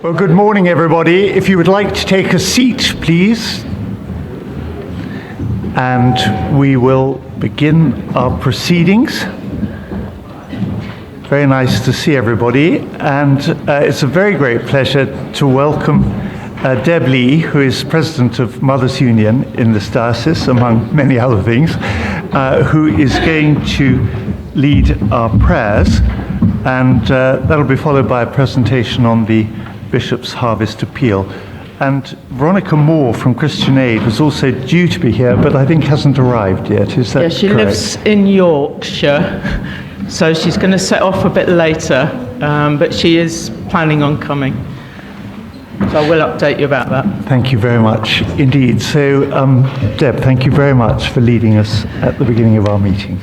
Well, good morning, everybody. If you would like to take a seat, please. And we will begin our proceedings. Very nice to see everybody. And it's a very great pleasure to welcome Deb Lee, who is President of Mothers Union in this diocese, among many other things, who is going to lead our prayers. And that'll be followed by a presentation on the Bishop's Harvest Appeal. And Veronica Moore from Christian Aid was also due to be here, but I think hasn't arrived yet. Is that correct? Yeah, she lives in Yorkshire, so she's going to set off a bit later, but she is planning on coming. So I will update you about that. Thank you very much indeed. So, Deb, thank you very much for leading us at the beginning of our meeting.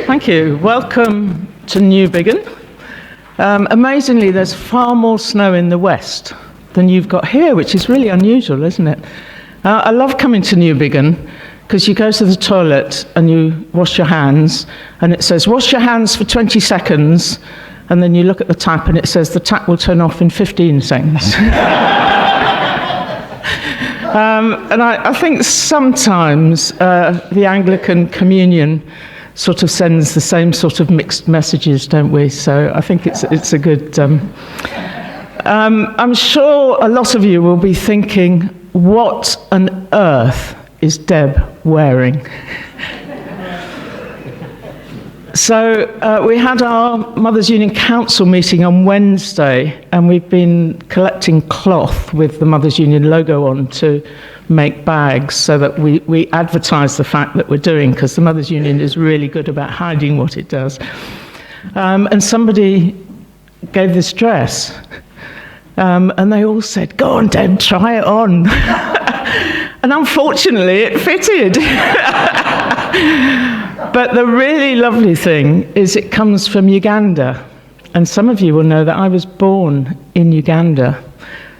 Thank you. Welcome to Newbiggin. Amazingly, there's far more snow in the west than you've got here, which is really unusual, isn't it? I love coming to Newbiggin because you go to the toilet and you wash your hands, and it says, wash your hands for 20 seconds, and then you look at the tap and it says the tap will turn off in 15 seconds. And I think sometimes the Anglican Communion sort of sends the same sort of mixed messages, don't we? So I think it's a good... I'm sure a lot of you will be thinking, what on earth is Deb wearing? So we had our Mothers Union Council meeting on Wednesday, and we've been collecting cloth with the Mothers Union logo on to make bags so that we advertise the fact that we're doing, because the Mothers Union is really good about hiding what it does. And somebody gave this dress, and they all said, go on, Deb, try it on. And unfortunately, it fitted. But the really lovely thing is it comes from Uganda. And some of you will know that I was born in Uganda.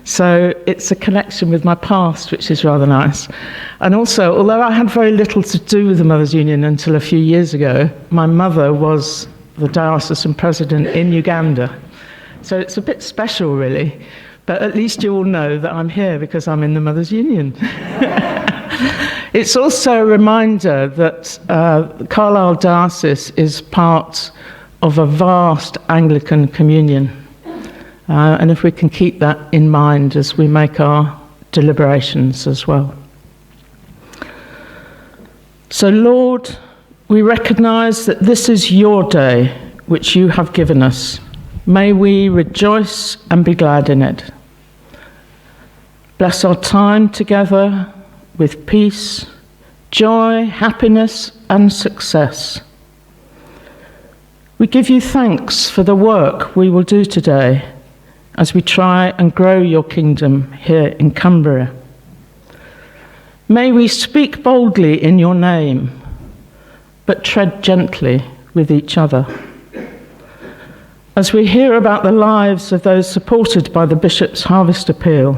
So it's a connection with my past, which is rather nice. And also, although I had very little to do with the Mothers Union until a few years ago, my mother was the diocesan president in Uganda. So it's a bit special, really. But at least you all know that I'm here because I'm in the Mothers Union. It's also a reminder that Carlisle Diocese is part of a vast Anglican communion. And if we can keep that in mind as we make our deliberations as well. So, Lord, we recognise that this is your day, which you have given us. May we rejoice and be glad in it. Bless our time together with peace, joy, happiness, and success. We give you thanks for the work we will do today as we try and grow your kingdom here in Cumbria. May we speak boldly in your name, but tread gently with each other. As we hear about the lives of those supported by the Bishop's Harvest Appeal,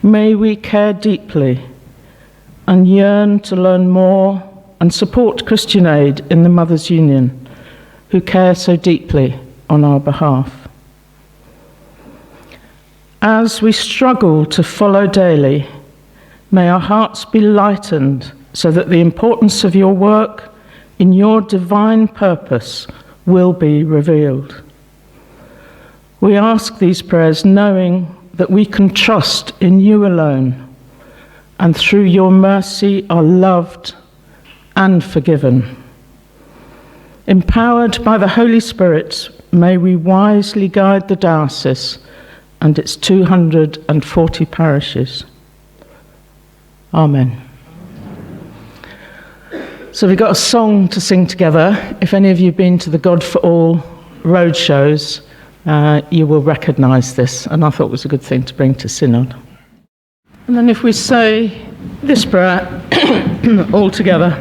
may we care deeply and yearn to learn more and support Christian Aid in the Mothers Union, who care so deeply on our behalf. As we struggle to follow daily, may our hearts be lightened so that the importance of your work in your divine purpose will be revealed. We ask these prayers knowing that we can trust in you alone, and through your mercy are loved and forgiven. Empowered by the Holy Spirit, may we wisely guide the diocese and its 240 parishes. Amen. So we've got a song to sing together. If any of you have been to the God for All road shows, you will recognise this, and I thought it was a good thing to bring to Synod. And then if we say this prayer all together.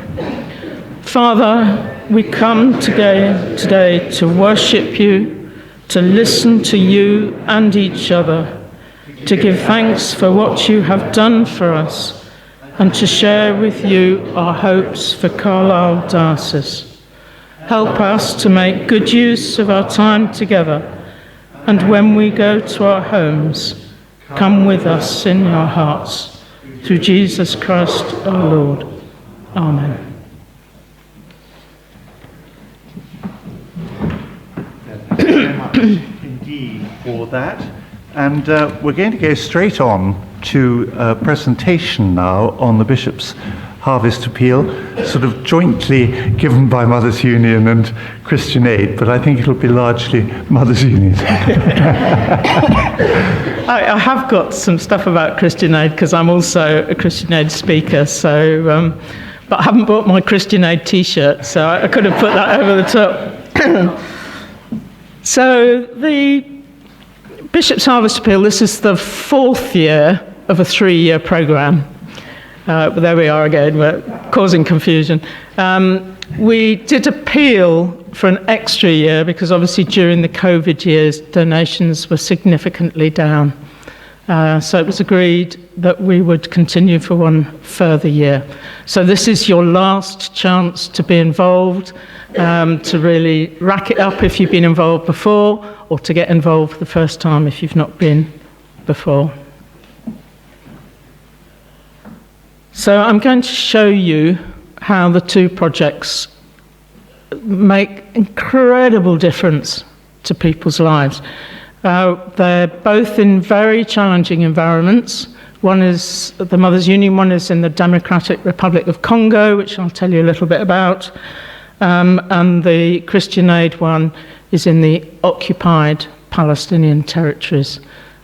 Father, we come today to worship you, to listen to you and each other, to give thanks for what you have done for us, and to share with you our hopes for Carlisle Diocese. Help us to make good use of our time together And when we go to our homes, come with us in your hearts, through Jesus Christ our Lord. Amen. Thank you very much indeed for that. And we're going to go straight on to a presentation now on the Bishop's Harvest Appeal, sort of jointly given by Mothers Union and Christian Aid, but I think it'll be largely Mothers Union. I have got some stuff about Christian Aid because I'm also a Christian Aid speaker, so but I haven't bought my Christian Aid t-shirt, so I could have put that over the top. So the Bishop's Harvest Appeal, this is the 4th year of a 3-year programme. But there we are again, we're causing confusion. We did appeal for an extra year because obviously during the COVID years, donations were significantly down. So it was agreed that we would continue for one further year. So this is your last chance to be involved, to really rack it up if you've been involved before, or to get involved for the first time if you've not been before. So I'm going to show you how the two projects make incredible difference to people's lives. They're both in very challenging environments. One is the Mothers Union, one is in the Democratic Republic of Congo, which I'll tell you a little bit about, and the Christian Aid one is in the occupied Palestinian territories,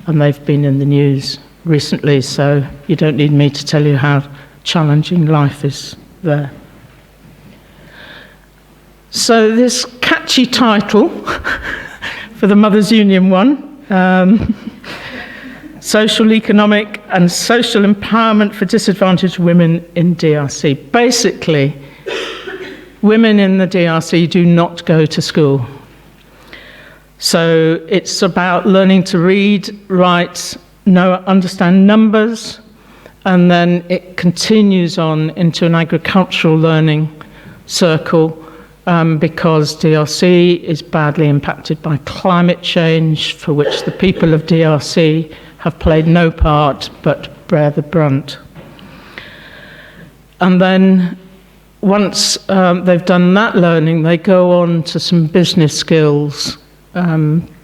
and they've been in the news recently, so you don't need me to tell you how challenging life is there. So this catchy title for the Mothers Union one, Social, Economic and Social Empowerment for Disadvantaged Women in DRC. Basically, women in the DRC do not go to school. So it's about learning to read, write, understand numbers, and then it continues on into an agricultural learning circle because DRC is badly impacted by climate change, for which the people of DRC have played no part but bear the brunt. And then once they've done that learning, they go on to some business skills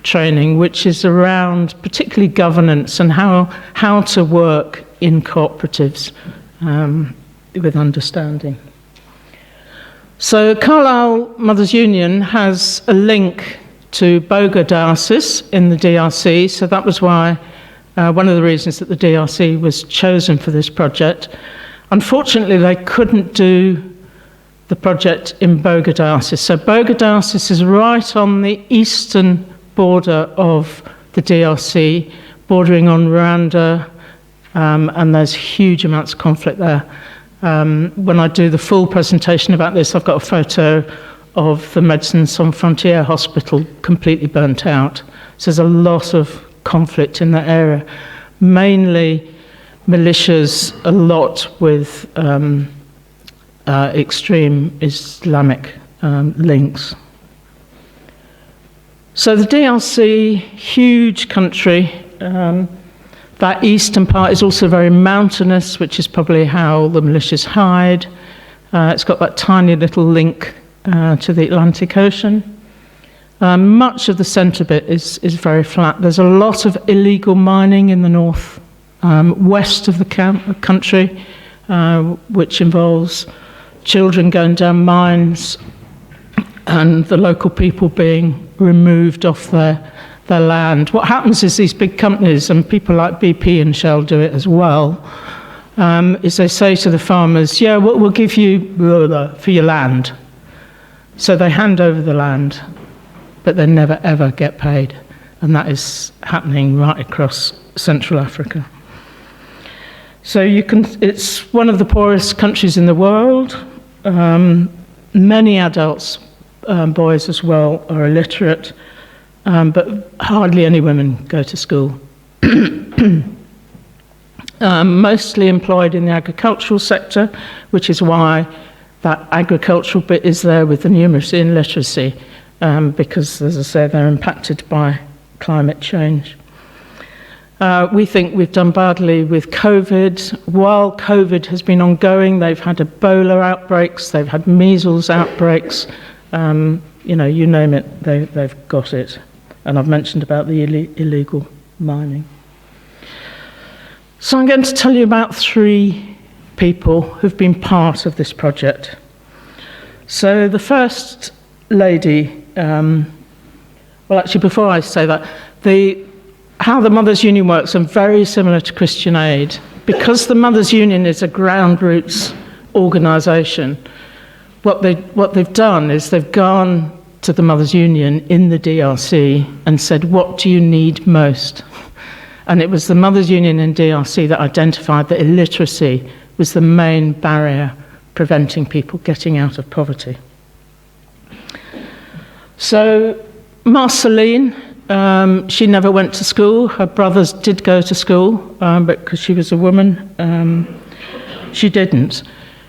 training, which is around particularly governance and how to work in cooperatives with understanding. So Carlisle Mothers Union has a link to Boga Diocese in the DRC, so that was why one of the reasons that the DRC was chosen for this project. Unfortunately, they couldn't do the project in Boga Diocese. So Boga Diocese is right on the eastern border of the DRC, bordering on Rwanda, and there's huge amounts of conflict there. When I do the full presentation about this, I've got a photo of the Médecins Sans Frontières hospital completely burnt out. So there's a lot of conflict in that area, mainly militias, a lot with extreme Islamic links. So the DRC, huge country. That eastern part is also very mountainous, which is probably how the militias hide. It's got that tiny little link to the Atlantic Ocean. Much of the centre bit is very flat. There's a lot of illegal mining in the north, west of the country, which involves children going down mines and the local people being removed off their land. What happens is these big companies, and people like BP and Shell do it as well, is they say to the farmers, yeah, we'll give you blah, blah, for your land. So they hand over the land, but they never ever get paid. And that is happening right across Central Africa. So it's one of the poorest countries in the world. Many adults, boys as well, are illiterate, but hardly any women go to school. Mostly employed in the agricultural sector, which is why that agricultural bit is there with the numeracy and literacy, because, as I say, they're impacted by climate change. We think we've done badly with COVID. While COVID has been ongoing, they've had Ebola outbreaks, they've had measles outbreaks, you name it, they've got it. And I've mentioned about the illegal mining. So I'm going to tell you about 3 people who've been part of this project. So the first lady, well, actually, before I say that, how the Mothers' Union works are very similar to Christian Aid. Because the Mothers' Union is a ground roots organisation, what they've done is they've gone to the Mothers' Union in the DRC and said, what do you need most? And it was the Mothers' Union in DRC that identified that illiteracy was the main barrier preventing people getting out of poverty. So Marceline, she never went to school. Her brothers did go to school, but because she was a woman, she didn't.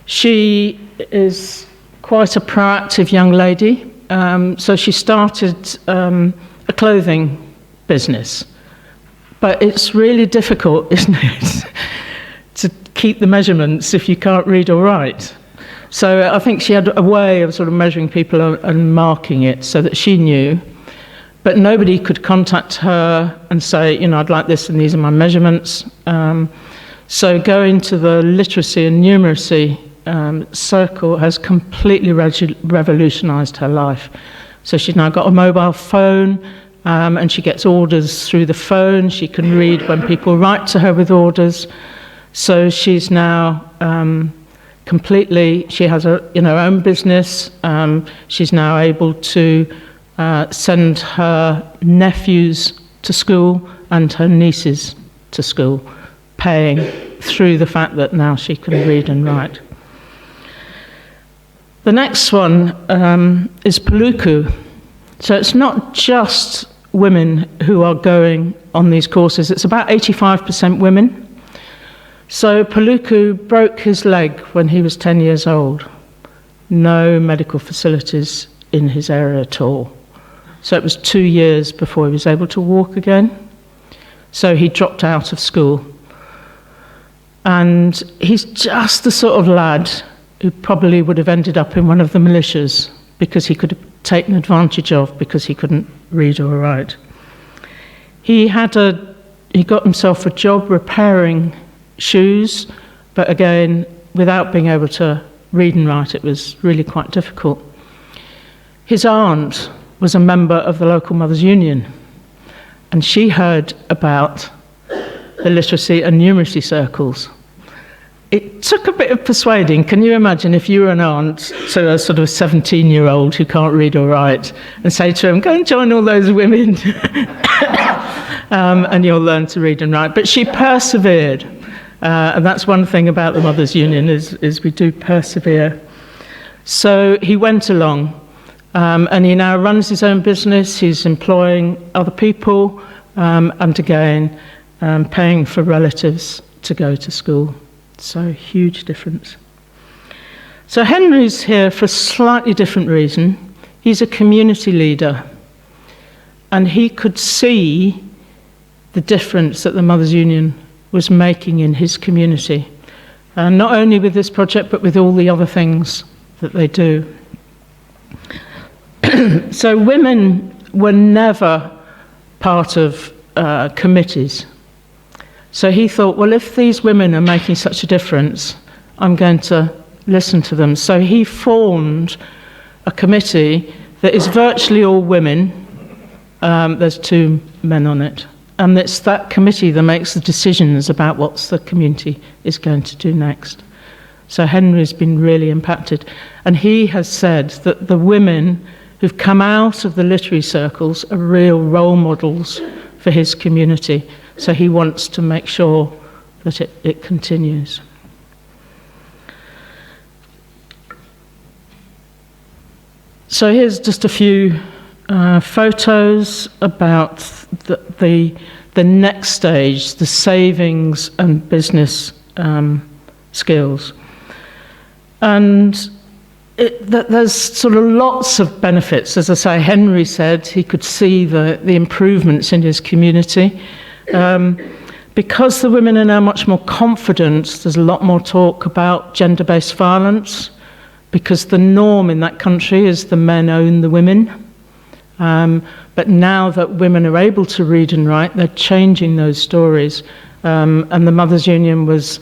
She is quite a proactive young lady, so she started a clothing business. But it's really difficult, isn't it, to keep the measurements if you can't read or write. So I think she had a way of sort of measuring people and marking it so that she knew. But nobody could contact her and say, I'd like this and these are my measurements. So going to the literacy and numeracy circle has completely revolutionised her life. So she's now got a mobile phone, and she gets orders through the phone. She can read when people write to her with orders. So she's now she has her own business. She's now able to send her nephews to school and her nieces to school, paying through the fact that now she can read and write. The next one is Paluku. So it's not just women who are going on these courses. It's about 85% women. So Paluku broke his leg when he was 10 years old. No medical facilities in his area at all. So it was 2 years before he was able to walk again. So he dropped out of school. And he's just the sort of lad who probably would have ended up in one of the militias because he could have taken advantage of because he couldn't read or write. He got himself a job repairing shoes, but again, without being able to read and write, it was really quite difficult. His aunt was a member of the local Mothers' Union, and she heard about the literacy and numeracy circles. It took a bit of persuading. Can you imagine if you were an aunt to a sort of 17-year-old who can't read or write and say to him, go and join all those women and you'll learn to read and write. But she persevered. And that's one thing about the Mothers' Union is we do persevere. So he went along, and he now runs his own business. He's employing other people, and again, paying for relatives to go to school. So huge difference. So Henry's here for a slightly different reason. He's a community leader, and he could see the difference that the Mothers' Union was making in his community, not only with this project, but with all the other things that they do. So women were never part of committees. So he thought, well, if these women are making such a difference, I'm going to listen to them. So he formed a committee that is virtually all women. There's 2 men on it. And it's that committee that makes the decisions about what the community is going to do next. So Henry's been really impacted. And he has said that the women who've come out of the literary circles are real role models for his community. So he wants to make sure that it continues. So here's just a few photos about the next stage, the savings and business skills. And that there's sort of lots of benefits. As I say, Henry said he could see the improvements in his community. Because the women are now much more confident, there's a lot more talk about gender-based violence, because the norm in that country is the men own the women. But now that women are able to read and write, they're changing those stories. And the Mothers' Union was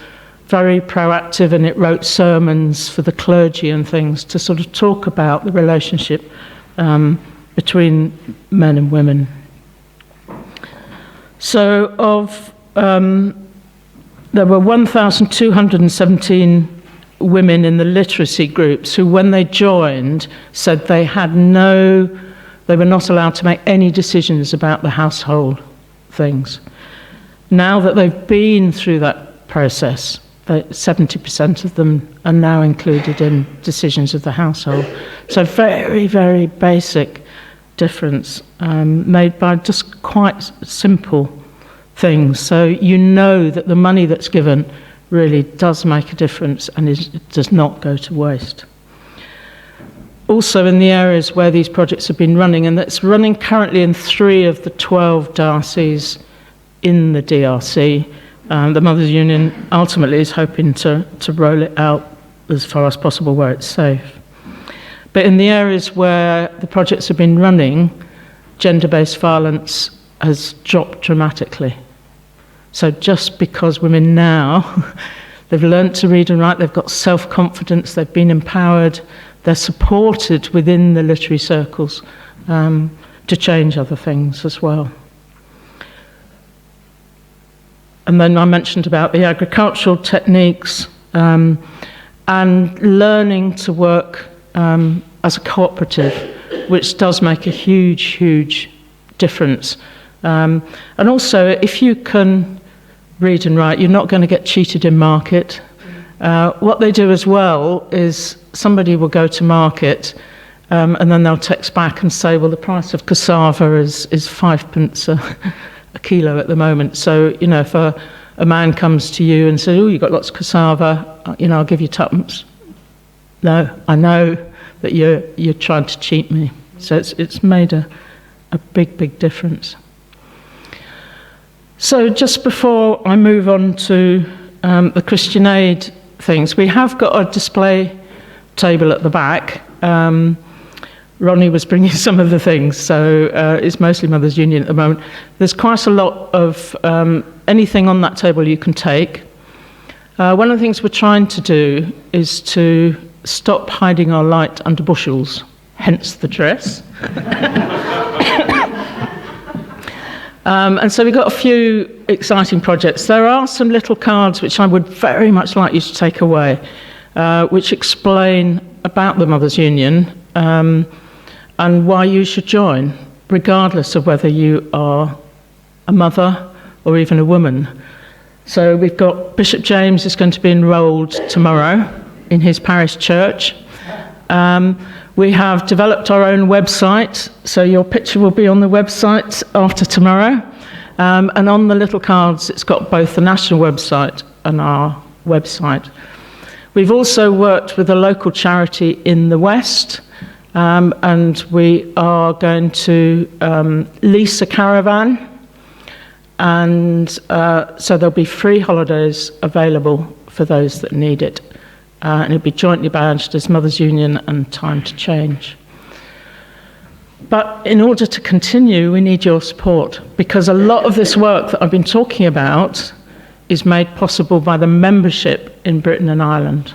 very proactive, and it wrote sermons for the clergy and things to sort of talk about the relationship between men and women. So there were 1,217 women in the literacy groups who, when they joined, said they were not allowed to make any decisions about the household things. Now that they've been through that process, 70% of them are now included in decisions of the household. So very, very basic difference made by just quite simple things. So you know that the money that's given really does make a difference, and it does not go to waste. Also, in the areas where these projects have been running, and that's running currently in 3 of the 12 dioceses in the DRC, the Mothers' Union ultimately is hoping to roll it out as far as possible where it's safe. But in the areas where the projects have been running, gender-based violence has dropped dramatically. So just because women now, they've learnt to read and write, they've got self-confidence, they've been empowered, they're supported within the literary circles to change other things as well. And then I mentioned about the agricultural techniques and learning to work as a cooperative, which does make a huge, huge difference. And also, if you can read and write, you're not going to get cheated in market. What they do as well is somebody will go to market and then they'll text back and say, well, the price of cassava is 5p a kilo at the moment. So, you know, if a man comes to you and says, oh, you've got lots of cassava, you know, I'll give you 2p. No, I know that you're trying to cheat me. So it's made a big, big difference. So just before I move on to the Christian Aid things, we have got a display table at the back. Ronnie was bringing some of the things, so it's mostly Mothers' Union at the moment. There's quite a lot of anything on that table you can take. One of the things we're trying to do is to stop hiding our light under bushels, hence the dress. And so we've got a few exciting projects. There are some little cards which I would very much like you to take away, which explain about the Mothers' Union and why you should join, regardless of whether you are a mother or even a woman. So we've got Bishop James is going to be enrolled tomorrow in his parish church. We have developed our own website, so your picture will be on the website after tomorrow. And on the little cards, it's got both the national website and our website. We've also worked with a local charity in the West, and we are going to lease a caravan, and so there'll be free holidays available for those that need it. And it'll be jointly badged as Mothers' Union and Time to Change. But in order to continue, we need your support, because a lot of this work that I've been talking about is made possible by the membership in Britain and Ireland.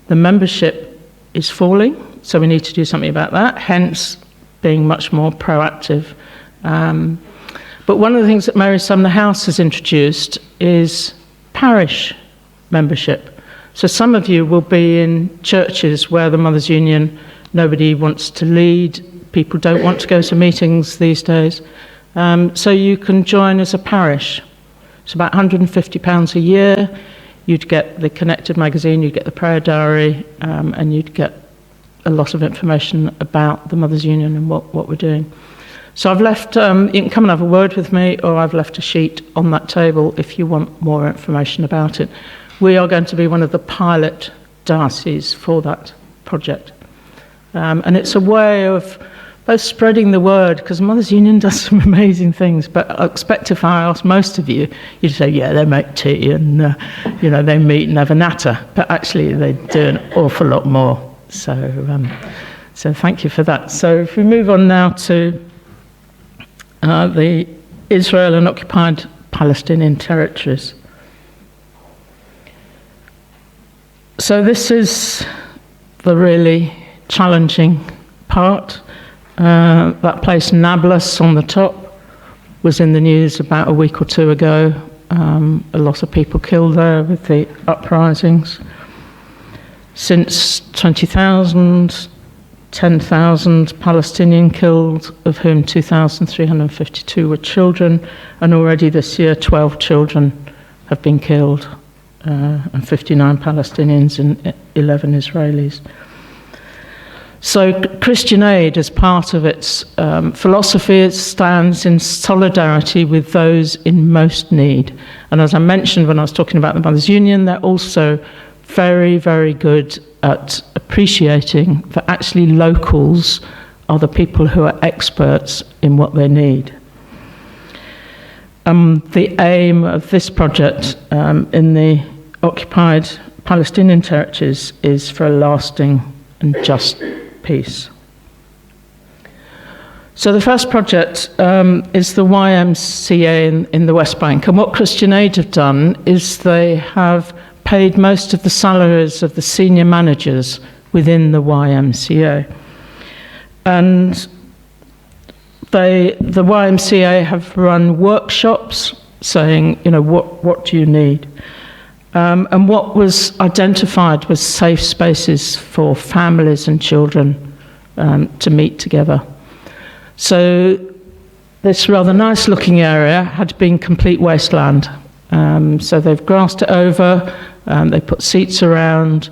The membership is falling, so we need to do something about that, hence being much more proactive. But one of the things that Mary Sumner House has introduced is parish membership. So some of you will be in churches where the Mothers' Union, nobody wants to lead, people don't want to go to meetings these days. So you can join as a parish. It's about £150 a year. You'd get the Connected magazine, you'd get the prayer diary, and you'd get a lot of information about the Mothers' Union and what we're doing. So I've left, you can come and have a word with me, or I've left a sheet on that table if you want more information about it. We are going to be one of the pilot dioceses for that project. And it's a way of both spreading the word, because Mothers Union does some amazing things, but I expect if I ask most of you, you'd say, yeah, they make tea and, they meet and have a natter. But actually, they do an awful lot more. So thank you for that. So if we move on now to the Israel and occupied Palestinian territories. So this is the really challenging part. That place Nablus on the top was in the news about a week or two ago. A lot of people killed there with the uprisings. Since 20,000, 10,000 Palestinian killed, of whom 2,352 were children, and already this year 12 children have been killed, and 59 Palestinians and 11 Israelis. So Christian Aid, as part of its philosophy, it stands in solidarity with those in most need. And as I mentioned when I was talking about the Mothers Union, they're also very, very good at appreciating that actually locals are the people who are experts in what they need. The aim of this project in the occupied Palestinian territories is for a lasting and just peace. So the first project is the YMCA in the West Bank. And what Christian Aid have done is they have paid most of the salaries of the senior managers within the YMCA. And the YMCA have run workshops saying, what do you need? And what was identified was safe spaces for families and children to meet together. So this rather nice looking area had been complete wasteland. So they've grassed it over, they put seats around,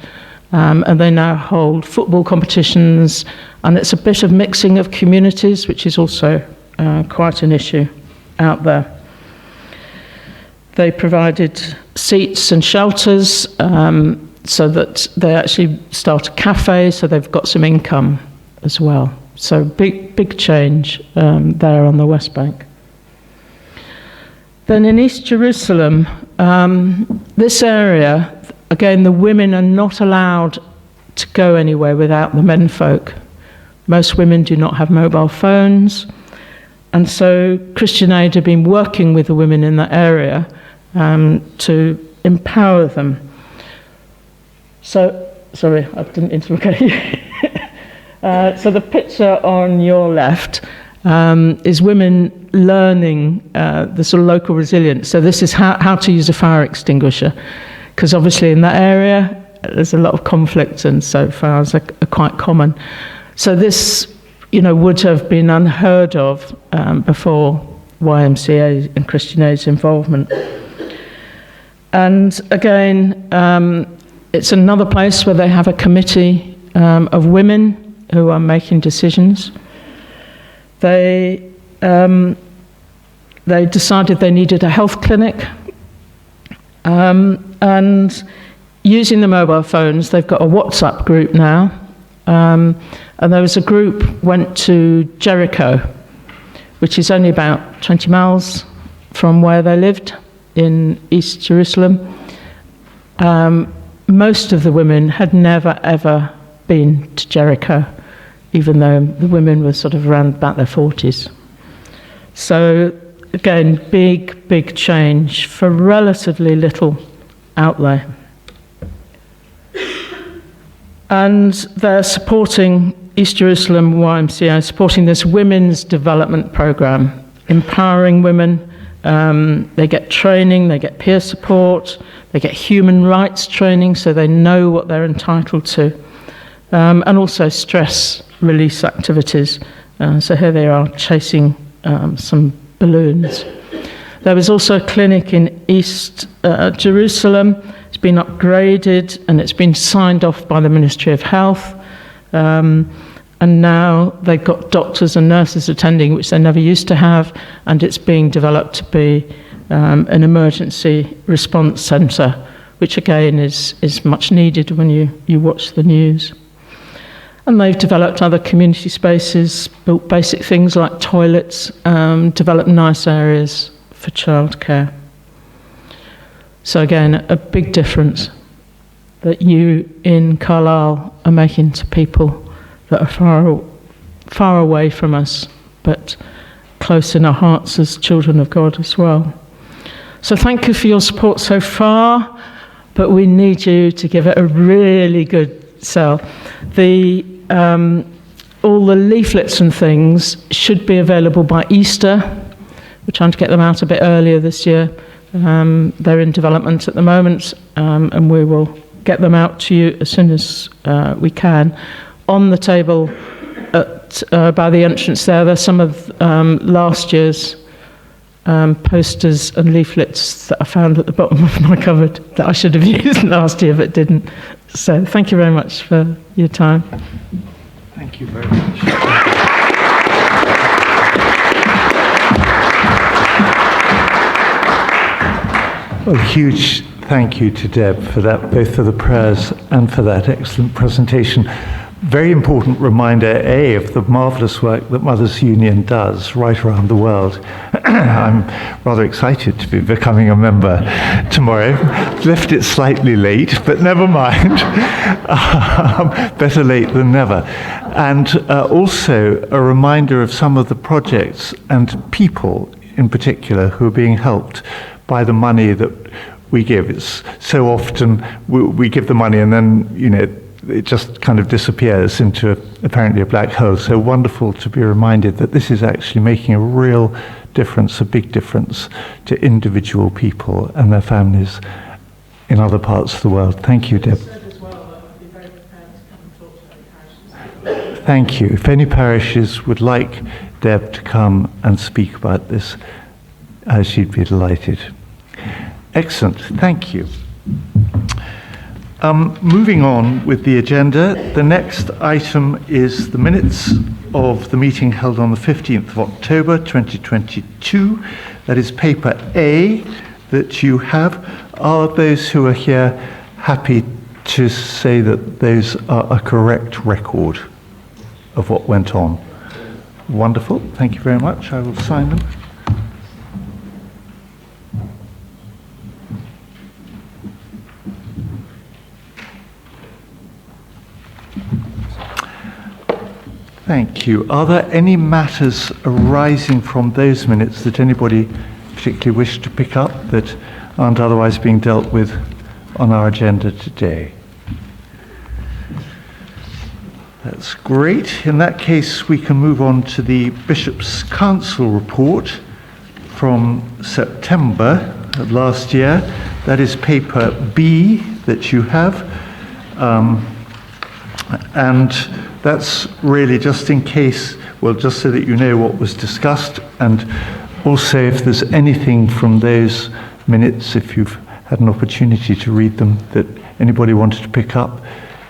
and they now hold football competitions, and it's a bit of mixing of communities, which is also quite an issue out there. They provided seats and shelters so that they actually start a cafe, so they've got some income as well. So big change there on the West Bank. Then in East Jerusalem, this area, again, the women are not allowed to go anywhere without the menfolk. Most women do not have mobile phones, and so Christian Aid have been working with the women in that area to empower them. So, sorry, I didn't interrupt you. So the picture on your left is women learning the sort of local resilience. So this is how to use a fire extinguisher, because obviously in that area there's a lot of conflict, and so fires are quite common. So this, would have been unheard of before YMCA and Christian Aid's involvement. And again, it's another place where they have a committee of women who are making decisions. They decided they needed a health clinic, and using the mobile phones, they've got a WhatsApp group now, and there was a group went to Jericho, which is only about 20 miles from where they lived in East Jerusalem. Most of the women had never ever been to Jericho, even though the women were sort of around about their 40s. So again, big change for relatively little outlay. And they're supporting East Jerusalem YMCA, supporting this women's development program, empowering women. They get training, they get peer support, they get human rights training so they know what they're entitled to, and also stress release activities. So here they are chasing some balloons. There was also a clinic in East Jerusalem. It's been upgraded and it's been signed off by the Ministry of Health. And now they've got doctors and nurses attending, which they never used to have, and it's being developed to be an emergency response centre, which again is much needed when you watch the news. And they've developed other community spaces, built basic things like toilets, developed nice areas for childcare. So again, a big difference that you in Carlisle are making to people that are far away from us, but close in our hearts as children of God as well. So thank you for your support so far, but we need you to give it a really good sell. All the leaflets and things should be available by Easter. We're trying to get them out a bit earlier this year. They're in development at the moment, and we will get them out to you as soon as we can. On the table by the entrance there's some of last year's posters and leaflets that I found at the bottom of my cupboard that I should have used last year but didn't. So thank you very much for your time. Thank you very much. Well, a huge thank you to Deb for that, both for the prayers and for that excellent presentation. Very important reminder, of the marvellous work that Mothers Union does right around the world. I'm rather excited to be becoming a member tomorrow. Left it slightly late, but never mind. Better late than never. And also a reminder of some of the projects and people in particular who are being helped by the money that we give. It's so often we give the money and then, it just kind of disappears into apparently a black hole. So wonderful to be reminded that this is actually making a real difference, a big difference to individual people and their families in other parts of the world. Thank you, Deb. Thank you. If any parishes would like Deb to come and speak about this, she'd be delighted. Excellent. Thank you. Moving on with the agenda, the next item is the minutes of the meeting held on the 15th of October 2022. That is paper A that you have. Are those who are here happy to say that those are a correct record of what went on? Wonderful. Thank you very much. I will sign them. Thank you. Are there any matters arising from those minutes that anybody particularly wish to pick up that aren't otherwise being dealt with on our agenda today? That's great. In that case, we can move on to the Bishop's Council report from September of last year. That is paper B that you have. And that's really just in case, just so that you know what was discussed, and also if there's anything from those minutes, if you've had an opportunity to read them, that anybody wanted to pick up,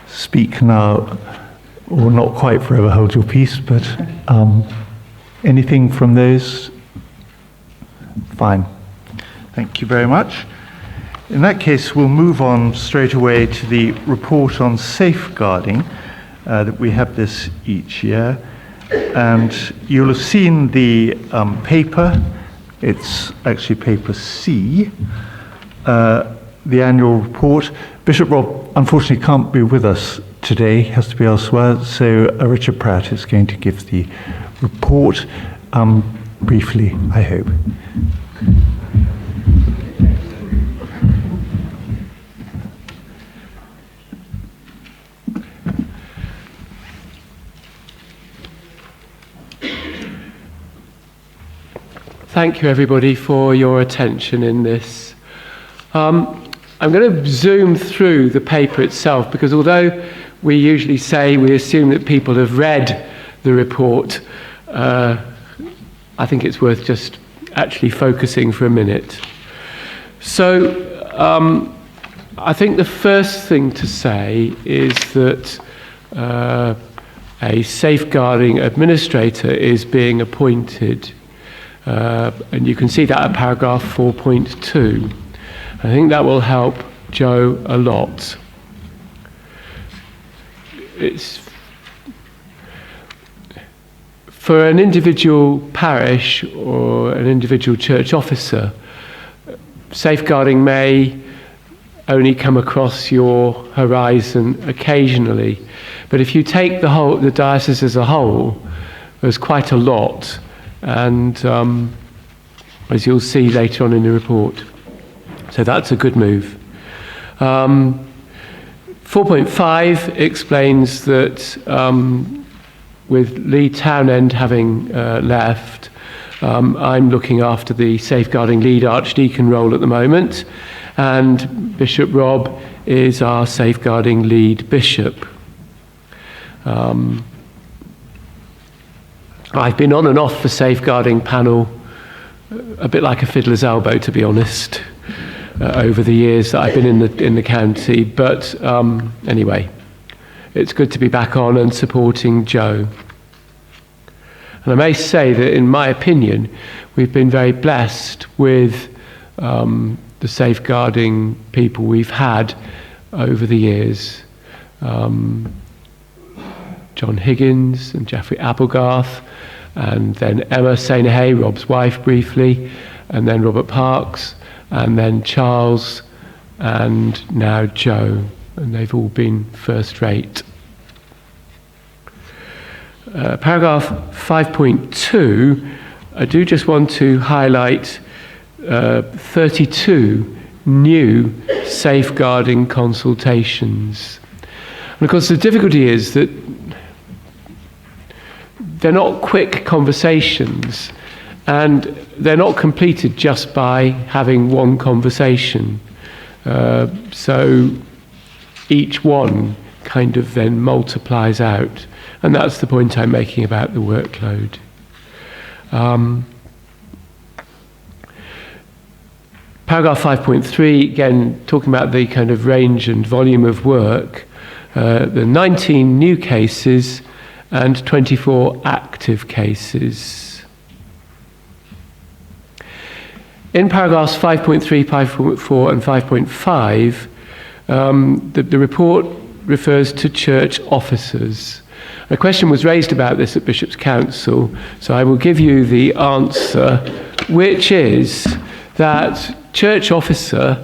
speak now, or not quite forever hold your peace, but anything from those? Fine. Thank you very much. In that case, we'll move on straight away to the report on safeguarding. That we have this each year, and you'll have seen the paper. It's actually paper C, the annual report. Bishop Rob unfortunately can't be with us today, he has to be elsewhere, so Richard Pratt is going to give the report briefly, I hope. Thank you, everybody, for your attention in this. I'm going to zoom through the paper itself, because although we usually say we assume that people have read the report, I think it's worth just actually focusing for a minute. So I think the first thing to say is that a safeguarding administrator is being appointed. And you can see that at paragraph 4.2. I think that will help Joe a lot. It's For an individual parish or an individual church officer, safeguarding may only come across your horizon occasionally. But if you take the diocese as a whole, there's quite a lot. And as you'll see later on in the report. So that's a good move. 4.5 explains that with Lee Townend having left, I'm looking after the safeguarding lead archdeacon role at the moment, and Bishop Rob is our safeguarding lead bishop. I've been on and off the safeguarding panel a bit like a fiddler's elbow, to be honest, over the years that I've been in the county. But anyway, it's good to be back on and supporting Joe. And I may say that, in my opinion, we've been very blessed with the safeguarding people we've had over the years. John Higgins and Geoffrey Applegarth, and then Emma Sainahay, Rob's wife, briefly, and then Robert Parks, and then Charles, and now Joe. And they've all been first rate. Paragraph 5.2, I do just want to highlight 32 new safeguarding consultations. And of course the difficulty is that they're not quick conversations, and they're not completed just by having one conversation. So each one kind of then multiplies out. And that's the point I'm making about the workload. Paragraph 5.3, again, talking about the kind of range and volume of work. The 19 new cases and 24 active cases. In paragraphs 5.3, 5.4 and 5.5, the report refers to church officers. A question was raised about this at Bishop's Council, so I will give you the answer, which is that church officer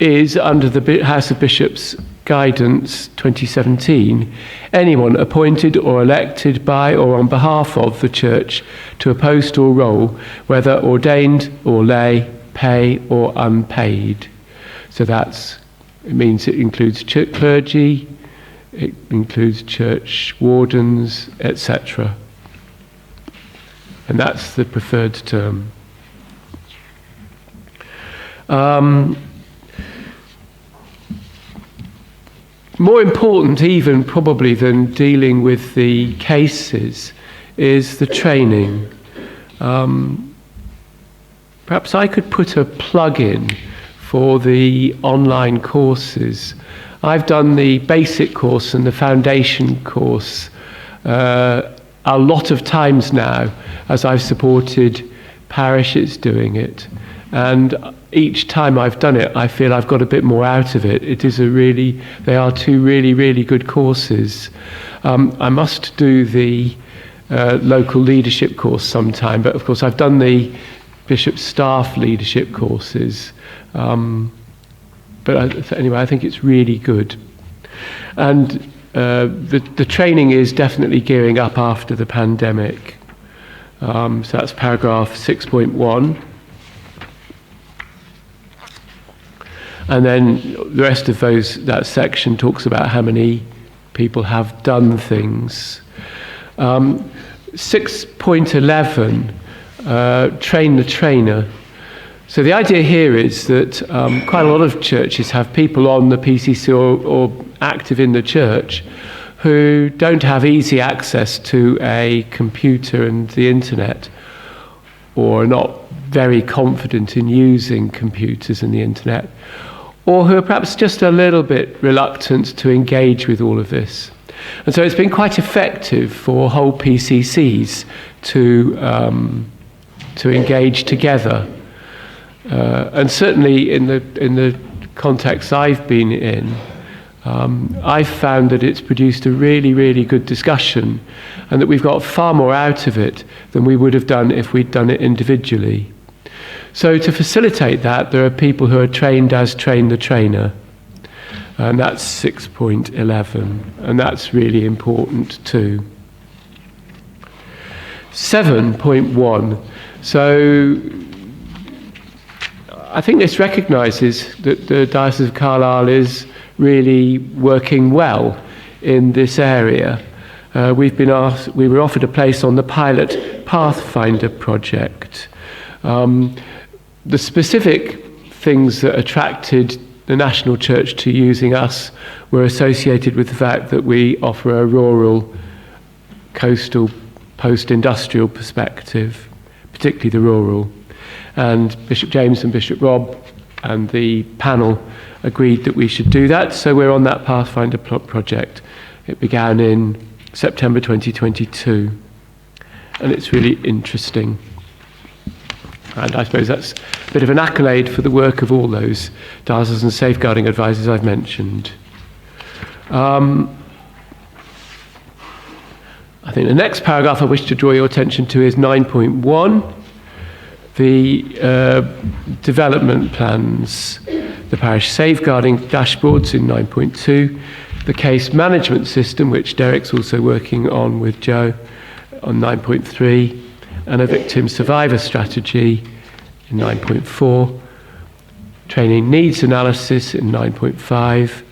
is, under the House of Bishops Guidance 2017, anyone appointed or elected by or on behalf of the church to a post or role, whether ordained or lay, pay or unpaid. So it means it includes church clergy, it includes church wardens, etc. And that's the preferred term. More important even probably than dealing with the cases is the training. Perhaps I could put a plug in for the online courses. I've done the basic course and the foundation course a lot of times now, as I've supported parishes doing it. And each time I've done it, I feel I've got a bit more out of it. They are two really, really good courses. I must do the local leadership course sometime, but of course I've done the Bishop staff leadership courses. But anyway, I think it's really good. And the training is definitely gearing up after the pandemic. So that's paragraph 6.1. And then the rest of that section talks about how many people have done things. 6.11, train the trainer. So the idea here is that quite a lot of churches have people on the PCC or active in the church who don't have easy access to a computer and the internet, or are not very confident in using computers and the internet, or who are perhaps just a little bit reluctant to engage with all of this. And so it's been quite effective for whole PCCs to engage together. And certainly in the context I've been in, I've found that it's produced a really, really good discussion, and that we've got far more out of it than we would have done if we'd done it individually. So to facilitate that, there are people who are trained as Train the Trainer, and that's 6.11, and that's really important too. 7.1. So I think this recognises that the Diocese of Carlisle is really working well in this area. We were offered a place on the pilot Pathfinder project. The specific things that attracted the National Church to using us were associated with the fact that we offer a rural, coastal, post-industrial perspective, particularly the rural. And Bishop James and Bishop Rob and the panel agreed that we should do that, so we're on that Pathfinder project. It began in September 2022, and it's really interesting. And I suppose that's a bit of an accolade for the work of all those diocesan safeguarding advisors I've mentioned. I think the next paragraph I wish to draw your attention to is 9.1, the development plans, the parish safeguarding dashboards in 9.2, the case management system, which Derek's also working on with Joe, on 9.3, and a victim survivor strategy in 9.4, training needs analysis in 9.5.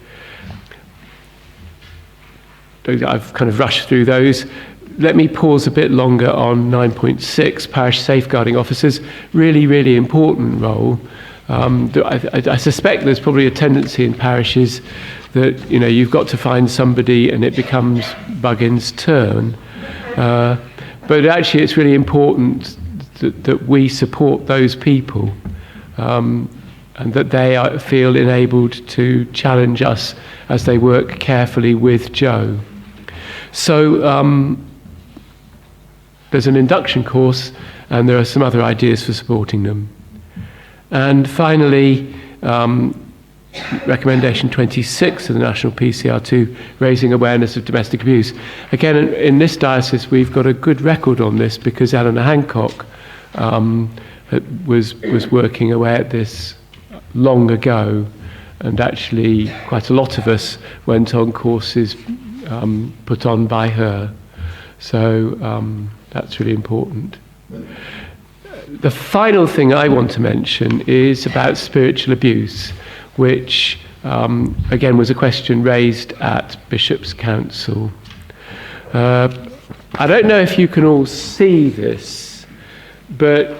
I've kind of rushed through those. Let me pause a bit longer on 9.6, parish safeguarding officers. Really, really important role. I suspect there's probably a tendency in parishes that, you know, you've got to find somebody and it becomes Buggin's turn. But actually it's really important that we support those people, and that they feel enabled to challenge us as they work carefully with Joe. So there's an induction course, and there are some other ideas for supporting them. And finally, recommendation 26 of the National PCR2, raising awareness of domestic abuse. Again, in this diocese, we've got a good record on this because Eleanor Hancock was working away at this long ago, and actually quite a lot of us went on courses put on by her. So that's really important. The final thing I want to mention is about spiritual abuse, which again was a question raised at Bishop's Council. I don't know if you can all see this, but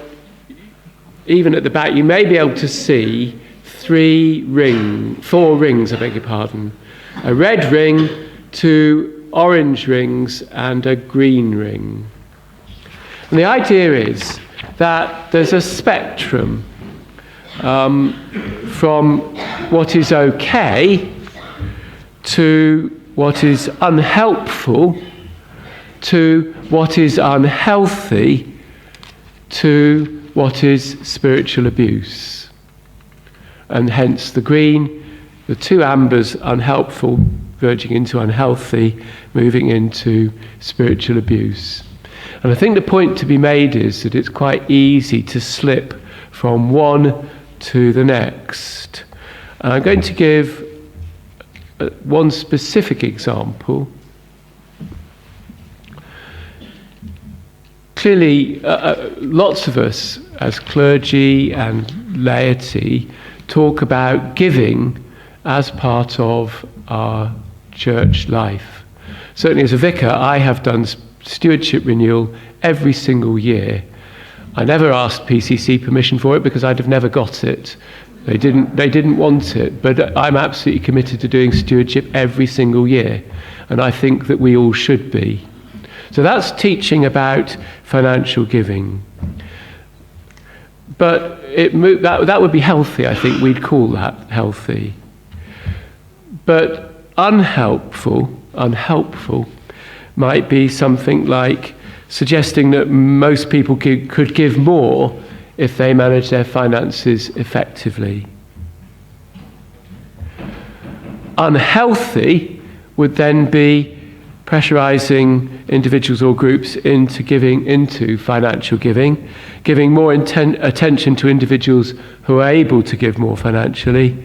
even at the back you may be able to see four rings, I beg your pardon. A red ring, 2 orange rings and a green ring. And the idea is that there's a spectrum from what is okay to what is unhelpful to what is unhealthy to what is spiritual abuse. And hence the green, the 2 ambers, unhelpful, verging into unhealthy, moving into spiritual abuse. And I think the point to be made is that it's quite easy to slip from one to the next. And I'm going to give one specific example. Clearly, lots of us as clergy and laity talk about giving as part of our church life. Certainly as a vicar, I have done stewardship renewal every single year. I never asked PCC permission for it because I'd have never got it. They didn't want it, but I'm absolutely committed to doing stewardship every single year, and I think that we all should be. So that's teaching about financial giving. But that would be healthy, I think we'd call that healthy. But unhelpful might be something like suggesting that most people could give more if they manage their finances effectively. Unhealthy would then be pressurising individuals or groups into giving into financial giving, giving more attention to individuals who are able to give more financially,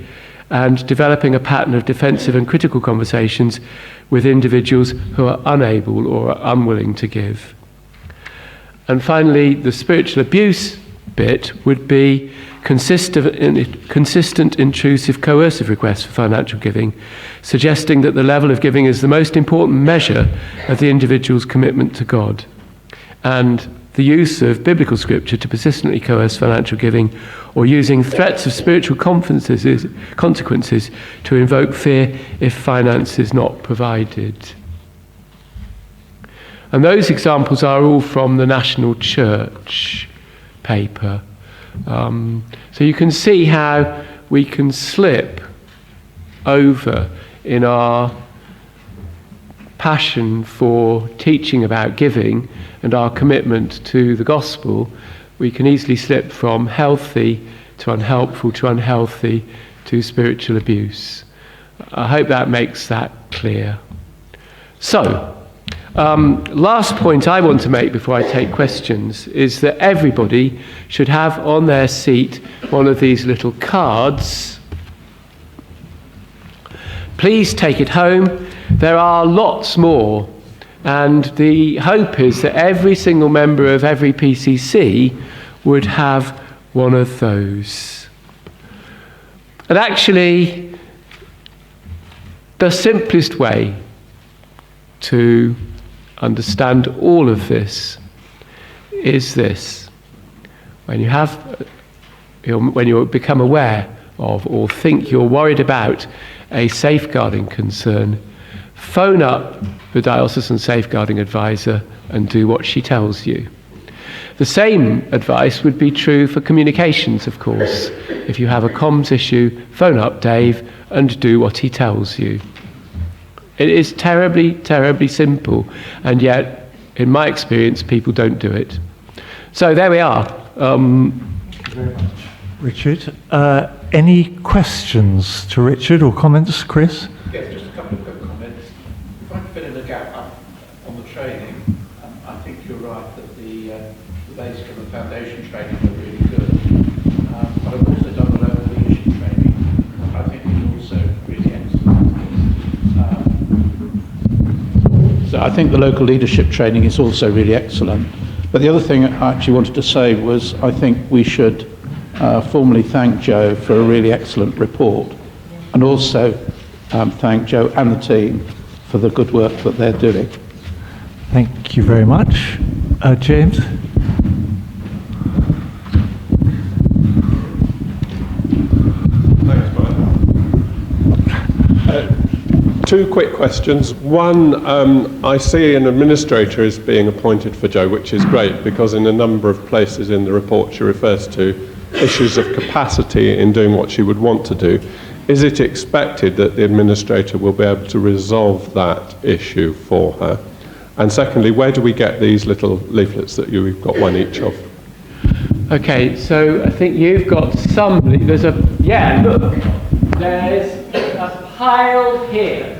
and developing a pattern of defensive and critical conversations with individuals who are unable or are unwilling to give. And finally, the spiritual abuse bit would be consistent, intrusive, coercive requests for financial giving, suggesting that the level of giving is the most important measure of the individual's commitment to God, and the use of biblical scripture to persistently coerce financial giving, or using threats of spiritual consequences to invoke fear if finance is not provided. And those examples are all from the National Church paper. So you can see how we can slip over in our passion for teaching about giving and our commitment to the gospel. We can easily slip from healthy to unhelpful to unhealthy to spiritual abuse. I hope that makes that clear. So, last point I want to make before I take questions is that everybody should have on their seat one of these little cards. Please take it home. There are lots more, and the hope is that every single member of every PCC would have one of those. And actually, the simplest way to understand all of this is this. When you become aware of or think you're worried about a safeguarding concern, phone up the Diocesan Safeguarding Advisor and do what she tells you. The same advice would be true for communications, of course. If you have a comms issue, phone up Dave and do what he tells you. It is terribly, terribly simple, and yet, in my experience, people don't do it. So there we are. Thank you very much, Richard. Any questions to Richard or comments, Chris? Yes, just a couple of quick comments. If I could fill in a gap on the training, I think you're right that the basic and the foundation training are really good. But I've also done the local leadership training. I think it's also really excellent. So I think the local leadership training is also really excellent. But the other thing I actually wanted to say was I think we should formally thank Joe for a really excellent report, and also thank Joe and the team for the good work that they're doing. Thank you very much. James? Thanks, Brian. Two quick questions. One, I see an administrator is being appointed for Joe, which is great, because in a number of places in the report she refers to issues of capacity in doing what she would want to do. Is it expected that the administrator will be able to resolve that issue for her? And secondly, where do we get these little leaflets that you've got one each of? Okay, so I think you've got somebody, there's a pile here.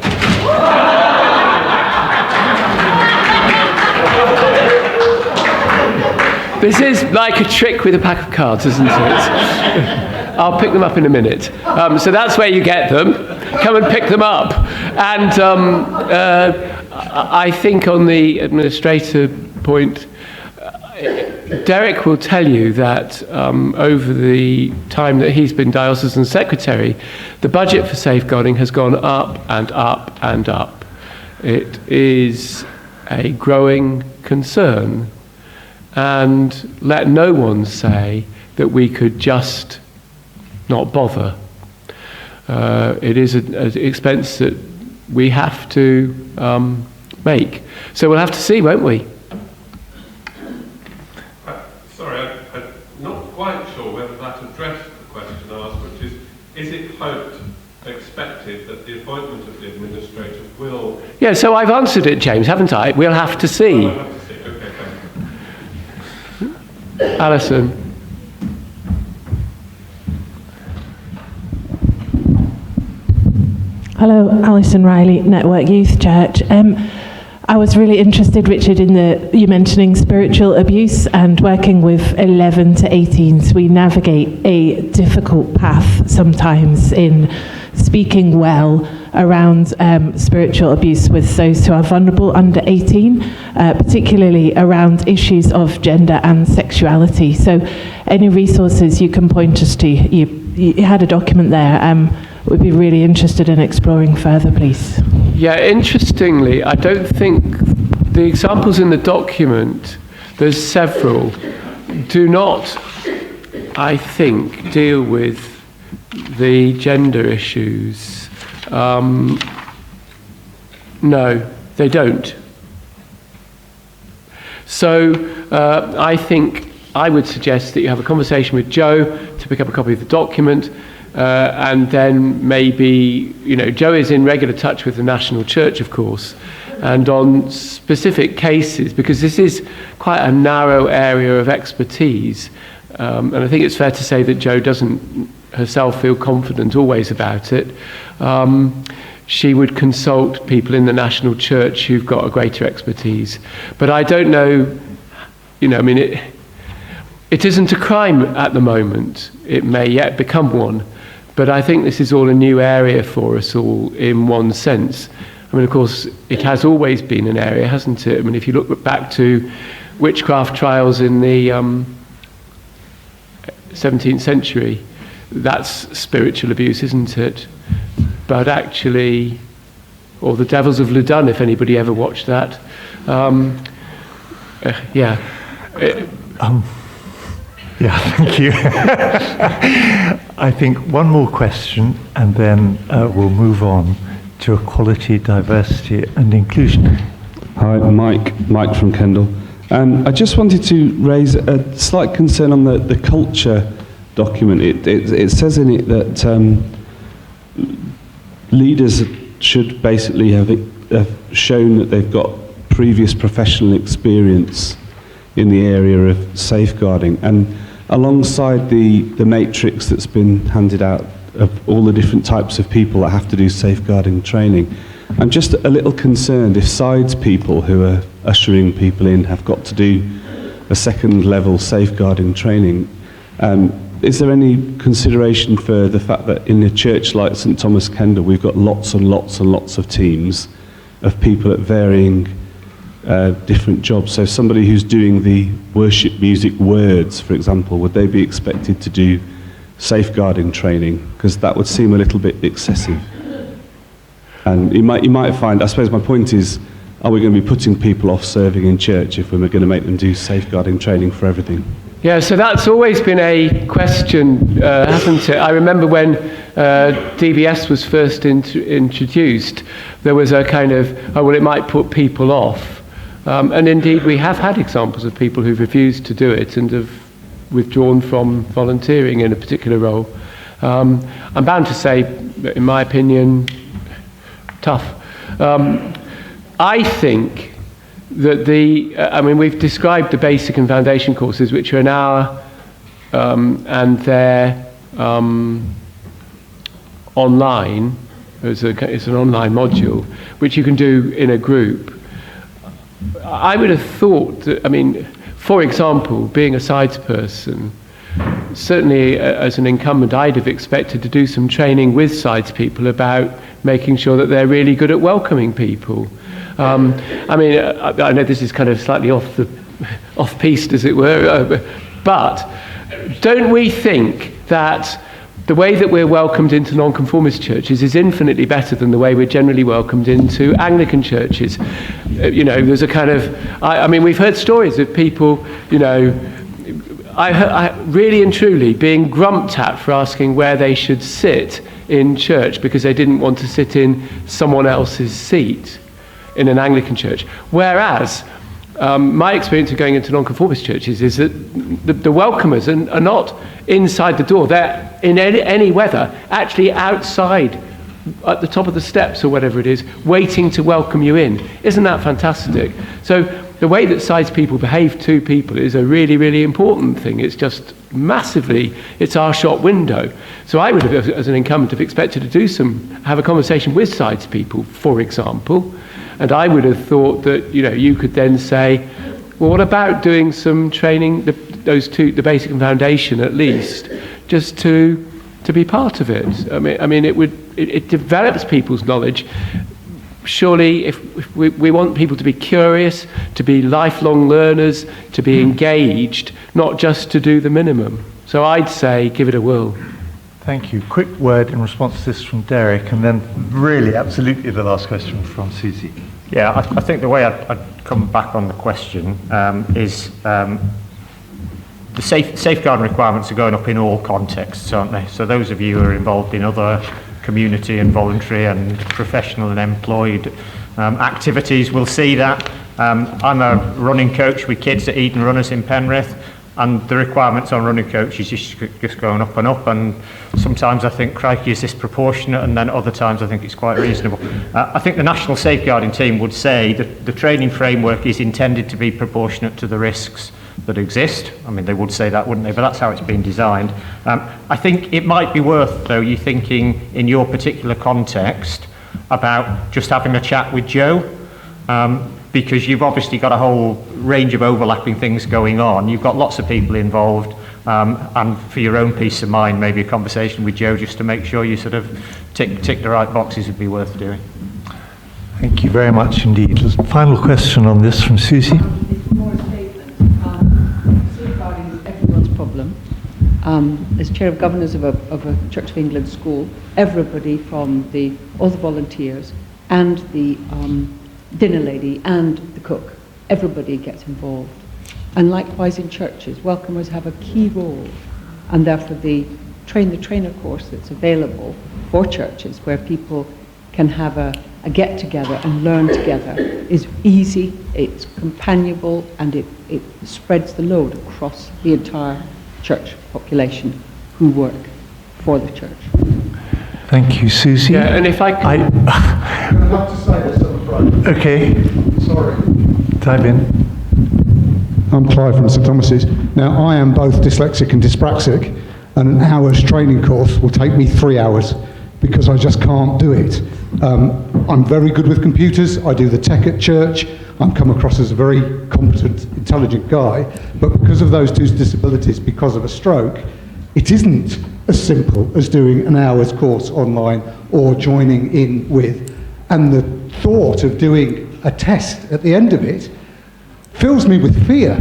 This is like a trick with a pack of cards, isn't it? I'll pick them up in a minute. So that's where you get them. Come and pick them up. And I think on the administrator point, Derek will tell you that over the time that he's been diocesan secretary, the budget for safeguarding has gone up and up and up. It is a growing concern. And let no one say that we could just not bother. It is an expense that we have to make. So we'll have to see, won't we? Sorry, I'm not quite sure whether that addressed the question asked, which is it hoped, expected that the appointment of the administrator will... Yeah, so I've answered it, James, haven't I? We'll have to see. I'll have to see. Okay, thank you. Alison. Hello, Alison Riley, Network Youth Church. I was really interested, Richard, in you mentioning spiritual abuse and working with 11 to 18s. We navigate a difficult path sometimes in speaking well around spiritual abuse with those who are vulnerable under 18, particularly around issues of gender and sexuality. So any resources you can point us to, you had a document there, we'd be really interested in exploring further, please. Yeah, interestingly, I don't think the examples in the document, there's several, do not, I think, deal with the gender issues. No, they don't. So I think I would suggest that you have a conversation with Joe to pick up a copy of the document, and then maybe, Joe is in regular touch with the National Church, of course, and on specific cases, because this is quite a narrow area of expertise, and I think it's fair to say that Joe doesn't herself feel confident always about it. She would consult people in the National Church who've got a greater expertise. But I don't know, it isn't a crime at the moment. It may yet become one. But I think this is all a new area for us all in one sense. Of course, it has always been an area, hasn't it? If you look back to witchcraft trials in the 17th century, that's spiritual abuse, isn't it? But actually, or the Devils of Loudun, if anybody ever watched that. Yeah, thank you. I think one more question, and then we'll move on to equality, diversity, and inclusion. Hi, Mike from Kendal. I just wanted to raise a slight concern on the culture document. It says in it that leaders should basically have shown that they've got previous professional experience in the area of safeguarding, and alongside the matrix that's been handed out of all the different types of people that have to do safeguarding training, I'm just a little concerned if sides people who are ushering people in have got to do a second level safeguarding training. Is there any consideration for the fact that in a church like St Thomas Kendal we've got lots and lots and lots of teams of people at varying different jobs? So somebody who's doing the worship music words, for example, would they be expected to do safeguarding training? Because that would seem a little bit excessive. And you might find, I suppose my point is, are we going to be putting people off serving in church if we're going to make them do safeguarding training for everything? Yeah, so that's always been a question, hasn't it? I remember when DBS was first introduced, there was a kind of, it might put people off. And indeed, we have had examples of people who've refused to do it and have withdrawn from volunteering in a particular role. I'm bound to say, in my opinion, tough. I think that we've described the basic and foundation courses, which are an hour, and they're online. It's an online module, which you can do in a group. I would have thought that, for example, being a sides person, certainly as an incumbent, I'd have expected to do some training with sides people about making sure that they're really good at welcoming people. I know this is kind of slightly off-piste, as it were, but don't we think that the way that we're welcomed into nonconformist churches is infinitely better than the way we're generally welcomed into Anglican churches? There's a kind of, we've heard stories of people, I really and truly being grumped at for asking where they should sit in church because they didn't want to sit in someone else's seat in an Anglican church. Whereas my experience of going into nonconformist churches is that the welcomers are not inside the door. They're in any weather actually outside at the top of the steps or whatever it is, waiting to welcome you in. Isn't that fantastic? So the way that sighted people behave to people is a really, really important thing. It's just massively, it's our shop window. So I would have, as an incumbent, have expected to have a conversation with sighted people, for example, and I would have thought that, you could then say, well, what about doing some training, the basic and foundation at least, just to be part of it. I mean, it develops people's knowledge. Surely, if we want people to be curious, to be lifelong learners, to be engaged, not just to do the minimum. So I'd say give it a whirl. Thank you. Quick word in response to this from Derek, and then really absolutely the last question from Susie. Yeah, I think the way I'd come back on the question is the safeguarding requirements are going up in all contexts, aren't they? So those of you who are involved in other community and voluntary and professional and employed activities will see that. I'm a running coach with kids at Eden Runners in Penrith, and the requirements on running coaches is just going up, and sometimes I think, crikey, is this proportionate, and then other times I think it's quite reasonable. I think the National Safeguarding Team would say that the training framework is intended to be proportionate to the risks that exist. I mean, they would say that, wouldn't they? But that's how it's been designed. I think it might be worth, though, you thinking in your particular context about just having a chat with Joe, because you've obviously got a whole range of overlapping things going on. You've got lots of people involved, and for your own peace of mind, maybe a conversation with Joe just to make sure you sort of tick the right boxes would be worth doing. Thank you very much indeed. Final question on this from Susie. Problem. As chair of governors of a Church of England school, everybody from all the volunteers and the dinner lady and the cook, everybody gets involved. And likewise in churches, welcomers have a key role, and therefore the train the trainer course that's available for churches where people can have a get together and learn together is easy, it's companionable, and it spreads the load across the entire church population who work for the church. Thank you, Susie. Yeah, and if I I have to say this up front. Okay. Sorry. Dive in. I'm Clive from St Thomas's. Now, I am both dyslexic and dyspraxic, and an hour's training course will take me 3 hours because I just can't do it. I'm very good with computers. I do the tech at church. I'm come across as a very competent, intelligent guy, but because of those two disabilities, because of a stroke, it isn't as simple as doing an hour's course online or joining in with. And the thought of doing a test at the end of it fills me with fear.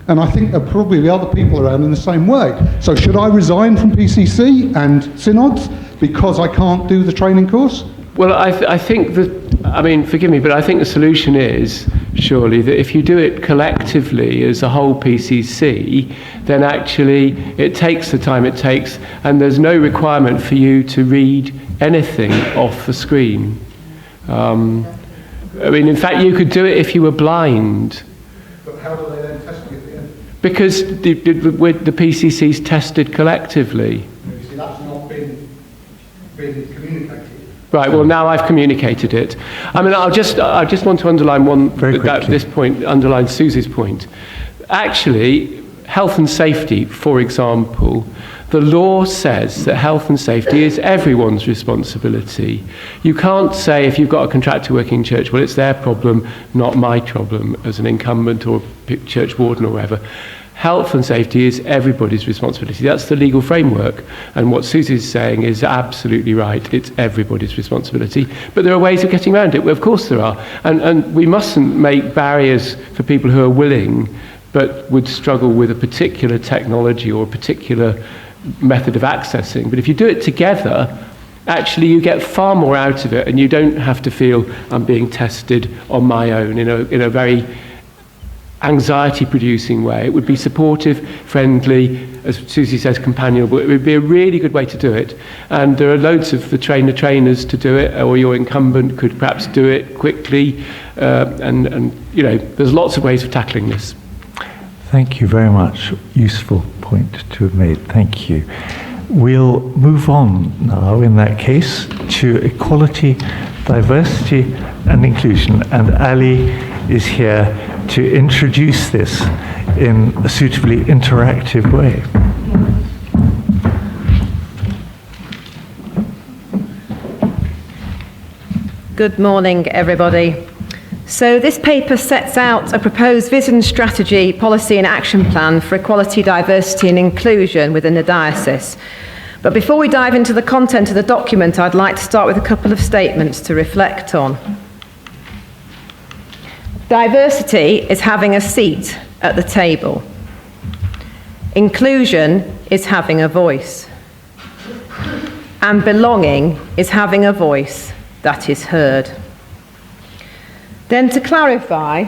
And I think there are probably other people around in the same way. So should I resign from PCC and Synods because I can't do the training course? Well, I think that, I mean, forgive me, but I think the solution is, surely, that if you do it collectively as a whole PCC, then actually it takes the time it takes, and there's no requirement for you to read anything off the screen. I mean, in fact, you could do it if you were blind. But how do they then test you at the end? Because the PCC's tested collectively. You see, that's not been communicated. Right, well, now I've communicated it. I mean, I just want to underline underline Susie's point. Actually, health and safety, for example, the law says that health and safety is everyone's responsibility. You can't say if you've got a contractor working in church, well, it's their problem, not my problem as an incumbent or church warden or whatever. Health and safety is everybody's responsibility. That's the legal framework. And what Susie's saying is absolutely right. It's everybody's responsibility. But there are ways of getting around it. Well, of course there are. And we mustn't make barriers for people who are willing but would struggle with a particular technology or a particular method of accessing. But if you do it together, actually you get far more out of it, and you don't have to feel I'm being tested on my own in a very anxiety-producing way. It would be supportive, friendly, as Susie says, companionable. It would be a really good way to do it. And there are loads of the trainers to do it, or your incumbent could perhaps do it quickly. And you know, there's lots of ways of tackling this. Thank you very much. Useful point to have made. Thank you. We'll move on now, in that case, to equality, diversity and inclusion. And Ali, is here to introduce this in a suitably interactive way. Good morning, everybody. So this paper sets out a proposed vision, strategy, policy and action plan for equality, diversity and inclusion within the diocese. But before we dive into the content of the document, I'd like to start with a couple of statements to reflect on. Diversity is having a seat at the table. Inclusion is having a voice. And belonging is having a voice that is heard. Then to clarify,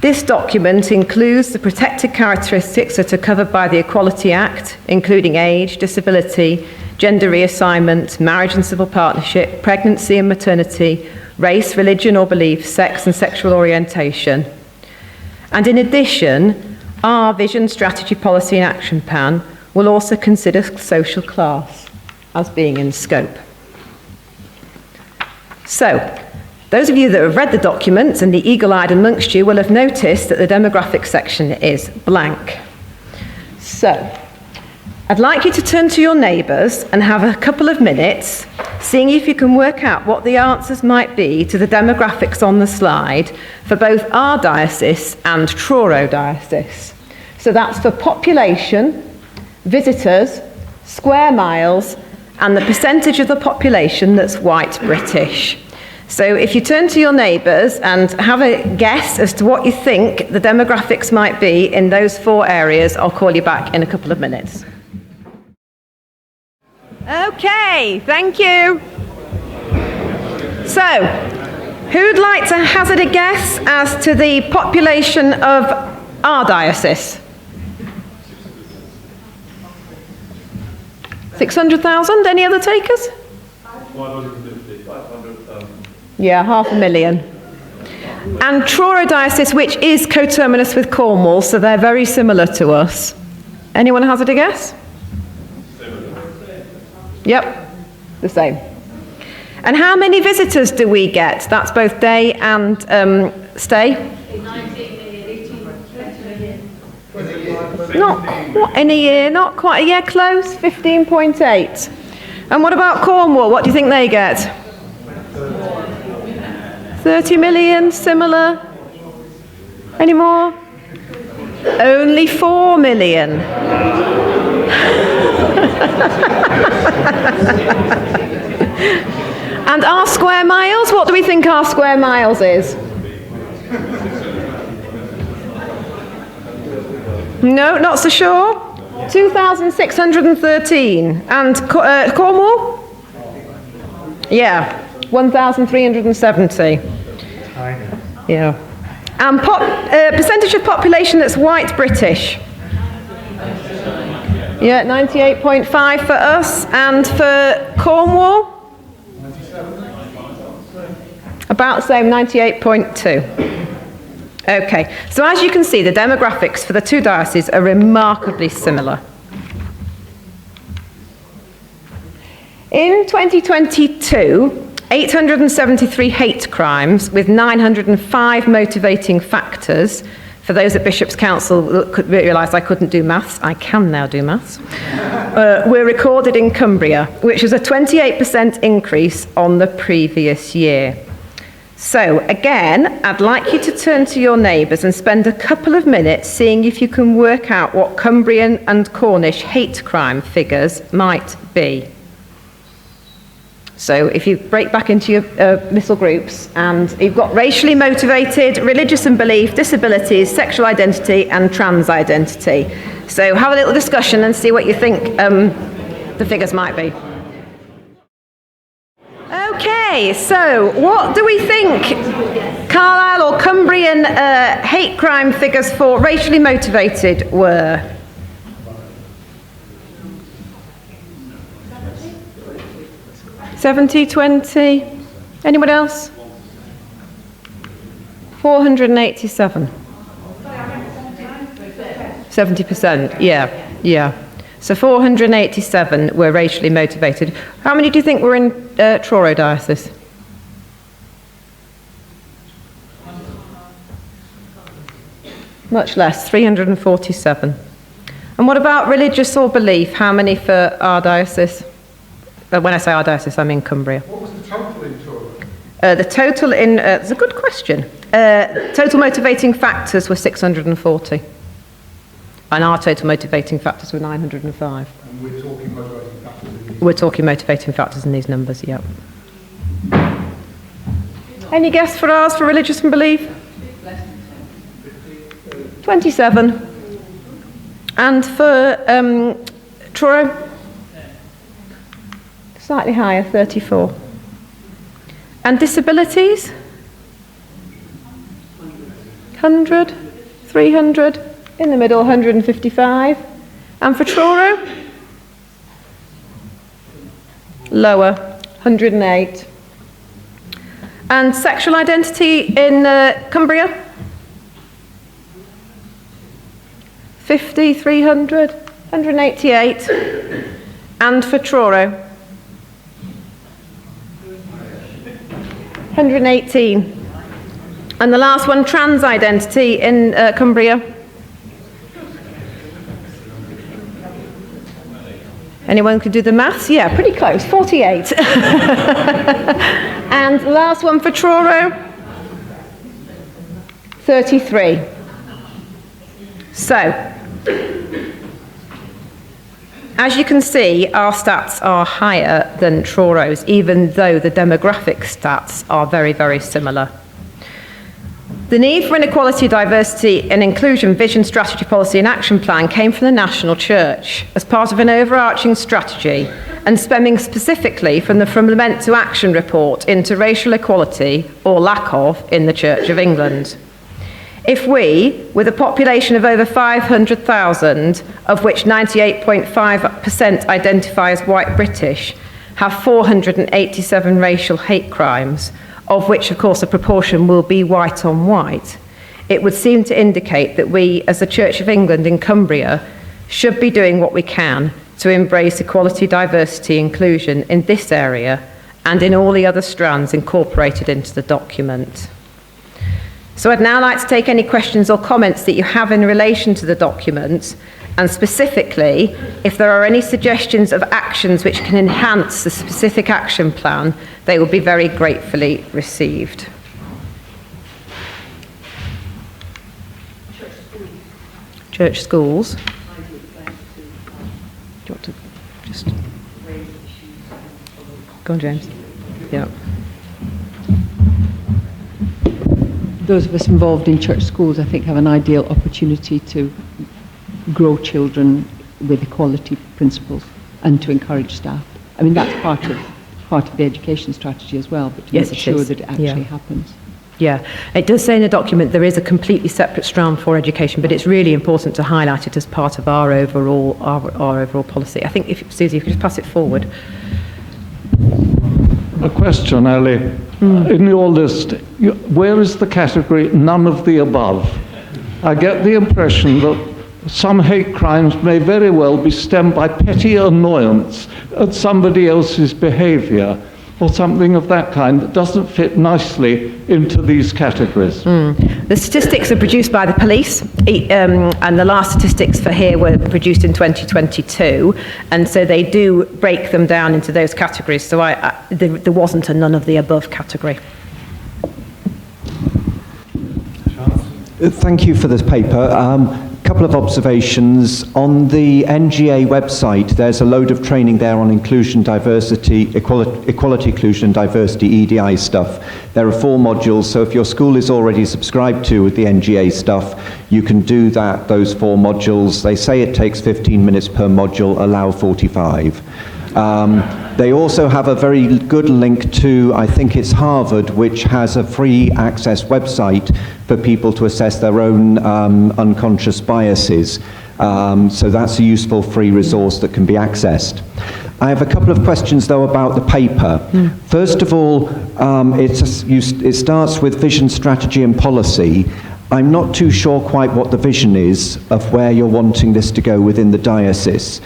this document includes the protected characteristics that are covered by the Equality Act, including age, disability, gender reassignment, marriage and civil partnership, pregnancy and maternity, race, religion or belief, sex and sexual orientation. And in addition, our vision, strategy, policy and action plan will also consider social class as being in scope. So, those of you that have read the document, and the eagle-eyed amongst you will have noticed that the demographic section is blank. So, I'd like you to turn to your neighbours and have a couple of minutes seeing if you can work out what the answers might be to the demographics on the slide for both our diocese and Truro diocese. So that's for population, visitors, square miles, and the percentage of the population that's white British. So if you turn to your neighbours and have a guess as to what you think the demographics might be in those 4 areas, I'll call you back in a couple of minutes. Okay, thank you. So, who'd like to hazard a guess as to the population of our diocese? 600,000? Any other takers? 550, 500,000. Yeah, 500,000. And Truro diocese, which is coterminous with Cornwall, so they're very similar to us. Anyone hazard a guess? Yep, the same. And how many visitors do we get? That's both day and stay? Not quite in a year, not quite a year, close, 15.8. And what about Cornwall? What do you think they get? 30 million, similar? Any more? Only 4 million. And our square miles, what do we think our square miles is? No, not so sure. 2,613. And Cornwall? Yeah, 1,370. Yeah. And percentage of population that's white British? Yeah, 98.5 for us. And for Cornwall? About the same, 98.2. Okay, so as you can see, the demographics for the 2 dioceses are remarkably similar. In 2022, 873 hate crimes with 905 motivating factors. For those at Bishop's Council that could realise I couldn't do maths, I can now do maths, were recorded in Cumbria, which was a 28% increase on the previous year. So, again, I'd like you to turn to your neighbours and spend a couple of minutes seeing if you can work out what Cumbrian and Cornish hate crime figures might be. So if you break back into your little groups, and you've got racially motivated, religious and belief, disabilities, sexual identity and trans identity. So have a little discussion and see what you think the figures might be. Okay, so what do we think Carlisle or Cumbrian hate crime figures for racially motivated were? 70-20. Anyone else? 487. 70%, yeah. So 487 were racially motivated. How many do you think were in Truro diocese? Much less, 347. And what about religious or belief? How many for our diocese? When I say our diocese, I mean Cumbria. What was the total in Truro? The total in, it's a good question. Total motivating factors were 640. And our total motivating factors were 905. And we're talking motivating factors in these. We're talking motivating factors in these numbers, yep. Any guess for ours for religious and belief? 27. And for Truro? Slightly higher, 34. And disabilities? 100, 300, in the middle, 155. And for Truro? Lower, 108. And sexual identity in Cumbria? 50, 300, 188. And for Truro? 118. And the last one, trans identity in Cumbria? Anyone could do the maths? Yeah, pretty close, 48. And the last one for Truro? 33. So, as you can see, our stats are higher than Truro's, even though the demographic stats are very, very similar. The need for inequality, diversity and inclusion vision, strategy, policy and action plan came from the National Church as part of an overarching strategy and stemming specifically from the From Lament to Action report into racial equality, or lack of, in the Church of England. If we, with a population of over 500,000, of which 98.5% identify as white British, have 487 racial hate crimes, of which, of course, a proportion will be white on white, it would seem to indicate that we, as the Church of England in Cumbria, should be doing what we can to embrace equality, diversity, inclusion in this area and in all the other strands incorporated into the document. So I'd now like to take any questions or comments that you have in relation to the document, and specifically, if there are any suggestions of actions which can enhance the specific action plan, they will be very gratefully received. Church schools. Do you want to just... Go on, James. Yeah. Those of us involved in church schools, I think, have an ideal opportunity to grow children with equality principles and to encourage staff. I mean, that's part of the education strategy as well, but to make sure that it actually happens. Yeah, it does say in the document there is a completely separate strand for education, but it's really important to highlight it as part of our overall policy. I think, if Susie, if you could just pass it forward. A question, Ellie. In your list, where is the category none of the above? I get the impression that some hate crimes may very well be stemmed by petty annoyance at somebody else's behaviour or something of that kind that doesn't fit nicely into these categories. The statistics are produced by the police, and the last statistics for here were produced in 2022, and so they do break them down into those categories. So there wasn't a none of the above category. Thank you for this paper. Couple of observations. On the NGA website, there's a load of training there on inclusion, diversity, equality, inclusion, diversity, EDI stuff. There are 4 modules, so if your school is already subscribed to with the NGA stuff, you can do those 4 modules. They say it takes 15 minutes per module, allow 45. They also have a very good link to, I think it's Harvard, which has a free access website for people to assess their own unconscious biases. So that's a useful free resource that can be accessed. I have a couple of questions, though, about the paper. First of all, it starts with vision, strategy and policy. I'm not too sure quite what the vision is of where you're wanting this to go within the diocese.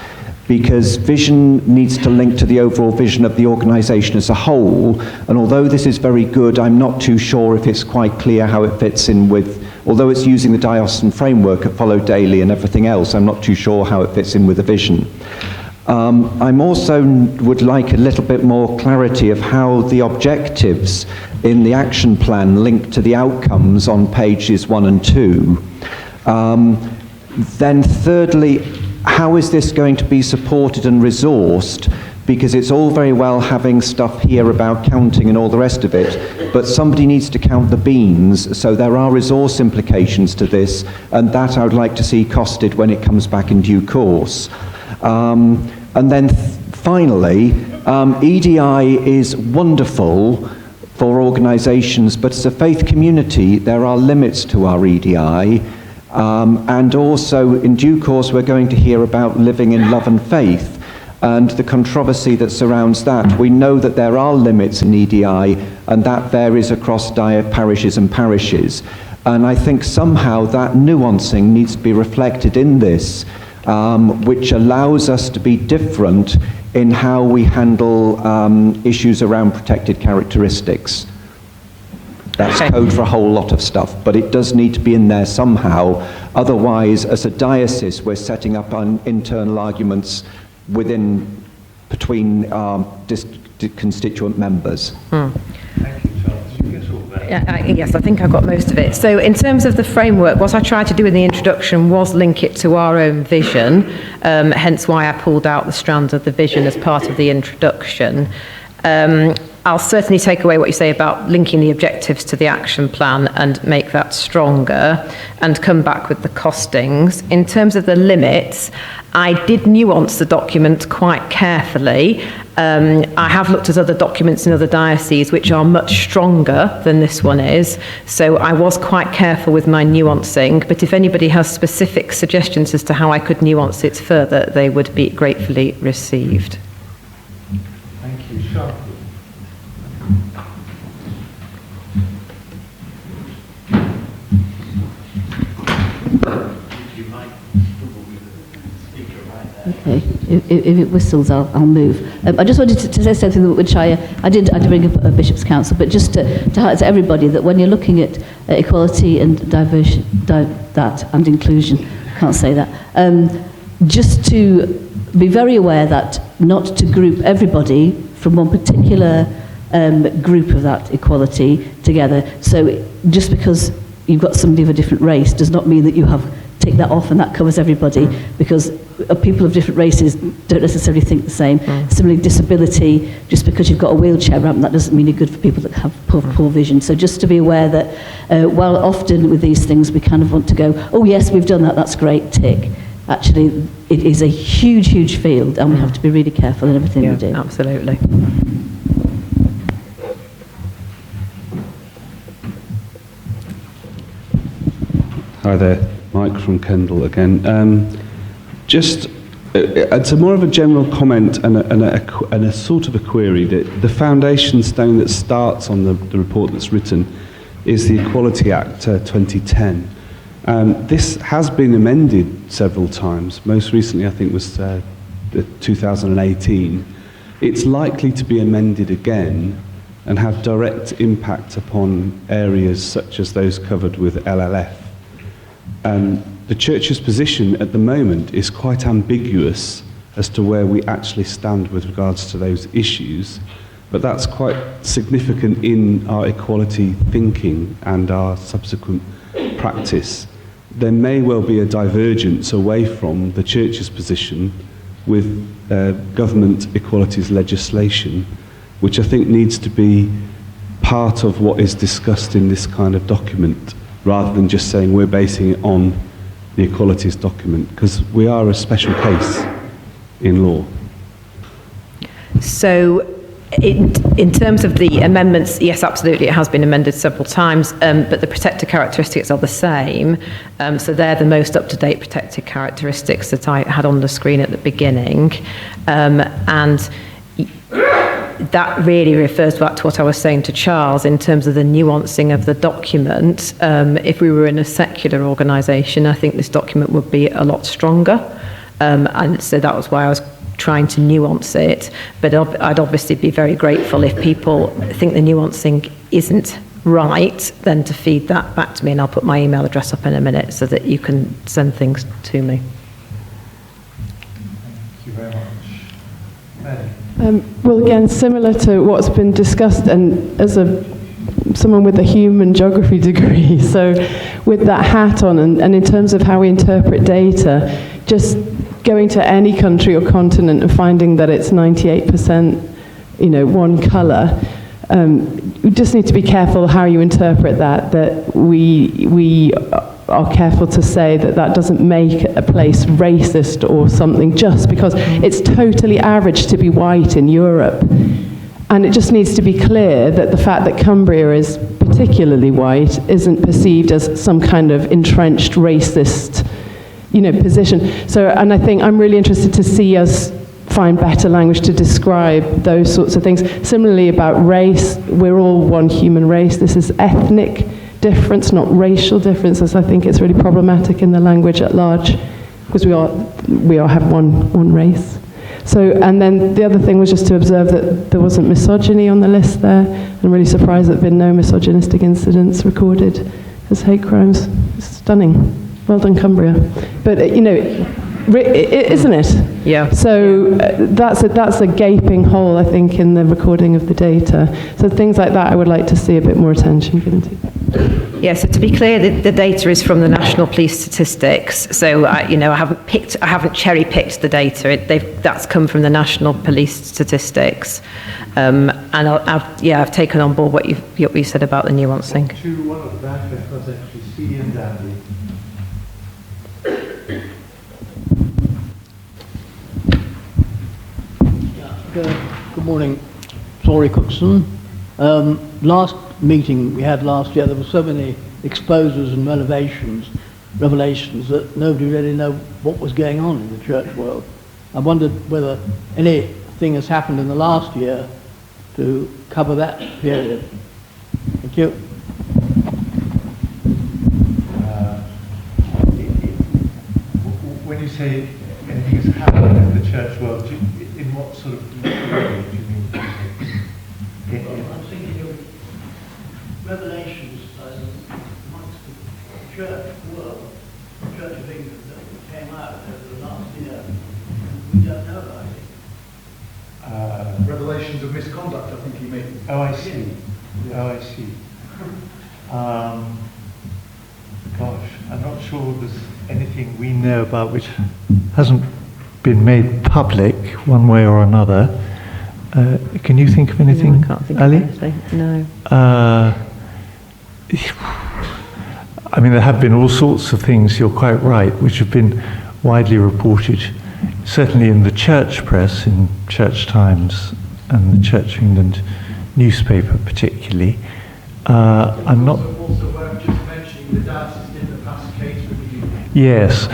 because vision needs to link to the overall vision of the organisation as a whole. And although this is very good, I'm not too sure if it's quite clear how it fits in with, although it's using the diocesan framework at Follow Daily and everything else, I'm not too sure how it fits in with the vision. I'm also would like a little bit more clarity of how the objectives in the action plan link to the outcomes on pages 1 and 2. Then thirdly, how is this going to be supported and resourced? Because it's all very well having stuff here about counting and all the rest of it, but somebody needs to count the beans, so there are resource implications to this, and that I would like to see costed when it comes back in due course. And then finally, EDI is wonderful for organisations, but as a faith community, there are limits to our EDI. And also, in due course, we're going to hear about living in love and faith and the controversy that surrounds that. We know that there are limits in EDI, and that varies across parishes and parishes. And I think somehow that nuancing needs to be reflected in this, which allows us to be different in how we handle issues around protected characteristics. That's code for a whole lot of stuff, but it does need to be in there somehow. Otherwise, as a diocese, we're setting up internal arguments between constituent members. Yes, I think I got most of it. So in terms of the framework, what I tried to do in the introduction was link it to our own vision, hence why I pulled out the strands of the vision as part of the introduction. I'll certainly take away what you say about linking the objectives to the action plan and make that stronger and come back with the costings. In terms of the limits, I did nuance the document quite carefully. I have looked at other documents in other dioceses which are much stronger than this one is, so I was quite careful with my nuancing, but if anybody has specific suggestions as to how I could nuance it further, they would be gratefully received. Thank you, Sean. Okay, if it whistles, I'll move. I just wanted to say something which I did bring up at Bishop's Council, but just to highlight to everybody that when you're looking at equality and diversion, and inclusion, can't say that, just to be very aware that not to group everybody from one particular group of that equality together. So just because you've got somebody of a different race does not mean that you have take that off and that covers everybody, because people of different races don't necessarily think the same. Similarly, disability, just because you've got a wheelchair ramp, that doesn't mean you're good for people that have poor vision. So just to be aware that while often with these things we kind of want to go, oh yes, we've done that, that's great, tick. Actually, it is a huge, huge field, and we have to be really careful in everything we do. Absolutely. Hi there, Mike from Kendal again. It's more of a general comment and a sort of a query. That the foundation stone that starts on the report that's written is the Equality Act 2010. This has been amended several times. Most recently, I think, was 2018. It's likely to be amended again and have direct impact upon areas such as those covered with LLF. The Church's position at the moment is quite ambiguous as to where we actually stand with regards to those issues, but that's quite significant in our equality thinking and our subsequent practice. There may well be a divergence away from the Church's position with government equalities legislation, which I think needs to be part of what is discussed in this kind of document, rather than just saying we're basing it on the equalities document, because we are a special case in law. So in terms of the amendments, yes, absolutely, it has been amended several times, but the protected characteristics are the same. So they're the most up-to-date protected characteristics that I had on the screen at the beginning. And that really refers back to what I was saying to Charles in terms of the nuancing of the document. If we were in a secular organisation, I think this document would be a lot stronger. And so that was why I was trying to nuance it, but I'd obviously be very grateful if people think the nuancing isn't right, then to feed that back to me, and I'll put my email address up in a minute so that you can send things to me. Thank you very much. Well, again, similar to what's been discussed, and as someone with a human geography degree, so with that hat on, and in terms of how we interpret data, just going to any country or continent and finding that it's 98%, one colour, we just need to be careful how you interpret that we are careful to say that doesn't make a place racist or something just because it's totally average to be white in Europe. And it just needs to be clear that the fact that Cumbria is particularly white isn't perceived as some kind of entrenched racist, position. So, and I think I'm really interested to see us find better language to describe those sorts of things. Similarly about race, we're all one human race. This is ethnic difference, not racial differences. I think it's really problematic in the language at large because we all have one race. So, and then the other thing was just to observe that there wasn't misogyny on the list there. I'm really surprised that there have been no misogynistic incidents recorded as hate crimes. It's stunning. Well done, Cumbria. But, isn't it? Yeah. So that's a gaping hole, I think, in the recording of the data. So things like that I would like to see a bit more attention given to. Yeah, so to be clear, the data is from the National Police Statistics. So, I haven't cherry-picked the data. That's come from the National Police Statistics. And I've taken on board what you said about the nuancing. One of the back was actually C and Dandy. Good morning, Tory Cookson. Last meeting we had last year, there were so many exposures and revelations that nobody really knew what was going on in the church world. I wondered whether anything has happened in the last year to cover that period. Thank you. When you say anything has happened in the church world, in what sort of way do you mean? I'm thinking of revelations amongst the church world, the Church of England, that came out over the last year, and we don't know about it. Revelations of misconduct, I think you mean. Oh, I see. Yeah. Oh, I see. Gosh, I'm not sure there's anything we know about which hasn't been made public one way or another. Can you think of anything, No, I can't think Ali? of anything. No. I mean, there have been all sorts of things, you're quite right, which have been widely reported, certainly in the church press, in Church Times and the Church of England newspaper particularly. I'm not... Also worth just mentioning the diocese didn't pass case review. Yes,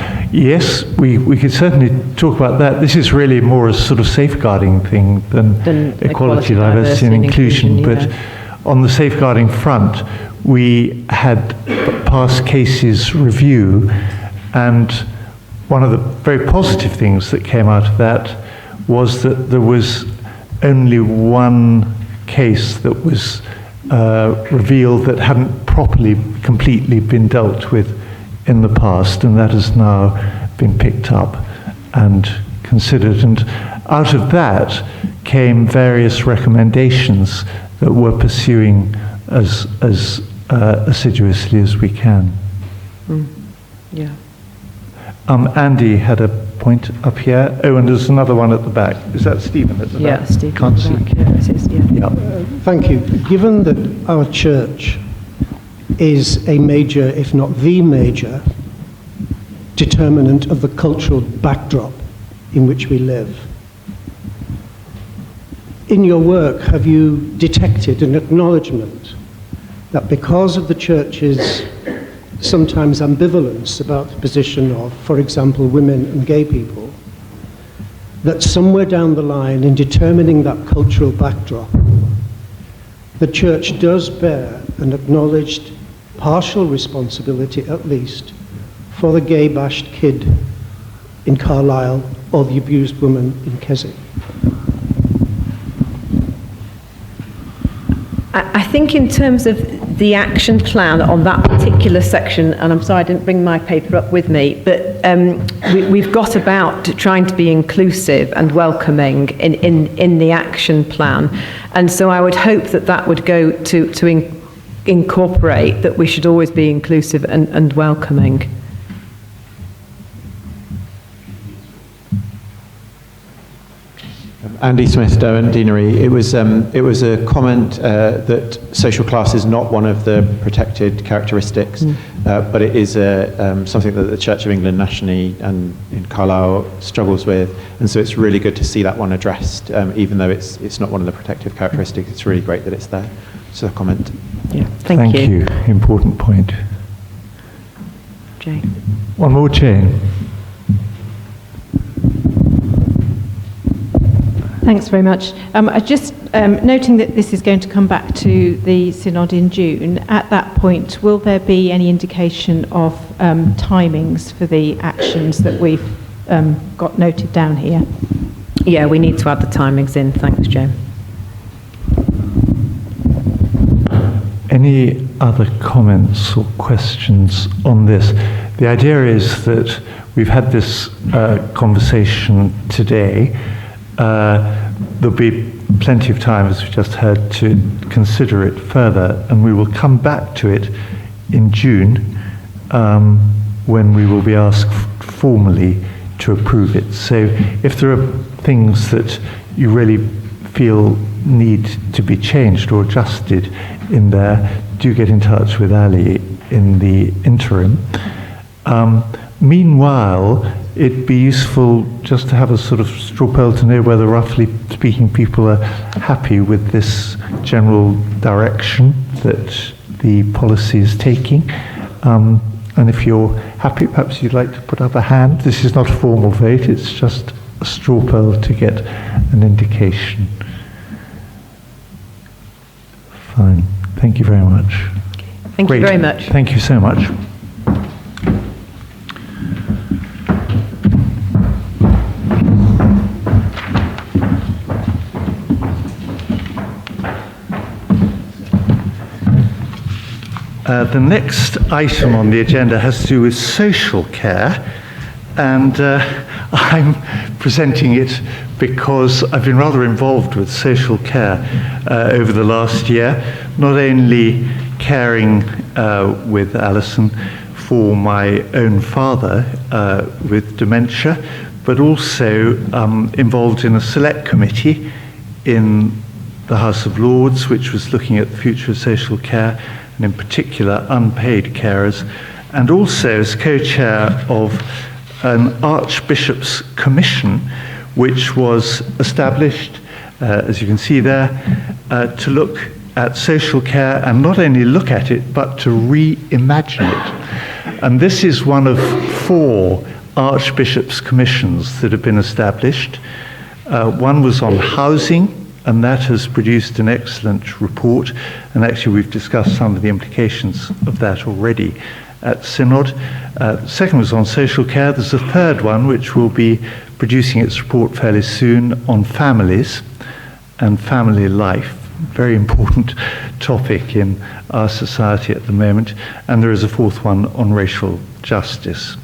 we could certainly talk about that. This is really more a sort of safeguarding thing than equality, diversity and inclusion. But on the safeguarding front, we had past cases review, and one of the very positive things that came out of that was that there was only one case that was revealed that hadn't properly, completely been dealt with in the past, and that has now been picked up and considered. And out of that came various recommendations that we're pursuing as assiduously as we can. Yeah. Andy had a point up here. Oh, and there's another one at the back. Is that Stephen at the back? Yeah, Stephen. Can't see. Yeah, it is, yeah. Thank you. Given that our church is a major, if not the major, determinant of the cultural backdrop in which we live, in your work, have you detected an acknowledgement that because of the church's sometimes ambivalence about the position of, for example, women and gay people, that somewhere down the line in determining that cultural backdrop, the church does bear an acknowledged partial responsibility, at least, for the gay-bashed kid in Carlisle or the abused woman in Keswick? I think in terms of the action plan on that particular section, and I'm sorry I didn't bring my paper up with me, but we've got about trying to be inclusive and welcoming in the action plan. And so I would hope that that would go to incorporate that we should always be inclusive and welcoming. Andy Smith, Derwent Deanery. It was a comment that social class is not one of the protected characteristics, but it is something that the Church of England nationally and in Carlisle struggles with, and so it's really good to see that one addressed, even though it's not one of the protective characteristics. It's really great that it's there. So a comment. Yeah, thank you. Important point. Jane. One more, Jane. Thanks very much. Just noting that this is going to come back to the Synod in June, at that point, will there be any indication of timings for the actions that we've got noted down here? Yeah, we need to add the timings in. Thanks, Jane. Any other comments or questions on this? The idea is that we've had this conversation today. There'll be plenty of time, as we just heard, to consider it further, and we will come back to it in June when we will be asked formally to approve it. So if there are things that you really feel need to be changed or adjusted in there, do get in touch with Ali in the interim. Meanwhile, it'd be useful just to have a sort of straw poll to know whether, roughly speaking, people are happy with this general direction that the policy is taking. And if you're happy, perhaps you'd like to put up a hand. This is not a formal vote, it's just a straw poll to get an indication. Fine. Thank you very much. Thank you very much. Thank you so much. The next item on the agenda has to do with social care, and I'm presenting it because I've been rather involved with social care over the last year, not only caring with Alison for my own father with dementia, but also involved in a select committee in the House of Lords, which was looking at the future of social care, and in particular unpaid carers, and also as co-chair of an Archbishop's Commission, which was established, as you can see there, to look at social care, and not only look at it, but to reimagine it. And this is one of 4 Archbishop's Commissions that have been established. One was on housing, and that has produced an excellent report, and actually we've discussed some of the implications of that already at Synod. The second was on social care. There's a third one which will be producing its report fairly soon on families and family life, very important topic in our society at the moment, and there is a fourth one on racial justice.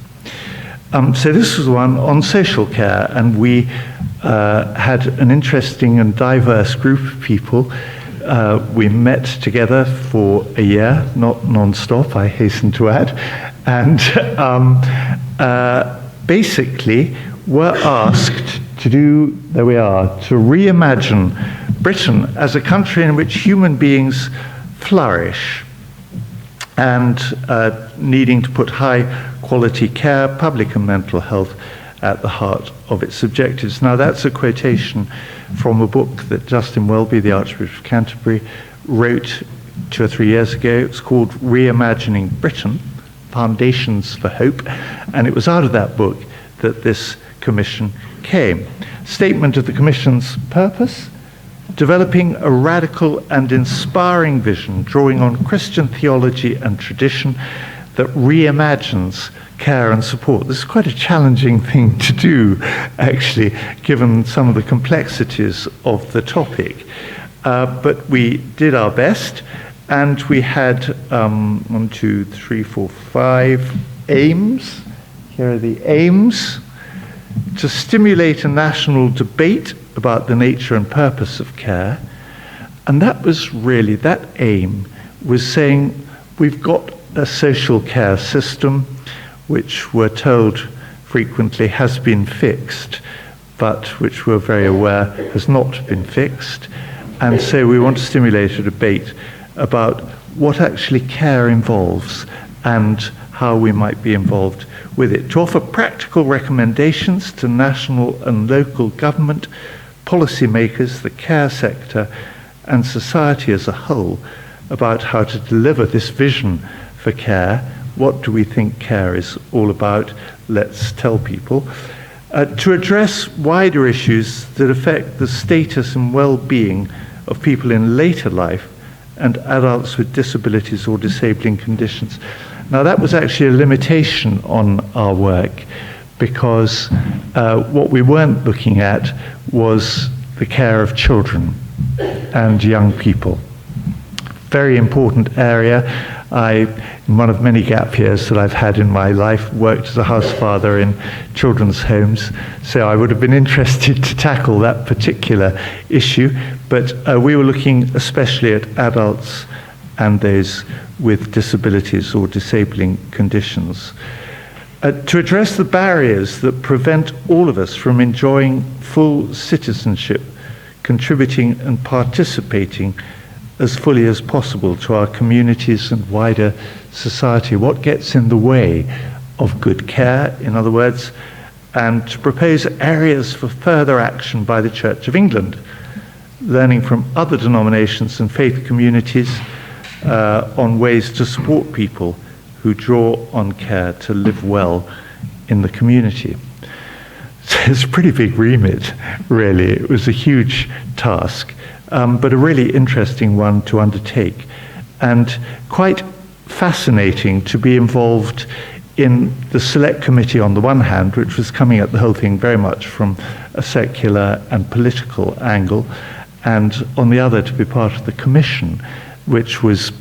So this was one on social care, and we had an interesting and diverse group of people. We met together for a year, not non-stop, I hasten to add, and basically were asked to do, there we are, to reimagine Britain as a country in which human beings flourish, and needing to put high quality care, public and mental health at the heart of its objectives. Now that's a quotation from a book that Justin Welby, the Archbishop of Canterbury, wrote 2 or 3 years ago. It's called Reimagining Britain, Foundations for Hope, and it was out of that book that this commission came. Statement of the commission's purpose: developing a radical and inspiring vision drawing on Christian theology and tradition that reimagines care and support. This is quite a challenging thing to do, actually, given some of the complexities of the topic. But we did our best, and we had 1, 2, 3, 4, 5 aims. Here are the aims: to stimulate a national debate about the nature and purpose of care. And that was really, that aim was saying we've got a social care system which we're told frequently has been fixed, but which we're very aware has not been fixed. And so we want to stimulate a debate about what actually care involves and how we might be involved with it, to offer practical recommendations to national and local government, policymakers, the care sector, and society as a whole about how to deliver this vision for care. What do we think care is all about? Let's tell people. To address wider issues that affect the status and well-being of people in later life and adults with disabilities or disabling conditions. Now, that was actually a limitation on our work, because what we weren't looking at was the care of children and young people. Very important area. In one of many gap years that I've had in my life, worked as a house father in children's homes, so I would have been interested to tackle that particular issue, but we were looking especially at adults and those with disabilities or disabling conditions. To address the barriers that prevent all of us from enjoying full citizenship, contributing and participating as fully as possible to our communities and wider society. What gets in the way of good care, in other words, and to propose areas for further action by the Church of England, learning from other denominations and faith communities on ways to support people who draw on care to live well in the community. So it's a pretty big remit, really. It was a huge task, but a really interesting one to undertake, and quite fascinating to be involved in the select committee on the one hand, which was coming at the whole thing very much from a secular and political angle, and on the other to be part of the commission, which was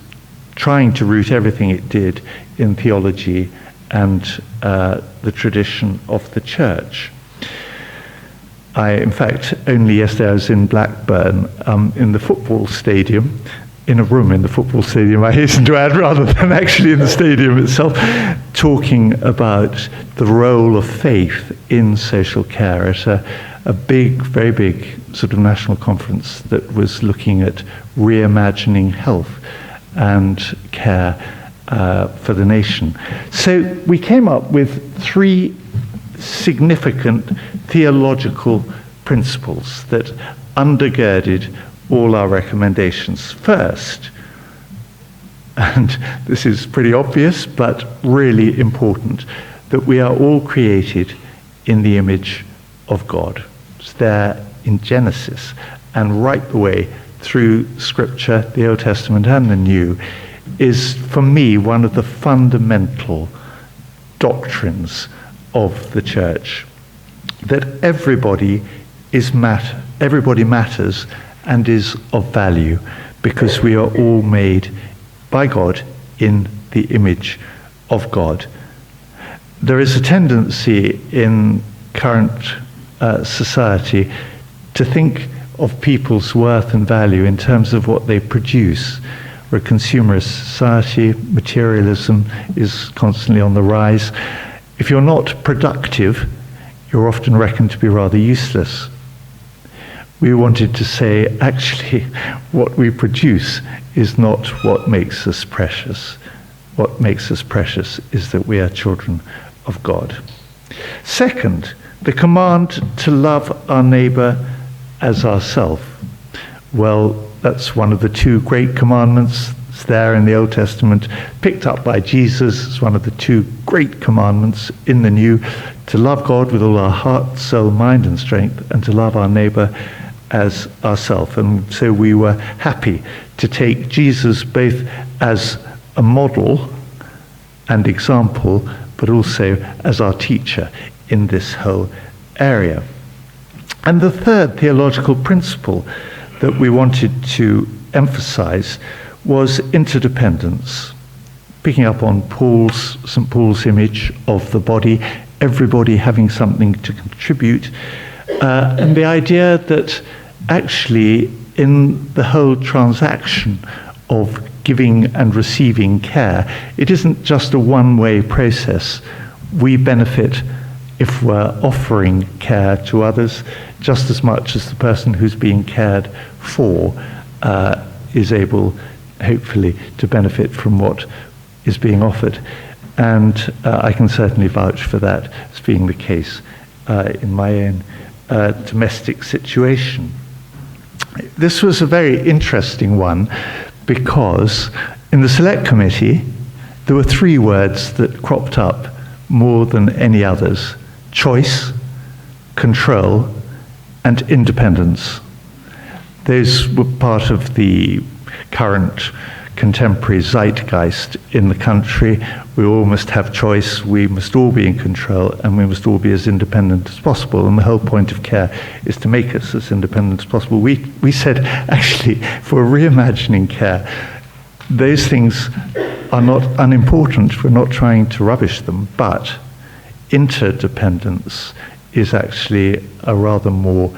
trying to root everything it did in theology and the tradition of the church. In fact, only yesterday I was in Blackburn in the football stadium, in a room in the football stadium, I hasten to add, rather than actually in the stadium itself, talking about the role of faith in social care at a big, very big sort of national conference that was looking at reimagining health and care for the nation. So we came up with 3 significant theological principles that undergirded all our recommendations. First, and this is pretty obvious but really important, that we are all created in the image of God. It's there in Genesis, and right the way through Scripture, the Old Testament and the New, is for me one of the fundamental doctrines of the Church, that everybody matters and is of value, because we are all made by God in the image of God. There is a tendency in current society to think of people's worth and value in terms of what they produce. We're a consumerist society, materialism is constantly on the rise. If you're not productive, you're often reckoned to be rather useless. We wanted to say, actually, what we produce is not what makes us precious. What makes us precious is that we are children of God. Second, the command to love our neighbor as ourselves. Well, that's one of the 2 great commandments. It's there in the Old Testament, picked up by Jesus. It's one of the 2 great commandments in the New, to love God with all our heart, soul, mind, and strength, and to love our neighbor as ourselves. And so we were happy to take Jesus both as a model and example, but also as our teacher in this whole area. And the third theological principle that we wanted to emphasize was interdependence, picking up on St. Paul's image of the body, everybody having something to contribute, and the idea that actually in the whole transaction of giving and receiving care, it isn't just a one-way process. We benefit if we're offering care to others just as much as the person who's being cared for is able, hopefully, to benefit from what is being offered. And I can certainly vouch for that as being the case in my own domestic situation. This was a very interesting one because in the Select Committee there were 3 words that cropped up more than any others: choice, control, and independence. Those were part of the current contemporary zeitgeist in the country. We all must have choice, we must all be in control, and we must all be as independent as possible. And the whole point of care is to make us as independent as possible. We said, actually, for reimagining care, those things are not unimportant. We're not trying to rubbish them, but interdependence is actually a rather more,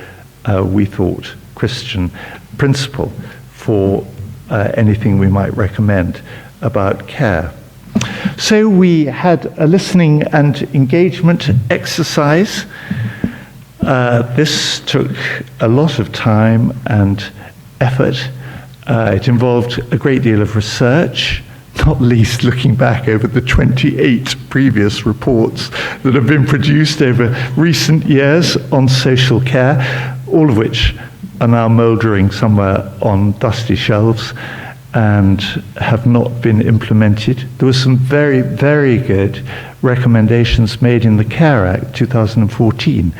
we thought, Christian principle for anything we might recommend about care. So we had a listening and engagement exercise. This took a lot of time and effort. It involved a great deal of research, not least looking back over the 28 previous reports that have been produced over recent years on social care, all of which are now mouldering somewhere on dusty shelves and have not been implemented. There were some very, very good recommendations made in the Care Act 2014,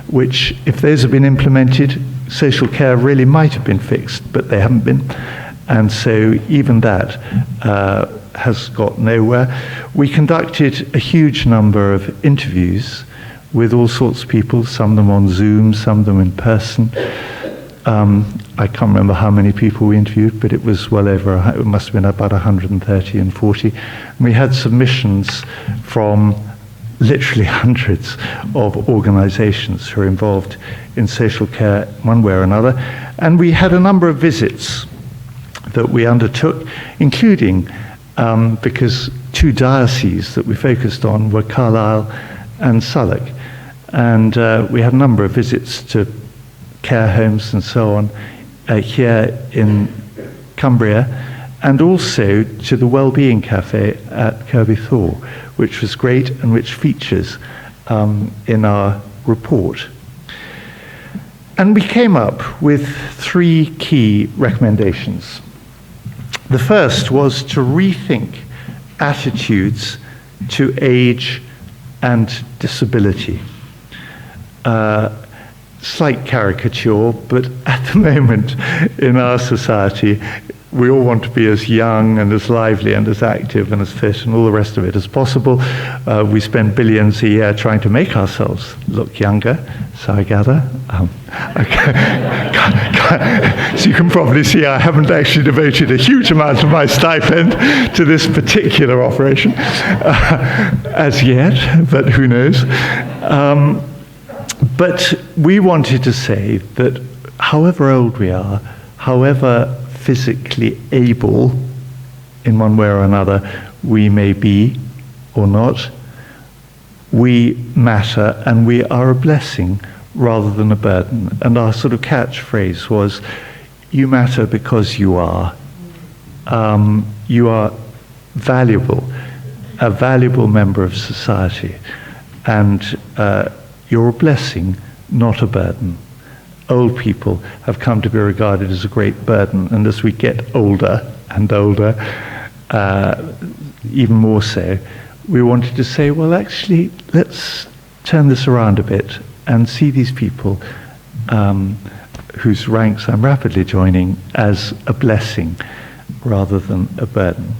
which, if those had been implemented, social care really might have been fixed, but they haven't been. And so even that has got nowhere. We conducted a huge number of interviews with all sorts of people, some of them on Zoom, some of them in person. I can't remember how many people we interviewed, but it was well over, it must have been about 130 and 40. And we had submissions from literally hundreds of organizations who are involved in social care one way or another. And we had a number of visits that we undertook, including, because 2 dioceses that we focused on were Carlisle and Southwark. And we had a number of visits to care homes and so on here in Cumbria, and also to the Wellbeing Cafe at Kirby Thor, which was great and which features in our report. And we came up with 3 key recommendations. The first was to rethink attitudes to age and disability. Slight caricature, but at the moment in our society, we all want to be as young and as lively and as active and as fit and all the rest of it as possible. We spend billions a year trying to make ourselves look younger, so I gather. So you can probably see I haven't actually devoted a huge amount of my stipend to this particular operation as yet, but who knows. But we wanted to say that however old we are, however physically able in one way or another we may be or not, we matter and we are a blessing rather than a burden. And our sort of catchphrase was, you matter because you are. You are valuable, a valuable member of society. And you're a blessing, not a burden. Old people have come to be regarded as a great burden, and as we get older and older, even more so, we wanted to say, well, actually, let's turn this around a bit and see these people whose ranks I'm rapidly joining as a blessing rather than a burden.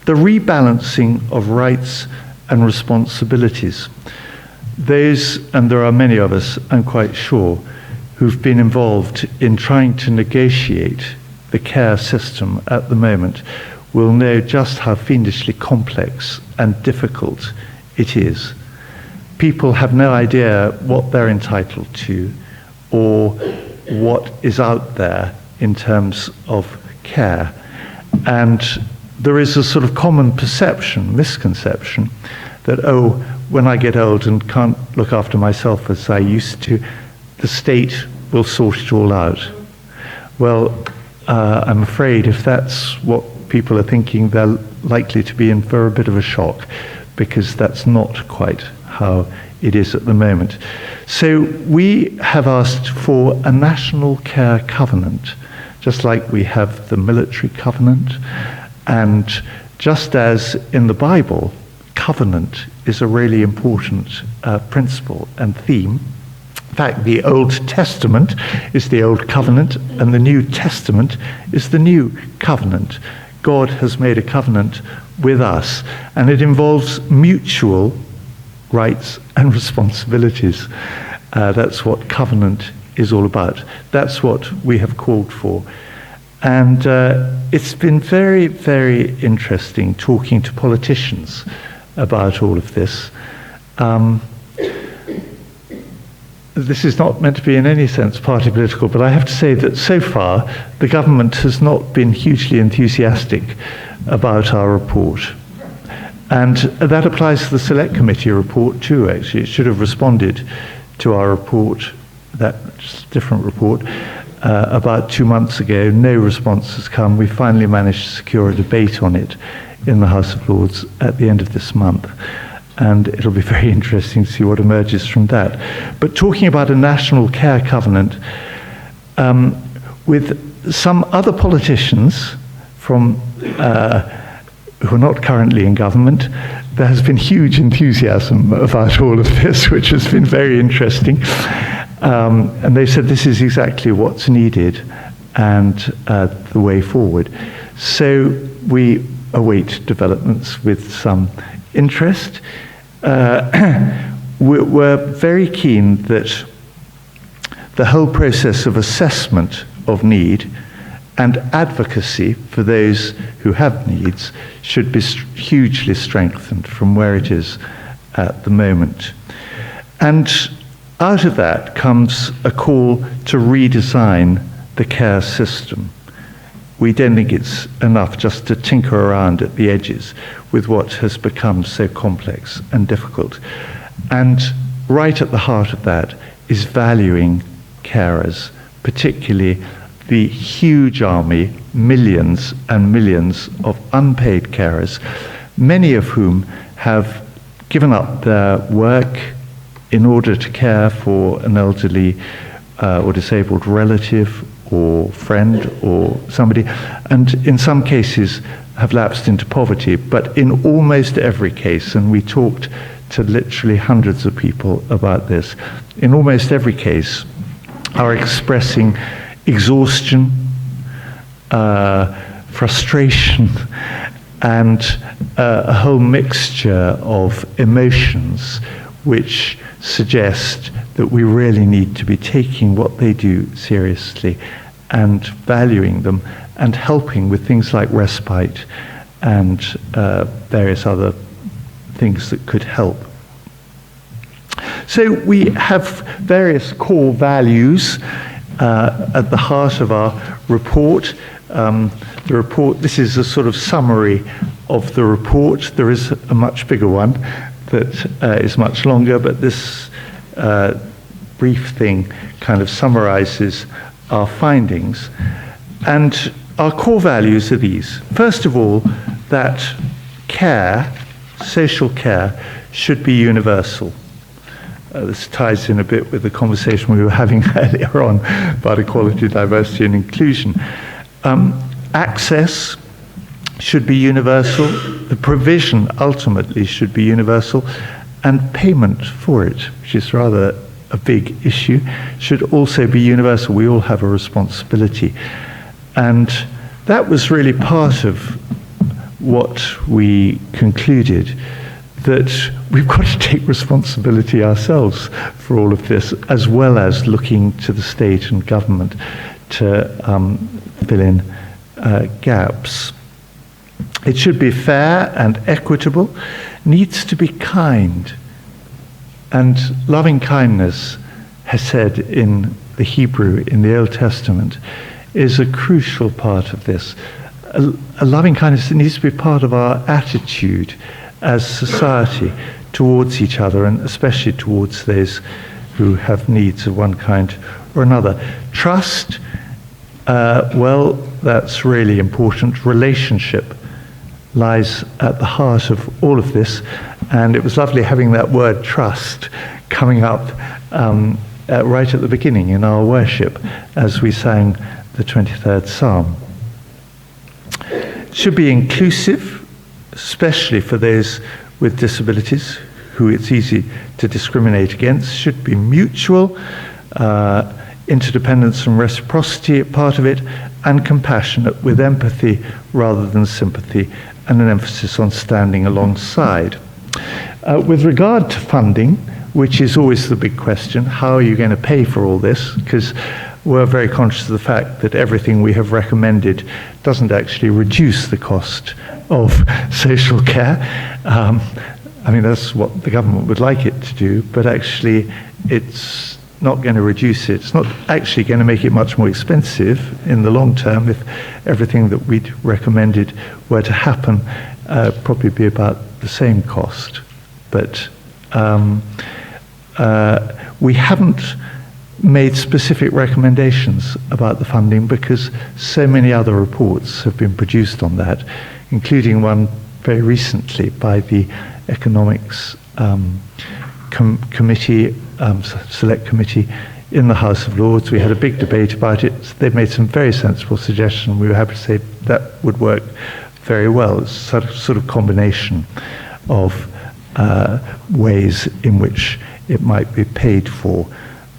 the rebalancing of rights and responsibilities. Those, and there are many of us, I'm quite sure, who've been involved in trying to negotiate the care system at the moment, will know just how fiendishly complex and difficult it is. People have no idea what they're entitled to or what is out there in terms of care. And there is a sort of common perception, misconception, that, oh, when I get old and can't look after myself as I used to, the state will sort it all out. Well, I'm afraid if that's what people are thinking, they're likely to be in for a bit of a shock, because that's not quite how it is at the moment. So we have asked for a national care covenant, just like we have the military covenant, and just as in the Bible, covenant is a really important principle and theme. In fact, the Old Testament is the Old Covenant, and the New Testament is the New Covenant. God has made a covenant with us, and it involves mutual rights and responsibilities. That's what covenant is all about. That's what we have called for. And it's been very, very interesting talking to politicians about all of this. This is not meant to be in any sense party political, but I have to say that so far the government has not been hugely enthusiastic about our report. And that applies to the Select Committee report too, actually. It should have responded to our report, that different report, about 2 months ago. No response has come. We finally managed to secure a debate on it in the House of Lords at the end of this month. And it'll be very interesting to see what emerges from that. But talking about a national care covenant, with some other politicians from who are not currently in government, there has been huge enthusiasm about all of this, which has been very interesting. And they said this is exactly what's needed and the way forward. So we await developments with some interest. We're very keen that the whole process of assessment of need and advocacy for those who have needs should be hugely strengthened from where it is at the moment. And out of that comes a call to redesign the care system. We don't think it's enough just to tinker around at the edges with what has become so complex and difficult. And right at the heart of that is valuing carers, particularly the huge army, millions and millions of unpaid carers, many of whom have given up their work in order to care for an elderly or disabled relative or friend or somebody, and in some cases have lapsed into poverty. But in almost every case, and we talked to literally hundreds of people about this, in almost every case are expressing exhaustion, frustration, and a whole mixture of emotions which suggest that we really need to be taking what they do seriously and valuing them and helping with things like respite and various other things that could help. So we have various core values at the heart of our report. The report, this is a sort of summary of the report. There is a much bigger one that is much longer, but this brief thing kind of summarizes our findings. And our core values are these. First of all, that care, social care, should be universal. This ties in a bit with the conversation we were having earlier on about equality, diversity, and inclusion. Access should be universal. The provision ultimately should be universal. And payment for it, which is rather a big issue, should also be universal. We all have a responsibility. And that was really part of what we concluded, that we've got to take responsibility ourselves for all of this, as well as looking to the state and government to fill in gaps. It should be fair and equitable, needs to be kind. And loving kindness, hesed in the Hebrew, in the Old Testament, is a crucial part of this. A loving kindness needs to be part of our attitude as society towards each other, and especially towards those who have needs of one kind or another. Trust, well, that's really important. Relationship lies at the heart of all of this, and it was lovely having that word trust coming up right at the beginning in our worship as we sang the 23rd Psalm. It should be inclusive, especially for those with disabilities who it's easy to discriminate against. Should be mutual, interdependence and reciprocity at part of it, and compassionate with empathy rather than sympathy, and an emphasis on standing alongside. With regard to funding, which is always the big question, how are you going to pay for all this? Because we're very conscious of the fact that everything we have recommended doesn't actually reduce the cost of social care. I mean, that's what the government would like it to do, but actually it's not going to reduce it. It's not actually going to make it much more expensive in the long term if everything that we'd recommended were to happen. Probably be about the same cost. But we haven't made specific recommendations about the funding because so many other reports have been produced on that, including one very recently by the Economics Committee, Select Committee in the House of Lords. We had a big debate about it. They've made some very sensible suggestions. We were happy to say that would work very well. It's a sort of combination of ways in which it might be paid for,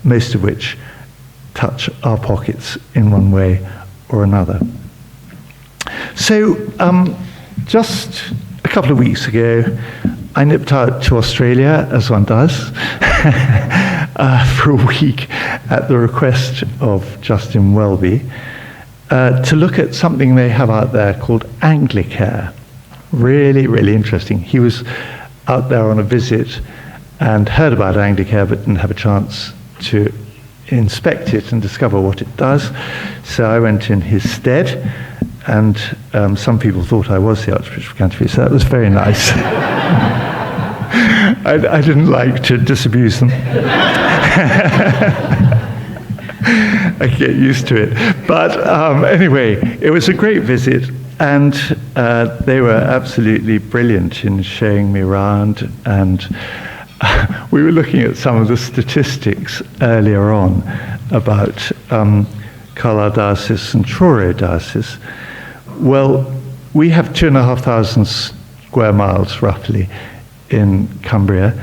most of which touch our pockets in one way or another. So just a couple of weeks ago, I nipped out to Australia, as one does, for a week at the request of Justin Welby, to look at something they have out there called Anglicare. Really, really interesting. He was out there on a visit and heard about Anglicare but didn't have a chance to inspect it and discover what it does. So I went in his stead, and some people thought I was the Archbishop of Canterbury, so that was very nice. I didn't like to disabuse them. I get used to it. But anyway, it was a great visit, and they were absolutely brilliant in showing me around, and we were looking at some of the statistics earlier on about Carlisle Diocese and Truro Diocese. Well, we have 2,500 square miles, roughly, in Cumbria.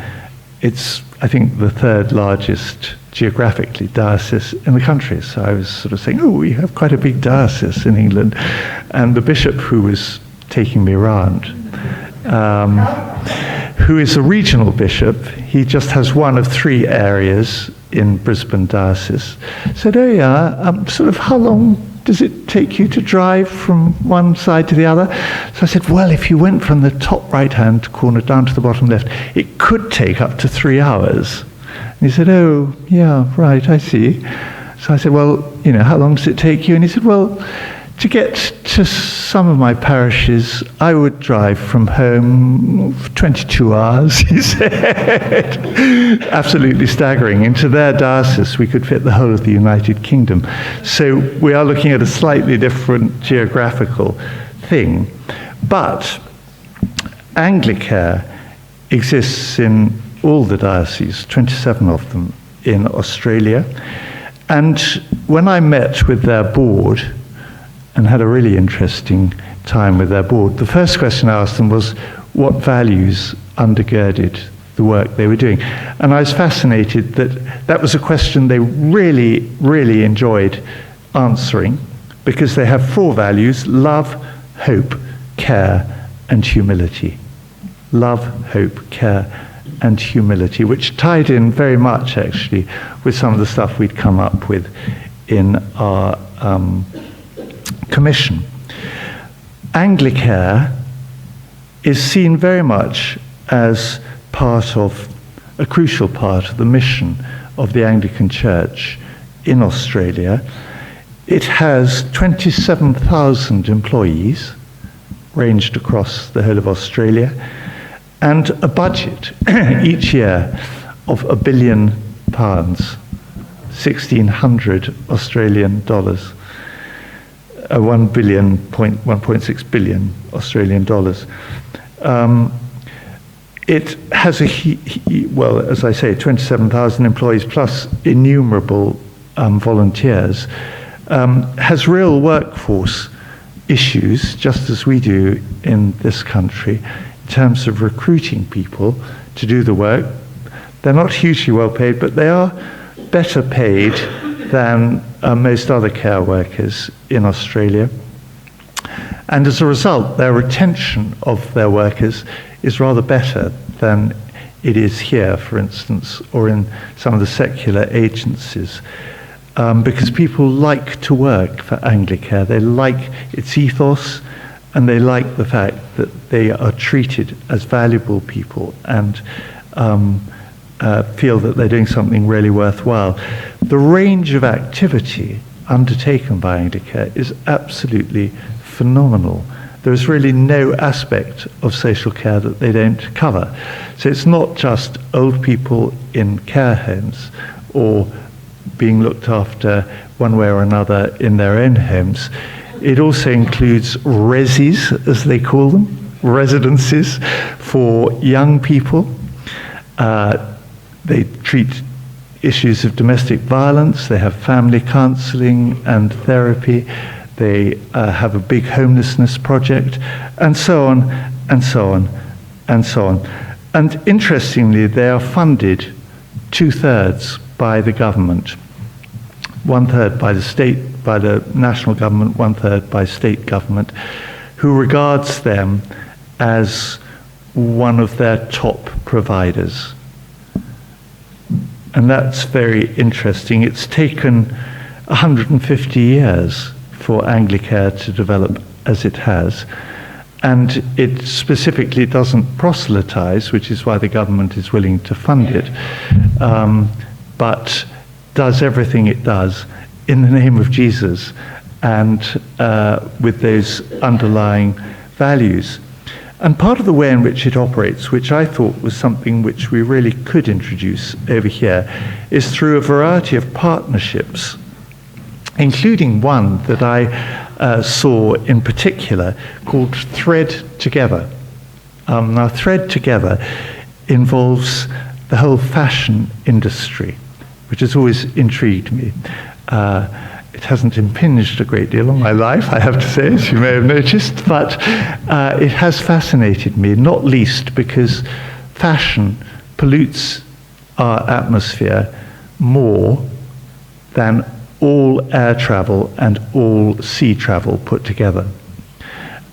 It's, I think, the third largest geographically diocese in the country. So I was sort of saying, oh, we have quite a big diocese in England. And the bishop who was taking me around, who is a regional bishop, he just has one of 3 areas in Brisbane Diocese, said, oh yeah, sort of how long does it take you to drive from one side to the other? So I said, well, if you went from the top right-hand corner down to the bottom left, it could take up to 3 hours. And he said, oh, yeah, right, I see. So I said, well, you know, how long does it take you? And he said, well, to get to some of my parishes, I would drive from home for 22 hours, he said. Absolutely staggering. Into their diocese, we could fit the whole of the United Kingdom. So we are looking at a slightly different geographical thing. But Anglicare exists in all the dioceses, 27 of them in Australia. And when I met with their board, and had a really interesting time with their board, the first question I asked them was what values undergirded the work they were doing. And I was fascinated that that was a question they really, really enjoyed answering, because they have 4 values: love, hope, care, and humility. Love, hope, care, and humility, which tied in very much, actually, with some of the stuff we'd come up with in our commission. Anglicare is seen very much as part of, a crucial part of the mission of the Anglican Church in Australia. It has 27,000 employees ranged across the whole of Australia, and a budget each year of £1 billion, 1,600 Australian dollars, 1.6 billion Australian dollars. It has well, as I say, 27,000 employees plus innumerable volunteers, has real workforce issues, just as we do in this country, in terms of recruiting people to do the work. They're not hugely well paid, but they are better paid than most other care workers in Australia. And as a result, their retention of their workers is rather better than it is here, for instance, or in some of the secular agencies, because people like to work for Anglicare. They like its ethos, and they like the fact that they are treated as valuable people and feel that they're doing something really worthwhile. The range of activity undertaken by Anglicare is absolutely phenomenal. There's really no aspect of social care that they don't cover. So it's not just old people in care homes or being looked after one way or another in their own homes. It also includes resis, as they call them, residences for young people. They treat issues of domestic violence. They have family counselling and therapy. They have a big homelessness project, and so on, and so on, and so on. And interestingly, they are funded 2/3 by the government, 1/3 by the state, by the national government, 1/3 by state government, who regards them as one of their top providers. And that's very interesting. It's taken 150 years for Anglicare to develop as it has. And it specifically doesn't proselytize, which is why the government is willing to fund it, but does everything it does in the name of Jesus and with those underlying values. And part of the way in which it operates, which I thought was something which we really could introduce over here, is through a variety of partnerships, including one that I saw in particular called Thread Together. Now, Thread Together involves the whole fashion industry, which has always intrigued me. It hasn't impinged a great deal on my life, I have to say, as you may have noticed, but it has fascinated me, not least because fashion pollutes our atmosphere more than all air travel and all sea travel put together.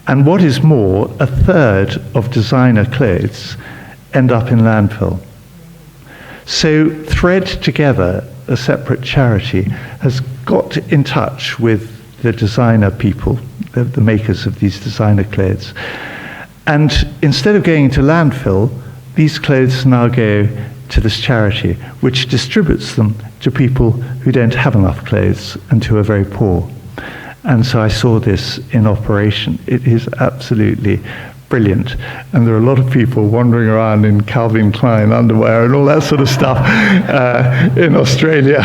And what is more, 1/3 of designer clothes end up in landfill. So Thread Together, a separate charity, has got in touch with the designer people, the makers of these designer clothes. And instead of going into landfill, these clothes now go to this charity, which distributes them to people who don't have enough clothes and who are very poor. And so I saw this in operation. It is absolutely brilliant. And there are a lot of people wandering around in Calvin Klein underwear and all that sort of stuff in Australia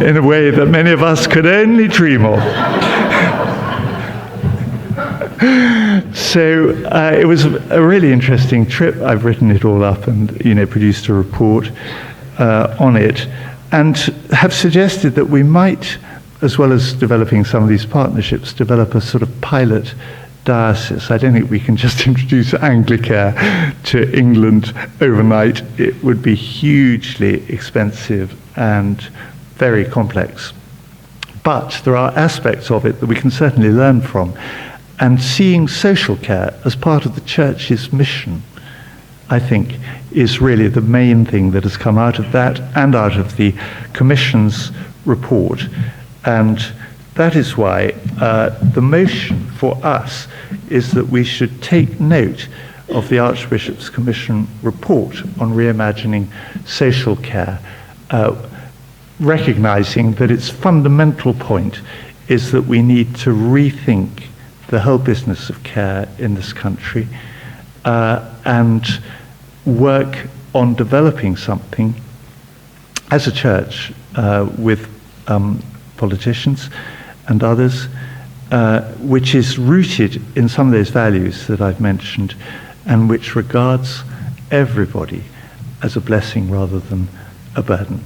in a way that many of us could only dream of. So it was a really interesting trip. I've written it all up and, produced a report on it, and have suggested that we might, as well as developing some of these partnerships, develop a sort of pilot diocese. I don't think we can just introduce Anglicare to England overnight. It would be hugely expensive and very complex. But there are aspects of it that we can certainly learn from. and seeing social care as part of the church's mission, I think, is really the main thing that has come out of that and out of the Commission's report. And that is why the motion for us is that we should take note of the Archbishop's Commission report on reimagining social care, recognizing that its fundamental point is that we need to rethink the whole business of care in this country and work on developing something as a church with politicians and others, which is rooted in some of those values that I've mentioned and which regards everybody as a blessing rather than a burden.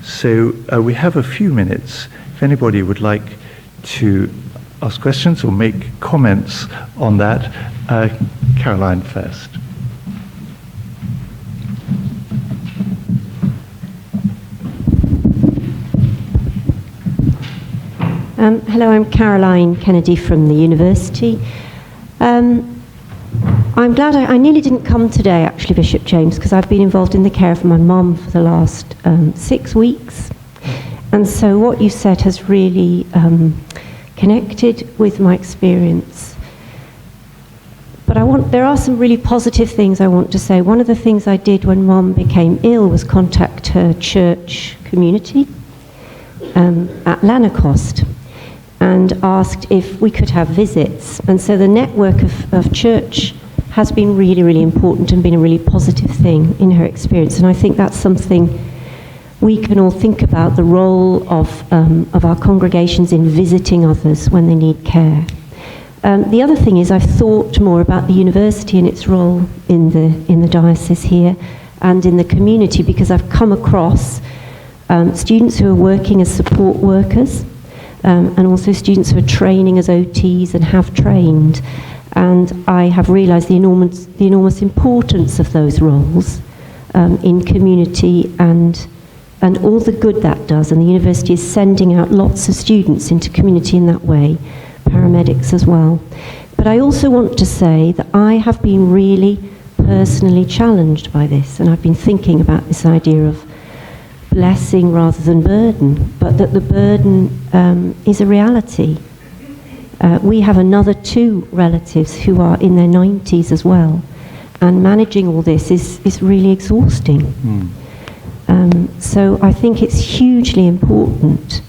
So we have a few minutes if anybody would like to ask questions or make comments on that. Caroline first. Hello, I'm Caroline Kennedy from the university. I'm glad I nearly didn't come today, actually, Bishop James, because I've been involved in the care of my mum for the last 6 weeks. And so what you said has really connected with my experience. But there are some really positive things I want to say. One of the things I did when Mum became ill was contact her church community at Lanercost and asked if we could have visits. And so the network of church has been really, really important and been a really positive thing in her experience. And I think that's something we can all think about, the role of our congregations in visiting others when they need care. The other thing is I've thought more about the university and its role in the diocese here and in the community, because I've come across students who are working as support workers and also students who are training as OTs and have trained. And I have realised the enormous importance of those roles in community and all the good that does. And the university is sending out lots of students into community in that way, paramedics as well. But I also want to say that I have been really personally challenged by this, and I've been thinking about this idea of blessing rather than burden, but that the burden is a reality. We have another 2 relatives who are in their 90s as well, and managing all this is really exhausting. So I think it's hugely important,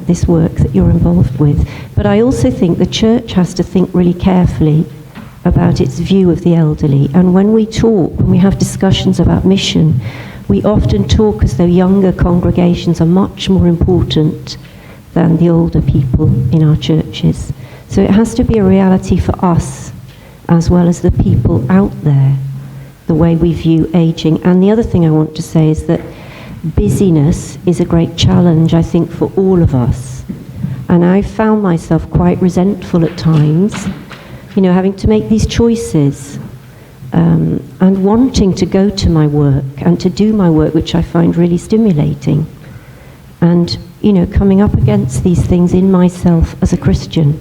this work that you're involved with. But I also think the church has to think really carefully about its view of the elderly. And when we have discussions about mission, we often talk as though younger congregations are much more important than the older people in our churches. So it has to be a reality for us as well as the people out there, the way we view aging. And the other thing I want to say is that busyness is a great challenge, I think, for all of us. And I found myself quite resentful at times, having to make these choices and wanting to go to my work and to do my work, which I find really stimulating. And, coming up against these things in myself as a Christian.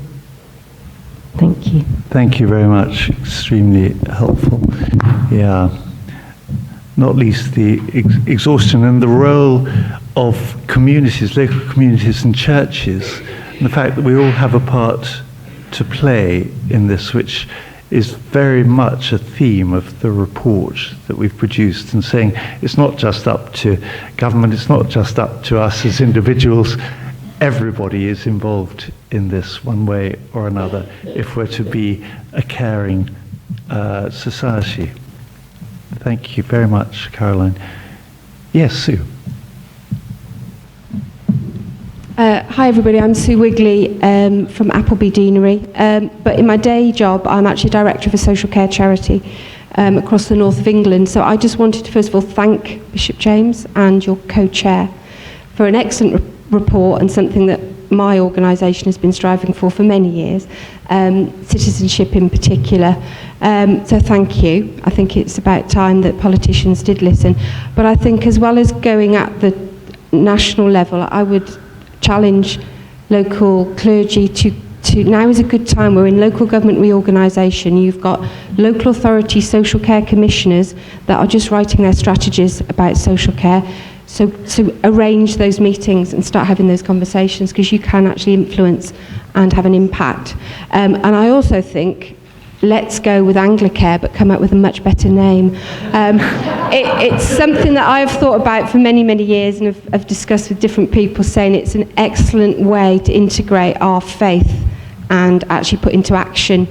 Thank you. Thank you very much. Extremely helpful. Yeah. Not least the exhaustion and the role of communities, local communities and churches, and the fact that we all have a part to play in this, which is very much a theme of the report that we've produced, and saying it's not just up to government, it's not just up to us as individuals. Everybody is involved in this one way or another if we're to be a caring society. Thank you very much, Caroline. Yes, Sue. Hi everybody, I'm Sue Wigley from Appleby Deanery, but in my day job I'm actually director of a social care charity across the north of England. So I just wanted to first of all thank Bishop James and your co-chair for an excellent report and something that my organisation has been striving for many years, citizenship in particular. So thank you. I think it's about time that politicians did listen. But I think as well as going at the national level, I would challenge local clergy to now is a good time. We're in local government reorganisation. You've got local authority social care commissioners that are just writing their strategies about social care. So arrange those meetings and start having those conversations, because you can actually influence and have an impact. And I also think, let's go with Anglicare, but come up with a much better name. It's something that I've thought about for many, many years, and have discussed with different people, saying it's an excellent way to integrate our faith and actually put into action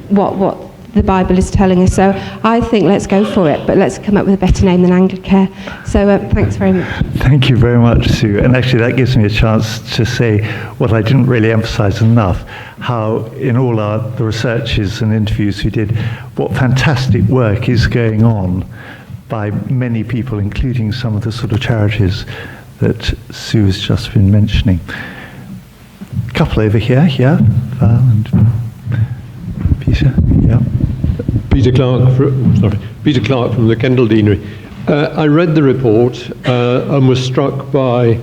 what the Bible is telling us. So I think let's go for it, but let's come up with a better name than Anglicare. So thanks very much. Thank you very much, Sue. And actually that gives me a chance to say what I didn't really emphasize enough, how in all the researches and interviews we did, what fantastic work is going on by many people, including some of the sort of charities that Sue has just been mentioning. A couple over here, yeah, Val and Peter, yeah. Peter Clark from the Kendal Deanery. I read the report and was struck by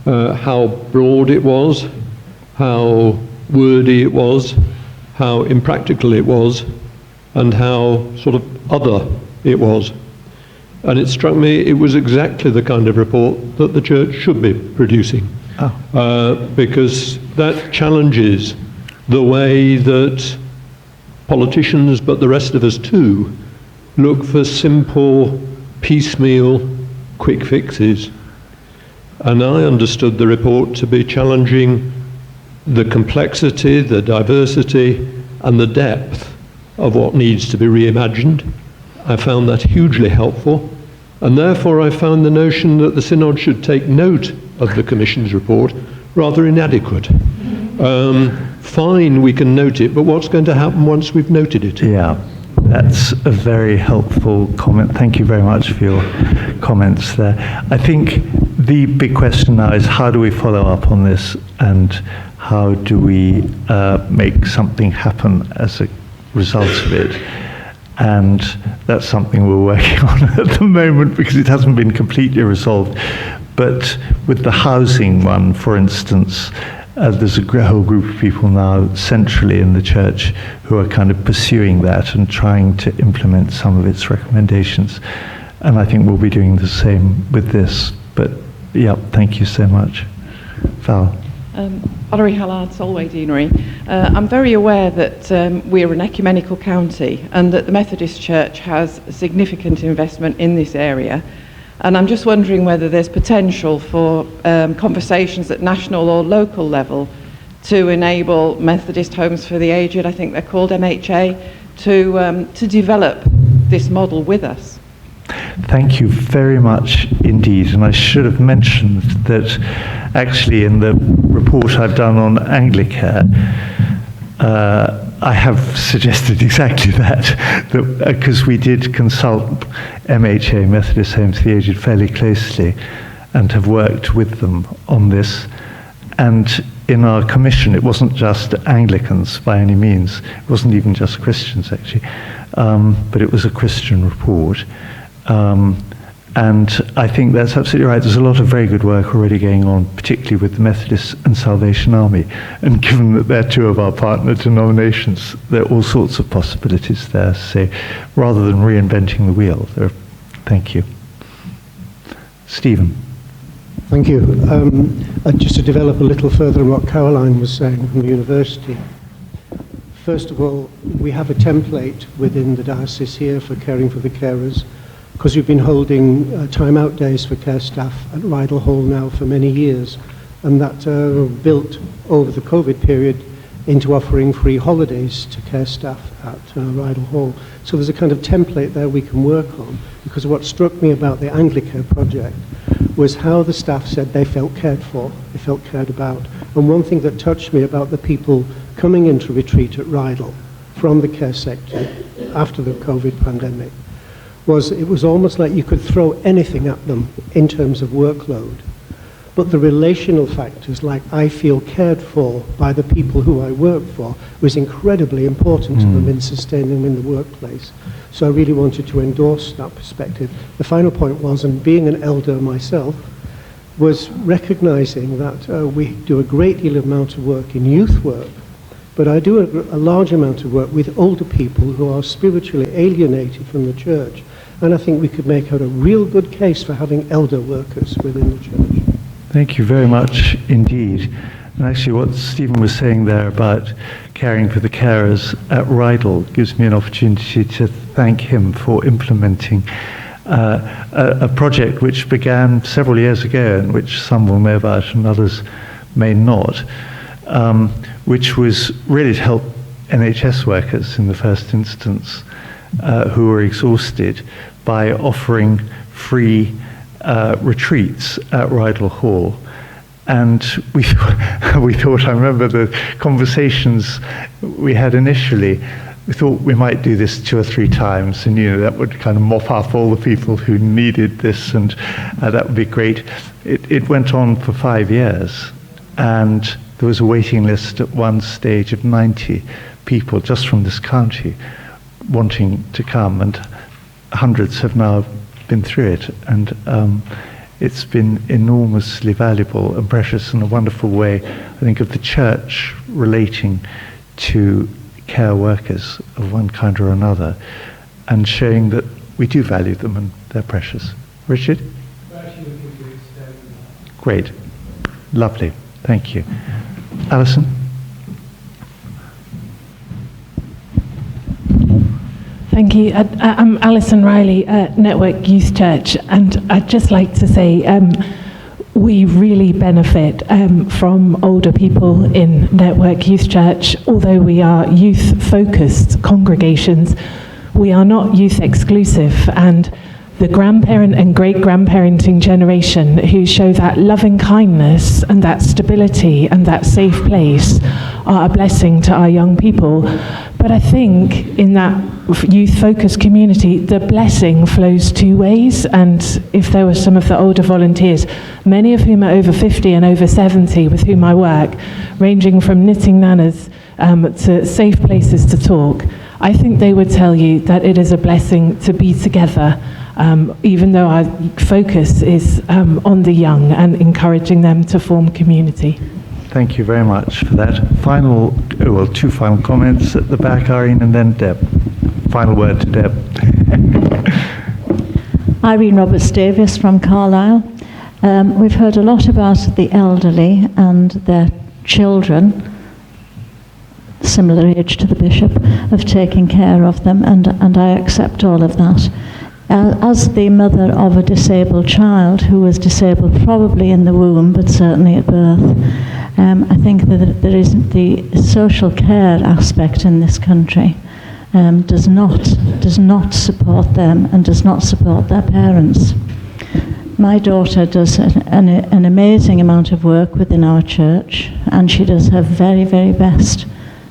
how broad it was, how wordy it was, how impractical it was, and how sort of other it was. And it struck me it was exactly the kind of report that the Church should be producing. Because that challenges the way that politicians, but the rest of us too, look for simple, piecemeal, quick fixes. And I understood the report to be challenging the complexity, the diversity, and the depth of what needs to be reimagined. I found that hugely helpful, and therefore I found the notion that the Synod should take note of the Commission's report rather inadequate. Fine, we can note it, but what's going to happen once we've noted it? Yeah, that's a very helpful comment. Thank you very much for your comments there. I think the big question now is, how do we follow up on this, and how do we make something happen as a result of it? And that's something we're working on at the moment, because it hasn't been completely resolved. But with the housing one, for instance, there's a whole group of people now centrally in the Church who are kind of pursuing that and trying to implement some of its recommendations. And I think we'll be doing the same with this. But yeah, thank you so much. Val. Valerie Hallard, Solway Deanery. I'm very aware that we're an ecumenical county and that the Methodist Church has a significant investment in this area. And I'm just wondering whether there's potential for conversations at national or local level to enable Methodist Homes for the Aged, I think they're called MHA, to develop this model with us. Thank you very much indeed. And I should have mentioned that actually in the report I've done on Anglicare, I have suggested exactly that, because we did consult MHA, Methodist Homes for the Aged, fairly closely and have worked with them on this. And in our commission, it wasn't just Anglicans by any means. It wasn't even just Christians, actually. But it was a Christian report. And I think that's absolutely right. There's a lot of very good work already going on, particularly with the Methodist and Salvation Army. And given that they're two of our partner denominations, there are all sorts of possibilities there. So rather than reinventing the wheel, thank you. Stephen. Thank you. Just to develop a little further on what Caroline was saying from the university. First of all, we have a template within the diocese here for caring for the carers, because we've been holding time-out days for care staff at Rydal Hall now for many years, and that built over the COVID period into offering free holidays to care staff at Rydal Hall. So there's a kind of template there we can work on, because what struck me about the Anglicare project was how the staff said they felt cared for, they felt cared about. And one thing that touched me about the people coming into retreat at Rydal from the care sector after the COVID pandemic was it was almost like you could throw anything at them in terms of workload. But the relational factors, like I feel cared for by the people who I work for, was incredibly important to them in sustaining them in the workplace. So I really wanted to endorse that perspective. The final point was, and being an elder myself, was recognising that we do a great deal of amount of work in youth work, but I do a large amount of work with older people who are spiritually alienated from the church, and I think we could make out a real good case for having elder workers within the church. Thank you very much indeed. And actually what Stephen was saying there about caring for the carers at Rydal gives me an opportunity to thank him for implementing a project which began several years ago and which some will know about and others may not, which was really to help NHS workers in the first instance who were exhausted by offering free retreats at Rydal Hall. And we thought, I remember the conversations we had initially, we thought we might do this 2 or 3 times, and that would kind of mop up all the people who needed this, and that would be great. It went on for 5 years, and there was a waiting list at one stage of 90 people just from this county wanting to come, and hundreds have now been through it, and it's been enormously valuable and precious in a wonderful way, I think, of the church relating to care workers of one kind or another, and showing that we do value them and they're precious. Richard? Great. Lovely. Thank you. Alison? Thank you. I'm Alison Riley at Network Youth Church, and I'd just like to say we really benefit from older people in Network Youth Church. Although we are youth-focused congregations, we are not youth-exclusive, and the grandparent and great-grandparenting generation who show that loving kindness and that stability and that safe place are a blessing to our young people. But I think in that youth-focused community, the blessing flows 2 ways. And if there were some of the older volunteers, many of whom are over 50 and over 70 with whom I work, ranging from knitting nanas to safe places to talk, I think they would tell you that it is a blessing to be together, even though our focus is on the young and encouraging them to form community. Thank you very much for that. 2 final comments at the back, Irene, and then Deb. Final word to Deb. Irene Roberts-Davies from Carlisle. We've heard a lot about the elderly and their children, similar age to the bishop, of taking care of them, and I accept all of that. As the mother of a disabled child who was disabled probably in the womb, but certainly at birth, I think that there is the social care aspect in this country does not support them and does not support their parents. My daughter does an amazing amount of work within our church, and she does her very, very best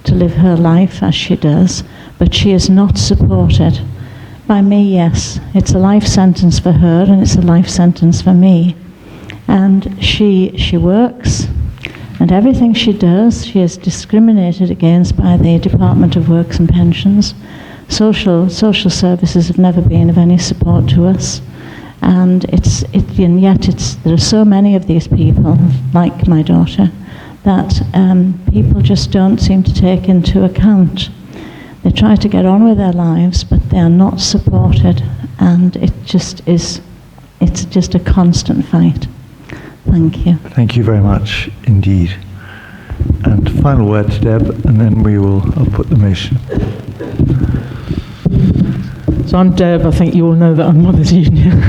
to live her life as she does, but she is not supported. By me, yes. It's a life sentence for her and it's a life sentence for me. And she works, and everything she does, she is discriminated against by the Department of Works and Pensions. Social services have never been of any support to us. And yet there are so many of these people, like my daughter, that people just don't seem to take into account. They try to get on with their lives, but they are not supported, and it's just a constant fight. Thank you. Thank you very much indeed. And final word to Deb, and then I'll put the motion. So I'm Deb. I think you all know that I'm Mothers Union.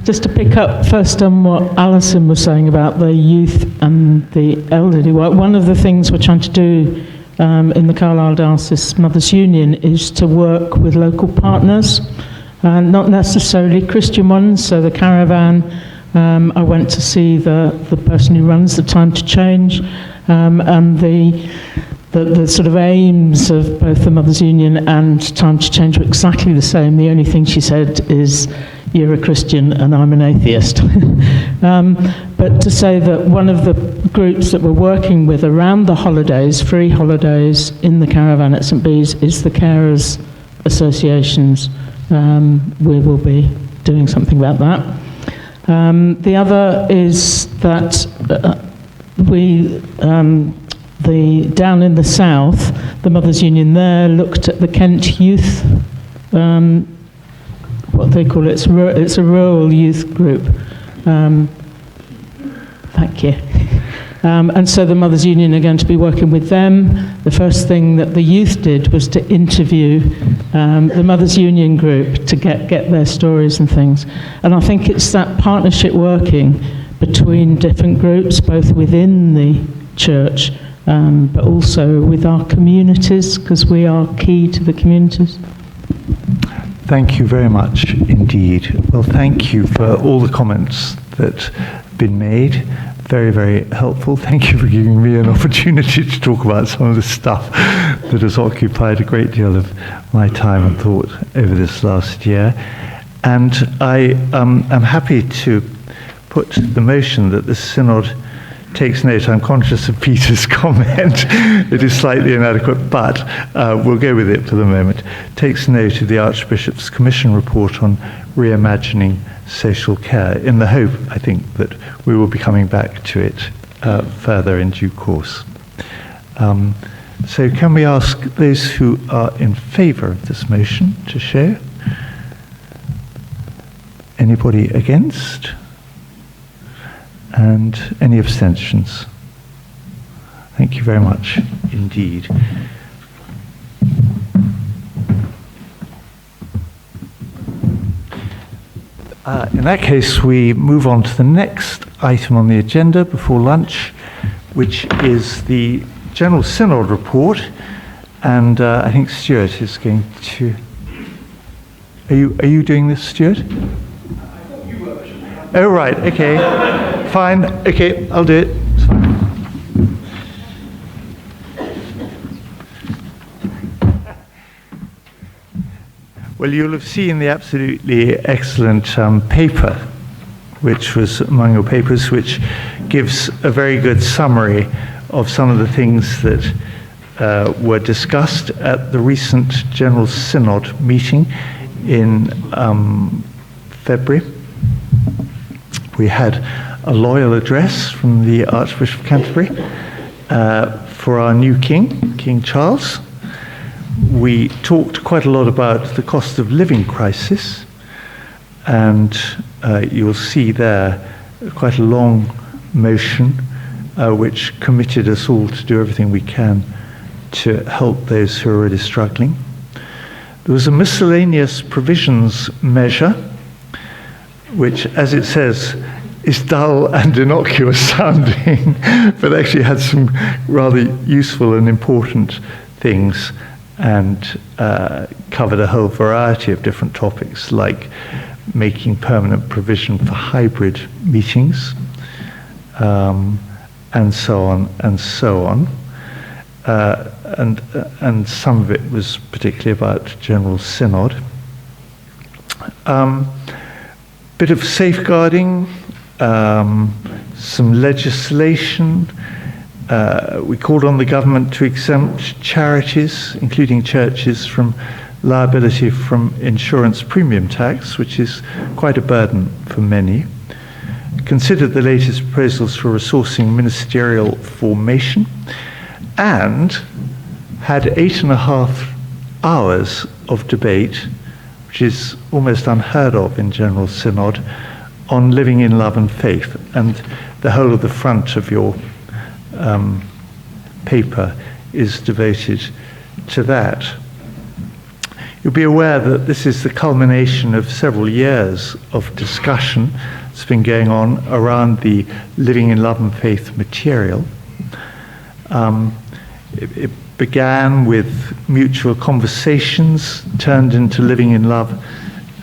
Just to pick up first on what Alison was saying about the youth and the elderly. One of the things we're trying to do in the Carlisle Diocese Mothers Union is to work with local partners, not necessarily Christian ones. So the Caravan, I went to see the person who runs the Time to Change, and the sort of aims of both the Mothers Union and Time to Change were exactly the same. The only thing she said is, you're a Christian and I'm an atheist. But to say that one of the groups that we're working with around the holidays, free holidays in the Caravan at St Bees, is the Carers Associations. We will be doing something about that. The other is that down in the south, the Mothers' Union there looked at the Kent Youth, what they call it, it's a rural youth group. Thank you. And so the Mothers' Union are going to be working with them. The first thing that the youth did was to interview the Mothers' Union group to get their stories and things. And I think it's that partnership working between different groups, both within the church, but also with our communities, because we are key to the communities. Thank you very much indeed. Well, thank you for all the comments that have been made. Very, very helpful. Thank you for giving me an opportunity to talk about some of the stuff that has occupied a great deal of my time and thought over this last year. And I am happy to put the motion that the Synod takes note. I'm conscious of Peter's comment. It is slightly inadequate, but we'll go with it for the moment. Takes note of the Archbishop's Commission report on reimagining social care, in the hope, I think, that we will be coming back to it further in due course. So can we ask those who are in favour of this motion to show? Anybody against? And any abstentions? Thank you very much indeed. In that case, we move on to the next item on the agenda before lunch, which is the General Synod report. And I think Stuart is going to... Are you doing this, Stuart? Oh, right, okay. Fine, okay, I'll do it. It's fine. Well, you'll have seen the absolutely excellent paper, which was among your papers, which gives a very good summary of some of the things that were discussed at the recent General Synod meeting in February. We had a loyal address from the Archbishop of Canterbury for our new king, King Charles. We talked quite a lot about the cost of living crisis, and you'll see there quite a long motion which committed us all to do everything we can to help those who are really struggling. There was a miscellaneous provisions measure, which, as it says, is dull and innocuous sounding, but actually had some rather useful and important things, and covered a whole variety of different topics, like making permanent provision for hybrid meetings, and so on and so on. And some of it was particularly about General Synod. Bit of safeguarding, some legislation. We called on the government to exempt charities, including churches, from liability from insurance premium tax, which is quite a burden for many. Considered the latest proposals for resourcing ministerial formation, and had 8.5 hours of debate, which is almost unheard of in General Synod, on living in love and faith. And the whole of the front of your paper is devoted to that. You'll be aware that this is the culmination of several years of discussion that's been going on around the living in love and faith material. It began with mutual conversations, turned into living in love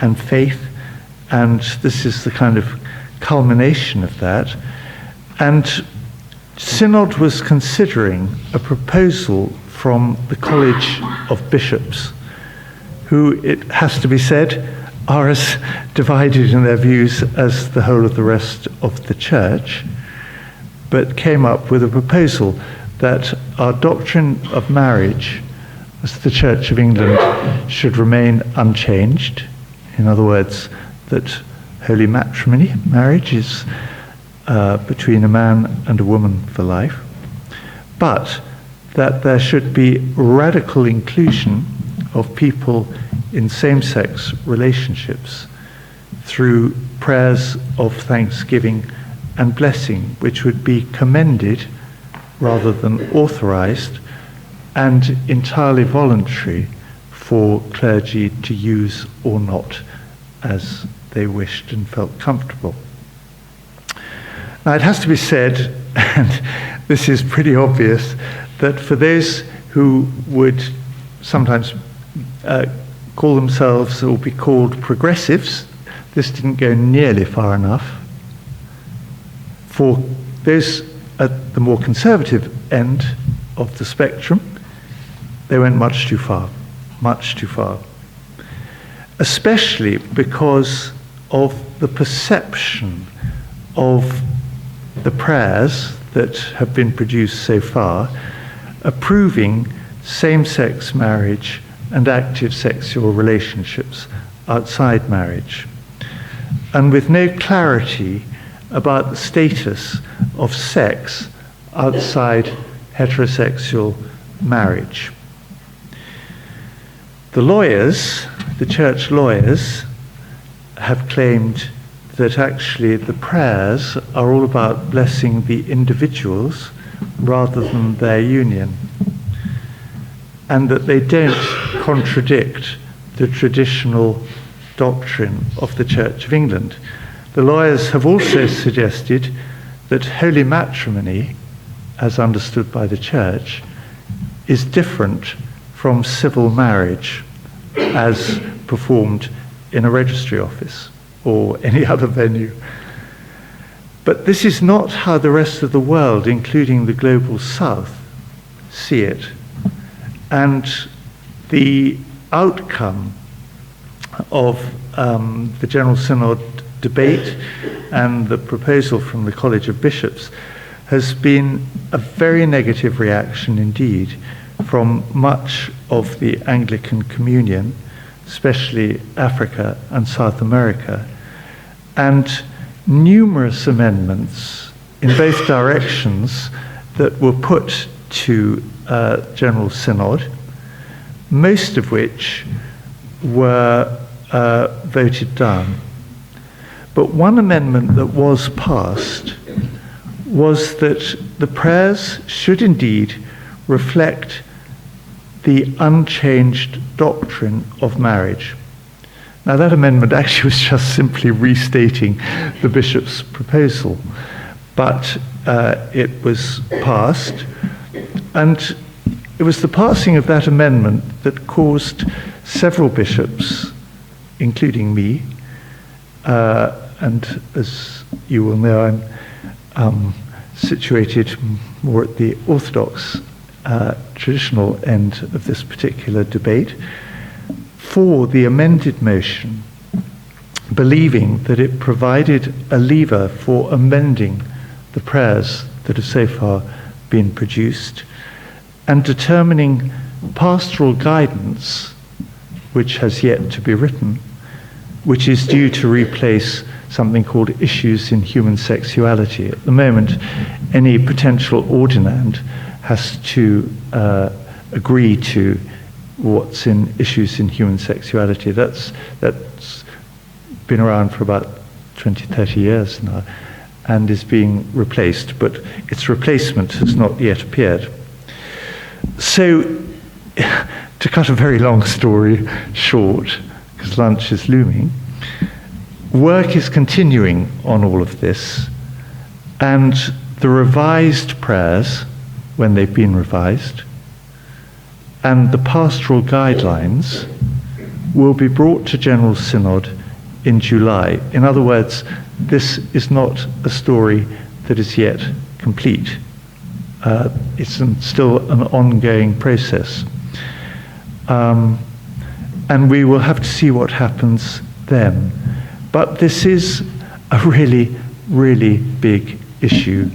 and faith, and this is the kind of culmination of that. And Synod was considering a proposal from the College of Bishops, who, it has to be said, are as divided in their views as the whole of the rest of the Church, but came up with a proposal that our doctrine of marriage as the Church of England should remain unchanged. In other words, that holy matrimony. Marriage is between a man and a woman for life. But that there should be radical inclusion of people in same-sex relationships through prayers of thanksgiving and blessing, which would be commended rather than authorized and entirely voluntary for clergy to use or not as they wished and felt comfortable. Now it has to be said, and this is pretty obvious, that for those who would sometimes call themselves or be called progressives, this didn't go nearly far enough. For those at the more conservative end of the spectrum, they went much too far, much too far. Especially because of the perception of the prayers that have been produced so far, approving same-sex marriage and active sexual relationships outside marriage, and with no clarity about the status of sex outside heterosexual marriage. The lawyers, the church lawyers, have claimed that actually the prayers are all about blessing the individuals rather than their union, and that they don't contradict the traditional doctrine of the Church of England. The lawyers have also suggested that holy matrimony, as understood by the Church, is different from civil marriage as performed in a registry office or any other venue. But this is not how the rest of the world, including the global south, see it. And the outcome of the General Synod debate and the proposal from the College of Bishops has been a very negative reaction indeed from much of the Anglican communion, especially Africa and South America, and numerous amendments in both directions that were put to General Synod, most of which were voted down. But one amendment that was passed was that the prayers should indeed reflect the unchanged doctrine of marriage. Now that amendment actually was just simply restating the bishop's proposal, but it was passed, and it was the passing of that amendment that caused several bishops, including me, and as you will know, I'm situated more at the Orthodox traditional end of this particular debate, for the amended motion, believing that it provided a lever for amending the prayers that have so far been produced and determining pastoral guidance, which has yet to be written, which is due to replace something called issues in human sexuality. At the moment, any potential ordinand has to agree to what's in issues in human sexuality. That's been around for about 20, 30 years now and is being replaced, but its replacement has not yet appeared. So, to cut a very long story short, because lunch is looming, work is continuing on all of this, and the revised prayers, when they've been revised, and the pastoral guidelines will be brought to General Synod in July. In other words, this is not a story that is yet complete. It's still an ongoing process. And we will have to see what happens then. But this is a really, really big issue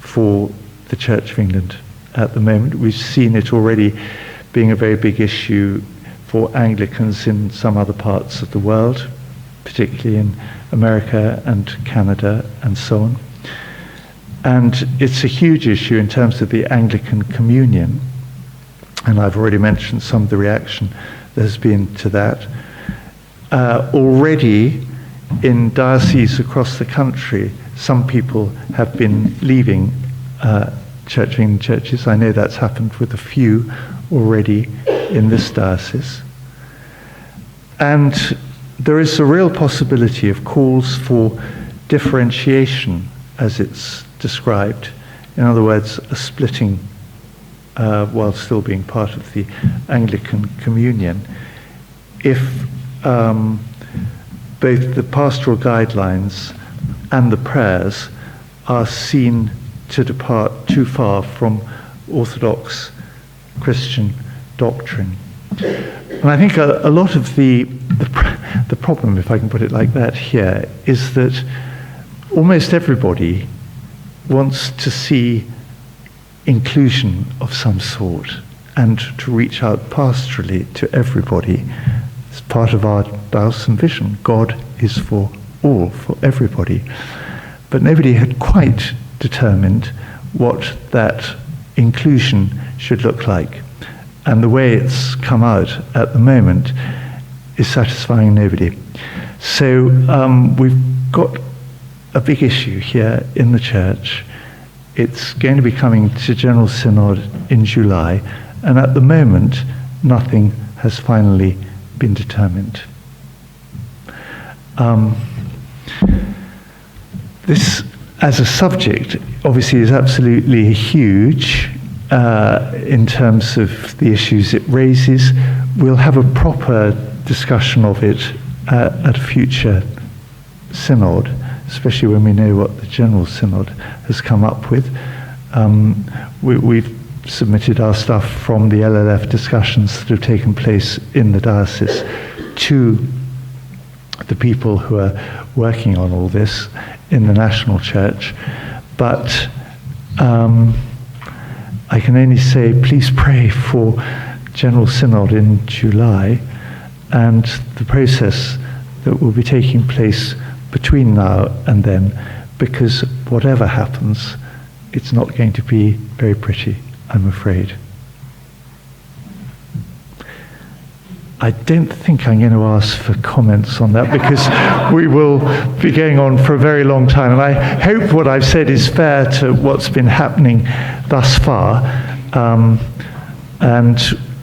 for the Church of England at the moment. We've seen it already being a very big issue for Anglicans in some other parts of the world. particularly in America and Canada and so on. And it's a huge issue in terms of the Anglican communion. And I've already mentioned some of the reaction there's been to that. Already in dioceses across the country, some people have been leaving Church of England churches. I know that's happened with a few already in this diocese. And there is a real possibility of calls for differentiation, as it's described. In other words, a splitting while still being part of the Anglican communion. If both the pastoral guidelines and the prayers are seen to depart too far from Orthodox Christian doctrine. And I think a lot of the problem, if I can put it like that here, is that almost everybody wants to see inclusion of some sort and to reach out pastorally to everybody. It's part of our diocesan vision. God is for all, for everybody. But nobody had quite determined what that inclusion should look like. And the way it's come out at the moment is satisfying nobody. So we've got a big issue here in the church. It's going to be coming to General Synod in July, and at the moment, nothing has finally been determined. This, as a subject, obviously is absolutely huge in terms of the issues it raises. We'll have a proper discussion of it at a future synod, especially when we know what the General Synod has come up with. We've submitted our stuff from the LLF discussions that have taken place in the diocese to the people who are working on all this in the national church. But I can only say, please pray for General Synod in July and the process that will be taking place between now and then, because whatever happens, it's not going to be very pretty, I'm afraid. I don't think I'm going to ask for comments on that, because we will be going on for a very long time, and I hope what I've said is fair to what's been happening thus far. And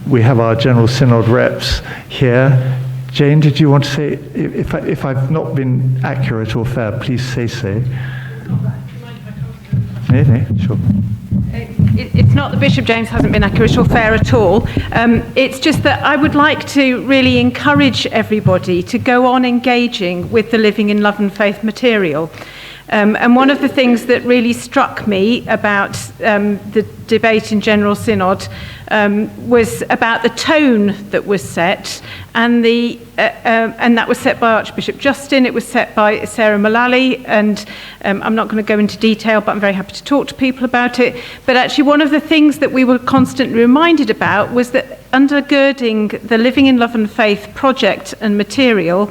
we have our General Synod reps here. Jane, did you want to say, if I've not been accurate or fair, please say so. No, sure. It's not that Bishop James hasn't been accurate or fair at all. It's just that I would like to really encourage everybody to go on engaging with the Living in Love and Faith material. And one of the things that really struck me about the debate in General Synod was about the tone that was set, and that was set by Archbishop Justin, it was set by Sarah Mullally, and I'm not going to go into detail, but I'm very happy to talk to people about it. But actually one of the things that we were constantly reminded about was that undergirding the Living in Love and Faith project and material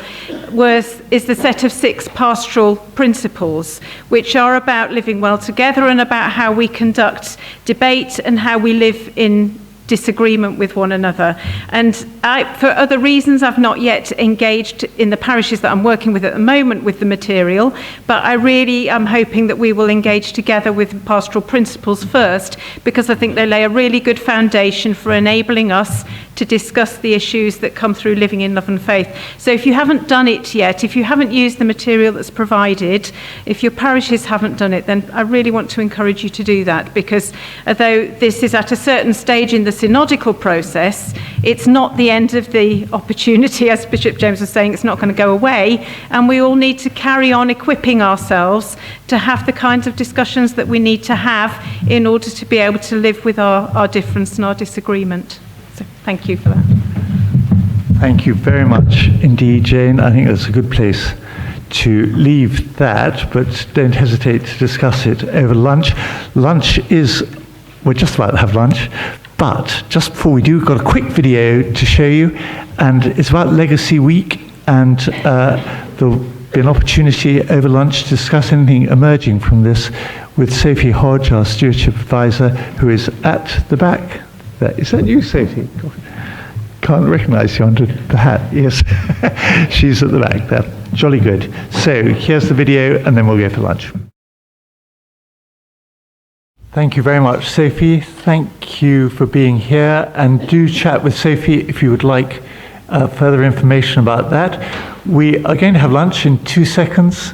is the set of 6 pastoral principles, which are about living well together and about how we conduct debate and how we live in disagreement with one another. And for other reasons, I've not yet engaged in the parishes that I'm working with at the moment with the material, but I really am hoping that we will engage together with pastoral principles first, because I think they lay a really good foundation for enabling us to discuss the issues that come through Living in Love and Faith. So if you haven't done it yet, if you haven't used the material that's provided, if your parishes haven't done it, then I really want to encourage you to do that, because although this is at a certain stage in the synodical process, it's not the end of the opportunity. As Bishop James was saying, it's not going to go away, and we all need to carry on equipping ourselves to have the kinds of discussions that we need to have in order to be able to live with our difference and our disagreement. So thank you for that. Thank you very much indeed, Jane. I think that's a good place to leave that, but don't hesitate to discuss it over lunch. We're just about to have lunch, but just before we do, we've got a quick video to show you, and it's about Legacy Week, and there'll be an opportunity over lunch to discuss anything emerging from this with Sophie Hodge, our stewardship advisor, who is at the back. Is that you, Sophie? Can't recognise you under the hat. Yes, she's at the back there. Jolly good. So here's the video, and then we'll go for lunch. Thank you very much, Sophie. Thank you for being here, and do chat with Sophie if you would like further information about that. We are going to have lunch in 2 seconds.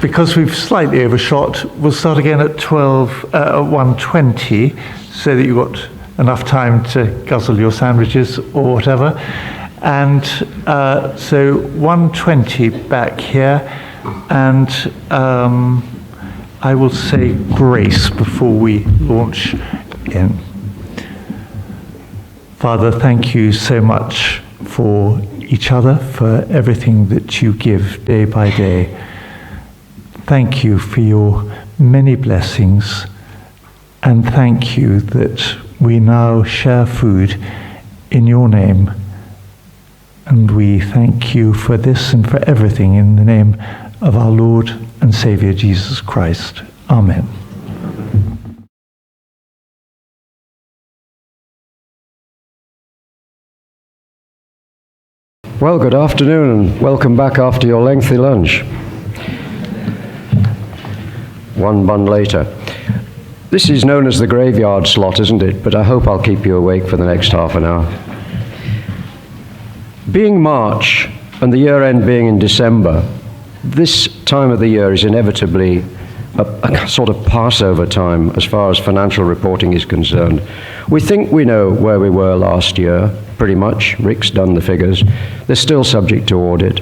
Because we've slightly overshot, we'll start again at 1:20, so that you've got enough time to guzzle your sandwiches or whatever. And so 1:20 back here, and I will say grace before we launch in. Father, thank you so much for each other, for everything that you give day by day. Thank you for your many blessings, and thank you that we now share food in your name. And we thank you for this and for everything in the name of our Lord and Saviour Jesus Christ. Amen. Well, good afternoon and welcome back after your lengthy lunch. One bun later. This is known as the graveyard slot, isn't it? But I hope I'll keep you awake for the next half an hour. Being March and the year end being in December, this time of the year is inevitably a sort of Passover time as far as financial reporting is concerned. We think we know where we were last year, pretty much. Rick's done the figures. They're still subject to audit.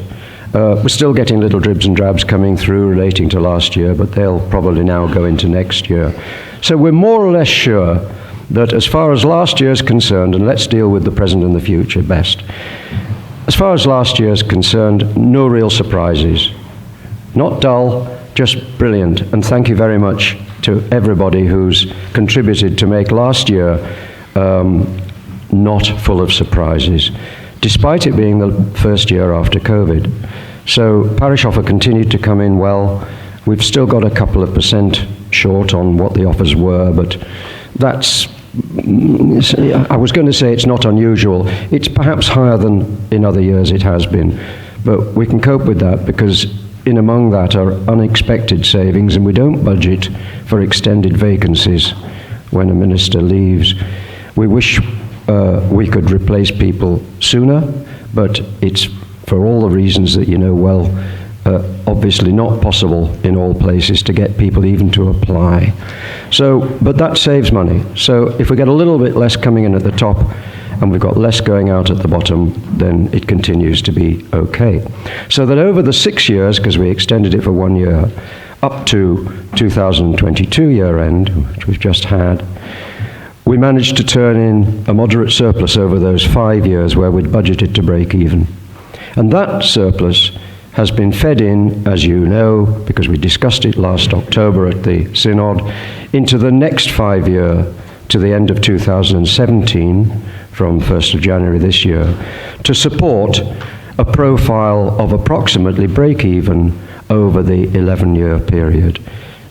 We're still getting little dribs and drabs coming through relating to last year, but they'll probably now go into next year. So we're more or less sure that as far as last year is concerned, and let's deal with the present and the future best. As far as last year is concerned, no real surprises. Not dull, just brilliant. And thank you very much to everybody who's contributed to make last year not full of surprises, despite it being the first year after COVID. So parish offer continued to come in well. We've still got a couple of % short on what the offers were, but that's, I was going to say it's not unusual. It's perhaps higher than in other years it has been, but we can cope with that because in among that are unexpected savings, and we don't budget for extended vacancies when a minister leaves. We wish we could replace people sooner, but it's for all the reasons that you know well, obviously not possible in all places to get people even to apply. So, but that saves money. So if we get a little bit less coming in at the top and we've got less going out at the bottom, then it continues to be okay. So that over the 6 years, because we extended it for 1 year, up to 2022 year end, which we've just had, we managed to turn in a moderate surplus over those 5 years where we'd budgeted to break even. And that surplus has been fed in, as you know, because we discussed it last October at the Synod, into the next 5 year to the end of 2017, from 1st of January this year, to support a profile of approximately break even over the 11-year period.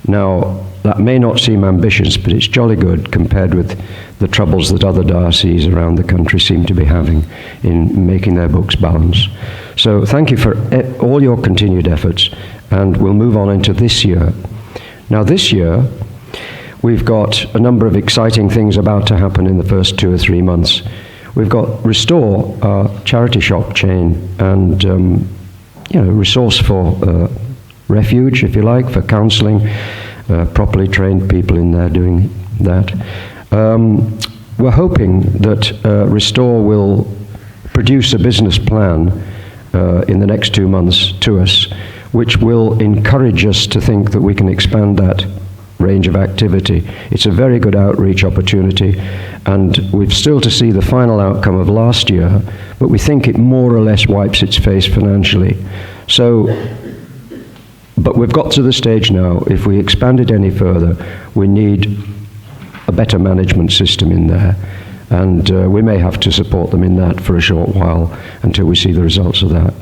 Now, that may not seem ambitious, but it's jolly good compared with the troubles that other dioceses around the country seem to be having in making their books balance. So thank you for all your continued efforts, and we'll move on into this year. Now this year, we've got a number of exciting things about to happen in the first 2 or 3 months. We've got Restore, our charity shop chain, and resource for refuge, if you like, for counselling. Properly trained people in there doing that. We're hoping that Restore will produce a business plan in the next 2 months to us, which will encourage us to think that we can expand that range of activity. It's a very good outreach opportunity, and we've still to see the final outcome of last year, but we think it more or less wipes its face financially. So, but we've got to the stage now, if we expand it any further, we need a better management system in there. And we may have to support them in that for a short while until we see the results of that.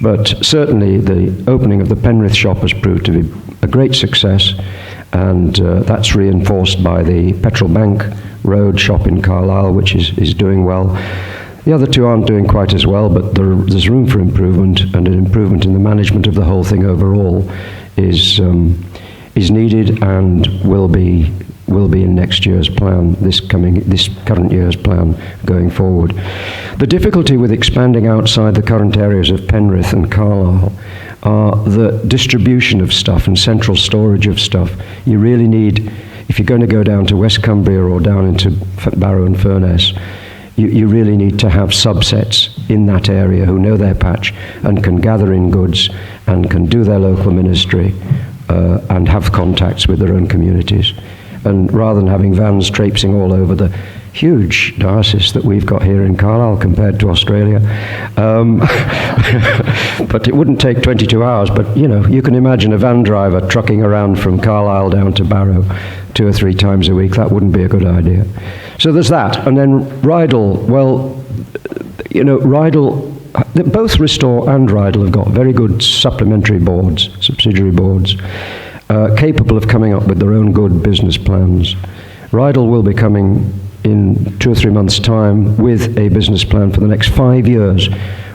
But certainly the opening of the Penrith shop has proved to be a great success, and that's reinforced by the Petrol Bank Road shop in Carlisle, which is doing well. The other two aren't doing quite as well, but there's room for improvement, and an improvement in the management of the whole thing overall is needed and will be in next year's plan, this current year's plan going forward. The difficulty with expanding outside the current areas of Penrith and Carlisle are the distribution of stuff and central storage of stuff. You really need, if you're going to go down to West Cumbria or down into Barrow and Furness, you really need to have subsets in that area who know their patch and can gather in goods and can do their local ministry and have contacts with their own communities. And rather than having vans traipsing all over the huge diocese that we've got here in Carlisle compared to Australia. But it wouldn't take 22 hours, but you can imagine a van driver trucking around from Carlisle down to Barrow 2 or 3 times a week. That wouldn't be a good idea. So there's that. And then Rydal, well, Rydal, both Restore and Rydal have got very good supplementary boards, subsidiary boards, capable of coming up with their own good business plans. Rydal will be coming in 2 or 3 months' time with a business plan for the next 5 years,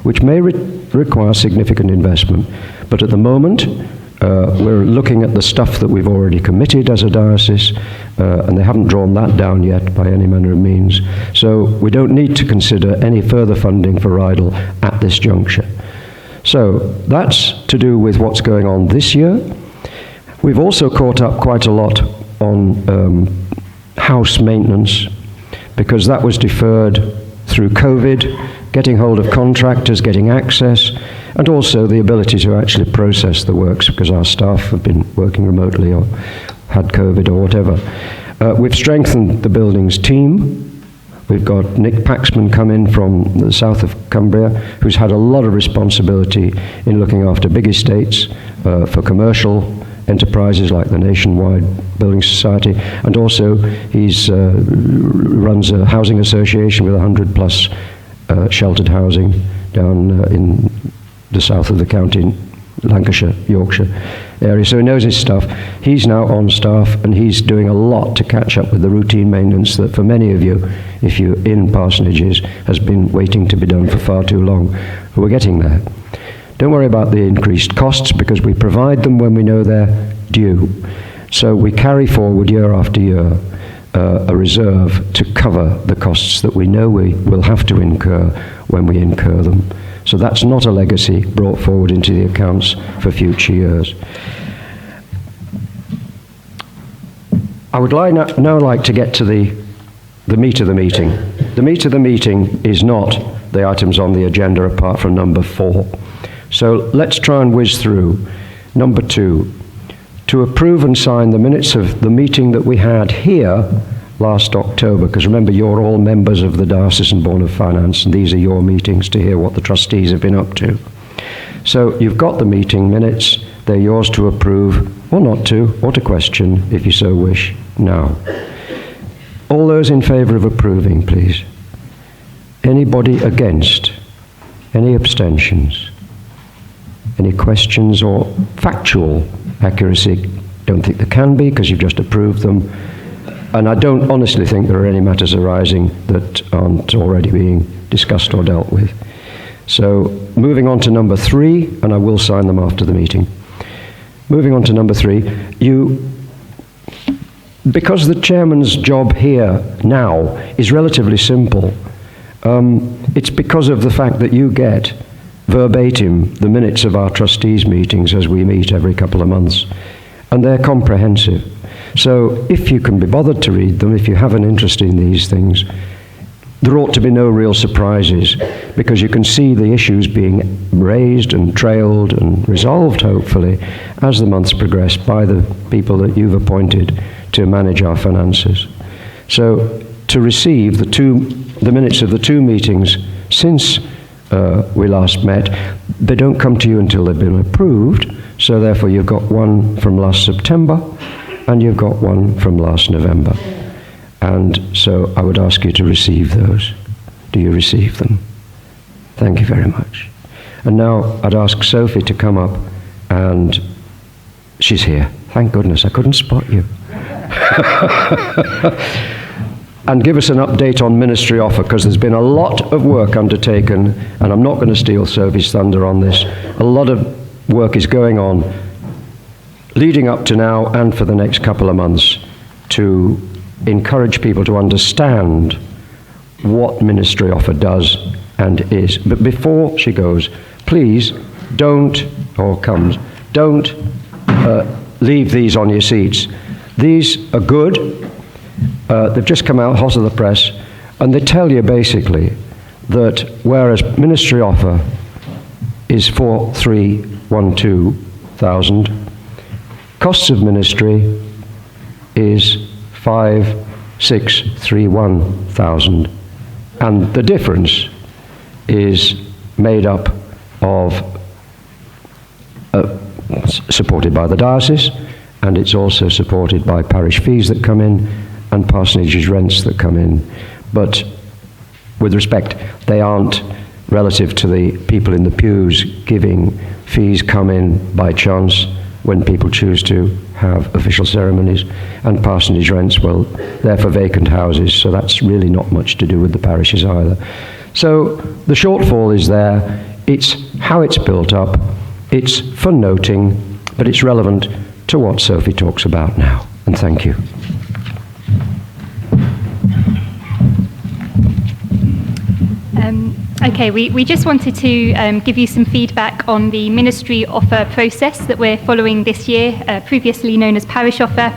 which may require significant investment. But at the moment, we're looking at the stuff that we've already committed as a diocese, and they haven't drawn that down yet by any manner of means. So we don't need to consider any further funding for Rydal at this juncture. So that's to do with what's going on this year. We've also caught up quite a lot on house maintenance, because that was deferred through COVID, getting hold of contractors, getting access, and also the ability to actually process the works, because our staff have been working remotely or had COVID or whatever. We've strengthened the buildings team. We've got Nick Paxman come in from the south of Cumbria, who's had a lot of responsibility in looking after big estates for commercial enterprises like the Nationwide Building Society, and also he's runs a housing association with 100 plus sheltered housing down in the south of the county, Lancashire, Yorkshire area. So he knows his stuff. He's now on staff, and he's doing a lot to catch up with the routine maintenance that for many of you, if you're in parsonages, has been waiting to be done for far too long. We're getting there. Don't worry about the increased costs, because we provide them when we know they're due. So we carry forward year after year a reserve to cover the costs that we know we will have to incur when we incur them. So that's not a legacy brought forward into the accounts for future years. I would now like to get to the meat of the meeting. The meat of the meeting is not the items on the agenda apart from number 4. So let's try and whiz through. Number 2, to approve and sign the minutes of the meeting that we had here last October, because remember, you're all members of the Diocesan Board of Finance, and these are your meetings to hear what the trustees have been up to. So you've got the meeting minutes. They're yours to approve, or not to, or to question, if you so wish, now. All those in favour of approving, please. Anybody against? Any abstentions? Any questions or factual accuracy? Don't think there can be, because you've just approved them. And I don't honestly think there are any matters arising that aren't already being discussed or dealt with. So moving on to number 3, and I will sign them after the meeting. Moving on to number 3, because the chairman's job here now is relatively simple, it's because of the fact that you get verbatim the minutes of our trustees' meetings as we meet every couple of months, and they're comprehensive. So if you can be bothered to read them, if you have an interest in these things, there ought to be no real surprises, because you can see the issues being raised and trailed and resolved, hopefully, as the months progress by the people that you've appointed to manage our finances. So to receive the minutes of the 2 meetings since we last met, they don't come to you until they've been approved, so therefore you've got one from last September, and you've got one from last November. And so I would ask you to receive those. Do you receive them? Thank you very much. And now I'd ask Sophie to come up, and she's here. Thank goodness, I couldn't spot you. And give us an update on ministry offer, because there's been a lot of work undertaken, and I'm not going to steal Sophie's thunder on this. A lot of work is going on leading up to now and for the next couple of months to encourage people to understand what ministry offer does and is. But before she goes, please don't leave these on your seats. These are good. They've just come out hot of the press, and they tell you basically that whereas ministry offer is 4,312,000, costs of ministry is 5,631,000, and the difference is made up of supported by the diocese, and it's also supported by parish fees that come in and parsonages rents that come in. But with respect, they aren't relative to the people in the pews giving. Fees come in by chance when people choose to have official ceremonies, and parsonage rents, well, they're for vacant houses, so that's really not much to do with the parishes either. So the shortfall is there. It's how it's built up. It's for noting, but it's relevant to what Sophie talks about now. And thank you. Okay, we just wanted to give you some feedback on the ministry offer process that we're following this year, previously known as parish offer.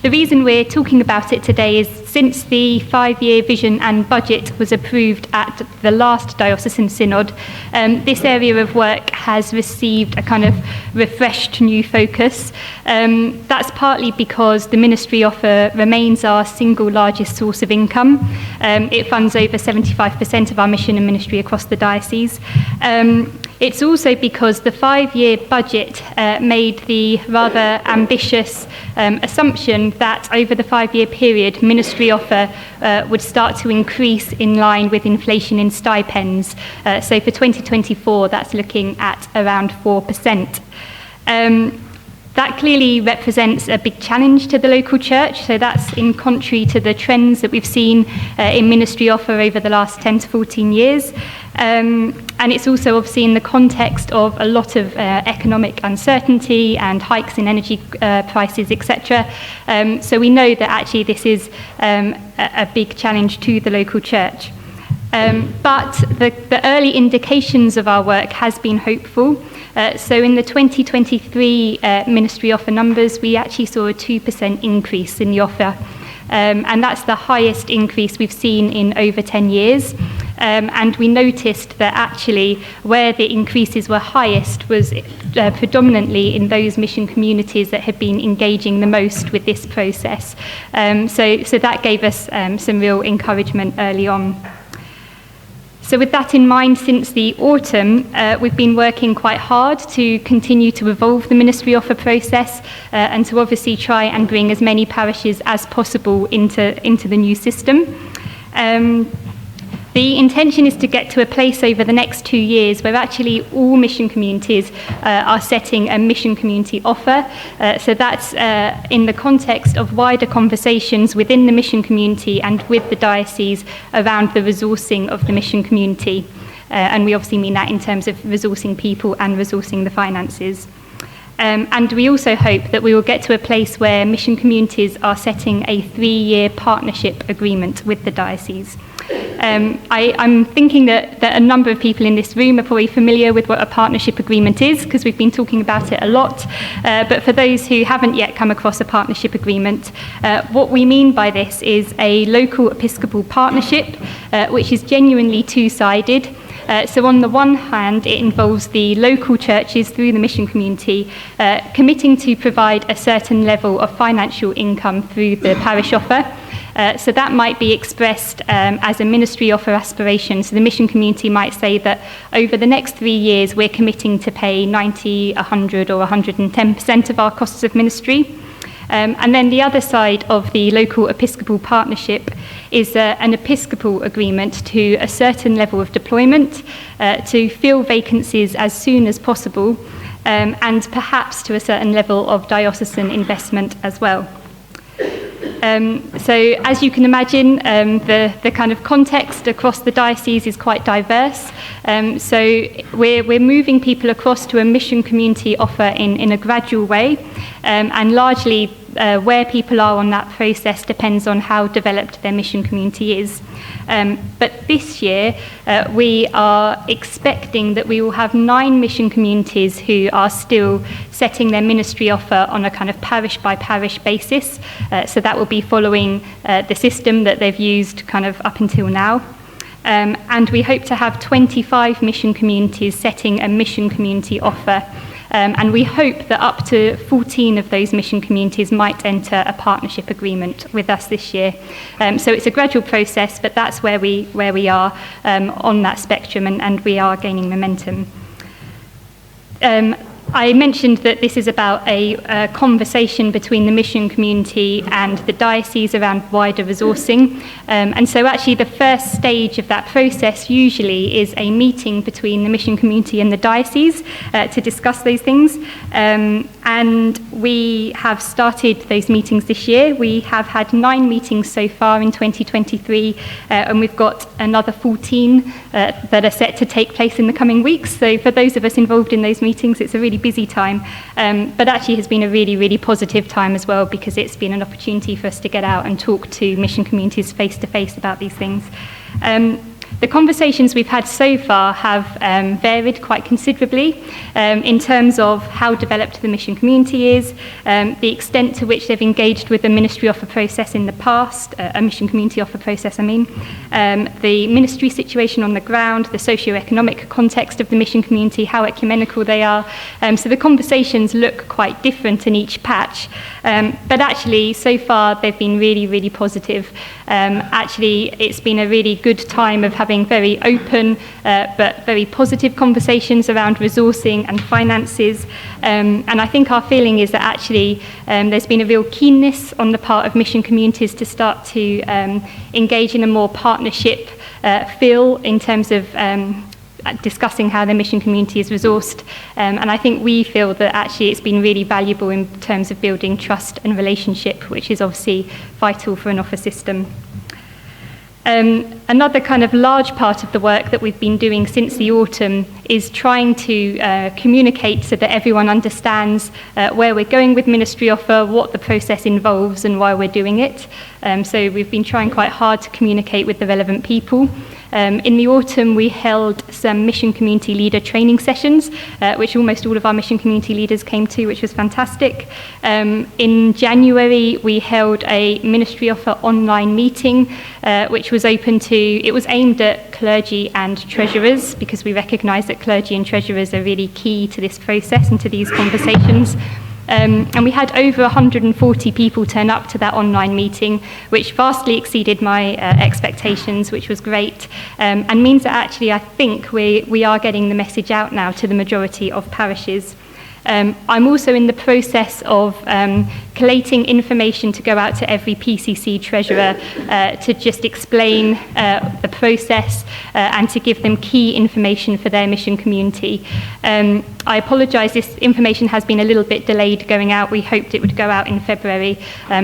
The reason we're talking about it today is since the 5-year vision and budget was approved at the last Diocesan Synod, this area of work has received a kind of refreshed new focus. That's partly because the ministry offer remains our single largest source of income. It funds over 75% of our mission and ministry across the diocese. It's also because the 5-year budget made the rather ambitious assumption that over the 5-year period, ministry offer would start to increase in line with inflation in stipends. So for 2024, that's looking at around 4%. That clearly represents a big challenge to the local church, so that's in contrary to the trends that we've seen in ministry offer over the last 10 to 14 years. And it's also obviously in the context of a lot of economic uncertainty and hikes in energy prices, etc. So we know that actually this is a big challenge to the local church. But the early indications of our work has been hopeful. So in the 2023 ministry offer numbers, we actually saw a 2% increase in the offer. And that's the highest increase we've seen in over 10 years. And we noticed that actually where the increases were highest was predominantly in those mission communities that had been engaging the most with this process. So that gave us some real encouragement early on. So with that in mind, since the autumn, we've been working quite hard to continue to evolve the ministry offer process and to obviously try and bring as many parishes as possible into the new system. The intention is to get to a place over the next 2 years where actually all mission communities are setting a mission community offer. So that's in the context of wider conversations within the mission community and with the diocese around the resourcing of the mission community. And we obviously mean that in terms of resourcing people and resourcing the finances. And we also hope that we will get to a place where mission communities are setting a 3-year partnership agreement with the diocese. I'm thinking that a number of people in this room are probably familiar with what a partnership agreement is, because we've been talking about it a lot. But for those who haven't yet come across a partnership agreement, what we mean by this is a local episcopal partnership, which is genuinely two-sided. So on the one hand, it involves the local churches through the mission community committing to provide a certain level of financial income through the parish offer. So that might be expressed as a ministry offer aspiration. So the mission community might say that over the next 3 years, we're committing to pay 90, 100 or 110% of our costs of ministry. And then the other side of the local episcopal partnership is an episcopal agreement to a certain level of deployment to fill vacancies as soon as possible, and perhaps to a certain level of diocesan investment as well. So as you can imagine, the kind of context across the diocese is quite diverse. So we're moving people across to a mission community offer in a gradual way, and largely where people are on that process depends on how developed their mission community is. But this year, we are expecting that we will have 9 mission communities who are still setting their ministry offer on a kind of parish by parish basis. So that will be following the system that they've used kind of up until now. And we hope to have 25 mission communities setting a mission community offer. And we hope that up to 14 of those mission communities might enter a partnership agreement with us this year. So it's a gradual process, but that's where we are on that spectrum, and we are gaining momentum. I mentioned that this is about a conversation between the mission community and the diocese around wider resourcing. And so actually the first stage of that process usually is a meeting between the mission community and the diocese to discuss those things. And we have started those meetings this year. We have had 9 meetings so far in 2023, and we've got another 14 that are set to take place in the coming weeks. So for those of us involved in those meetings, it's a really busy time, but actually has been a really, really positive time as well, because it's been an opportunity for us to get out and talk to mission communities face to face about these things. The conversations we've had so far have varied quite considerably in terms of how developed the mission community is, the extent to which they've engaged with the ministry offer process in the past, a mission community offer process, the ministry situation on the ground, the socio-economic context of the mission community, how ecumenical they are. So the conversations look quite different in each patch, but actually so far they've been really, really positive. Actually, it's been a really good time of having very open but very positive conversations around resourcing and finances. And I think our feeling is that actually there's been a real keenness on the part of mission communities to start to engage in a more partnership feel in terms of discussing how their mission community is resourced. And I think we feel that actually it's been really valuable in terms of building trust and relationship, which is obviously vital for an offer system. Another kind of large part of the work that we've been doing since the autumn is trying to communicate so that everyone understands where we're going with ministry offer, what the process involves and why we're doing it. So we've been trying quite hard to communicate with the relevant people. In the autumn, we held some mission community leader training sessions, which almost all of our mission community leaders came to, which was fantastic. In January, we held a ministry offer online meeting, which was aimed at clergy and treasurers, because we recognise that clergy and treasurers are really key to this process and to these conversations. And we had over 140 people turn up to that online meeting, which vastly exceeded my expectations, which was great, and means that actually I think we are getting the message out now to the majority of parishes. I'm also in the process of collating information to go out to every PCC treasurer to just explain the process and to give them key information for their mission community. I apologise, this information has been a little bit delayed going out. We hoped it would go out in February,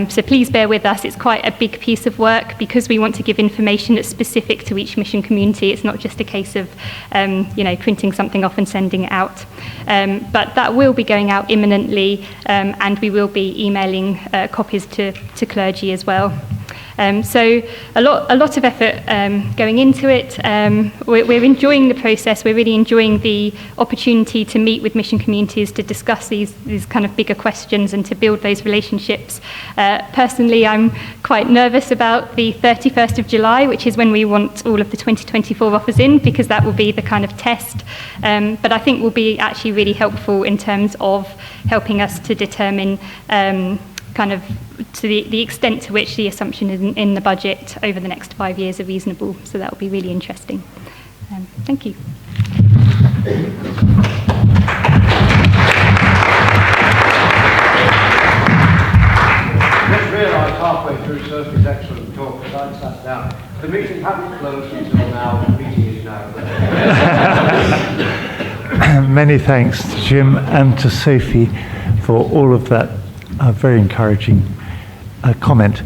so please bear with us. It's quite a big piece of work because we want to give information that's specific to each mission community. It's not just a case of printing something off and sending it out. But that will be going out imminently, and we will be emailing copies to clergy as well. So a lot of effort going into it. We're enjoying the process. We're really enjoying the opportunity to meet with mission communities to discuss these kind of bigger questions and to build those relationships. Personally, I'm quite nervous about the 31st of July, which is when we want all of the 2024 offers in, because that will be the kind of test. But I think will be actually really helpful in terms of helping us to determine kind of to the extent to which the assumption in the budget over the next 5 years are reasonable. So that will be really interesting. Thank you. The meeting hadn't closed until now. The meeting is now. Many thanks to Jim and to Sophie for all of that very encouraging comment.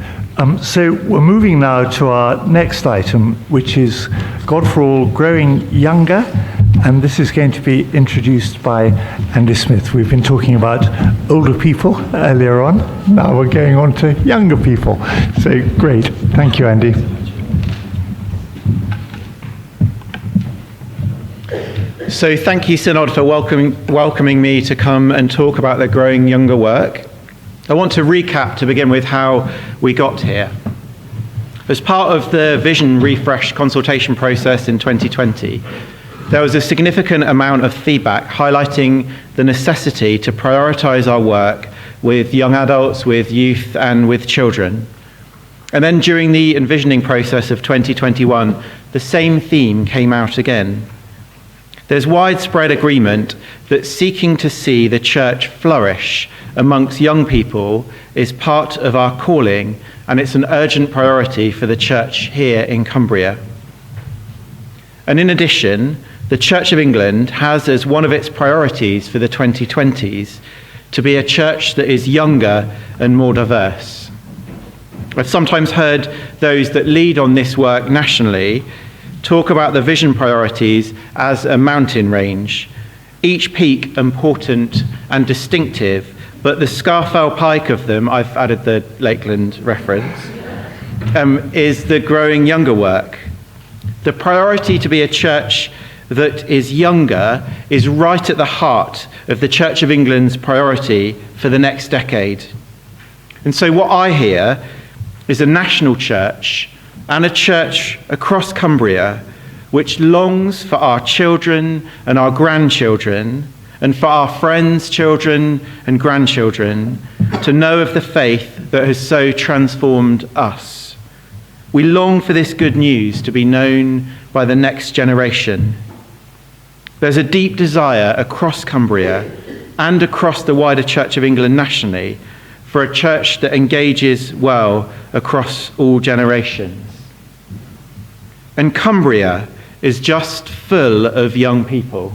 So we're moving now to our next item, which is God for All, Growing Younger, and this is going to be introduced by Andy Smith. We've been talking about older people earlier on. Now we're going on to younger people. So great. Thank you, Andy. So thank you, Synod, for welcoming me to come and talk about the Growing Younger work. I want to recap to begin with how we got here. As part of the Vision Refresh consultation process in 2020, there was a significant amount of feedback highlighting the necessity to prioritise our work with young adults, with youth and with children. And then during the envisioning process of 2021, the same theme came out again. There's widespread agreement that seeking to see the church flourish amongst young people is part of our calling, and it's an urgent priority for the church here in Cumbria. And in addition, the Church of England has as one of its priorities for the 2020s to be a church that is younger and more diverse. I've sometimes heard those that lead on this work nationally talk about the vision priorities as a mountain range, each peak important and distinctive, but the Scafell Pike of them, I've added the Lakeland reference, is the growing younger work. The priority to be a church that is younger is right at the heart of the Church of England's priority for the next decade. And so what I hear is a national church and a church across Cumbria which longs for our children and our grandchildren and for our friends' children and grandchildren to know of the faith that has so transformed us. We long for this good news to be known by the next generation. There's a deep desire across Cumbria and across the wider Church of England nationally for a church that engages well across all generations. And Cumbria is just full of young people.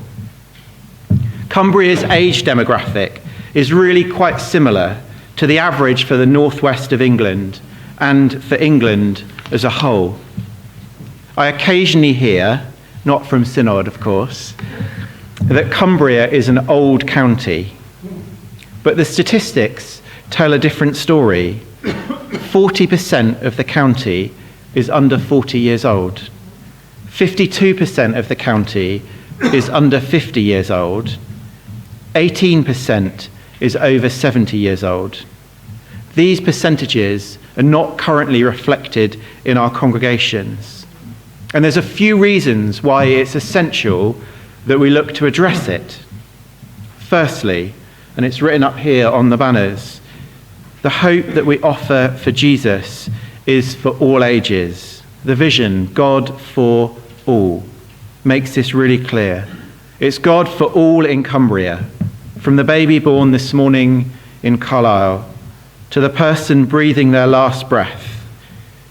Cumbria's age demographic is really quite similar to the average for the northwest of England and for England as a whole. I occasionally hear, not from Synod of course, that Cumbria is an old county, but the statistics tell a different story. 40% of the county is under 40 years old. 52% of the county is under 50 years old. 18% is over 70 years old. These percentages are not currently reflected in our congregations. And there's a few reasons why it's essential that we look to address it. Firstly, and it's written up here on the banners, the hope that we offer for Jesus is for all ages. The vision, God for all, makes this really clear. It's God for all in Cumbria, from the baby born this morning in Carlisle to the person breathing their last breath.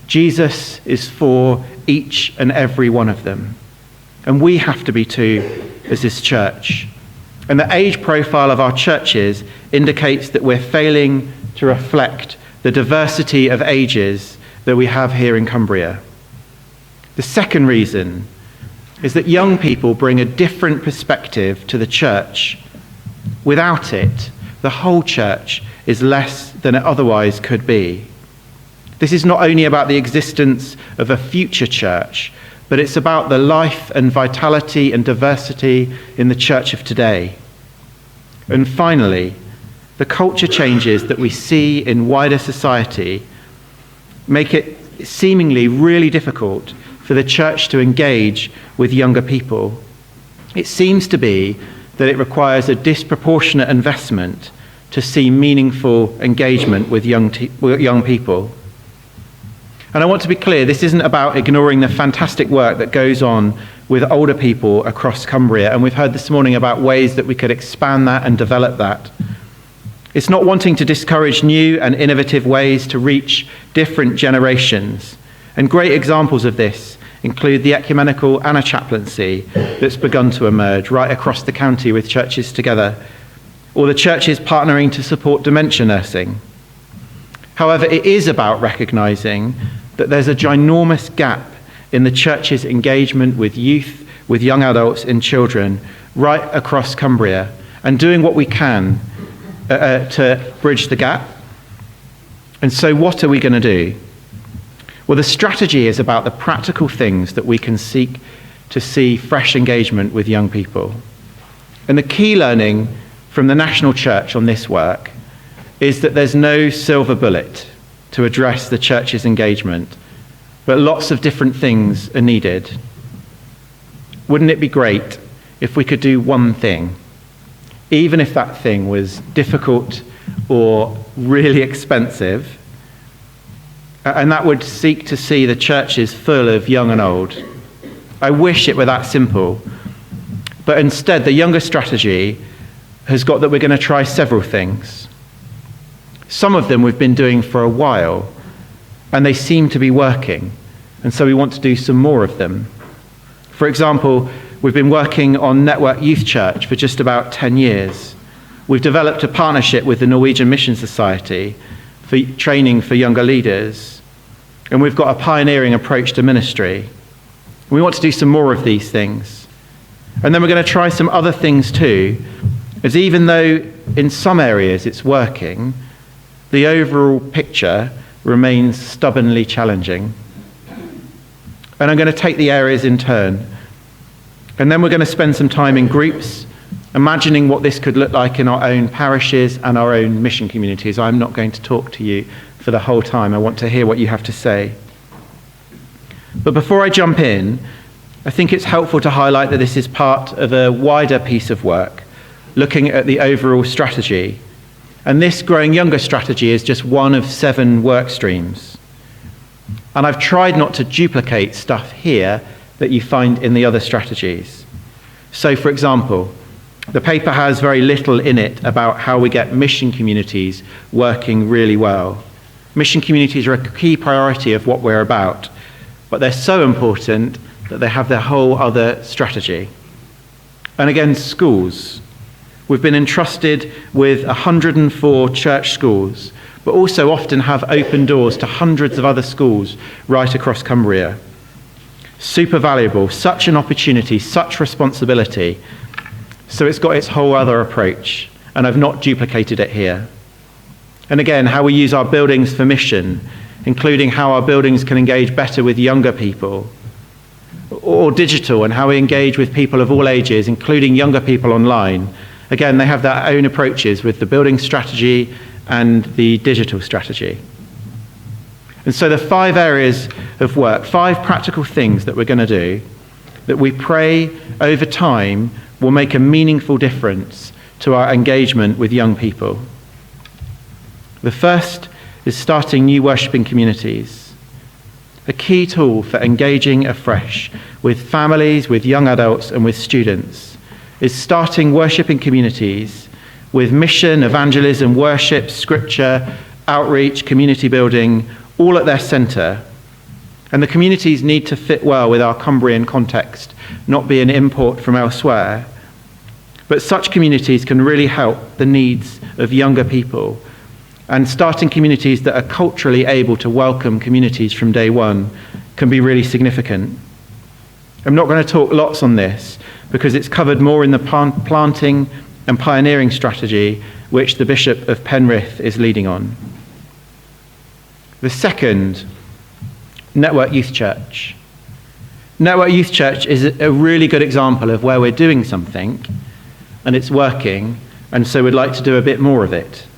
Jesus is for each and every one of them. And we have to be too as this church. And the age profile of our churches indicates that we're failing to reflect the diversity of ages that we have here in Cumbria. The second reason is that young people bring a different perspective to the church. Without it, the whole church is less than it otherwise could be. This is not only about the existence of a future church, but it's about the life and vitality and diversity in the church of today. And finally, the culture changes that we see in wider society make it seemingly really difficult for the church to engage with younger people. It seems to be that it requires a disproportionate investment to see meaningful engagement with young people. And I want to be clear, this isn't about ignoring the fantastic work that goes on with older people across Cumbria, and we've heard this morning about ways that we could expand that and develop that. It's not wanting to discourage new and innovative ways to reach different generations And great examples of this include the ecumenical Anna chaplaincy that's begun to emerge right across the county with churches together, or the churches partnering to support dementia nursing. However, it is about recognising that there's a ginormous gap in the church's engagement with youth, with young adults and children right across Cumbria, and doing what we can to bridge the gap. And so what are we going to do? Well, the strategy is about the practical things that we can seek to see fresh engagement with young people. And the key learning from the National Church on this work is that there's no silver bullet to address the church's engagement, but lots of different things are needed. Wouldn't it be great if we could do one thing, even if that thing was difficult or really expensive, and that would seek to see the churches full of young and old? I wish it were that simple, but instead the younger strategy has got that we're going to try several things. Some of them we've been doing for a while, and they seem to be working, and so we want to do some more of them. For example, we've been working on Network Youth Church for just about 10 years. We've developed a partnership with the Norwegian Mission Society for training for younger leaders, and we've got a pioneering approach to ministry. We want to do some more of these things. And then we're going to try some other things too, as even though in some areas it's working, the overall picture remains stubbornly challenging. And I'm going to take the areas in turn. And then we're going to spend some time in groups, imagining what this could look like in our own parishes and our own mission communities. I'm not going to talk to you for the whole time. I want to hear what you have to say. But before I jump in, I think it's helpful to highlight that this is part of a wider piece of work, looking at the overall strategy. And this Growing Younger strategy is just one of 7 work streams. And I've tried not to duplicate stuff here that you find in the other strategies. So, for example, the paper has very little in it about how we get mission communities working really well. Mission communities are a key priority of what we're about, but they're so important that they have their whole other strategy. And again, schools. We've been entrusted with 104 church schools, but also often have open doors to hundreds of other schools right across Cumbria. Super valuable, such an opportunity, such responsibility. So it's got its whole other approach, and I've not duplicated it here. And again, how we use our buildings for mission, including how our buildings can engage better with younger people, or digital, and how we engage with people of all ages, including younger people online. Again, they have their own approaches with the building strategy and the digital strategy. And so the 5 areas of work, 5 practical things that we're going to do, that we pray over time will make a meaningful difference to our engagement with young people. The first is starting new worshipping communities, a key tool for engaging afresh with families, with young adults and with students, is starting worshipping communities with mission, evangelism, worship, scripture, outreach, community building, all at their centre. And the communities need to fit well with our Cumbrian context, not be an import from elsewhere. But such communities can really help the needs of younger people, and starting communities that are culturally able to welcome communities from day one can be really significant. I'm not going to talk lots on this because it's covered more in the planting and pioneering strategy which the Bishop of Penrith is leading on. The second, Network Youth Church. Network Youth Church is a really good example of where we're doing something and it's working, and so we'd like to do a bit more of it.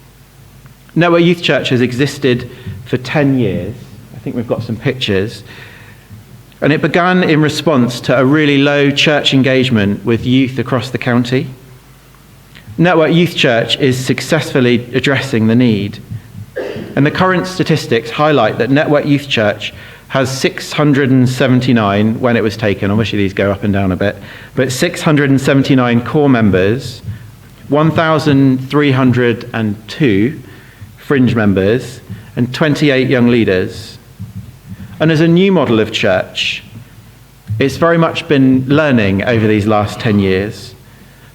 Network Youth Church has existed for 10 years. I think we've got some pictures. And it began in response to a really low church engagement with youth across the county. Network Youth Church is successfully addressing the need. And the current statistics highlight that Network Youth Church has 679, when it was taken, obviously these go up and down a bit, but 679 core members, 1,302 fringe members, and 28 young leaders. And as a new model of church, it's very much been learning over these last 10 years.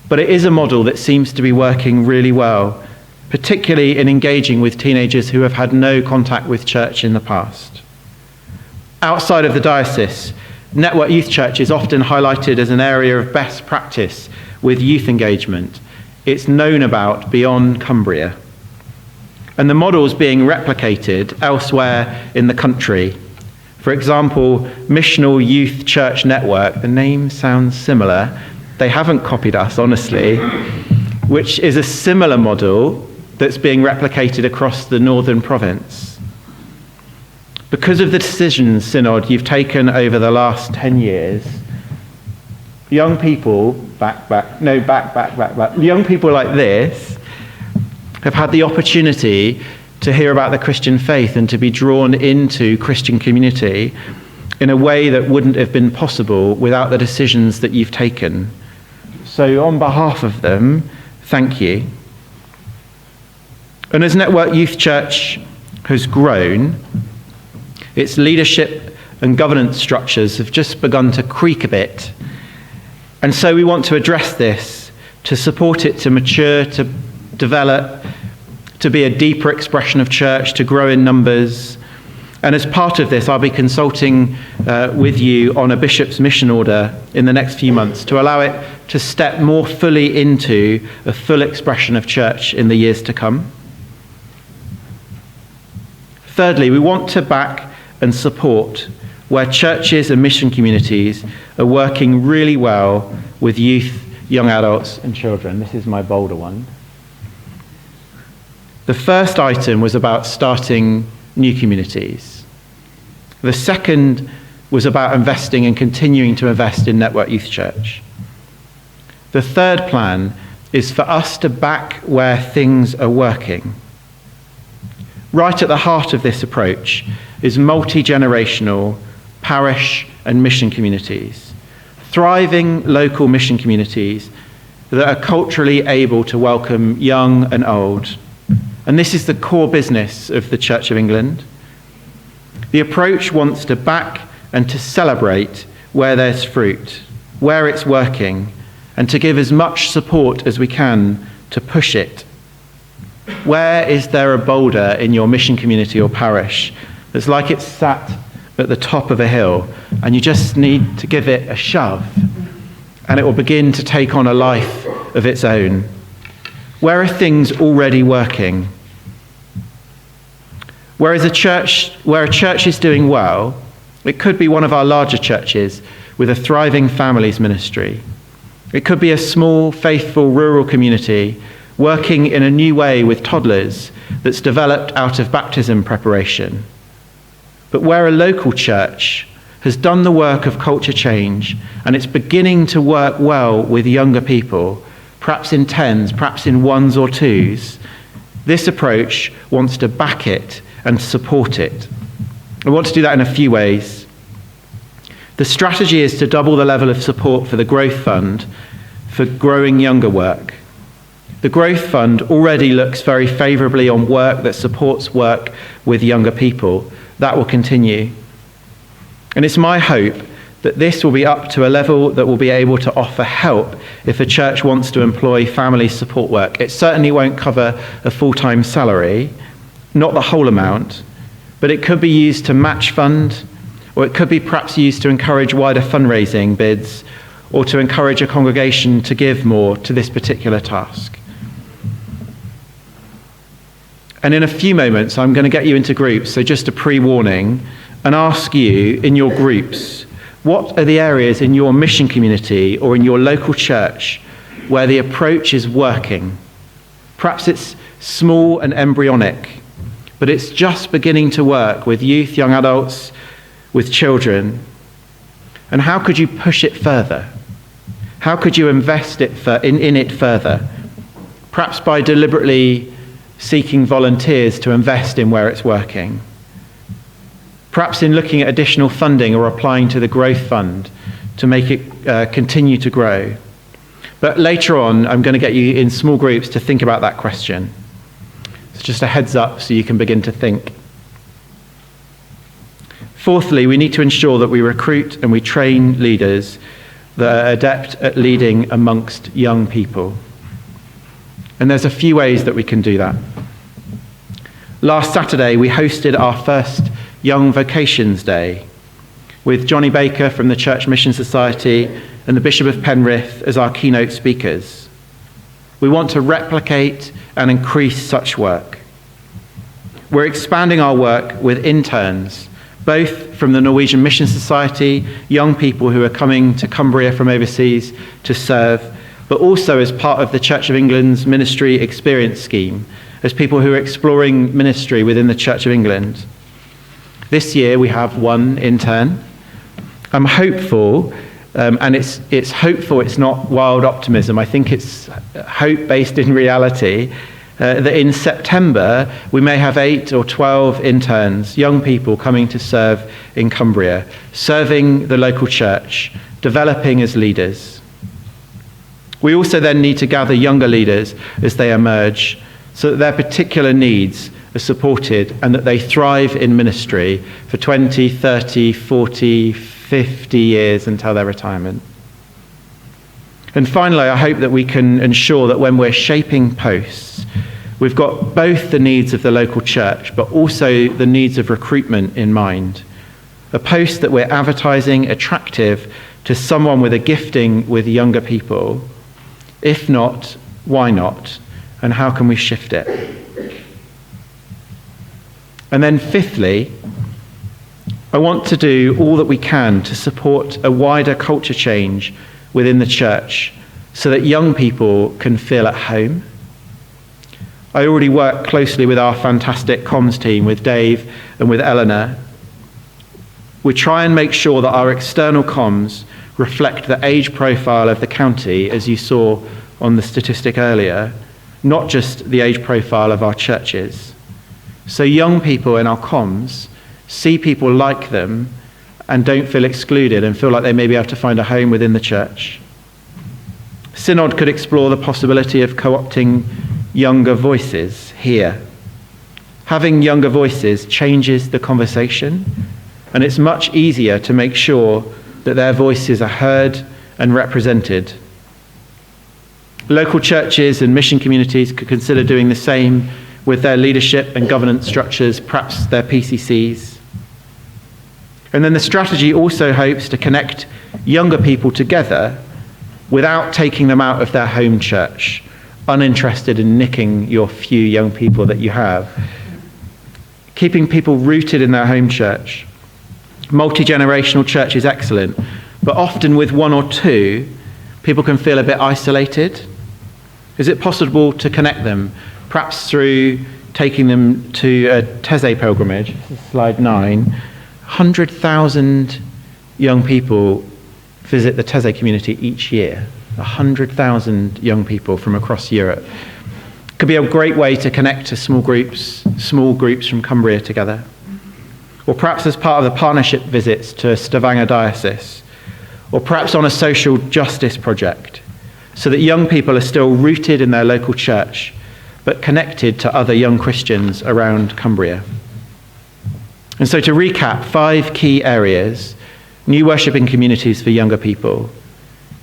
But it is a model that seems to be working really well, particularly in engaging with teenagers who have had no contact with church in the past. Outside of the diocese, Network Youth Church is often highlighted as an area of best practice with youth engagement. It's known about beyond Cumbria. And the model's being replicated elsewhere in the country. For example, Missional Youth Church Network, the name sounds similar. They haven't copied us, honestly, which is a similar model that's being replicated across the northern province. Because of the decisions, Synod, you've taken over the last 10 years, young people, young people like this have had the opportunity to hear about the Christian faith and to be drawn into Christian community in a way that wouldn't have been possible without the decisions that you've taken. So on behalf of them, thank you. And as Network Youth Church has grown, its leadership and governance structures have just begun to creak a bit. And so we want to address this, to support it to mature, to develop, to be a deeper expression of church, to grow in numbers. And as part of this, I'll be consulting with you on a bishop's mission order in the next few months to allow it to step more fully into a full expression of church in the years to come. Thirdly, we want to back and support where churches and mission communities are working really well with youth, young adults and children. This is my bolder one. The first item was about starting new communities. The second was about investing and continuing to invest in Network Youth Church. The third plan is for us to back where things are working. Right at the heart of this approach is multi-generational parish and mission communities, thriving local mission communities that are culturally able to welcome young and old. And this is the core business of the Church of England. The approach wants to back and to celebrate where there's fruit, where it's working, and to give as much support as we can to push it. Where is there a boulder in your mission community or parish that's like it's sat at the top of a hill and you just need to give it a shove and it will begin to take on a life of its own? Where are things already working? Where a church is doing well, it could be one of our larger churches with a thriving families ministry. It could be a small, faithful rural community working in a new way with toddlers that's developed out of baptism preparation. But where a local church has done the work of culture change and it's beginning to work well with younger people, perhaps in tens, perhaps in ones or twos, this approach wants to back it and support it. I want to do that in a few ways. The strategy is to double the level of support for the Growth Fund for growing younger work. The Growth Fund already looks very favourably on work that supports work with younger people. That will continue. And it's my hope that this will be up to a level that will be able to offer help if a church wants to employ family support work. It certainly won't cover a full-time salary, not the whole amount, but it could be used to match fund, or it could be perhaps used to encourage wider fundraising bids, or to encourage a congregation to give more to this particular task. And in a few moments, I'm going to get you into groups, so just a pre-warning, and ask you in your groups, what are the areas in your mission community or in your local church where the approach is working? Perhaps it's small and embryonic, but it's just beginning to work with youth, young adults, with children. And how could you push it further? How could you invest in it further? Perhaps by deliberately seeking volunteers to invest in where it's working. Perhaps in looking at additional funding or applying to the Growth Fund to make it continue to grow. But later on, I'm going to get you in small groups to think about that question. It's just a heads up so you can begin to think. Fourthly, we need to ensure that we recruit and we train leaders that are adept at leading amongst young people. And there's a few ways that we can do that. Last Saturday, we hosted our first Young Vocations Day with Johnny Baker from the Church Mission Society and the Bishop of Penrith as our keynote speakers. We want to replicate and increase such work. We're expanding our work with interns, both from the Norwegian Mission Society, young people who are coming to Cumbria from overseas to serve, but also as part of the Church of England's Ministry Experience Scheme, as people who are exploring ministry within the Church of England. This year we have one intern. I'm hopeful, and it's hopeful, it's not wild optimism. I think it's hope based in reality, that in September we may have 8 or 12 interns, young people coming to serve in Cumbria, serving the local church, developing as leaders. We also then need to gather younger leaders as they emerge so that their particular needs are supported and that they thrive in ministry for 20, 30, 40, 50 years until their retirement. And finally, I hope that we can ensure that when we're shaping posts, we've got both the needs of the local church, but also the needs of recruitment in mind. A post that we're advertising attractive to someone with a gifting with younger people. If not, why not? And how can we shift it? And then fifthly, I want to do all that we can to support a wider culture change within the church so that young people can feel at home. I already work closely with our fantastic comms team, with Dave and with Eleanor. We try and make sure that our external comms reflect the age profile of the county, as you saw on the statistic earlier, not just the age profile of our churches. So young people in our comms see people like them and don't feel excluded and feel like they may be able to find a home within the church. Synod could explore the possibility of co-opting younger voices here. Having younger voices changes the conversation, and it's much easier to make sure that their voices are heard and represented. Local churches and mission communities could consider doing the same with their leadership and governance structures, perhaps their PCCs. And then the strategy also hopes to connect younger people together without taking them out of their home church, uninterested in nicking your few young people that you have. Keeping people rooted in their home church. Multi-generational church is excellent, but often with one or two, people can feel a bit isolated. Is it possible to connect them, perhaps through taking them to a Thésée pilgrimage? Slide 9. 100,000 young people visit the Thésée community each year. 100,000 young people from across Europe. Could be a great way to connect to small groups from Cumbria together. Or perhaps as part of the partnership visits to Stavanger Diocese, or perhaps on a social justice project, so that young people are still rooted in their local church, but connected to other young Christians around Cumbria. And so to recap, 5 key areas: new worshipping communities for younger people,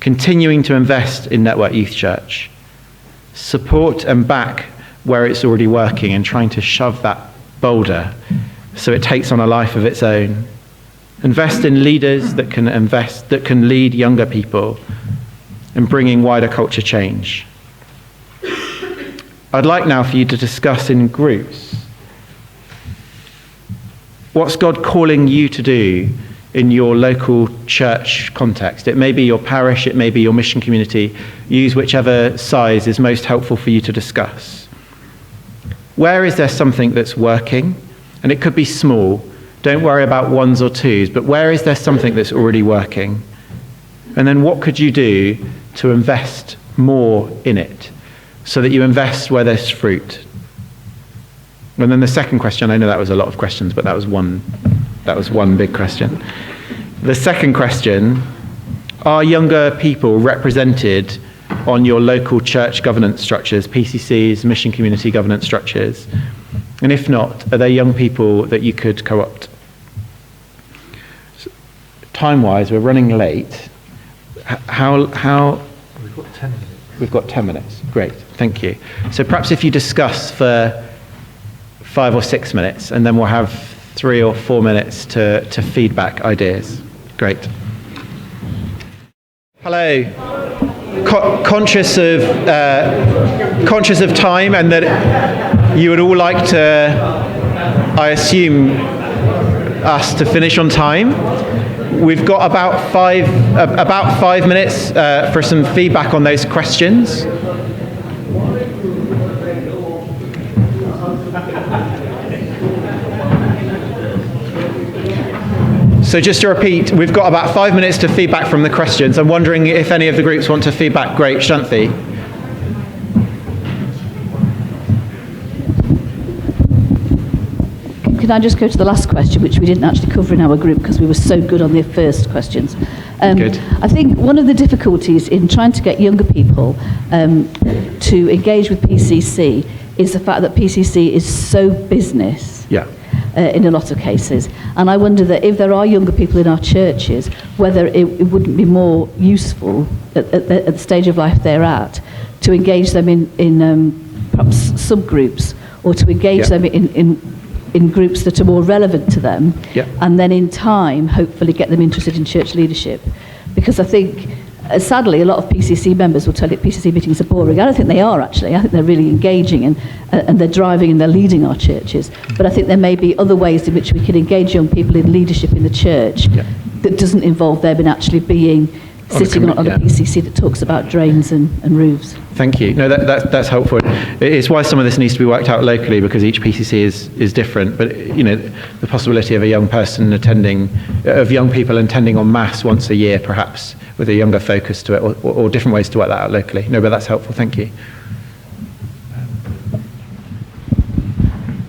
continuing to invest in Network Youth Church, support and back where it's already working and trying to shove that boulder so it takes on a life of its own. Invest in leaders that can lead younger people, and bringing wider culture change. I'd like now for you to discuss in groups. What's God calling you to do in your local church context? It may be your parish, it may be your mission community. Use whichever size is most helpful for you to discuss. Where is there something that's working? And it could be small. Don't worry about ones or twos, but where is there something that's already working? And then what could you do to invest more in it so that you invest where there's fruit? And then the second question, I know that was a lot of questions, but that was one big question. The second question, are younger people represented on your local church governance structures, PCCs, mission community governance structures? And if not, are there young people that you could co-opt? time-wise, we're running late. How? We've got 10 minutes. We've got 10 minutes. Great, thank you. So perhaps if you discuss for 5 or 6 minutes, and then we'll have 3 or 4 minutes to feedback ideas. Great. Hello. Conscious of time, and that you would all like to, I assume, us to finish on time. We've got about 5 minutes for some feedback on those questions. So just to repeat, we've got about 5 minutes to feedback from the questions. I'm wondering if any of the groups want to feedback. Great, Shanthi. Can I just go to the last question, which we didn't actually cover in our group because we were so good on the first questions. Good. I think one of the difficulties in trying to get younger people to engage with PCC is the fact that PCC is so business. Yeah. In a lot of cases. And I wonder that if there are younger people in our churches, whether it wouldn't be more useful at the stage of life they're at to engage them in perhaps subgroups, or to engage them in groups that are more relevant to them, and then in time hopefully get them interested in church leadership. Because I think sadly a lot of PCC members will tell you PCC meetings are boring. I don't think they are, actually. I think they're really engaging, and they're driving and they're leading our churches. But I think there may be other ways in which we can engage young people in leadership in the church that doesn't involve them in actually being sitting on a PCC that talks about drains and roofs. Thank you. No, that's helpful. It's why some of this needs to be worked out locally, because each PCC is different. But the possibility of a young person of young people attending en masse once a year, perhaps with a younger focus to it, or different ways to work that out locally. No, but that's helpful. Thank you.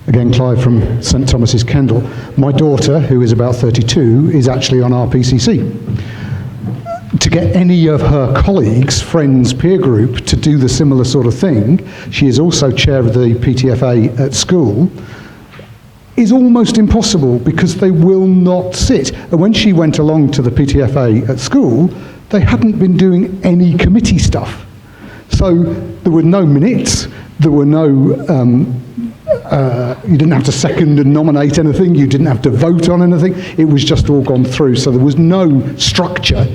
Again, Clive from St Thomas's, Kendal. My daughter, who is about 32, is actually on our PCC. To get any of her colleagues, friends, peer group to do the similar sort of thing, she is also chair of the PTFA at school, is almost impossible because they will not sit. And when she went along to the PTFA at school, they hadn't been doing any committee stuff. So there were no minutes, there were no, you didn't have to second and nominate anything, you didn't have to vote on anything, it was just all gone through. So there was no structure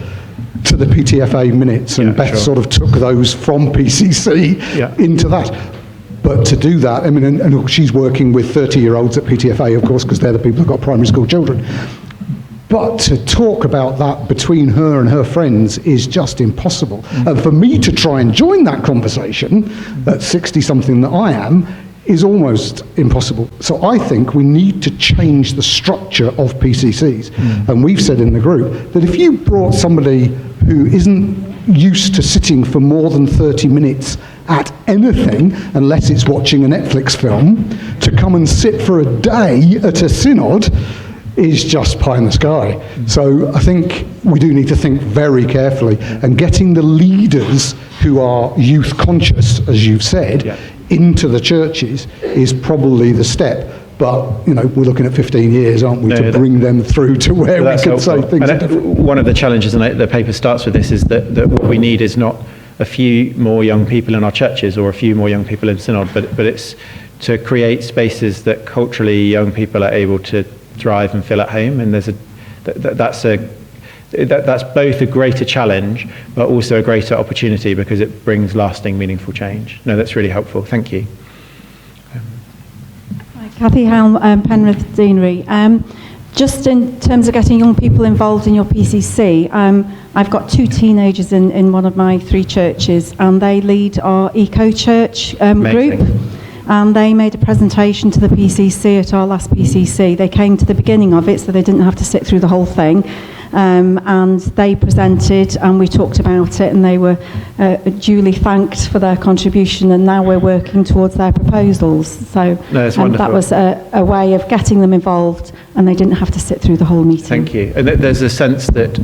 to the PTFA minutes, and Beth sort of took those from PCC into that. But to do that, I mean, and she's working with 30-year-olds at PTFA, of course, because they're the people who've got primary school children. But to talk about that between her and her friends is just impossible. And for me to try and join that conversation at 60-something that I am is almost impossible. So I think we need to change the structure of PCCs. And we've said in the group that if you brought somebody who isn't used to sitting for more than 30 minutes at anything, unless it's watching a Netflix film, to come and sit for a day at a synod is just pie in the sky. So I think we do need to think very carefully, and getting the leaders who are youth conscious, as you've said, into the churches is probably the step. But, you know, we're looking at 15 years, aren't we, to bring them through to where we can say things are different. One of the challenges, and the paper starts with this, is that what we need is not a few more young people in our churches or a few more young people in Synod, but it's to create spaces that culturally young people are able to thrive and feel at home. And that's both a greater challenge, but also a greater opportunity, because it brings lasting, meaningful change. No, that's really helpful. Thank you. Cathy Helm, Penrith Deanery. Just in terms of getting young people involved in your PCC, I've got 2 teenagers in one of my 3 churches, and they lead our eco-church group. And they made a presentation to the PCC at our last PCC. They came to the beginning of it, so they didn't have to sit through the whole thing. And they presented, and we talked about it, and they were duly thanked for their contribution, and now we're working towards their proposals. So that was a way of getting them involved, and they didn't have to sit through the whole meeting. Thank you. And there's a sense that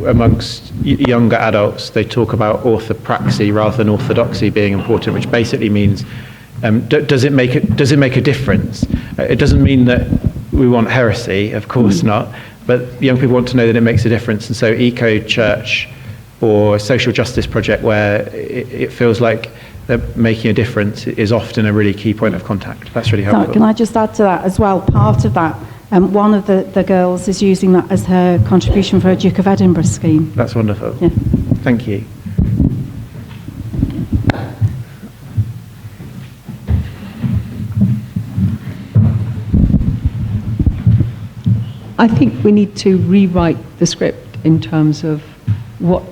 amongst younger adults, they talk about orthopraxy rather than orthodoxy being important, which basically means does it make a difference? It doesn't mean that we want heresy, of course not, but young people want to know that it makes a difference. And so Eco Church or social justice project where it feels like they're making a difference is often a really key point of contact. That's really helpful. Can I just add to that as well? Part of that, one of the girls is using that as her contribution for a Duke of Edinburgh scheme. That's wonderful. Yeah. Thank you. I think we need to rewrite the script in terms of what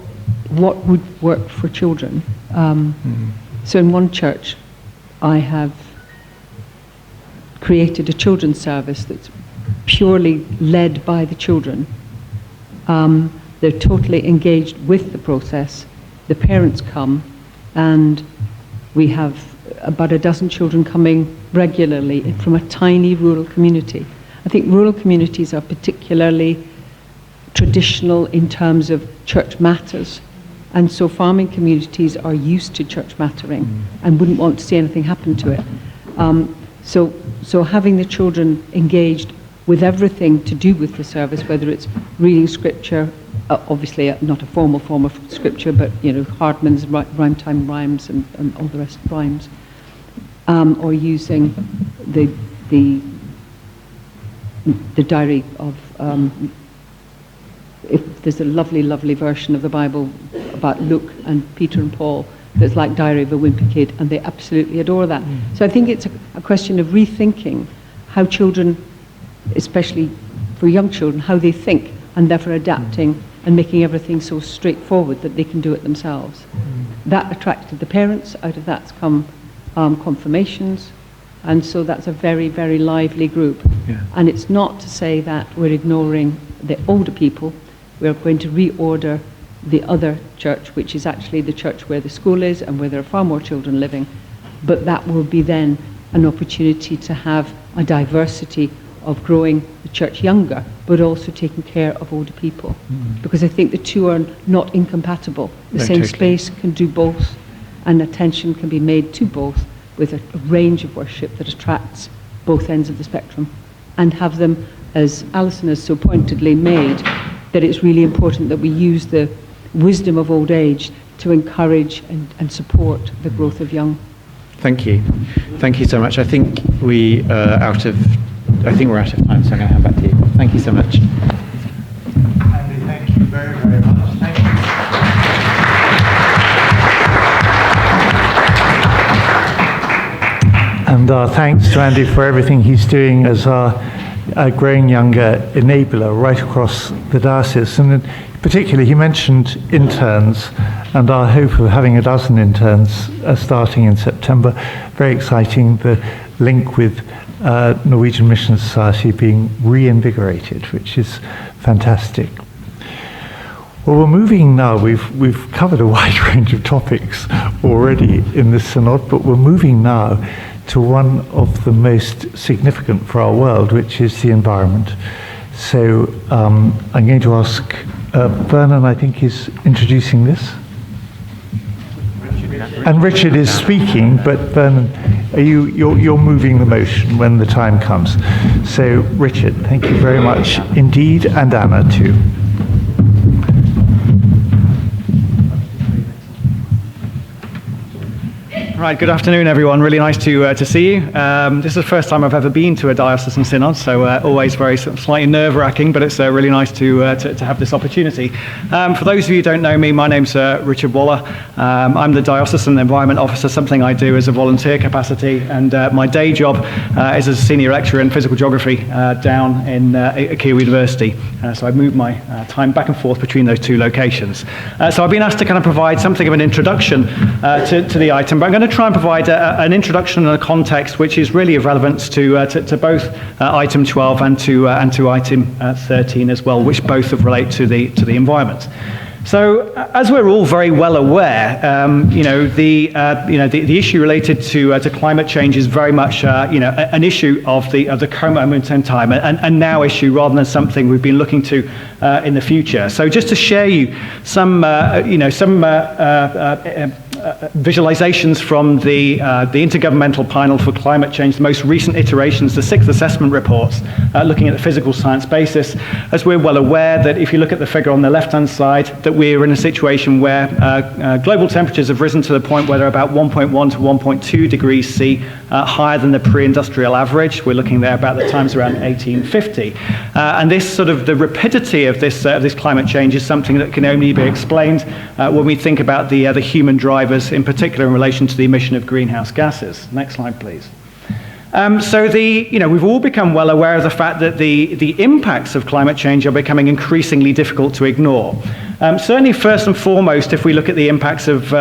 would work for children. So in one church, I have created a children's service that's purely led by the children. They're totally engaged with the process. The parents come, and we have about a dozen children coming regularly from a tiny rural community. I think rural communities are particularly traditional in terms of church matters. And so farming communities are used to church mattering and wouldn't want to see anything happen to it. So having the children engaged with everything to do with the service, whether it's reading scripture, obviously not a formal form of scripture, but Hardman's rhyme time rhymes and all the rest of rhymes, or using the diary of if there's a lovely version of the Bible about Luke and Peter and Paul that's like Diary of a Wimpy Kid, and they absolutely adore that. So I think it's a question of rethinking how children, especially for young children, how they think, and therefore adapting and making everything so straightforward that they can do it themselves. That attracted the parents. Out of that's come confirmations, and so that's a very, very lively group. Yeah. And it's not to say that we're ignoring the older people. We're going to reorder the other church, which is actually the church where the school is and where there are far more children living. But that will be then an opportunity to have a diversity of growing the church younger, but also taking care of older people. Because I think the two are not incompatible. The same space can do both, and attention can be made to both with a range of worship that attracts both ends of the spectrum, and have them, as Alison has so pointedly made, that it's really important that we use the wisdom of old age to encourage and support the growth of young. Thank you. Thank you so much. I think we're out of time, so I'm going to hand back to you. Thank you so much. Andy, thank you very, very much. Thank you. And our thanks to Andy for everything he's doing as our growing younger enabler right across the diocese. And particularly, he mentioned interns and our hope of having a dozen interns starting in September. Very exciting, the link with Norwegian Mission Society being reinvigorated, which is fantastic. Well, we're moving now. We've covered a wide range of topics already in this synod, but we're moving now to one of the most significant for our world, which is the environment. So I'm going to ask Vernon, I think, is introducing this. And Richard is speaking, but Vernon, you're moving the motion when the time comes. So Richard, thank you very much indeed, and Anna too. Right, good afternoon, everyone. Really nice to see you. This is the first time I've ever been to a diocesan synod, so always very slightly nerve-wracking, but it's really nice to have this opportunity. For those of you who don't know me, my name's Richard Waller. I'm the Diocesan Environment Officer, something I do as a volunteer capacity, and my day job is as a senior lecturer in physical geography down in Keele University. So I move my time back and forth between those two locations. So I've been asked to kind of provide something of an introduction to the item, but I'm going to try and provide an introduction and a context which is really of relevance to both item 12 and to item 13 as well, which both relate to the environment. So, as we're all very well aware, the issue related to climate change is very much an issue of the current moment in time, and now issue rather than something we've been looking to visualizations from the Intergovernmental Panel for Climate Change, the most recent iterations, the 6th assessment reports, looking at the physical science basis, as we're well aware that if you look at the figure on the left-hand side, that we're in a situation where global temperatures have risen to the point where they're about 1.1 to 1.2 degrees C higher than the pre-industrial average. We're looking there about the times around 1850. And this sort of, the rapidity of this climate change is something that can only be explained when we think about the human drivers, in particular in relation to the emission of greenhouse gases. Next slide, please. So we've all become well aware of the fact that the impacts of climate change are becoming increasingly difficult to ignore. Certainly, first and foremost, if we look at the impacts of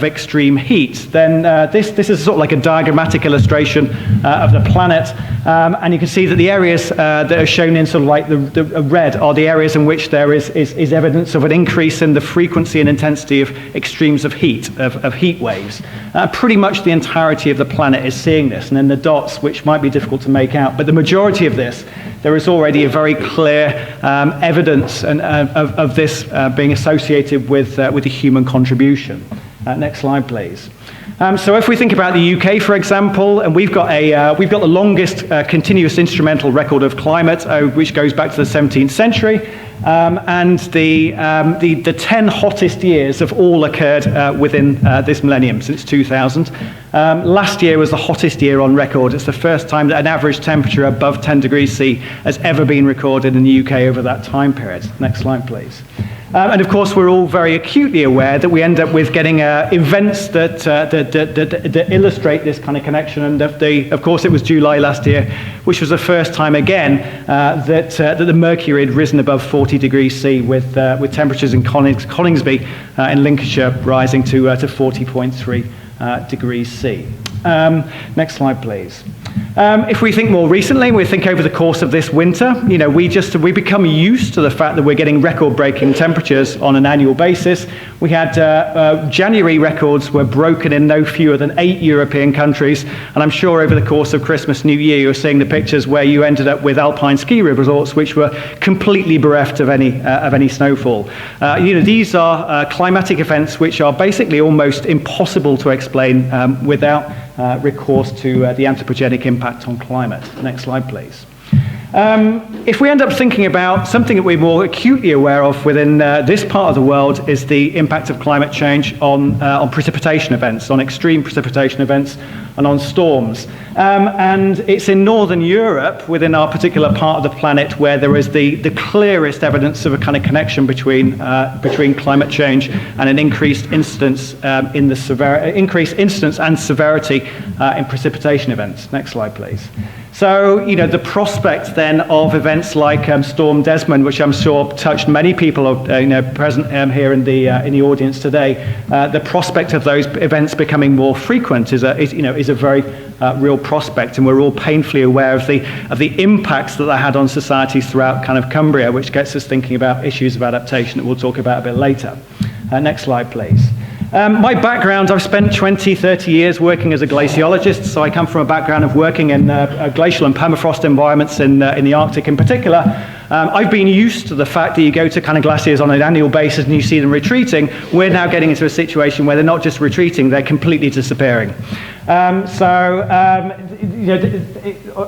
extreme heat, then this is sort of like a diagrammatic illustration of the planet, and you can see that the areas that are shown in sort of like the red are the areas in which there is evidence of an increase in the frequency and intensity of extremes of heat, of heat waves. Pretty much the entirety of the planet is seeing this, and then the dots, which might be difficult to make out, but the majority of this, there is already a very clear evidence of this being associated with the human contribution. Next slide, please. So if we think about the UK, for example, and we've got the longest continuous instrumental record of climate, which goes back to the 17th century, and the 10 hottest years have all occurred within this millennium, since 2000. Last year was the hottest year on record. It's the first time that an average temperature above 10 degrees C has ever been recorded in the UK over that time period. Next slide, please. And of course, we're all very acutely aware that we end up with getting events that illustrate this kind of connection. And of course, it was July last year, which was the first time again that the mercury had risen above 40 degrees C, with temperatures in Coningsby in Lincolnshire rising to 40.3 degrees C. Next slide, please. If we think more recently, we think over the course of this winter, we become used to the fact that we're getting record-breaking temperatures on an annual basis. We had January records were broken in no fewer than 8 European countries, and I'm sure over the course of Christmas, New Year, you're seeing the pictures where you ended up with alpine ski resorts which were completely bereft of any snowfall. These are climatic events which are basically almost impossible to explain without recourse to the anthropogenic impact on climate. Next slide, please. If we end up thinking about something that we're more acutely aware of within this part of the world, is the impact of climate change on precipitation events, on extreme precipitation events, and on storms. And it's in Northern Europe, within our particular part of the planet, where there is the clearest evidence of a kind of connection between climate change and an increased incidence increased incidence and severity in precipitation events. Next slide, please. So, the prospect then of events like Storm Desmond, which I'm sure touched many people present here in the audience today, the prospect of those events becoming more frequent is a very real prospect, and we're all painfully aware of the impacts that had on societies throughout kind of Cumbria, which gets us thinking about issues of adaptation that we'll talk about a bit later. Next slide, please. My background, I've spent 20, 30 years working as a glaciologist, so I come from a background of working in glacial and permafrost environments in the Arctic in particular. I've been used to the fact that you go to kind of glaciers on an annual basis and you see them retreating. We're now getting into a situation where they're not just retreating, they're completely disappearing. I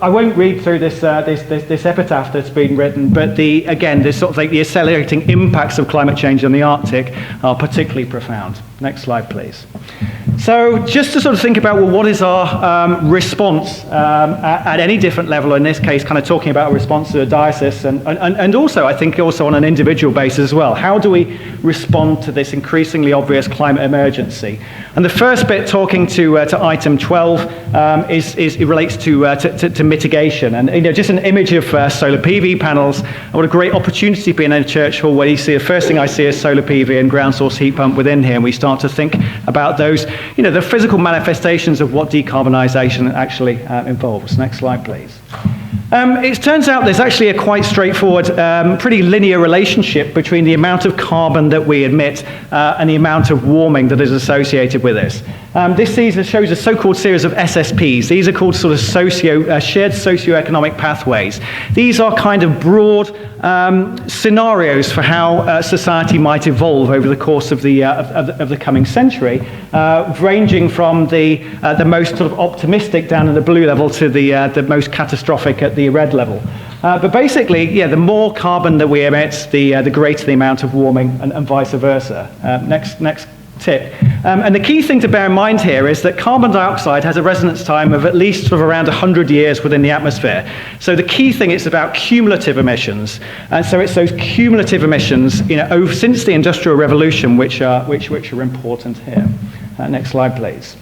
won't read through this epitaph that's been written, but there's sort of like the accelerating impacts of climate change on the Arctic are particularly profound. Next slide, please. So just to sort of think about, well, what is our response at any different level, in this case kind of talking about a response to a diocese, and also I think also on an individual basis as well. How do we respond to this increasingly obvious climate emergency? And the first bit, talking to item 12, it relates to mitigation. And just an image of solar PV panels. What a great opportunity being in a church hall where you see the first thing I see is solar PV and ground source heat pump within here, and we start to think about those, the physical manifestations of what decarbonisation actually involves. Next slide, please. It turns out there's actually a quite straightforward, pretty linear relationship between the amount of carbon that we emit and the amount of warming that is associated with this. This shows a so-called series of SSPs. These are called sort of shared socio-economic pathways. These are kind of broad scenarios for how society might evolve over the course of the coming century, ranging from the most sort of optimistic down at the blue level to the most catastrophic at the red level. But basically, yeah, the more carbon that we emit, the greater the amount of warming, and vice versa. Next tip. And the key thing to bear in mind here is that carbon dioxide has a residence time of at least sort of around 100 years within the atmosphere. So the key thing is about cumulative emissions. And so it's those cumulative emissions, since the Industrial Revolution, which are important here. Next slide, please.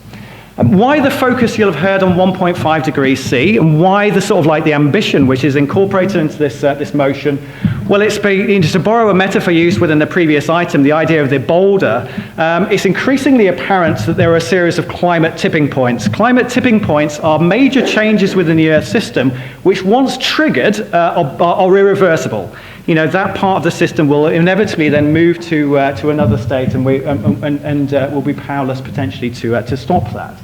Why the focus you'll have heard on 1.5 degrees C, and why the sort of like the ambition which is incorporated into this motion? Well, to borrow a metaphor used within the previous item, the idea of the boulder, it's increasingly apparent that there are a series of climate tipping points. Climate tipping points are major changes within the Earth system which, once triggered, are irreversible. That part of the system will inevitably then move to another state, and will be powerless potentially to stop that.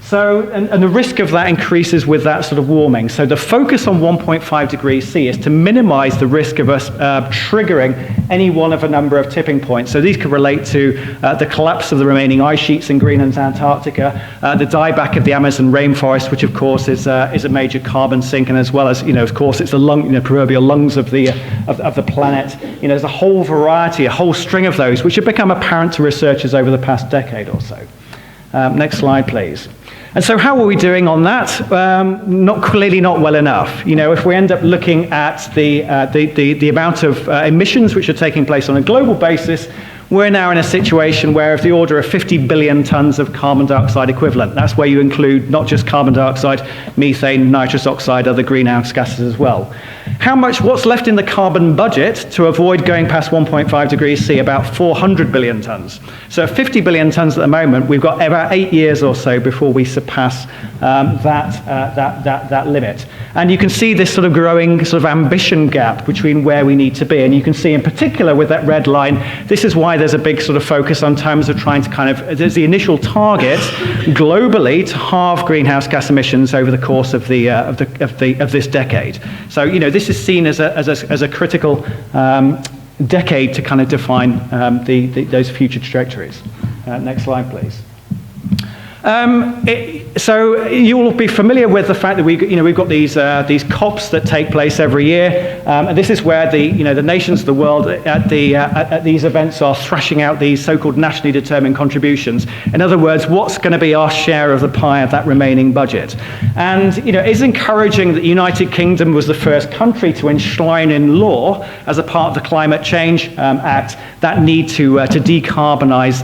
So, and the risk of that increases with that sort of warming. So the focus on 1.5 degrees C is to minimize the risk of us triggering any one of a number of tipping points. So these could relate to the collapse of the remaining ice sheets in Greenland and Antarctica, the dieback of the Amazon rainforest, which of course is a major carbon sink, and as well as, of course, it's the proverbial lungs of the planet. There's a whole variety, a whole string of those, which have become apparent to researchers over the past decade or so. Next slide, please. And so how are we doing on that? Clearly not well enough. If we end up looking at the amount of emissions which are taking place on a global basis, we're now in a situation where of the order of 50 billion tons of carbon dioxide equivalent. That's where you include not just carbon dioxide, methane, nitrous oxide, other greenhouse gases as well. What's left in the carbon budget to avoid going past 1.5 degrees C? About 400 billion tons. So 50 billion tons at the moment, we've got about 8 years or so before we surpass that limit. And you can see this sort of growing sort of ambition gap between where we need to be. And you can see in particular with that red line, this is why there's a big sort of focus on terms of trying to there's the initial target globally to halve greenhouse gas emissions over the course of this decade. So, this is seen as a critical decade to kind of define those future trajectories. Next slide, please. So you will be familiar with the fact that we've got these COPs that take place every year, and this is where the nations of the world at these events are thrashing out these so-called nationally determined contributions. In other words, what's going to be our share of the pie of that remaining budget? And it's encouraging that the United Kingdom was the first country to enshrine in law as a part of the Climate Change Act that need to decarbonise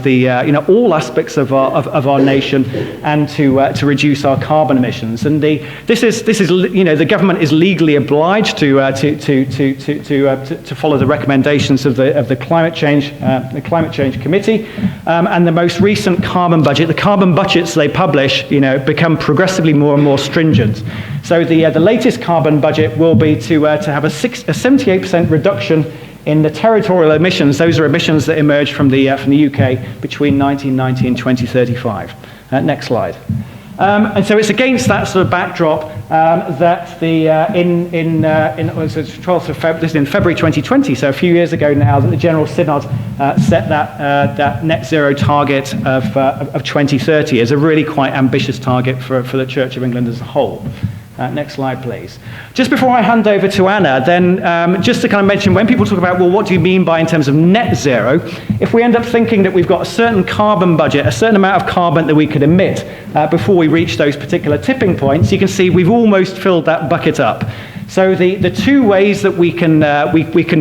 all aspects of our nation, and to reduce our carbon emissions. And this is the government is legally obliged to follow the recommendations of the Climate Change Committee, and the most recent carbon budget, the carbon budgets they publish, become progressively more and more stringent. So the latest carbon budget will be to have a 78% reduction in the territorial emissions. Those are emissions that emerged from the UK between 1990 and 2035. Next slide. And so it's against that sort of backdrop that in February 2020, so a few years ago now, that the General Synod set that net zero target of 2030 as a really quite ambitious target for the Church of England as a whole. Next slide, please. Just before I hand over to Anna, then just to kind of mention, when people talk about, well, what do you mean by in terms of net zero? If we end up thinking that we've got a certain carbon budget, a certain amount of carbon that we could emit before we reach those particular tipping points, you can see we've almost filled that bucket up. So the two ways that we can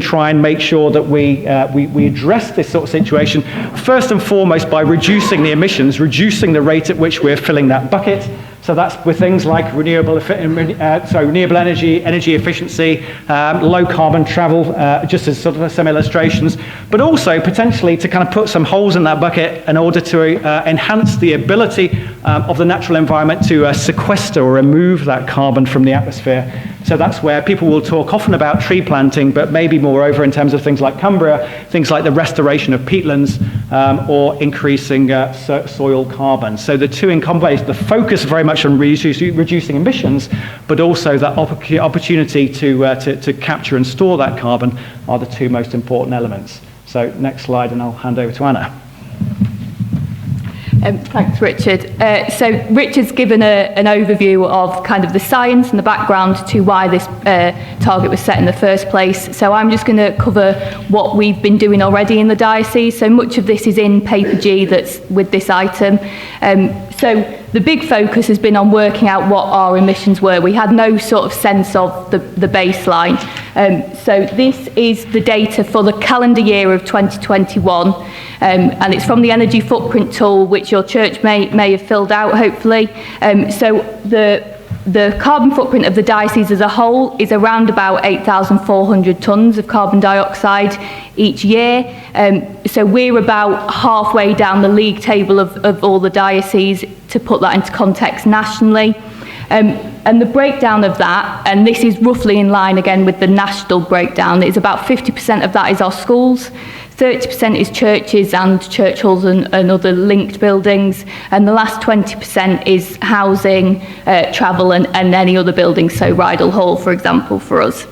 try and make sure that we address this sort of situation, first and foremost by reducing the emissions, reducing the rate at which we're filling that bucket. So that's with things like renewable energy, energy efficiency, low carbon travel, just as sort of some illustrations, but also potentially to kind of put some holes in that bucket in order to enhance the ability of the natural environment to sequester or remove that carbon from the atmosphere So that's where people will talk often about tree planting, but maybe moreover in terms of things like Cumbria, things like the restoration of peatlands or increasing soil carbon. So the two in combination, the focus very much on reducing emissions, but also that opportunity to capture and store that carbon are the two most important elements. So next slide, and I'll hand over to Anna. Thanks, Richard. So Richard's given an overview of kind of the science and the background to why this target was set in the first place. So I'm just going to cover what we've been doing already in the diocese. So much of this is in paper G that's with this item. So the big focus has been on working out what our emissions were. We had no sort of sense of the baseline. So this is the data for the calendar year of 2021, and it's from the energy footprint tool, which your church may have filled out, hopefully. So the carbon footprint of the diocese as a whole is around about 8,400 tonnes of carbon dioxide each year. So we're about halfway down the league table of all the dioceses, to put that into context nationally. And the breakdown of that, and this is roughly in line again with the national breakdown, is about 50% of that is our schools, 30% is churches and church halls and other linked buildings, and the last 20% is housing, travel and any other buildings, so Rydal Hall, for example, for us.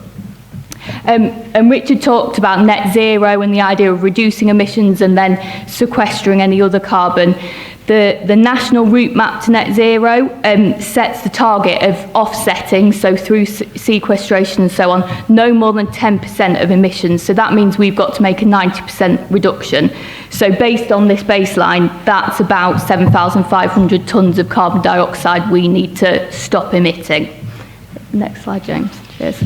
And Richard talked about net zero and the idea of reducing emissions and then sequestering any other carbon. The national route map to net zero sets the target of offsetting, so through sequestration and so on, no more than 10% of emissions. So that means we've got to make a 90% reduction. So based on this baseline, that's about 7,500 tonnes of carbon dioxide we need to stop emitting. Next slide, James. Cheers.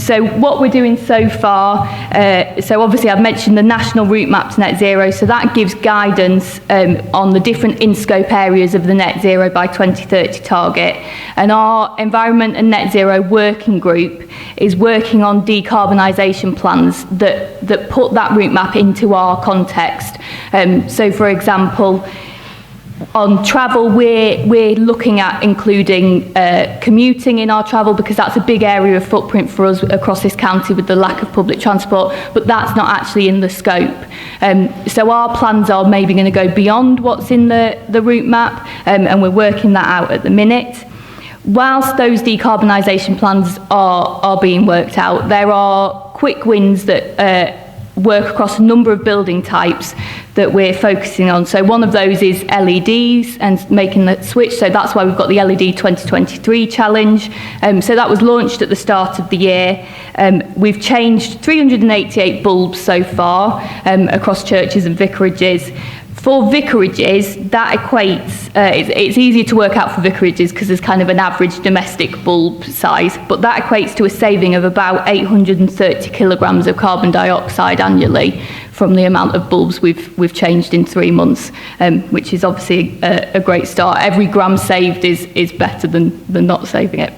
So what we're doing so far, so obviously I've mentioned the national route map to net zero, so that gives guidance on the different in-scope areas of the net zero by 2030 target. And our environment and net zero working group is working on decarbonisation plans that put that route map into our context. So for example, on travel, we're looking at including commuting in our travel, because that's a big area of footprint for us across this county with the lack of public transport, but that's not actually in the scope. So our plans are maybe going to go beyond what's in the route map, and we're working that out at the minute. Whilst those decarbonisation plans are being worked out, there are quick wins that work across a number of building types that we're focusing on. So one of those is LEDs and making that switch. So that's why we've got the LED 2023 challenge. So that was launched at the start of the year. We've changed 388 bulbs so far across churches and vicarages. For vicarages, that equates, it's easier to work out for vicarages because there's kind of an average domestic bulb size, but that equates to a saving of about 830 kilograms of carbon dioxide annually from the amount of bulbs we've changed in 3 months, which is obviously a great start. Every gram saved is better than not saving it.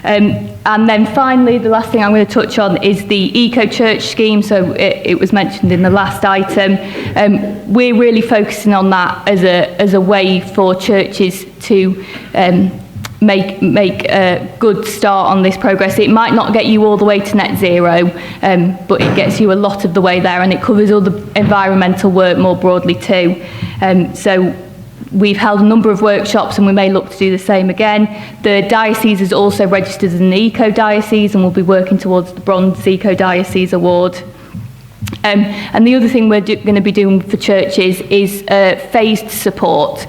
And then finally, the last thing I'm going to touch on is the eco-church scheme. So it was mentioned in the last item. We're really focusing on that as a way for churches to make a good start on this progress. It might not get you all the way to net zero, but it gets you a lot of the way there, and it covers all the environmental work more broadly too. So we've held a number of workshops, and we may look to do the same again. The diocese is also registered as an eco-diocese, and we'll be working towards the Bronze Eco-Diocese Award. And the other thing we're going to be doing for churches is phased support.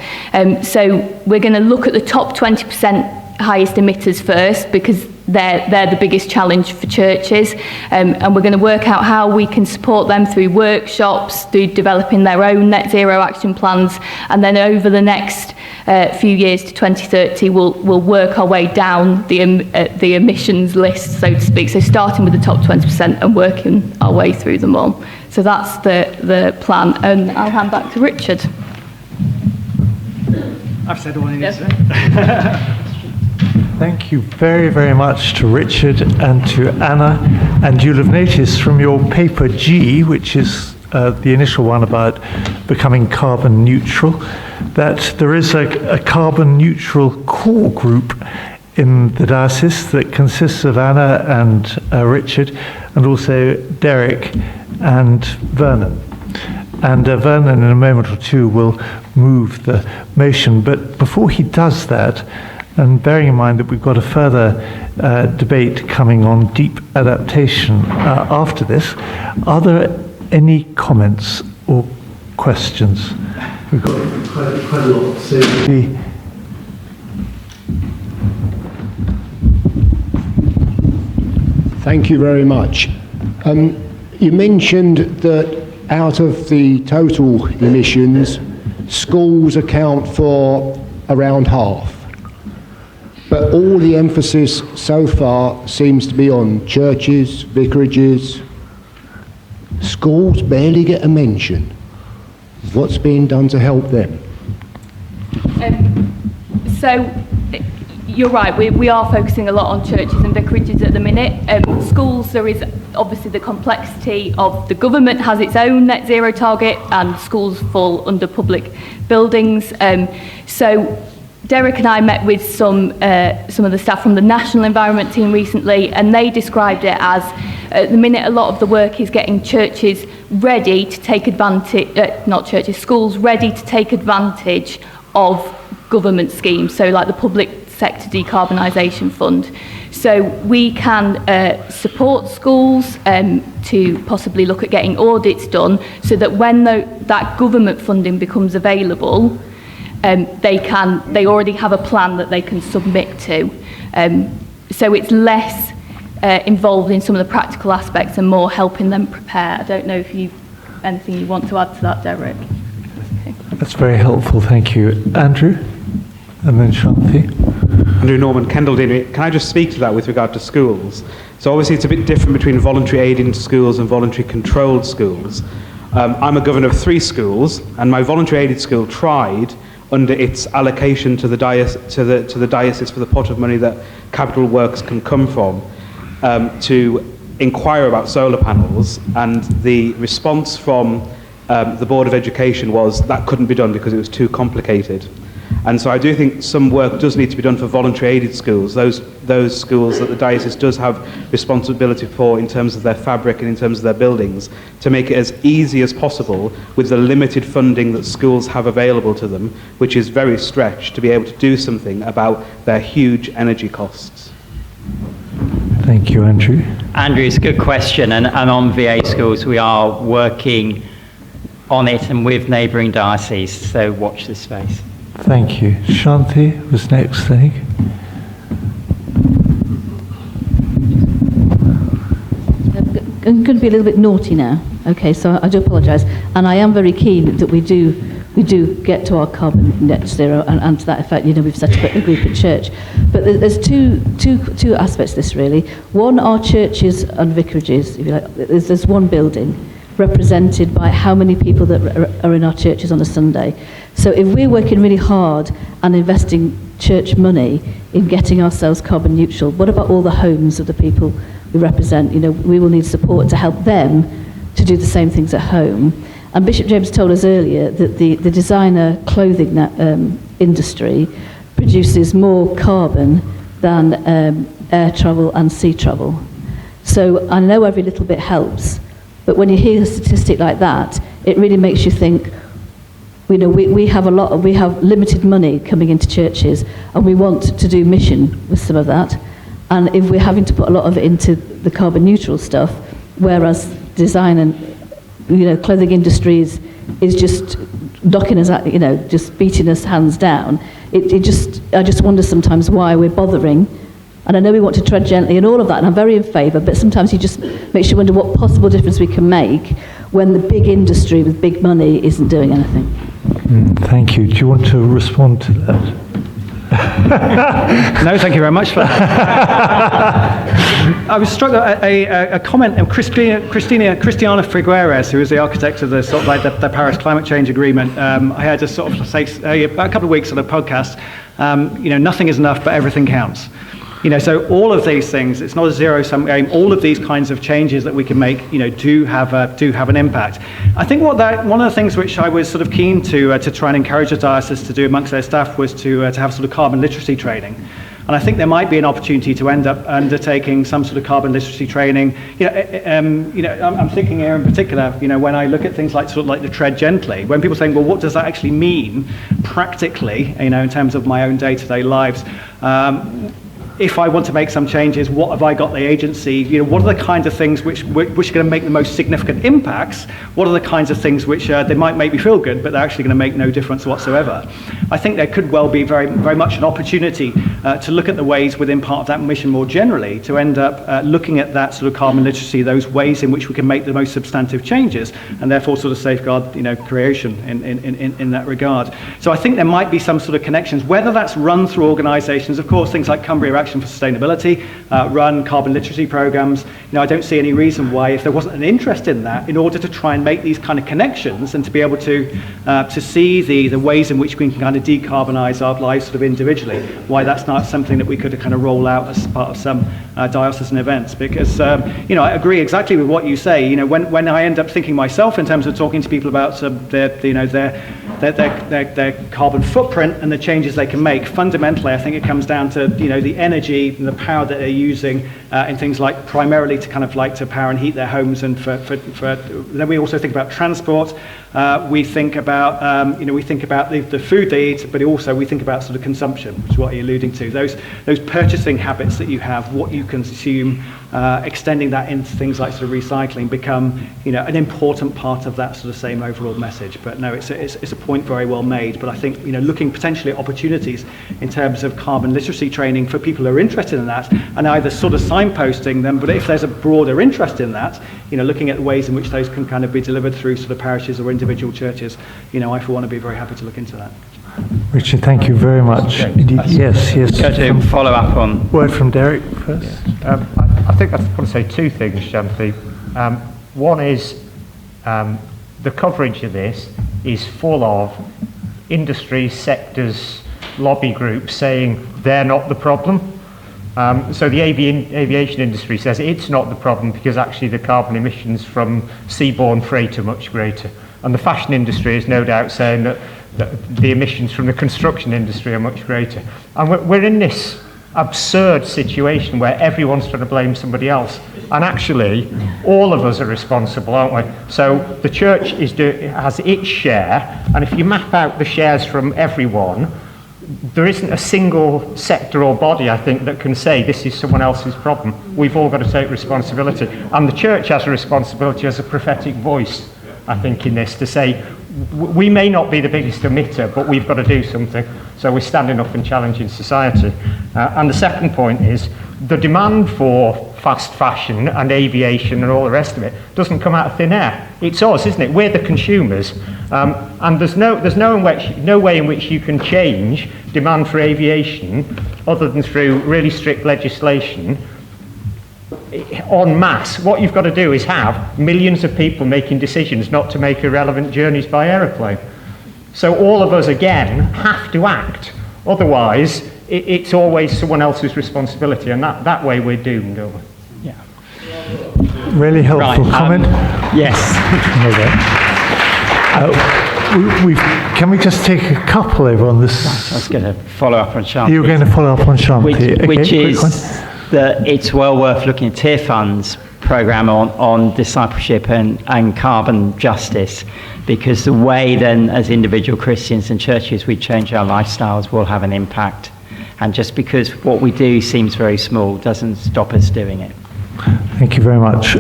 So we're going to look at the top 20% highest emitters first, because they're the biggest challenge for churches, and we're going to work out how we can support them through workshops, through developing their own net zero action plans, and then over the next few years to 2030 we'll work our way down the emissions list, so to speak, so starting with the top 20% and working our way through them all. So that's the plan, and I'll hand back to Richard. I've said all I need to say. Thank you very, very much to Richard and to Anna. And you'll have noticed from your paper G, which is the initial one about becoming carbon neutral, that there is a carbon neutral core group in the diocese that consists of Anna and Richard, and also Derek and Vernon. And Vernon, in a moment or two, will move the motion. But before he does that, and bearing in mind that we've got a further debate coming on deep adaptation after this, are there any comments or questions? We've got quite a lot. So Thank you very much. You mentioned that out of the total emissions, schools account for around half. But all the emphasis so far seems to be on churches, vicarages. Schools barely get a mention. What's being done to help them? So you're right, we are focusing a lot on churches and vicarages at the minute. Schools, there is obviously the complexity of the government has its own net zero target, and schools fall under public buildings. So Derek and I met with some of the staff from the National Environment Team recently, and they described it as, at the minute, a lot of the work is getting churches ready to take advantage, schools ready to take advantage of government schemes, so like the Public Sector Decarbonisation Fund. So we can support schools to possibly look at getting audits done, so that when that government funding becomes available, they already have a plan that they can submit to. So it's less involved in some of the practical aspects and more helping them prepare. I don't know if you've anything you want to add to that, Derek. Okay. That's very helpful, thank you. Andrew, and then Shanti. Andrew Norman, Kendal Deanery. Can I just speak to that with regard to schools? So obviously it's a bit different between voluntary aiding schools and voluntary controlled schools. I'm a governor of 3 schools, and my voluntary aided school tried, under its allocation to the diocese for the pot of money that capital works can come from, to inquire about solar panels, and the response from the Board of Education was that couldn't be done because it was too complicated. And so I do think some work does need to be done for voluntary aided schools, those schools that the diocese does have responsibility for in terms of their fabric and in terms of their buildings, to make it as easy as possible with the limited funding that schools have available to them, which is very stretched, to be able to do something about their huge energy costs. Thank you, Andrew. Andrew, it's a good question, and on VA schools we are working on it and with neighbouring dioceses, so watch this space. Thank you. Shanti was next, I think. I'm going to be a little bit naughty now. Okay, so I do apologise, and I am very keen that we do get to our carbon net zero, and to that effect, we've set up a group at church. But there's two aspects to this really. One are churches and vicarages, if you like. There's one building represented by how many people that are in our churches on a Sunday. So if we're working really hard and investing church money in getting ourselves carbon neutral, what about all the homes of the people we represent? We will need support to help them to do the same things at home. And Bishop James told us earlier that the designer clothing industry produces more carbon than air travel and sea travel. So I know every little bit helps, but when you hear a statistic like that, it really makes you think, we have limited money coming into churches, and we want to do mission with some of that. And if we're having to put a lot of it into the carbon neutral stuff, whereas design and clothing industries is just knocking us out, just beating us hands down. I just wonder sometimes why we're bothering. And I know we want to tread gently and all of that, and I'm very in favour, but sometimes you just makes you wonder what possible difference we can make when the big industry with big money isn't doing anything. Thank you. Do you want to respond to that? No, thank you very much for that. I was struck at a comment of Cristiana Figueres, who is the architect of the sort of like the Paris Climate Change Agreement. I had to sort of say a couple of weeks on a podcast. Nothing is enough, but everything counts. So all of these things, it's not a zero-sum game. All of these kinds of changes that we can make, do have an impact. I think one of the things which I was sort of keen to try and encourage the diocese to do amongst their staff was to have sort of carbon literacy training. And I think there might be an opportunity to end up undertaking some sort of carbon literacy training. I'm thinking here in particular, when I look at things like sort of like the tread gently, when people saying, well, what does that actually mean practically, in terms of my own day-to-day lives? If I want to make some changes, what have I got the agency? What are the kinds of things which are going to make the most significant impacts? What are the kinds of things which they might make me feel good, but they're actually going to make no difference whatsoever? I think there could well be very, very much an opportunity to look at the ways within part of that mission more generally, to end up looking at that sort of carbon literacy, those ways in which we can make the most substantive changes, and therefore sort of safeguard, creation in that regard. So I think there might be some sort of connections, whether that's run through organisations, of course, things like Cumbria Action for Sustainability, run carbon literacy programs. I don't see any reason why, if there wasn't an interest in that, in order to try and make these kind of connections and to be able to see the ways in which we can kind of decarbonise our lives sort of individually, why that's not something that we could kind of roll out as part of some diocesan events. Because I agree exactly with what you say. When I end up thinking myself in terms of talking to people about their carbon footprint and the changes they can make, fundamentally I think it comes down to the energy and the power that they're using in things like primarily to kind of like to power and heat their homes, and for then we also think about transport. We think about the food they eat, but also we think about sort of consumption, which is what you're alluding to. Those purchasing habits that you have, what you consume, extending that into things like sort of recycling become an important part of that sort of same overall message. But no, it's a point very well made. But I think looking potentially at opportunities in terms of carbon literacy training for people who are interested in that, and either sort of signposting them, but if there's a broader interest in that, looking at the ways in which those can kind of be delivered through sort of parishes or individual churches, I for one would be very happy to look into that. Richard, thank you very much. Indeed. Yes. To follow up on... Word from Derek first. I think I've got to say two things, Shanti. One is the coverage of this is full of industry sectors, lobby groups saying they're not the problem. So the aviation industry says it's not the problem because actually the carbon emissions from seaborne freight are much greater. And the fashion industry is no doubt saying that the emissions from the construction industry are much greater. And we're in this absurd situation where everyone's trying to blame somebody else. And actually, all of us are responsible, aren't we? So the church has its share, and if you map out the shares from everyone, there isn't a single sector or body, I think, that can say this is someone else's problem. We've all got to take responsibility. And the church has a responsibility as a prophetic voice, I think, in this, to say, we may not be the biggest emitter, but we've got to do something. So we're standing up and challenging society. And the second point is, the demand for fast fashion and aviation and all the rest of it doesn't come out of thin air. It's us, isn't it? We're the consumers. And there's no way in which you can change demand for aviation other than through really strict legislation en masse. What you've got to do is have millions of people making decisions not to make irrelevant journeys by aeroplane. So all of us, again, have to act. Otherwise, it's always someone else's responsibility, and that way we're doomed, don't we? Yeah. Really helpful comment. Yes. Can we just take a couple over on this? I was going to follow up on Shanti. You were going to follow up on Shanti. Which is that it's well worth looking at Tier Fund's programme on discipleship and carbon justice, because the way then as individual Christians and churches we change our lifestyles will have an impact. And just because what we do seems very small doesn't stop us doing it. Thank you very much.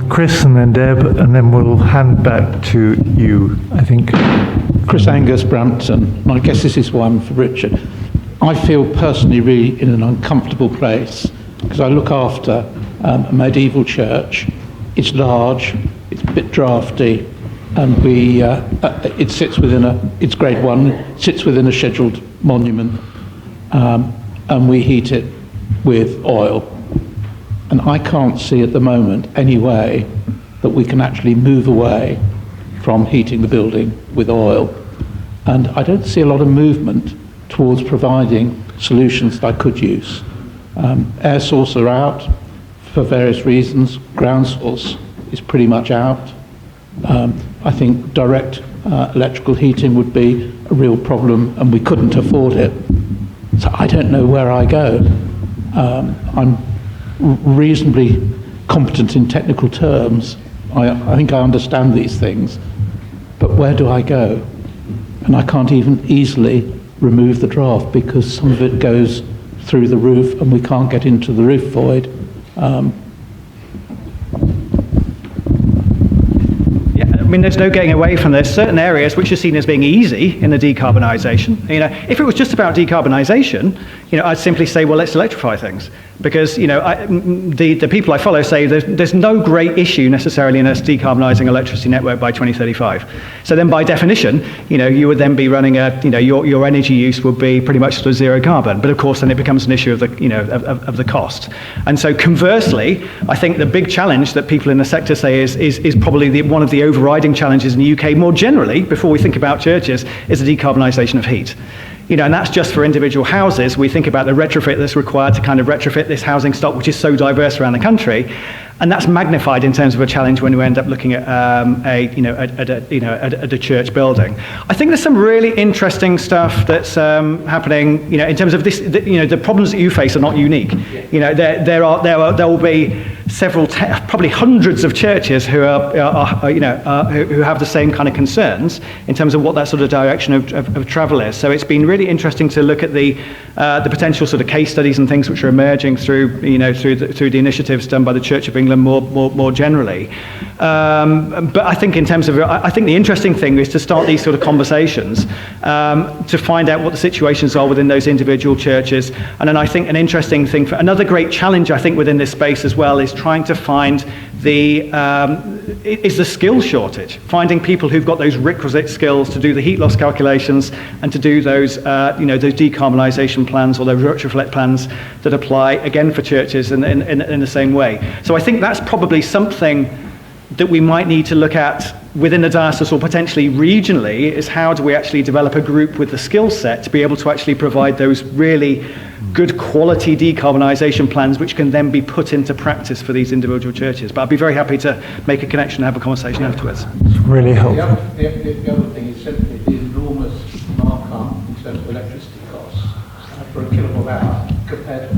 Chris and then Deb, and then we'll hand back to you, I think. Chris Angus, Brampton, and I guess this is one for Richard. I feel personally really in an uncomfortable place because I look after a medieval church. It's large, it's a bit drafty, and it sits within it's grade 1, sits within a scheduled monument, and we heat it with oil. And I can't see at the moment any way that we can actually move away from heating the building with oil. And I don't see a lot of movement towards providing solutions that I could use. Air source are out for various reasons. Ground source is pretty much out. I think direct electrical heating would be a real problem, and we couldn't afford it. So I don't know where I go. I'm reasonably competent in technical terms. I think I understand these things, but where do I go? And I can't even easily remove the draft because some of it goes through the roof and we can't get into the roof void. I mean, there's no getting away from this. Certain areas which are seen as being easy in the decarbonisation. You know, if it was just about decarbonisation, you know, I'd simply say, well, let's electrify things. Because, you know, the people I follow say there's no great issue necessarily in us decarbonising electricity network by 2035. So then by definition, you know, you would then be running your energy use would be pretty much sort of zero carbon. But of course, then it becomes an issue of the, you know, of the cost. And so conversely, I think the big challenge that people in the sector say is probably one of the overriding challenges in the UK more generally, before we think about churches, is the decarbonisation of heat. You know, and that's just for individual houses. We think about the retrofit that's required to kind of retrofit this housing stock, which is so diverse around the country, and that's magnified in terms of a challenge when we end up looking at a church building. I think there's some really interesting stuff that's happening. You know, in terms of this, the problems that you face are not unique. You know, there will be several, probably hundreds of churches who who have the same kind of concerns in terms of what that sort of direction of travel is. So it's been really interesting to look at the potential sort of case studies and things which are emerging through the initiatives done by the Church of England more generally. But I think in terms of, I think the interesting thing is to start these sort of conversations to find out what the situations are within those individual churches. And then I think an interesting thing, another great challenge I think within this space as well is trying to find the skill shortage, finding people who've got those requisite skills to do the heat loss calculations and to do those those decarbonisation plans or those retrofit plans that apply again for churches in the same way. So I think that's probably something that we might need to look at within the diocese or potentially regionally, is how do we actually develop a group with the skill set to be able to actually provide those really good quality decarbonisation plans which can then be put into practice for these individual churches. But I'd be very happy to make a connection and have a conversation afterwards. It's really helpful. The other thing is simply the enormous markup in terms of electricity costs for a kilowatt hour compared to,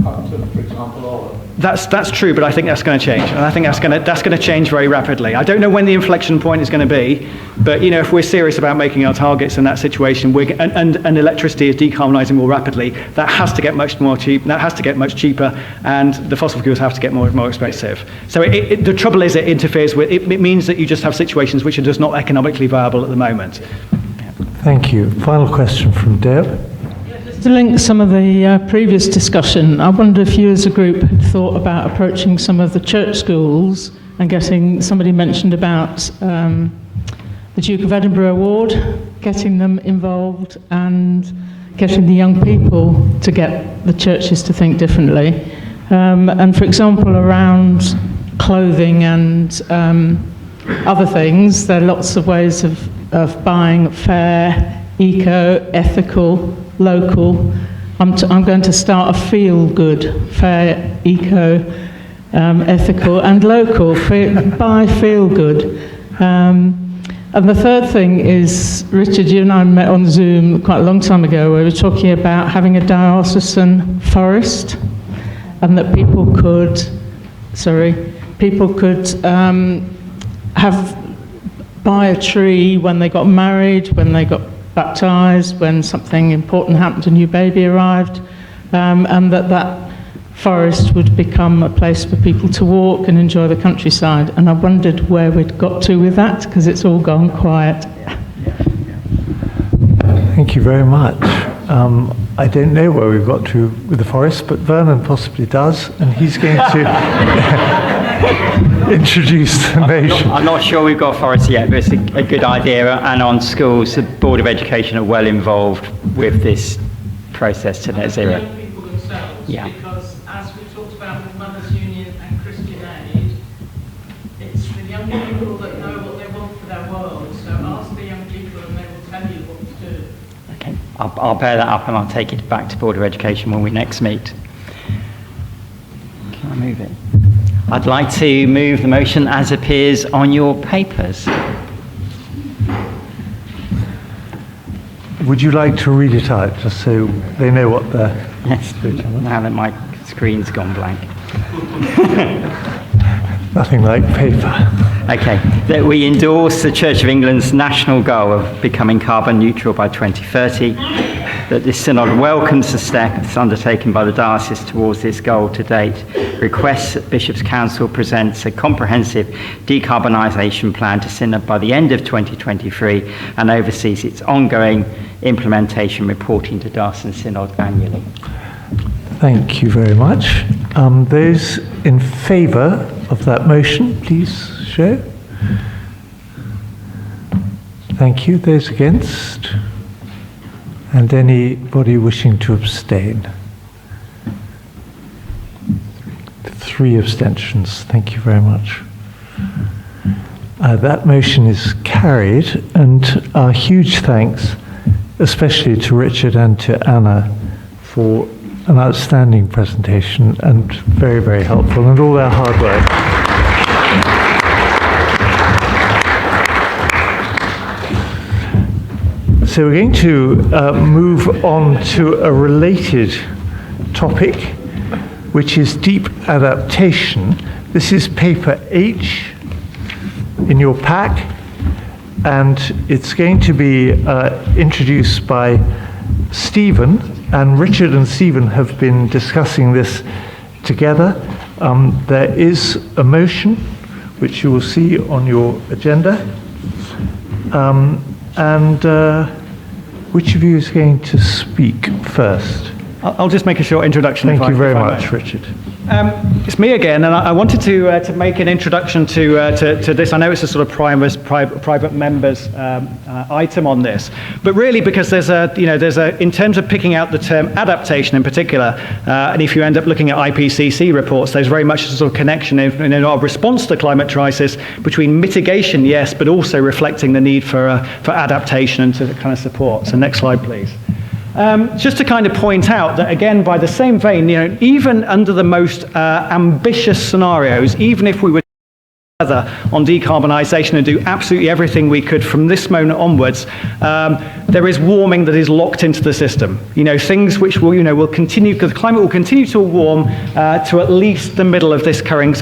for example, oil. That's true, but I think that's going to change, and I think that's going to change very rapidly. I don't know when the inflection point is going to be, but you know, if we're serious about making our targets in that situation, and electricity is decarbonising more rapidly, that has to get much more cheap. That has to get much cheaper, and the fossil fuels have to get more expensive. So the trouble is, it interferes with. It means that you just have situations which are just not economically viable at the moment. Thank you. Final question from Deb. To link some of the previous discussion, I wonder if you as a group had thought about approaching some of the church schools and getting, somebody mentioned about the Duke of Edinburgh Award, getting them involved and getting the young people to get the churches to think differently. And for example, around clothing and other things, there are lots of ways of buying fair, eco, ethical, local. I'm going to start a feel-good, fair, eco, ethical, and local. Buy feel-good. And the third thing is, Richard, you and I met on Zoom quite a long time ago, where we were talking about having a diocesan forest, and that people could buy a tree when they got married, when they got baptised, when something important happened, a new baby arrived, and that forest would become a place for people to walk and enjoy the countryside. And I wondered where we'd got to with that, because it's all gone quiet. Thank you very much. I don't know where we've got to with the forest, but Vernon possibly does, and he's going to introduce the motion. I'm not sure we've got authority yet, but it's a good idea. And on schools, the Board of Education are well involved with this process to net zero. Young people themselves, yeah. Because as we talked about with Mothers Union and Christian Aid, it's the young people that know what they want for their world. So ask the young people and they will tell you what to do. Okay, I'll bear that up and I'll take it back to Board of Education when we next meet. Can I move it? I'd like to move the motion as appears on your papers. would you like to read it out, just so they know what the... Yes, now that my screen's gone blank. Nothing like paper. Okay, that we endorse the Church of England's national goal of becoming carbon neutral by 2030, that this synod welcomes the steps undertaken by the diocese towards this goal to date, requests that Bishops' Council presents a comprehensive decarbonisation plan to synod by the end of 2023 and oversees its ongoing implementation, reporting to Diocesan Synod annually. Thank you very much. Those in favour of that motion, please show. Thank you. Those against? And anybody wishing to abstain? 3 abstentions. Thank you very much. That motion is carried, and our huge thanks, especially to Richard and to Anna, for an outstanding presentation and very, very helpful, and all their hard work. So we're going to move on to a related topic, which is deep adaptation. This is paper H in your pack, and it's going to be introduced by Stephen, and Richard and Stephen have been discussing this together. There is a motion, which you will see on your agenda. Which of you is going to speak first? I'll just make a short introduction. Thank you very much, Richard. It's me again, and I wanted to make an introduction to this. I know it's a sort of private members item on this, but really because there's a in terms of picking out the term adaptation in particular, and if you end up looking at IPCC reports, there's very much a sort of connection in our response to the climate crisis between mitigation, yes, but also reflecting the need for adaptation and to kind of support. So next slide, please. Just to kind of point out that, again, by the same vein, even under the most ambitious scenarios, even if we were together on decarbonisation and do absolutely everything we could from this moment onwards, there is warming that is locked into the system. Things which will continue, because the climate will continue to warm to at least the middle of this current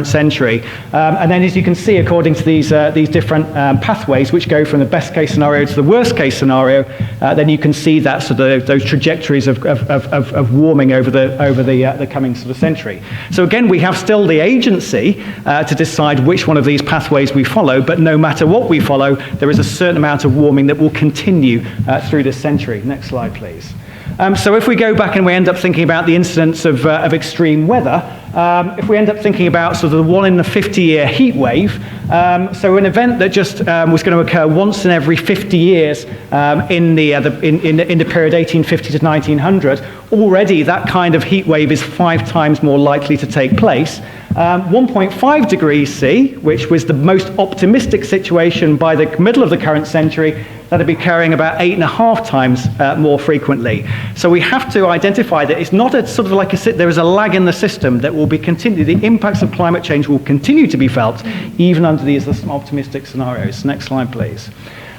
century. And then, as you can see, according to these different pathways, which go from the best case scenario to the worst case scenario, then you can see that sort of those trajectories of warming over the coming sort of century. So again, we have still the agency to decide which one of these pathways we follow, but no matter what we follow, there is a certain amount of warming that will continue through this century. Next slide, please. So if we go back and we end up thinking about the incidence of extreme weather, if we end up thinking about sort of the 1 in a 50-year heat wave, so an event that just was going to occur once in every 50 years in the period 1850 to 1900, already that kind of heat wave is 5 times more likely to take place. 1.5 degrees C, which was the most optimistic situation by the middle of the current century, that'd be occurring about 8.5 times more frequently. So we have to identify that it's not a sort of like there is a lag in the system that will be continued. The impacts of climate change will continue to be felt even under these optimistic scenarios. Next slide, please.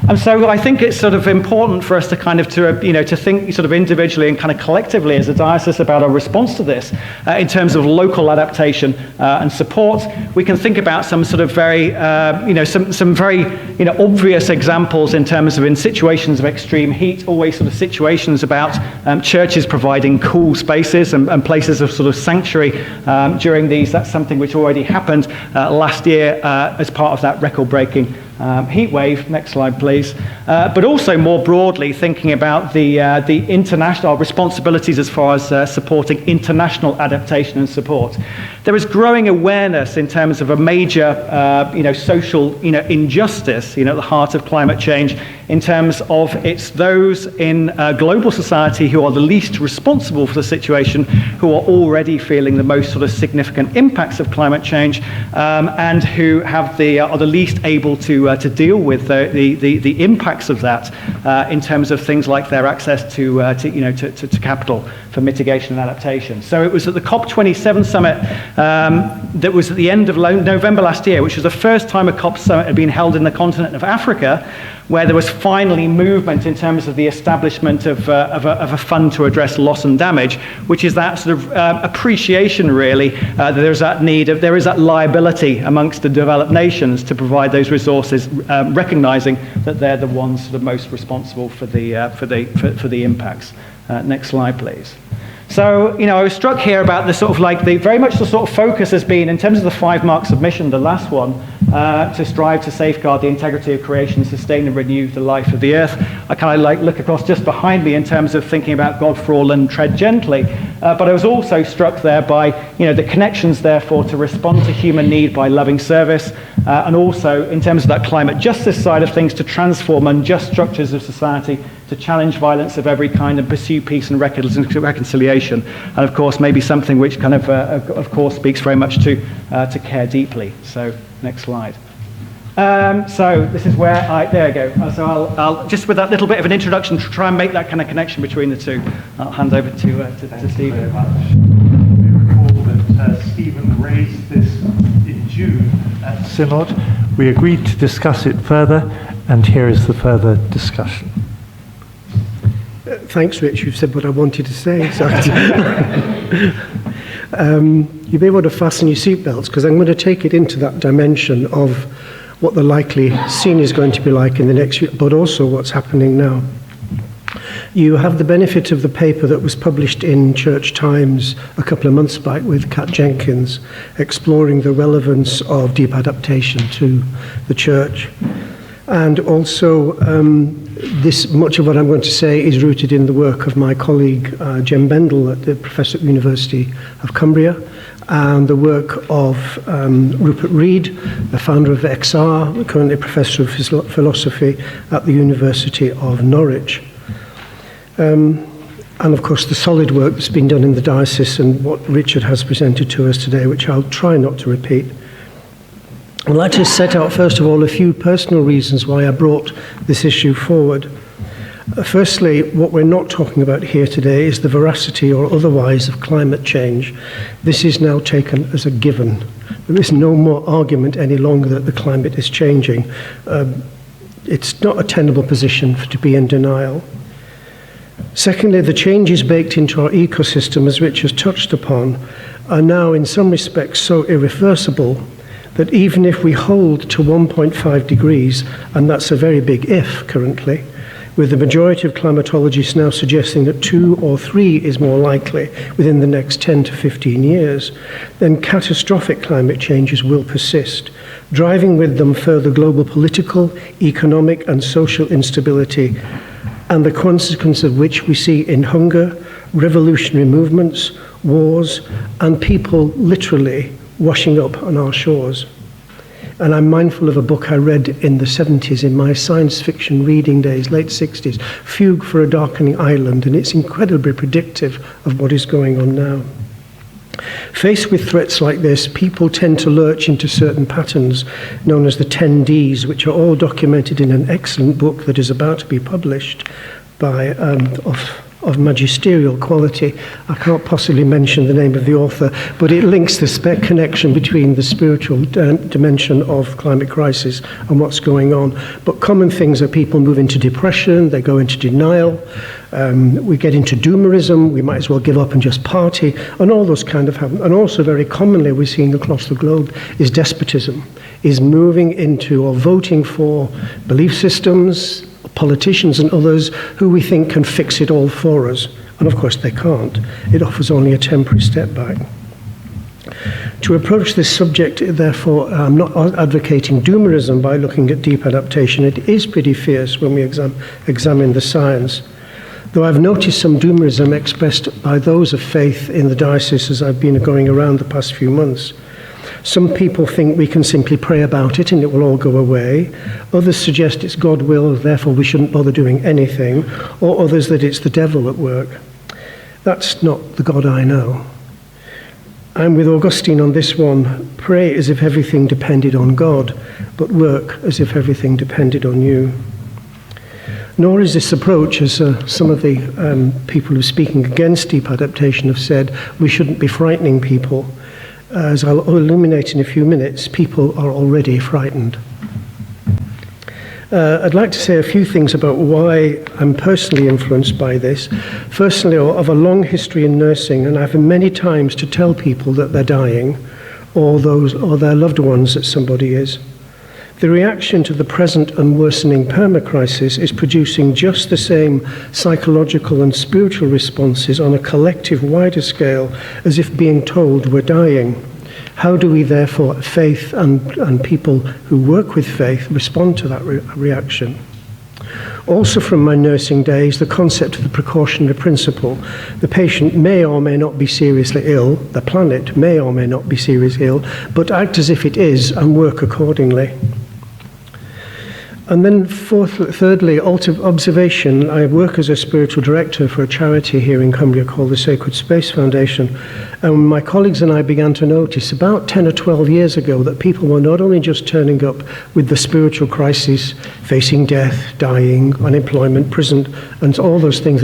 And so I think it's sort of important for us to kind of to think sort of individually and kind of collectively as a diocese about our response to this in terms of local adaptation and support. We can think about some sort of very some very obvious examples in terms of in situations of extreme heat, always sort of situations about churches providing cool spaces and places of sort of sanctuary during these. That's something which already happened last year as part of that record-breaking heat wave. Next slide, please. But also more broadly, thinking about the international responsibilities as far as supporting international adaptation and support. There is growing awareness in terms of a major, social, injustice, at the heart of climate change. In terms of it's those in global society who are the least responsible for the situation, who are already feeling the most sort of significant impacts of climate change, and who have are the least able to deal with the impacts of that in terms of things like their access to capital for mitigation and adaptation. So it was at the COP27 summit that was at the end of November last year, which was the first time a COP summit had been held in the continent of Africa, where there was finally movement in terms of the establishment of a fund to address loss and damage, which is that sort of appreciation, really, that there is that need, there is that liability amongst the developed nations to provide those resources, recognizing that they're the ones sort of most responsible for the impacts. Next slide, please. So, I was struck here about the sort of like very much the sort of focus has been, in terms of the 5-mark submission, the last one, to strive to safeguard the integrity of creation, sustain and renew the life of the earth. I kind of look across just behind me in terms of thinking about God for all and tread gently. But I was also struck there by, the connections, therefore, to respond to human need by loving service, and also in terms of that climate justice side of things, to transform unjust structures of society, to challenge violence of every kind and pursue peace and reconciliation. And of course, maybe something which kind of course, speaks very much to care deeply. So, next slide. So this is where there you go. So I'll just with that little bit of an introduction, to try and make that kind of connection between the two. I'll hand over to Steve. Very much. We recall that Stephen raised this in June at Synod. We agreed to discuss it further, and here is the further discussion. Thanks, Rich. You've said what I wanted to say. So you may want to fasten your seatbelts, because I'm going to take it into that dimension of what the likely scene is going to be like in the next year, but also what's happening now. You have the benefit of the paper that was published in Church Times a couple of months back with Kat Jenkins, exploring the relevance of deep adaptation to the church. And also, much of what I'm going to say is rooted in the work of my colleague Jem Bendel, the Professor at the University of Cumbria, and the work of Rupert Reed, the founder of XR, currently Professor of Philosophy at the University of Norwich. And of course the solid work that's been done in the diocese and what Richard has presented to us today, which I'll try not to repeat. I'd like to set out, first of all, a few personal reasons why I brought this issue forward. Firstly, what we're not talking about here today is the veracity or otherwise of climate change. This is now taken as a given. There is no more argument any longer that the climate is changing. It's not a tenable position to be in denial. Secondly, the changes baked into our ecosystem, as Rich has touched upon, are now in some respects so irreversible that even if we hold to 1.5 degrees, and that's a very big if currently, with the majority of climatologists now suggesting that 2 or 3 is more likely within the next 10 to 15 years, then catastrophic climate changes will persist, driving with them further global political, economic and social instability, and the consequence of which we see in hunger, revolutionary movements, wars, and people literally washing up on our shores. And I'm mindful of a book I read in the 70s in my science fiction reading days, late 60s, Fugue for a Darkening Island, and it's incredibly predictive of what is going on now. Faced with threats like this, people tend to lurch into certain patterns known as the 10 Ds, which are all documented in an excellent book that is about to be published by of magisterial quality. I can't possibly mention the name of the author, but it links the connection between the spiritual dimension of climate crisis and what's going on. But common things are people move into depression, they go into denial, we get into doomerism, we might as well give up and just party, and all those kind of happen. And also very commonly we're seeing across the globe is despotism, is moving into or voting for belief systems, politicians and others who we think can fix it all for us. And of course they can't. It offers only a temporary step back. To approach this subject, therefore, I'm not advocating doomerism by looking at deep adaptation. It is pretty fierce when we examine the science. Though I've noticed some doomerism expressed by those of faith in the diocese as I've been going around the past few months. Some people think we can simply pray about it and it will all go away. Others suggest it's God's will, therefore we shouldn't bother doing anything. Or others that it's the devil at work. That's not the God I know. I'm with Augustine on this one. Pray as if everything depended on God, but work as if everything depended on you. Nor is this approach, as some of the people who are speaking against deep adaptation have said, we shouldn't be frightening people. As I'll illuminate in a few minutes, people are already frightened. I'd like to say a few things about why I'm personally influenced by this. Firstly, I have a long history in nursing, and I've had many times to tell people that they're dying, or their loved ones that somebody is. The reaction to the present and worsening perma-crisis is producing just the same psychological and spiritual responses on a collective wider scale as if being told we're dying. How do we therefore, faith and people who work with faith, respond to that reaction? Also from my nursing days, the concept of the precautionary principle. The patient may or may not be seriously ill, the planet may or may not be seriously ill, but act as if it is and work accordingly. And then thirdly, observation. I work as a spiritual director for a charity here in Cumbria called the Sacred Space Foundation. And my colleagues and I began to notice about 10 or 12 years ago that people were not only just turning up with the spiritual crisis, facing death, dying, unemployment, prison, and all those things,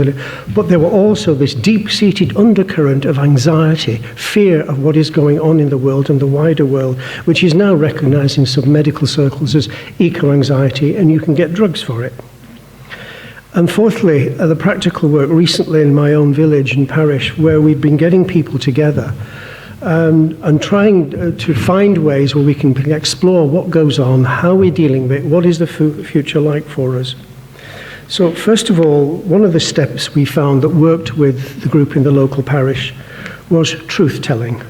but there were also this deep-seated undercurrent of anxiety, fear of what is going on in the world and the wider world, which is now recognized in some medical circles as eco-anxiety, and you can get drugs for it. And fourthly, the practical work recently in my own village and parish, where we've been getting people together and trying to find ways where we can explore what goes on, how we're dealing with it, what is the future like for us. So first of all, one of the steps we found that worked with the group in the local parish was truth-telling.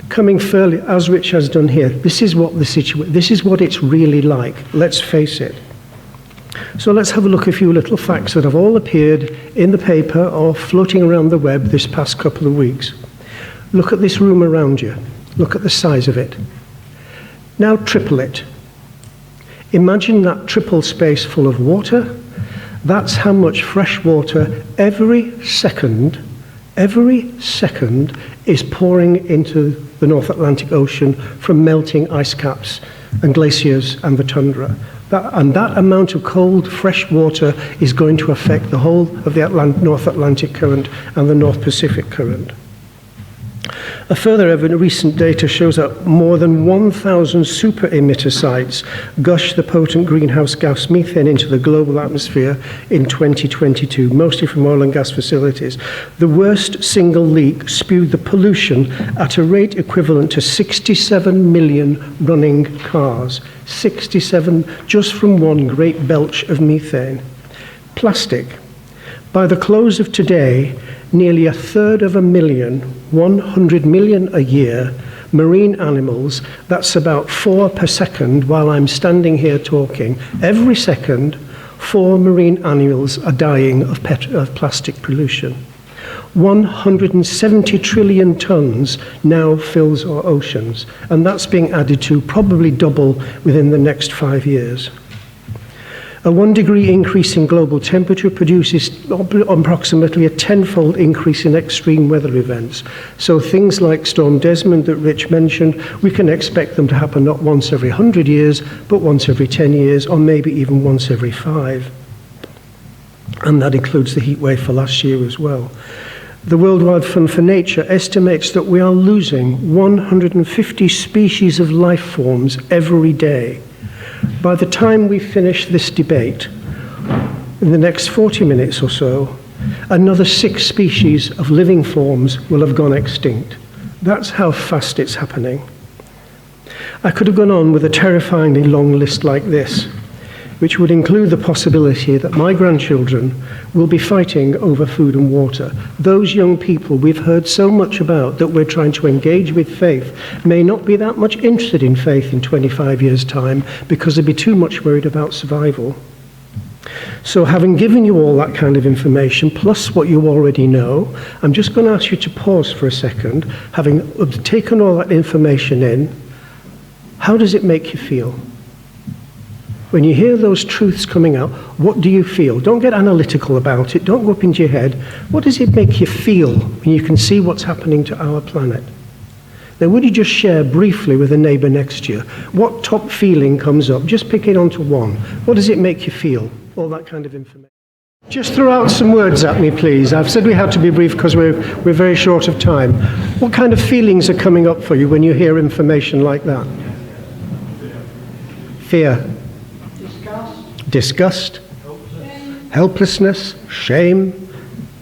Coming fairly, as Rich has done here, this is what it's really like. Let's face it. So let's have a look at a few little facts that have all appeared in the paper or floating around the web this past couple of weeks. Look at this room around you. Look at the size of it. Now triple it. Imagine that triple space full of water. That's how much fresh water every second is pouring into the North Atlantic Ocean from melting ice caps and glaciers and the tundra. That amount of cold, fresh water is going to affect the whole of the North Atlantic current and the North Pacific current. A further recent data shows that more than 1,000 super emitter sites gushed the potent greenhouse gas methane into the global atmosphere in 2022, mostly from oil and gas facilities. The worst single leak spewed the pollution at a rate equivalent to 67 million running cars. 67 just from one great belch of methane. Plastic. By the close of today, nearly 1/3 100 million a year, marine animals, that's about 4 per second while I'm standing here talking. Every second, 4 marine animals are dying of plastic pollution. 170 trillion tons now fills our oceans, and that's being added to probably double within the next 5 years. A 1 degree increase in global temperature produces approximately a 10-fold increase in extreme weather events. So things like Storm Desmond that Rich mentioned, we can expect them to happen not once every 100 years, but once every 10 years, or maybe even once every 5. And that includes the heat wave for last year as well. The World Wide Fund for Nature estimates that we are losing 150 species of life forms every day. By the time we finish this debate, in the next 40 minutes or so, another 6 species of living forms will have gone extinct. That's how fast it's happening. I could have gone on with a terrifyingly long list like this, which would include the possibility that my grandchildren will be fighting over food and water. Those young people we've heard so much about that we're trying to engage with faith may not be that much interested in faith in 25 years' time because they'd be too much worried about survival. So having given you all that kind of information, plus what you already know, I'm just going to ask you to pause for a second. Having taken all that information in, how does it make you feel? When you hear those truths coming out, what do you feel? Don't get analytical about it. Don't go up into your head. What does it make you feel when you can see what's happening to our planet? Now, would you just share briefly with the neighbour next to you? What top feeling comes up? Just pick it onto one. What does it make you feel? All that kind of information. Just throw out some words at me, please. I've said we had to be brief because we're very short of time. What kind of feelings are coming up for you when you hear information like that? Fear. disgust, helplessness, shame,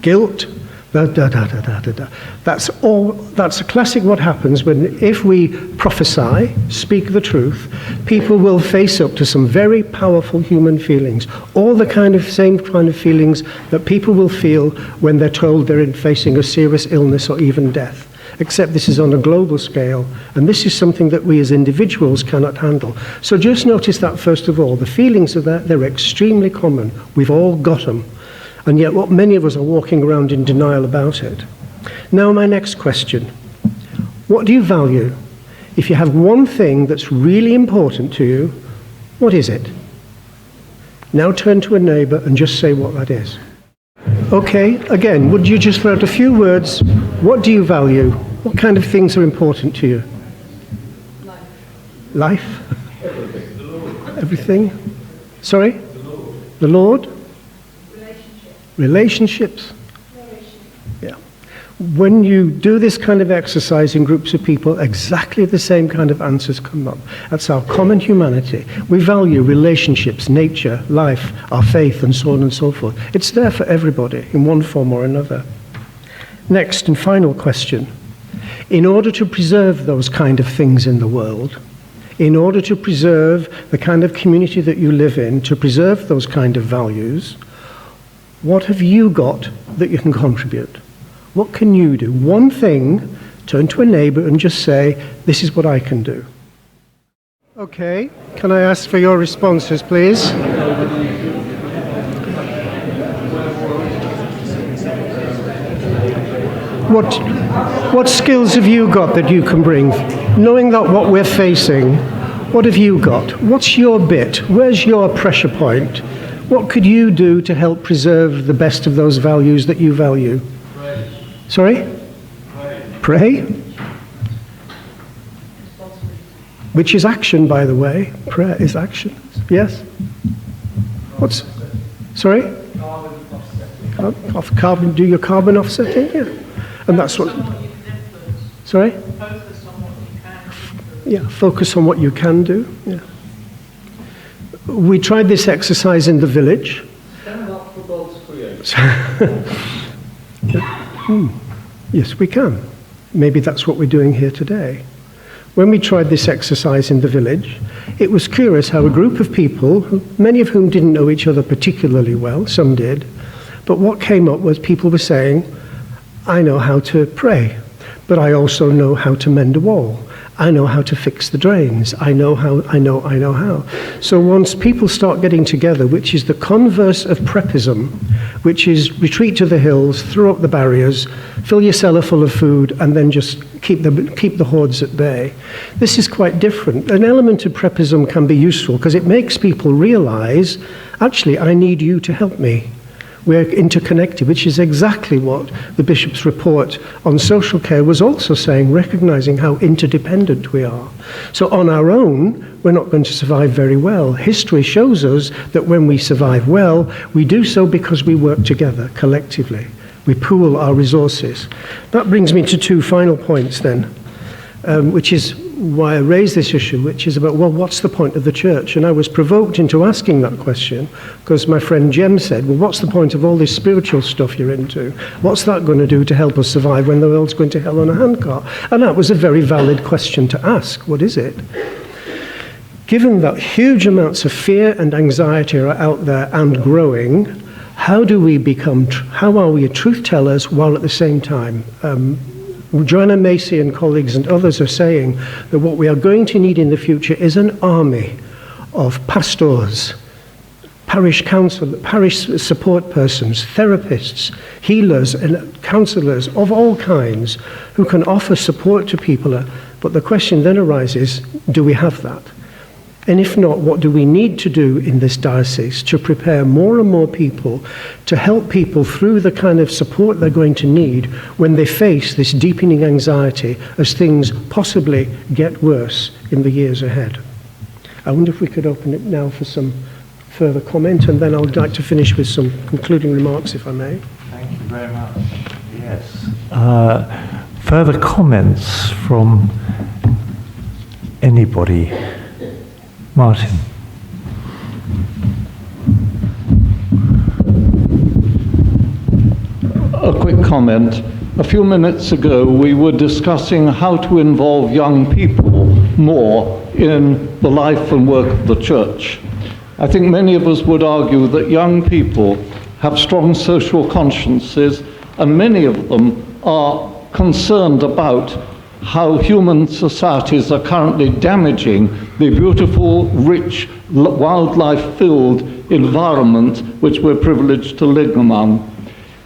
guilt. That's all. That's a classic what happens when, if we prophesy, speak the truth, people will face up to some very powerful human feelings. All the same kind of feelings that people will feel when they're told they're facing a serious illness or even death. Except this is on a global scale, and this is something that we as individuals cannot handle. So just notice that first of all, the feelings are there, they're extremely common. We've all got them. And yet what many of us are walking around in denial about it. Now my next question. What do you value? If you have one thing that's really important to you, what is it? Now turn to a neighbour and just say what that is. Okay, again, would you just throw out a few words? What do you value? What kind of things are important to you? Life? Everything? Sorry? The Lord? Relationships. Yeah. When you do this kind of exercise in groups of people, exactly the same kind of answers come up. That's our common humanity. We value relationships, nature, life, our faith, and so on and so forth. It's there for everybody in one form or another. Next and final question. In order to preserve those kind of things in the world, in order to preserve the kind of community that you live in, to preserve those kind of values, what have you got that you can contribute? What can you do? One thing, turn to a neighbour and just say, this is what I can do. Okay, can I ask for your responses, please? What skills have you got that you can bring? Knowing that what we're facing, what have you got? What's your bit? Where's your pressure point? What could you do to help preserve the best of those values that you value? Pray. Sorry? Pray. Which is action, by the way. Prayer is action. Yes? What's... Sorry? Carbon, do your carbon offsetting? Yeah. And that's what... Sorry? Yeah, focus on what you can do. Yeah. We tried this exercise in the village. Stand up for God's creation. Yes, we can. Maybe that's what we're doing here today. When we tried this exercise in the village, it was curious how a group of people, many of whom didn't know each other particularly well, some did, but what came up was people were saying, I know how to pray, but I also know how to mend a wall. I know how to fix the drains. I know how. So once people start getting together, which is the converse of prepism, which is retreat to the hills, throw up the barriers, fill your cellar full of food, and then just keep the hordes at bay. This is quite different. An element of prepism can be useful because it makes people realize, actually, I need you to help me. We're interconnected, which is exactly what the Bishop's report on social care was also saying, recognizing how interdependent we are. So on our own, we're not going to survive very well. History shows us that when we survive well, we do so because we work together collectively. We pool our resources. That brings me to two final points then, which is why I raised this issue, which is about, well, what's the point of the church? And I was provoked into asking that question because my friend Jem said, well, what's the point of all this spiritual stuff you're into? What's that going to do to help us survive when the world's going to hell on a handcart? And that was a very valid question to ask. What is it? Given that huge amounts of fear and anxiety are out there and growing, how are we truth tellers while at the same time Joanna Macy and colleagues and others are saying that what we are going to need in the future is an army of pastors, parish counsel, parish support persons, therapists, healers and counsellors of all kinds who can offer support to people. But the question then arises, do we have that? And if not, what do we need to do in this diocese to prepare more and more people to help people through the kind of support they're going to need when they face this deepening anxiety as things possibly get worse in the years ahead? I wonder if we could open it now for some further comment, and then I would like to finish with some concluding remarks, if I may. Thank you very much. Yes. Further comments from anybody? Martin. comment. A few minutes ago, we were discussing how to involve young people more in the life and work of the church. I think many of us would argue that young people have strong social consciences, and many of them are concerned about how human societies are currently damaging the beautiful, rich, wildlife-filled environment which we're privileged to live among.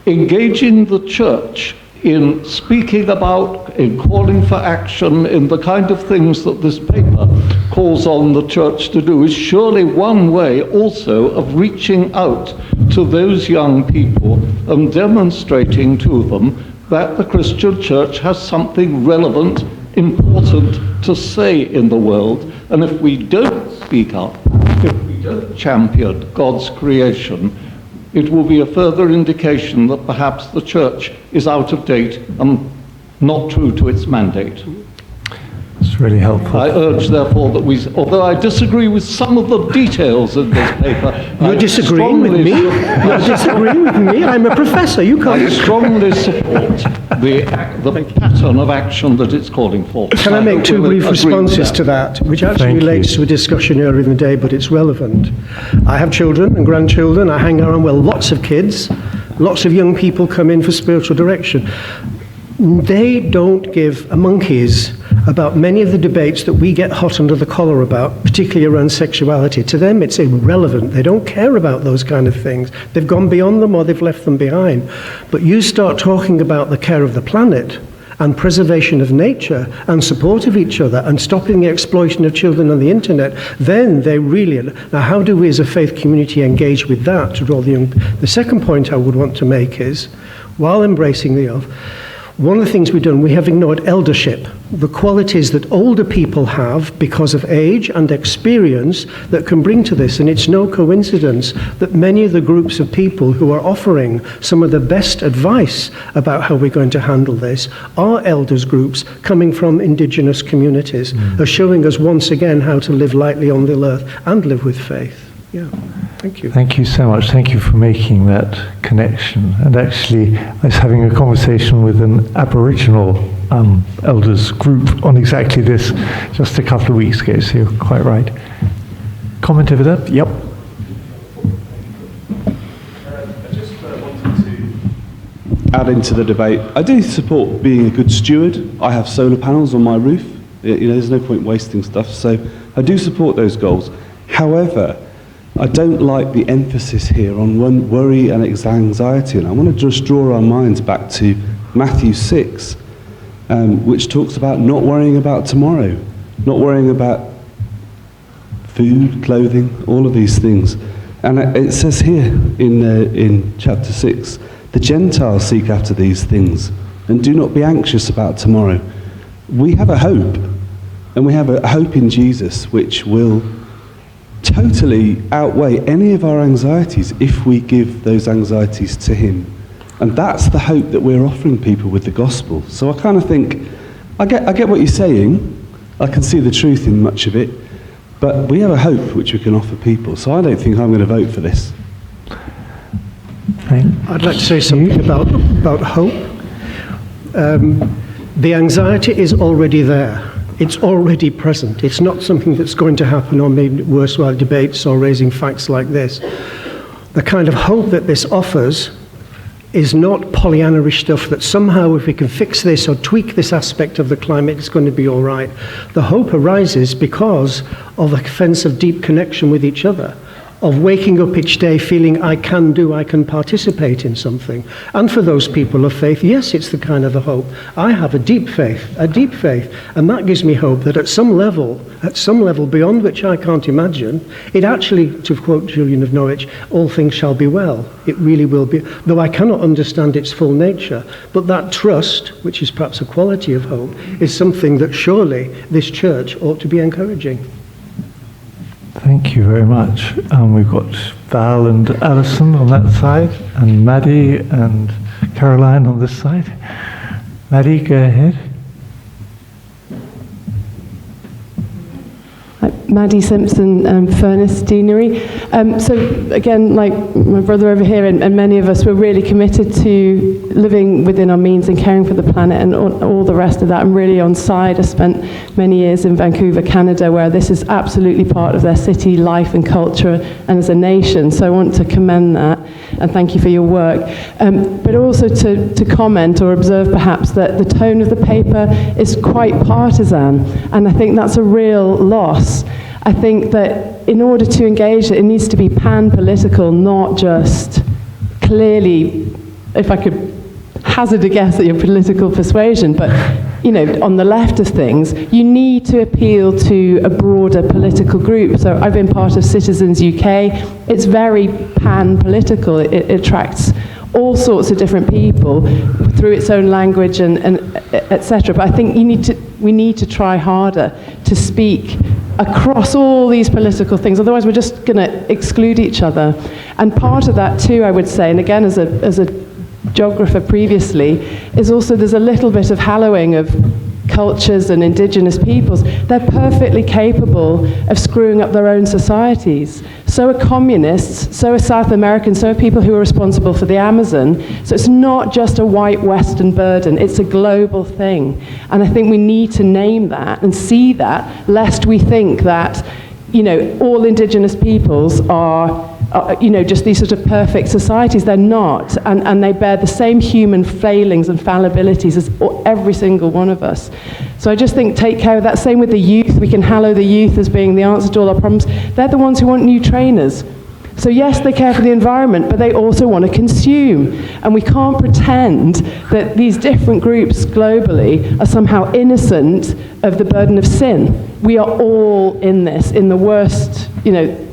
Engaging the church in speaking about, in calling for action, in the kind of things that this paper calls on the church to do is surely one way also of reaching out to those young people and demonstrating to them that the Christian church has something relevant, important to say in the world. And if we don't speak up, if we don't champion God's creation, it will be a further indication that perhaps the church is out of date and not true to its mandate. It's really helpful. I urge, therefore, that we, although I disagree with some of the details in this paper... You're disagreeing with me? You're disagreeing with me? I'm a professor, you can't... I strongly support the pattern of action that it's calling for. Can I make two brief responses to that, which actually relates to a discussion earlier in the day, but it's relevant. I have children and grandchildren. I hang around with lots of kids. Lots of young people come in for spiritual direction. They don't give a monkey's about many of the debates that we get hot under the collar about, particularly around sexuality. To them, it's irrelevant. They don't care about those kind of things. They've gone beyond them or they've left them behind. But you start talking about the care of the planet and preservation of nature and support of each other and stopping the exploitation of children on the internet, then they really... Now, how do we as a faith community engage with that to draw the young... The second point I would want to make is, while embracing the of, one of the things we've done, we have ignored eldership, the qualities that older people have because of age and experience that can bring to this. And it's no coincidence that many of the groups of people who are offering some of the best advice about how we're going to handle this are elders groups coming from indigenous communities, are showing us once again how to live lightly on the earth and live with faith. Yeah, thank you. Thank you so much. Thank you for making that connection. And actually, I was having a conversation with an Aboriginal elders group on exactly this just a couple of weeks ago, so you're quite right. Comment over there? Yep. I just wanted to add into the debate. I do support being a good steward. I have solar panels on my roof. There's no point wasting stuff, so I do support those goals. However, I don't like the emphasis here on worry and anxiety, and I want to just draw our minds back to Matthew 6, which talks about not worrying about tomorrow, not worrying about food, clothing, all of these things. And it says here in chapter 6, the Gentiles seek after these things, and do not be anxious about tomorrow. We have a hope, and we have a hope in Jesus, which will totally outweigh any of our anxieties if we give those anxieties to him. And that's the hope that we're offering people with the gospel. So I kind of think, I get what you're saying, I can see the truth in much of it, but we have a hope which we can offer people. So I don't think I'm going to vote for this. I'd like to say something about hope. The anxiety is already there. It's already present. It's not something that's going to happen or made worse while debates or raising facts like this. The kind of hope that this offers is not Pollyanna-ish stuff that somehow if we can fix this or tweak this aspect of the climate, it's going to be all right. The hope arises because of a sense of deep connection with each other, of waking up each day feeling I can participate in something. And for those people of faith, yes, it's the kind of a hope. I have a deep faith, and that gives me hope that at some level beyond which I can't imagine, it actually, to quote Julian of Norwich, all things shall be well. It really will be, though I cannot understand its full nature. But that trust, which is perhaps a quality of hope, is something that surely this church ought to be encouraging. Thank you very much. We've got Val and Alison on that side, and Maddie and Caroline on this side. Maddie, go ahead. Maddie Simpson, Furness Deanery. So again, like my brother over here and many of us, we're really committed to living within our means and caring for the planet and all the rest of that. I'm really on side. I spent many years in Vancouver, Canada, where this is absolutely part of their city life and culture and as a nation. So I want to commend that and thank you for your work. But also to comment or observe perhaps that the tone of the paper is quite partisan, and I think that's a real loss. I think that in order to engage it needs to be pan-political, not just clearly, if I could hazard a guess at your political persuasion, but you know, on the left of things, you need to appeal to a broader political group. So I've been part of Citizens UK. It's very pan-political. It attracts all sorts of different people through its own language and etc. But I think we need to try harder to speak across all these political things. Otherwise, we're just going to exclude each other. And part of that too, I would say, and again, as a geographer previously, is also there's a little bit of hallowing of cultures and indigenous peoples. They're perfectly capable of screwing up their own societies. So are communists, so are South Americans, so are people who are responsible for the Amazon. So it's not just a white Western burden, it's a global thing. And I think we need to name that and see that, lest we think that, you know, all indigenous peoples are you know, just these sort of perfect societies. They're not, and they bear the same human failings and fallibilities as every single one of us. So I just think take care of that. Same with the youth. We can hallow the youth as being the answer to all our problems. They're the ones who want new trainers. So yes, they care for the environment, but they also want to consume. And we can't pretend that these different groups globally are somehow innocent of the burden of sin. We are all in this, in the worst, you know,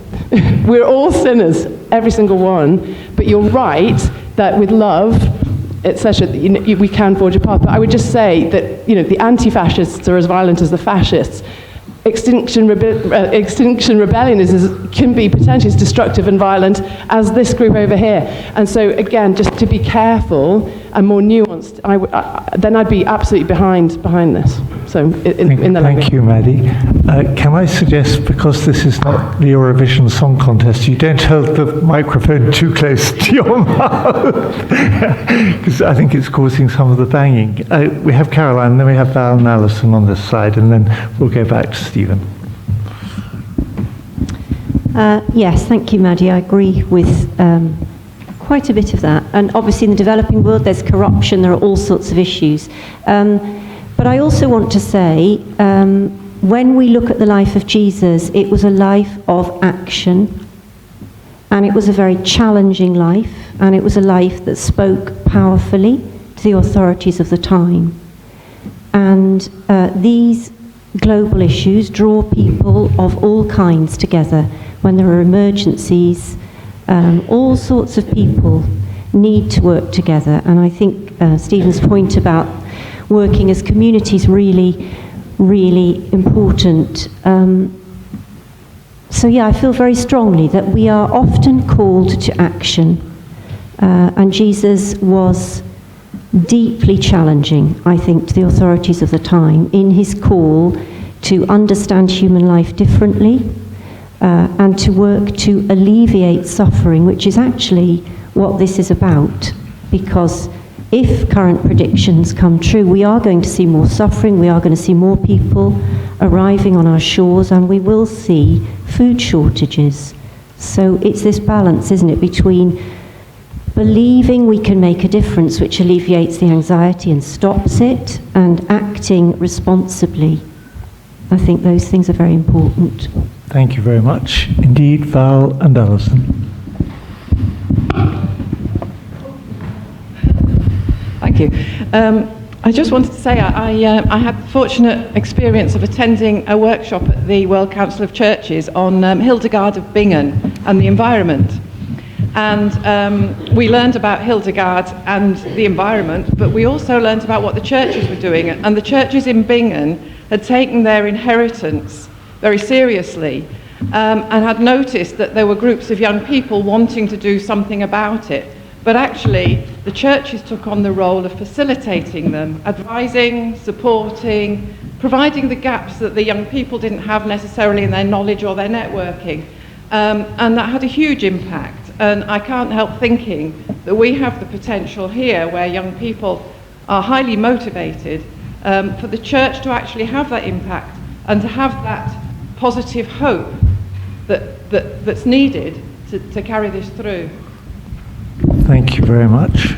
we're all sinners, every single one, but you're right that with love, etc., you know, we can forge a path. But I would just say that, you know, the anti-fascists are as violent as the fascists. Extinction Rebellion can be potentially as destructive and violent as this group over here. And so, again, just to be careful and more nuanced, then I'd be absolutely behind this. So, in the Thank you, Maddie. Can I suggest, because this is not the Eurovision Song Contest, you don't hold the microphone too close to your mouth, because I think it's causing some of the banging. We have Caroline, then we have Val and Alison on this side, and then we'll go back to Stephen. Yes, thank you, Maddie. I agree with quite a bit of that. And obviously in the developing world, there's corruption, there are all sorts of issues. But I also want to say, when we look at the life of Jesus, it was a life of action, and it was a very challenging life, and it was a life that spoke powerfully to the authorities of the time. And these global issues draw people of all kinds together. When there are emergencies, all sorts of people need to work together. And I think Stephen's point about working as communities really, really important. So yeah, I feel very strongly that we are often called to action. And Jesus was deeply challenging, I think, to the authorities of the time in his call to understand human life differently and to work to alleviate suffering, which is actually what this is about. Because if current predictions come true, we are going to see more suffering, we are going to see more people arriving on our shores, and we will see food shortages. So it's this balance, isn't it, between believing we can make a difference which alleviates the anxiety and stops it, and acting responsibly. I think those things are very important. Thank you very much. Indeed, Val and Alison. Thank you. I just wanted to say I had the fortunate experience of attending a workshop at the World Council of Churches on Hildegard of Bingen and the environment. And we learned about Hildegard and the environment, but we also learned about what the churches were doing. And the churches in Bingen had taken their inheritance very seriously and had noticed that there were groups of young people wanting to do something about it. But actually, the churches took on the role of facilitating them, advising, supporting, providing the gaps that the young people didn't have necessarily in their knowledge or their networking. And that had a huge impact. And I can't help thinking that we have the potential here where young people are highly motivated for the church to actually have that impact and to have that positive hope that's needed to carry this through. Thank you very much.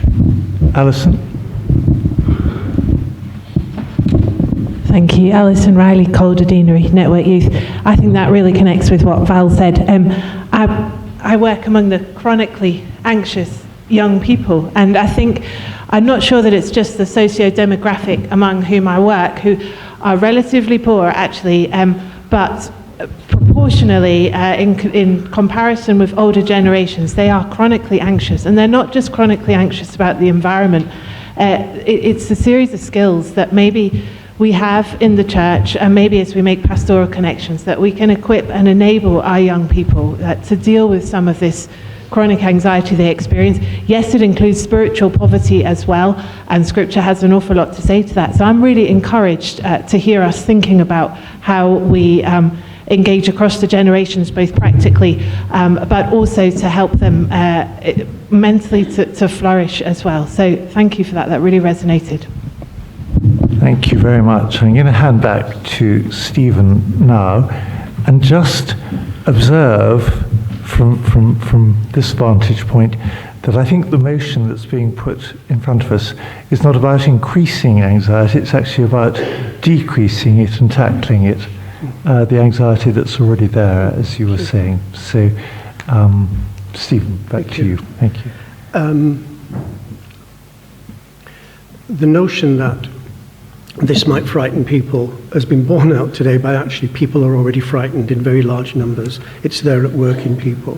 Alison? Thank you. Alison Riley, Calder Deanery, Network Youth. I think that really connects with what Val said. I work among the chronically anxious young people, and I think, I'm not sure that it's just the socio-demographic among whom I work, who are relatively poor actually, but proportionally in comparison with older generations, they are chronically anxious, and they're not just chronically anxious about the environment. It's a series of skills that maybe we have in the church, and maybe as we make pastoral connections, that we can equip and enable our young people to deal with some of this chronic anxiety they experience. Yes, it includes spiritual poverty as well, and Scripture has an awful lot to say to that. So I'm really encouraged to hear us thinking about how we engage across the generations, both practically, but also to help them mentally to flourish as well. So thank you for that. That really resonated. Thank you very much. I'm going to hand back to Stephen now and just observe from this vantage point that I think the motion that's being put in front of us is not about increasing anxiety, it's actually about decreasing it and tackling it, the anxiety that's already there, as you were saying. So, Stephen, back to you. Thank you. The notion that this might frighten people has been borne out today by actually people are already frightened in very large numbers. It's there at work in people.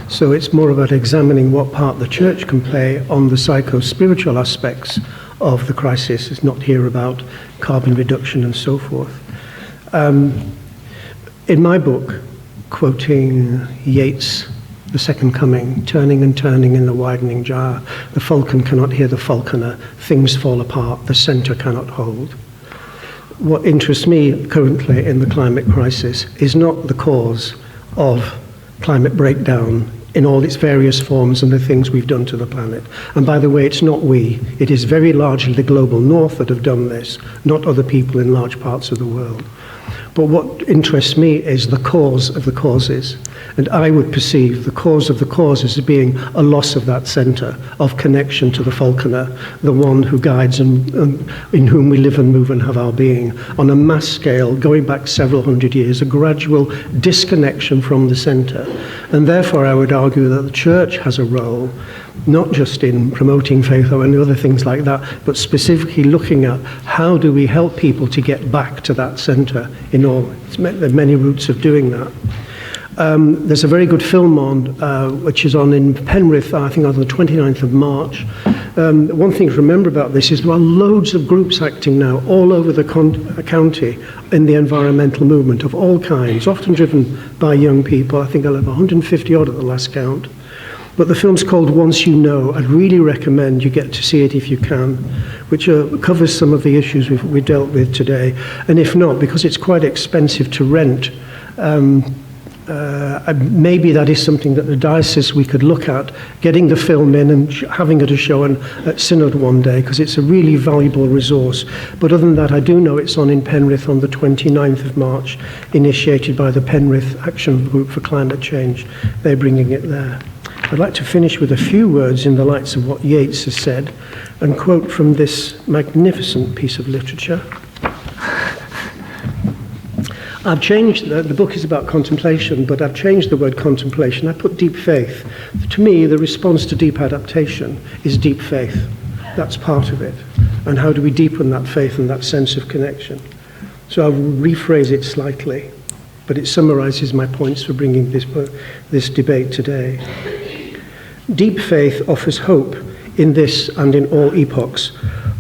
So it's more about examining what part the church can play on the psycho-spiritual aspects of the crisis. It's not here about carbon reduction and so forth. In my book, quoting Yeats, The Second Coming, turning and turning in the widening jar, the falcon cannot hear the falconer, things fall apart, the centre cannot hold. What interests me currently in the climate crisis is not the cause of climate breakdown in all its various forms and the things we've done to the planet. And by the way, it's not we, it is very largely the global north that have done this, not other people in large parts of the world. But what interests me is the cause of the causes. And I would perceive the cause of the causes as being a loss of that centre of connection to the falconer, the one who guides and in whom we live and move and have our being. On a mass scale, going back several hundred years, a gradual disconnection from the centre. And therefore I would argue that the church has a role, not just in promoting faith or any other things like that, but specifically looking at how do we help people to get back to that centre in all. There are many routes of doing that. There's a very good film on, which is on in Penrith, I think on the 29th of March. One thing to remember about this is there are loads of groups acting now all over the county in the environmental movement of all kinds, often driven by young people. I think I'll have 150 odd at the last count. But the film's called Once You Know. I'd really recommend you get to see it if you can, which covers some of the issues we dealt with today. And if not, because it's quite expensive to rent, maybe that is something that the diocese we could look at, getting the film in and having it a show at Synod one day, because it's a really valuable resource. But other than that, I do know it's on in Penrith on the 29th of March, initiated by the Penrith Action Group for Climate Change. They're bringing it there. I'd like to finish with a few words in the lights of what Yeats has said and quote from this magnificent piece of literature. I've changed, the book is about contemplation, but I've changed the word contemplation. I put deep faith. To me, the response to deep adaptation is deep faith. That's part of it. And how do we deepen that faith and that sense of connection? So I'll rephrase it slightly, but it summarizes my points for bringing this debate today. Deep faith offers hope in this and in all epochs,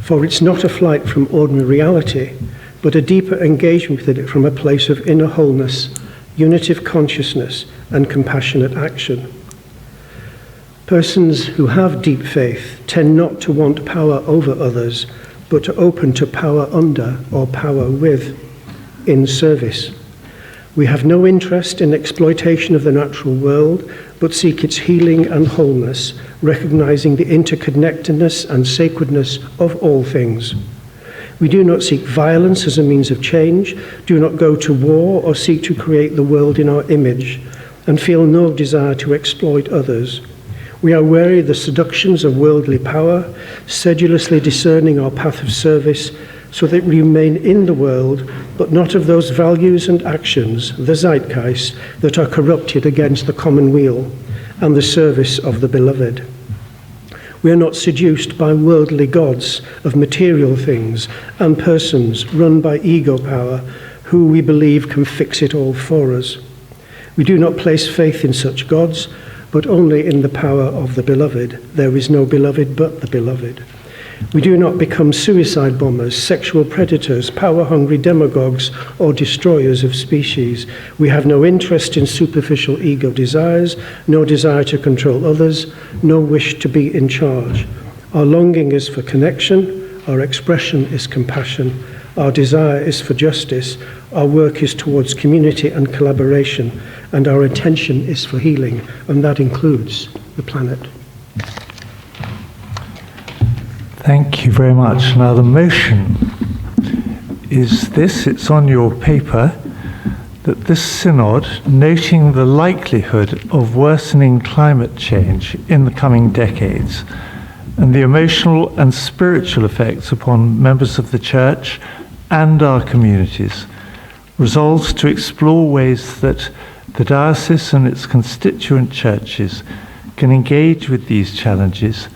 for it's not a flight from ordinary reality, but a deeper engagement with it from a place of inner wholeness, unity of consciousness, and compassionate action. Persons who have deep faith tend not to want power over others, but to open to power under or power with in service. We have no interest in exploitation of the natural world, but seek its healing and wholeness, recognizing the interconnectedness and sacredness of all things. We do not seek violence as a means of change, do not go to war or seek to create the world in our image, and feel no desire to exploit others. We are wary of the seductions of worldly power, sedulously discerning our path of service, so that we remain in the world, but not of those values and actions, the zeitgeist, that are corrupted against the common weal and the service of the beloved. We are not seduced by worldly gods of material things and persons run by ego power, who we believe can fix it all for us. We do not place faith in such gods, but only in the power of the beloved. There is no beloved but the beloved. We do not become suicide bombers, sexual predators, power-hungry demagogues, or destroyers of species. We have no interest in superficial ego desires, no desire to control others, no wish to be in charge. Our longing is for connection, our expression is compassion, our desire is for justice, our work is towards community and collaboration, and our attention is for healing, and that includes the planet. Thank you very much. Now the motion is this, it's on your paper, that this synod, noting the likelihood of worsening climate change in the coming decades and the emotional and spiritual effects upon members of the Church and our communities, resolves to explore ways that the diocese and its constituent churches can engage with these challenges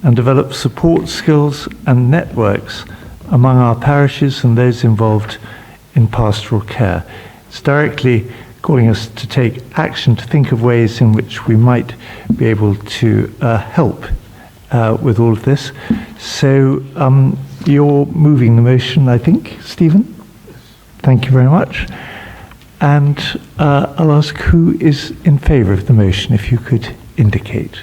and develop support skills and networks among our parishes and those involved in pastoral care. It's directly calling us to take action, to think of ways in which we might be able to help with all of this. So you're moving the motion, I think, Stephen? Thank you very much. And I'll ask who is in favour of the motion, if you could indicate.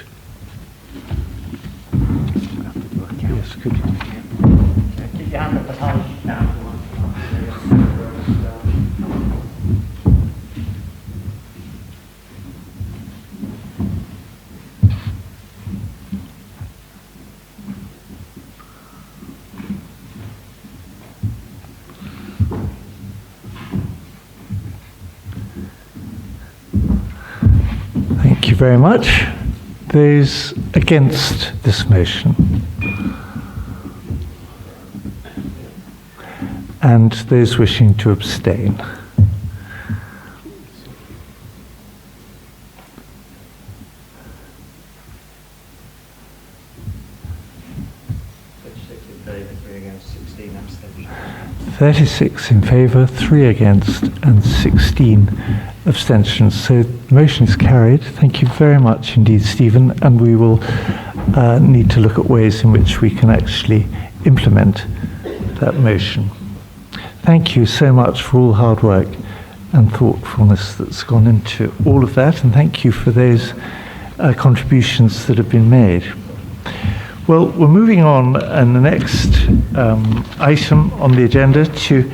Yes, could you? Keep your hand at the top now. Thank you very much. Those against this motion? And those wishing to abstain? abstentions. 36 in favour, 3 against, and 16 abstentions. So the motion is carried. Thank you very much indeed, Stephen, and we will need to look at ways in which we can actually implement that motion. Thank you so much for all the hard work and thoughtfulness that's gone into all of that, and thank you for those contributions that have been made. Well, we're moving on, and the next item on the agenda to,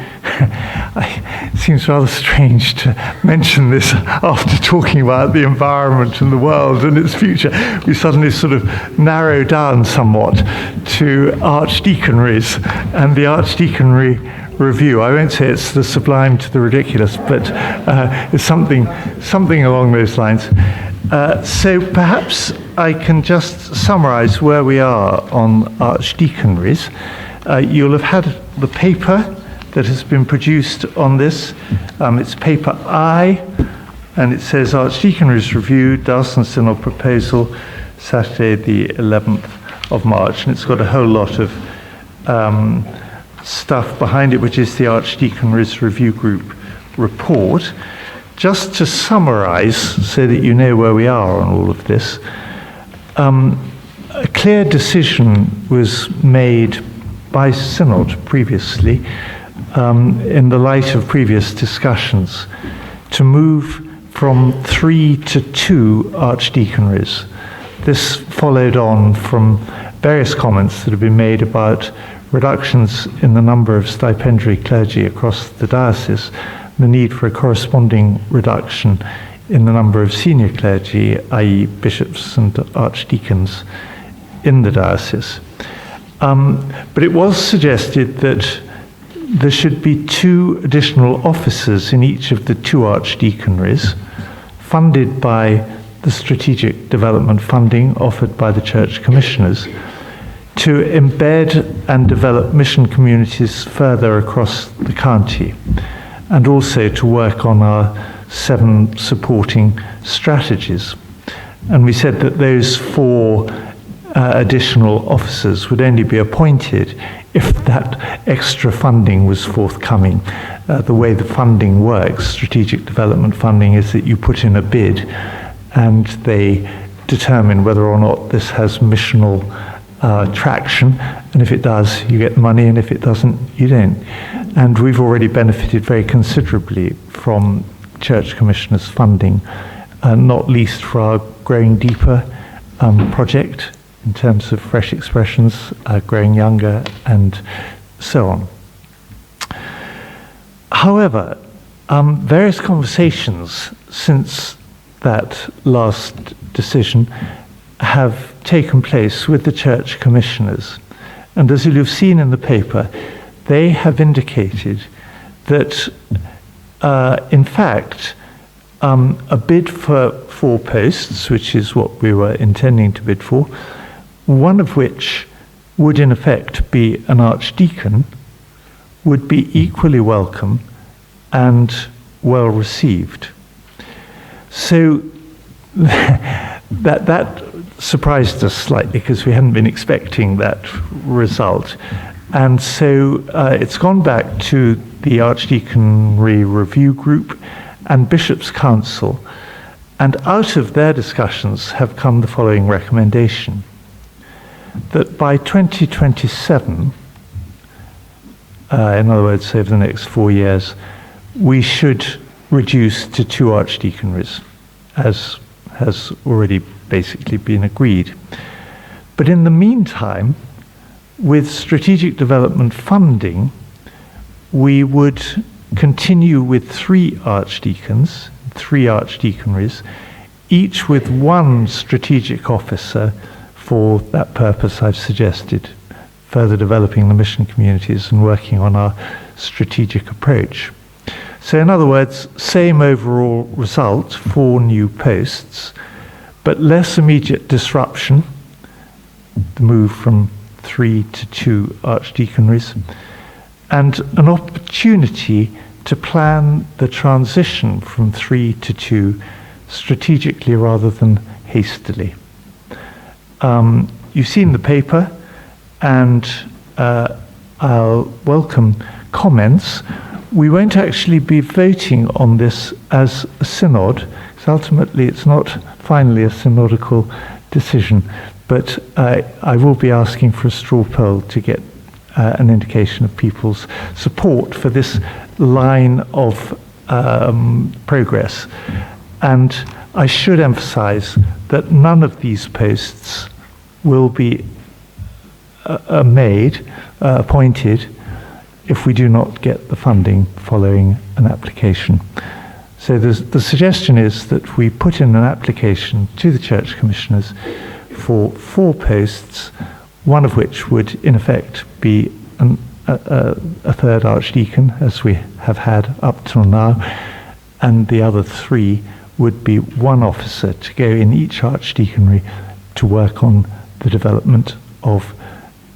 it seems rather strange to mention this after talking about the environment and the world and its future. We suddenly sort of narrow down somewhat to Archdeaconries and the Archdeaconry review. I won't say it's the sublime to the ridiculous, but it's something along those lines. So perhaps I can just summarize where we are on Archdeaconries. You'll have had the paper that has been produced on this. It's paper I, and it says Archdeaconries Review, Diocesan Synod Proposal, Saturday the 11th of March. And it's got a whole lot of stuff behind it, which is the Archdeaconries Review Group report. Just to summarize, so that you know where we are on all of this, a clear decision was made by Synod previously, in the light of previous discussions, to move from 3 to 2 archdeaconries. This followed on from various comments that have been made about reductions in the number of stipendiary clergy across the diocese, the need for a corresponding reduction in the number of senior clergy, i.e. bishops and archdeacons in the diocese. But it was suggested that there should be 2 additional officers in each of the 2 archdeaconries, funded by the strategic development funding offered by the church commissioners, to embed and develop mission communities further across the county, and also to work on our 7 supporting strategies. And we said that those 4 additional officers would only be appointed if that extra funding was forthcoming. The way the funding works, strategic development funding, is that you put in a bid and they determine whether or not this has missional traction, and if it does, you get money, and if it doesn't, you don't. And we've already benefited very considerably from Church Commissioners' funding, not least for our Growing Deeper project, in terms of fresh expressions, growing younger, and so on. However, various conversations since that last decision have taken place with the church commissioners. And as you'll have seen in the paper, they have indicated that, in fact, a bid for 4 posts, which is what we were intending to bid for, one of which would in effect be an archdeacon, would be equally welcome and well received. So that surprised us slightly, because we hadn't been expecting that result. And so it's gone back to the Archdeaconry Review Group and Bishops' Council, and out of their discussions have come the following recommendation: that by 2027, in other words, over the next 4 years, we should reduce to 2 archdeaconries, as has already basically been agreed. But in the meantime, with strategic development funding, we would continue with 3 archdeacons, 3 archdeaconries, each with 1 strategic officer for that purpose I've suggested, further developing the mission communities and working on our strategic approach. So in other words, same overall result, 4 new posts, but less immediate disruption, the move from 3 to 2 archdeaconries, and an opportunity to plan the transition from 3 to 2 strategically rather than hastily. You've seen the paper, and I'll welcome comments. We won't actually be voting on this as a synod, because ultimately it's not finally a synodical decision, but I will be asking for a straw poll to get an indication of people's support for this line of progress. And I should emphasize that none of these posts will be appointed if we do not get the funding following an application. So the suggestion is that we put in an application to the church commissioners for 4 posts, one of which would in effect be a 3rd archdeacon, as we have had up till now, and the other 3 would be 1 officer to go in each archdeaconry to work on the development of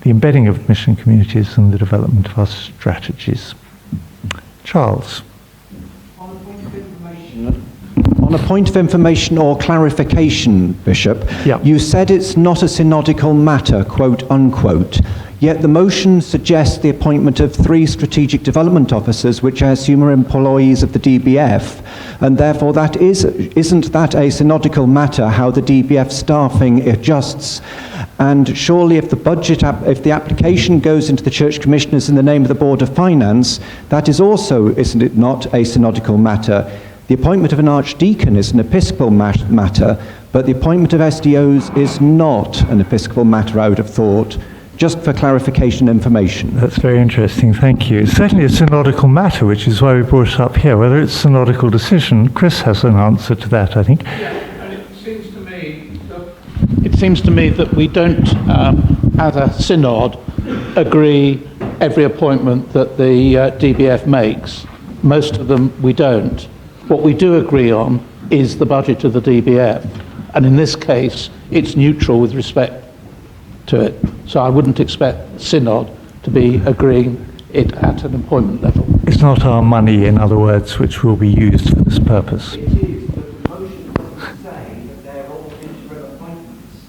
the embedding of mission communities and the development of our strategies. Charles. On a point of information or clarification, Bishop, you said it's not a synodical matter, quote unquote, yet the motion suggests the appointment of 3 strategic development officers, which I assume are employees of the DBF, and therefore isn't that a synodical matter, how the DBF staffing adjusts? And surely if the application goes into the church commissioners in the name of the Board of Finance, that is also, isn't it not, a synodical matter? The appointment of an archdeacon is an episcopal matter, but the appointment of SDOs is not an episcopal matter, I would have thought. just for clarification information. That's very interesting, thank you. It's certainly a synodical matter, which is why we brought it up here. Whether it's a synodical decision, Chris has an answer to that, I think. Yeah, and it seems to me that we don't, at a synod, agree every appointment that the DBF makes. Most of them we don't. What we do agree on is the budget of the DBF, and in this case, it's neutral with respect to it. So I wouldn't expect Synod to be agreeing it at an appointment level. It's not our money, in other words, which will be used for this purpose. It is, but the motion doesn't say that they're all interim appointments.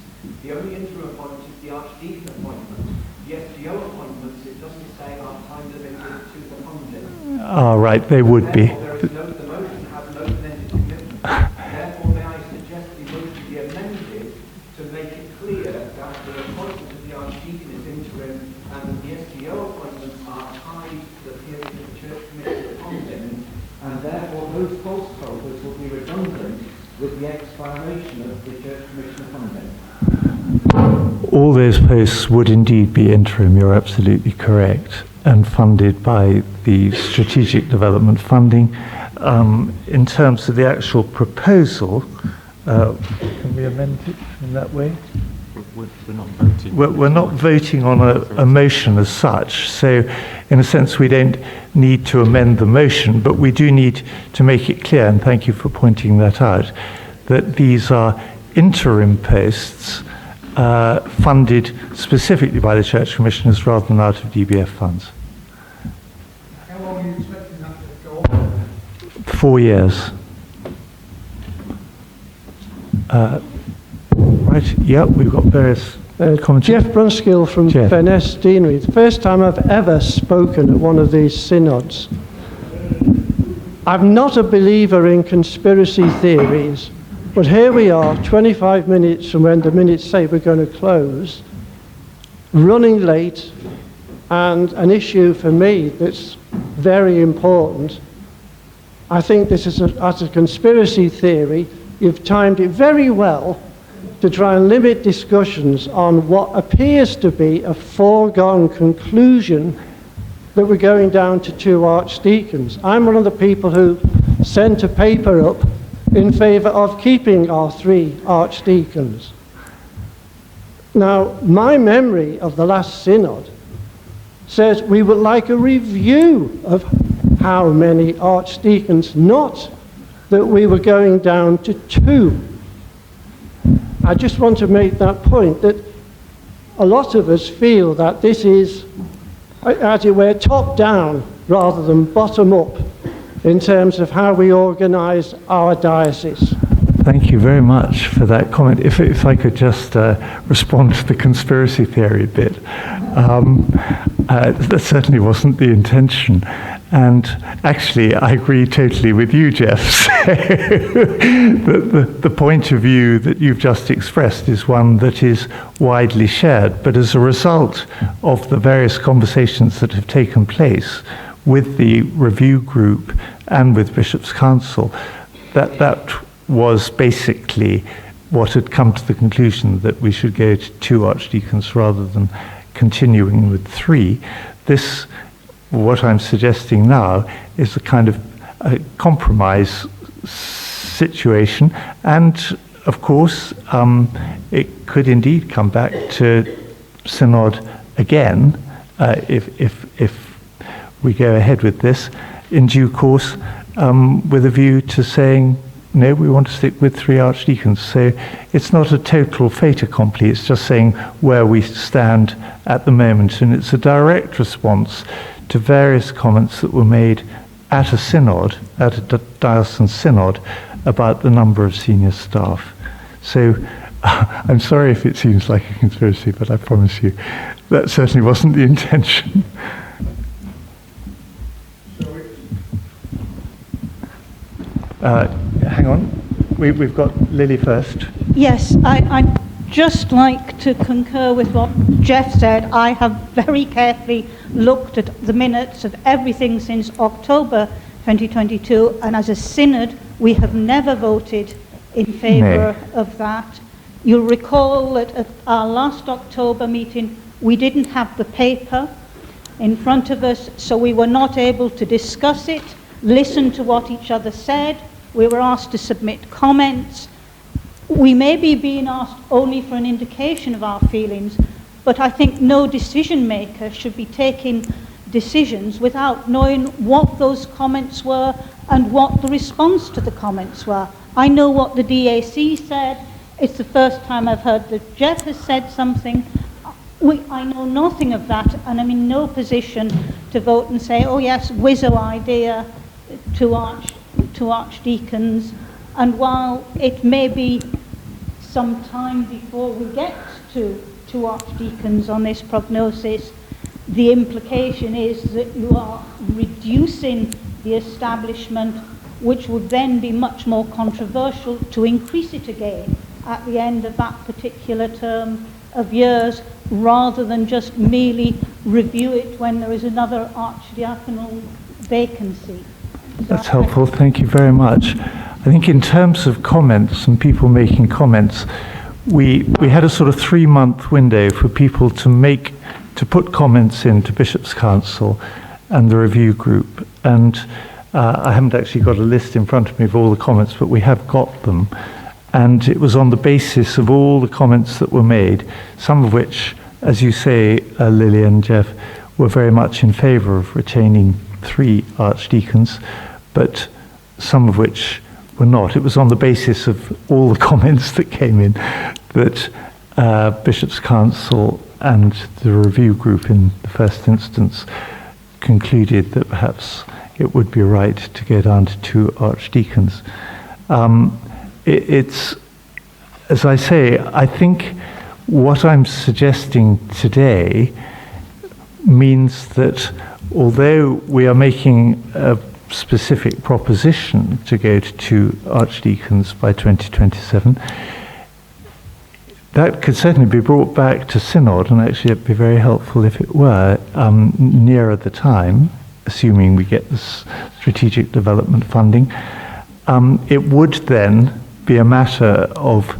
The only interim appointment is the Archdeacon appointment. The SGO appointments, it doesn't say our time limited to the funding. Ah, right, they would be. The motion has no open-ended commitment. Therefore, may I suggest the motion be amended to make it clear that the appointment of the Archdeacon is interim and that the SGO appointments are tied to the period of the Church Commission funding, and therefore those post holders will be redundant with the expiration of the Church Commission funding. All those posts would indeed be interim, you're absolutely correct, and funded by the strategic development funding. In terms of the actual proposal, can we amend it in that way? We're not voting. We're not voting on a motion as such, so in a sense we don't need to amend the motion, but we do need to make it clear, and thank you for pointing that out, that these are interim posts funded specifically by the Church Commissioners rather than out of DBF funds. How long are you expecting that to go on? 4 years. Right, yeah, we've got various comments. Jeff Brunskill from Furness Deanery. The first time I've ever spoken at one of these synods. I'm not a believer in conspiracy theories, but here we are, 25 minutes from when the minutes say we're going to close, running late, and an issue for me that's very important. I think this is as a conspiracy theory. You've timed it very well to try and limit discussions on what appears to be a foregone conclusion that we're going down to 2 archdeacons. I'm one of the people who sent a paper up in favour of keeping our 3 archdeacons. Now, my memory of the last synod says we would like a review of how many archdeacons, not that we were going down to 2. I just want to make that point, that a lot of us feel that this is, as it were, top down rather than bottom up in terms of how we organise our diocese. Thank you very much for that comment. If I could just respond to the conspiracy theory bit. That certainly wasn't the intention. And actually, I agree totally with you, Jeff. The point of view that you've just expressed is one that is widely shared. But as a result of the various conversations that have taken place with the review group and with Bishop's Council, that was basically what had come to the conclusion that we should go to 2 archdeacons rather than continuing with 3. This, what I'm suggesting now, is a kind of a compromise situation, and of course it could indeed come back to Synod again if we go ahead with this in due course, with a view to saying, no, we want to stick with 3 archdeacons. So it's not a total fait accompli, it's just saying where we stand at the moment, and it's a direct response to various comments that were made at a synod, at a diocesan synod, about the number of senior staff. So I'm sorry if it seems like a conspiracy, but I promise you that certainly wasn't the intention. Hang on, we've got Lily first. Yes, I'd just like to concur with what Jeff said. I have very carefully looked at the minutes of everything since October 2022, and as a synod, we have never voted in favour of that. You'll recall that at our last October meeting, We didn't have the paper in front of us, so we were not able to discuss it, listen to what each other said. We were asked to submit comments. We may be being asked only for an indication of our feelings, but I think no decision maker should be taking decisions without knowing what those comments were and what the response to the comments were. I know what the DAC said. It's the first time I've heard that Jeff has said something. I know nothing of that, and I'm in no position to vote and say, oh yes, whizzo idea to archdeacons. And while it may be some time before we get to archdeacons on this prognosis, the implication is that you are reducing the establishment, which would then be much more controversial to increase it again at the end of that particular term of years, rather than just merely review it when there is another archdiaconal vacancy. That's helpful. Thank you very much. I think in terms of comments and people making comments, we had a sort of 3-month window for people to put comments into Bishop's Council and the review group. And I haven't actually got a list in front of me of all the comments, but we have got them. And it was on the basis of all the comments that were made, some of which, as you say, Lily and Jeff, were very much in favour of retaining 3 archdeacons, but some of which were not. It was on the basis of all the comments that came in that Bishop's Council and the review group in the first instance concluded that perhaps it would be right to go down to 2 archdeacons. It's, as I say, I think what I'm suggesting today means that although we are making a specific proposition to go to 2 archdeacons by 2027, that could certainly be brought back to Synod, and actually it'd be very helpful if it were nearer the time, assuming we get this strategic development funding. It would then be a matter of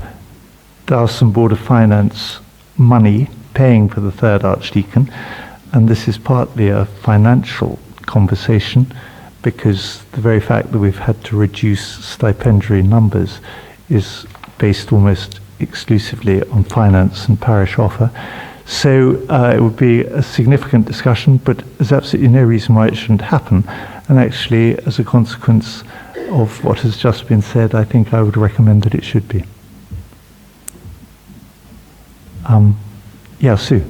Diocesan Board of Finance money paying for the 3rd archdeacon, and this is partly a financial conversation, because the very fact that we've had to reduce stipendiary numbers is based almost exclusively on finance and parish offer. So it would be a significant discussion, but there's absolutely no reason why it shouldn't happen. And actually, as a consequence of what has just been said, I think I would recommend that it should be. Yeah, Sue.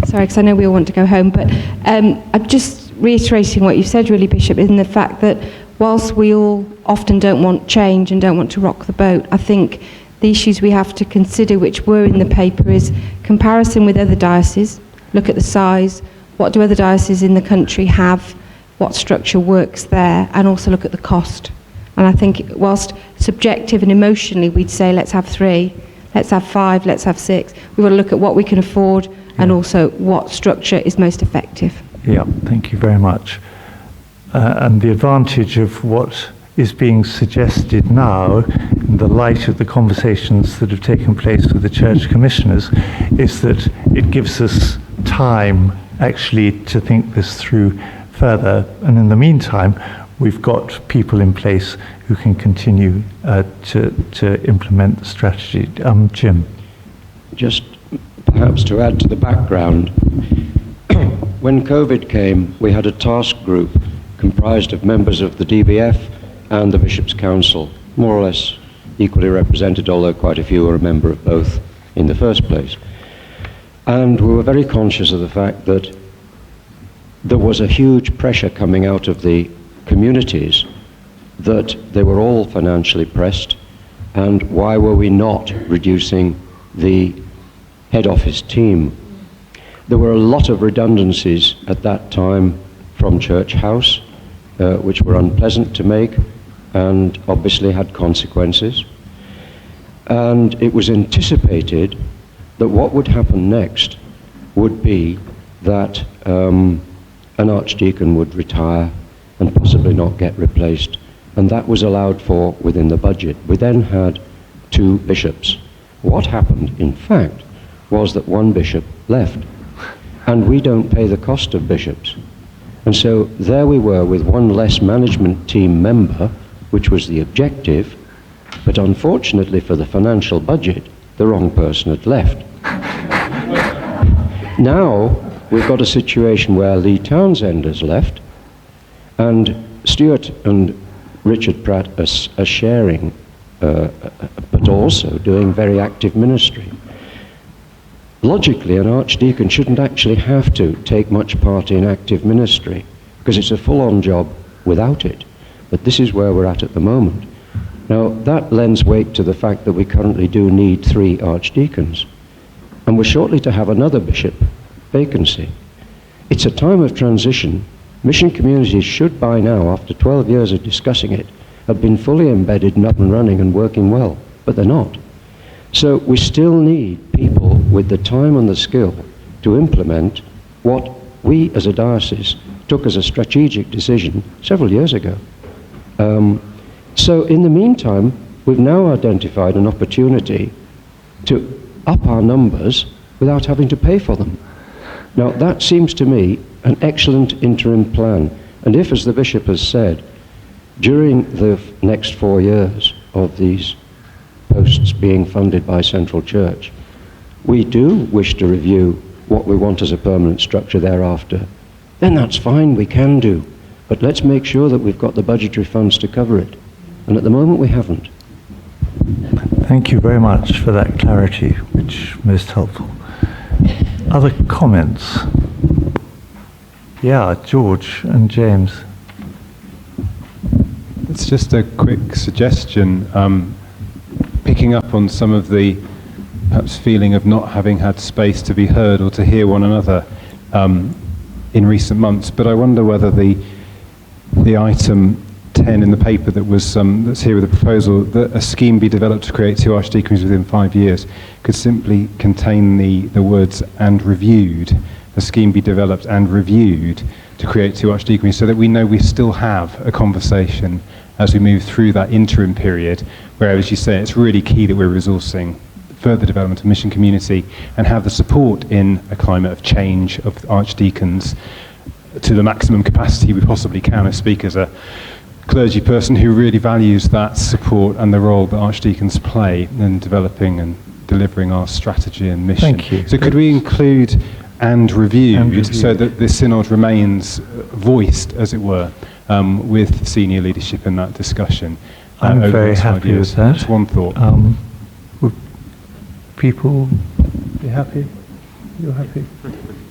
Sorry, because I know we all want to go home, but I'm just reiterating what you've said, really, Bishop, in the fact that whilst we all often don't want change and don't want to rock the boat, I think the issues we have to consider, which were in the paper, is comparison with other dioceses, look at the size, what do other dioceses in the country have, what structure works there, and also look at the cost. And I think whilst subjective and emotionally we'd say let's have 3, let's have 5, let's have 6, we've got to look at what we can afford and also what structure is most effective. Yeah, thank you very much. And the advantage of what is being suggested now, in the light of the conversations that have taken place with the church commissioners, is that it gives us time actually to think this through further. And in the meantime, we've got people in place who can continue to implement the strategy. Jim. Just perhaps to add to the background, when COVID came, we had a task group comprised of members of the DBF and the Bishop's Council, more or less equally represented, although quite a few were a member of both in the first place. And we were very conscious of the fact that there was a huge pressure coming out of the communities that they were all financially pressed, and why were we not reducing the head office team? There were a lot of redundancies at that time from Church House, which were unpleasant to make and obviously had consequences. And it was anticipated that what would happen next would be that an archdeacon would retire and possibly not get replaced and that was allowed for within the budget. We then had 2 bishops. What happened, in fact, was that 1 bishop left, and we don't pay the cost of bishops. And so there we were with 1 less management team member, which was the objective, but unfortunately for the financial budget, the wrong person had left. Now we've got a situation where Lee Townsend has left, and Stuart and Richard Pratt are sharing, but also doing very active ministry. Logically, an archdeacon shouldn't actually have to take much part in active ministry, because it's a full-on job without it. But this is where we're at the moment. Now, that lends weight to the fact that we currently do need 3 archdeacons, and we're shortly to have another bishop vacancy. It's a time of transition. Mission communities should by now, after 12 years of discussing it, have been fully embedded and up and running and working well, but they're not. So we still need people with the time and the skill to implement what we as a diocese took as a strategic decision several years ago. So in the meantime, we've now identified an opportunity to up our numbers without having to pay for them. Now that seems to me an excellent interim plan. And if, as the Bishop has said, during the next 4 years of these posts being funded by Central Church, we do wish to review what we want as a permanent structure thereafter, then that's fine, we can do. But let's make sure that we've got the budgetary funds to cover it. And at the moment we haven't. Thank you very much for that clarity, which is most helpful. Other comments? Yeah, George and James. It's just a quick suggestion, picking up on some of the perhaps feeling of not having had space to be heard or to hear one another in recent months. But I wonder whether the item 10 in the paper that was that's here with the proposal that a scheme be developed to create 2 archdeaconries within 5 years could simply contain the words "and reviewed." A scheme be developed and reviewed to create 2 archdeaconries, so that we know we still have a conversation as we move through that interim period, where, as you say, it's really key that we're resourcing further development of mission community and have the support in a climate of change of archdeacons to the maximum capacity we possibly can. I speak as a clergy person who really values that support and the role that archdeacons play in developing and delivering our strategy and mission. Thank you. So could we include and reviewed so that the Synod remains voiced, as it were, with senior leadership in that discussion? I'm very happy with that. That's one thought. Would people be happy? You're happy?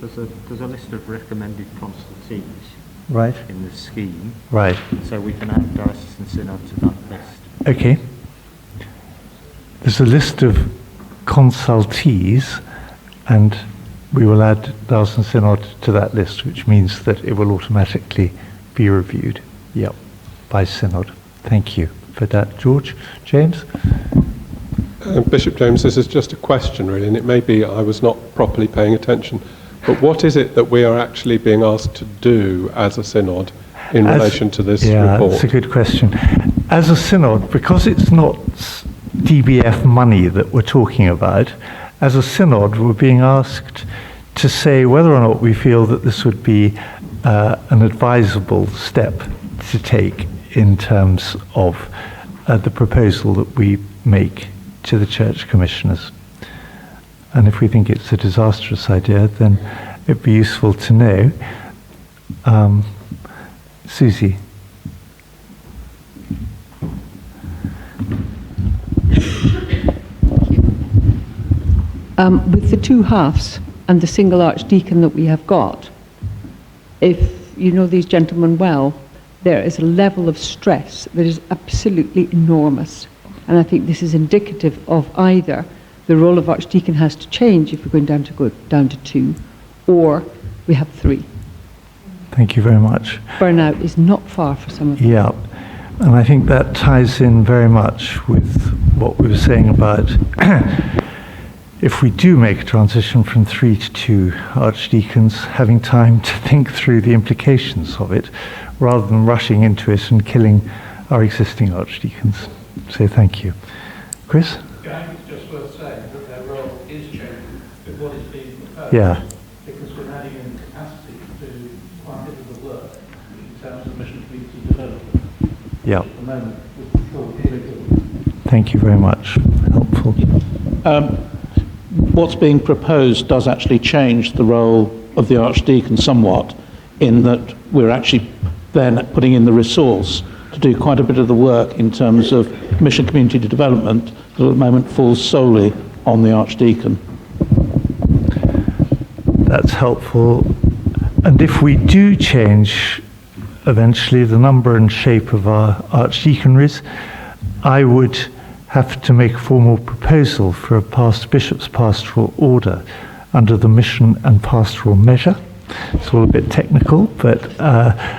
There's a list of recommended consultees right in the scheme. Right. So we can add Diocesan Synod to that list. Okay. There's a list of consultees, and we will add Diocesan Synod to that list, which means that it will automatically be reviewed, yep, by Synod. Thank you for that, George. James? Bishop James, this is just a question, really, and it may be I was not properly paying attention, but what is it that we are actually being asked to do as a Synod in relation to this report? That's a good question. As a Synod, because it's not DBF money that we're talking about, as a Synod, we're being asked to say whether or not we feel that this would be an advisable step to take in terms of the proposal that we make to the church commissioners. And if we think it's a disastrous idea, then it'd be useful to know. Susie. With the 2 halves and the single archdeacon that we have got, if you know these gentlemen well, there is a level of stress that is absolutely enormous. And I think this is indicative of either the role of archdeacon has to change if we're going down to 2, or we have 3. Thank you very much. Burnout is not far for some of them. Yeah, and I think that ties in very much with what we were saying about if we do make a transition from 3 to 2 archdeacons, having time to think through the implications of it, rather than rushing into it and killing our existing archdeacons. So thank you. Chris? I think it's just worth saying that their role is changing with what is being proposed. Yeah. Because we're adding in capacity to do quite a bit of the work in terms of mission community development. Yeah. At the moment, we're still dealing. Thank you very much. Helpful. What's being proposed does actually change the role of the Archdeacon somewhat, in that we're actually then putting in the resource to do quite a bit of the work in terms of mission community development that at the moment falls solely on the Archdeacon. That's helpful. And if we do change eventually the number and shape of our archdeaconries, I would have to make a formal proposal for a bishop's pastoral order under the mission and pastoral measure. It's all a bit technical, but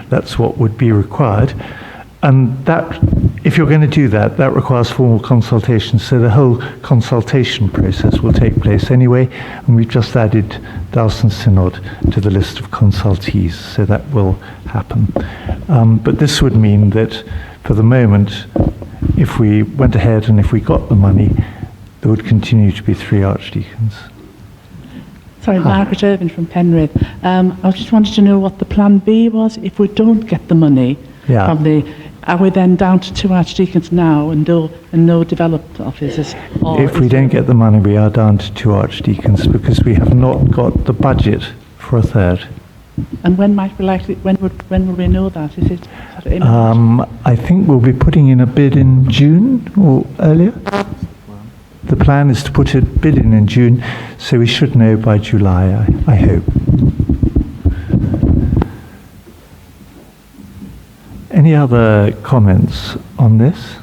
that's what would be required. And that, if you're going to do that, that requires formal consultation. So the whole consultation process will take place anyway, and we've just added Diocesan Synod to the list of consultees, so that will happen. But this would mean that for the moment, if we went ahead and if we got the money, there would continue to be 3 archdeacons. Sorry, Margaret Irvin from Penrith. I just wanted to know what the plan B was if we don't get the money from the. Are we then down to 2 archdeacons now and no developed offices? If we don't get the money, we are down to 2 archdeacons because we have not got the budget for a 3rd. And when might we likely? When will we know that? Is it sort of imminent? I think we'll be putting in a bid in June or earlier. The plan is to put a bid in June, so we should know by July, I hope. Any other comments on this?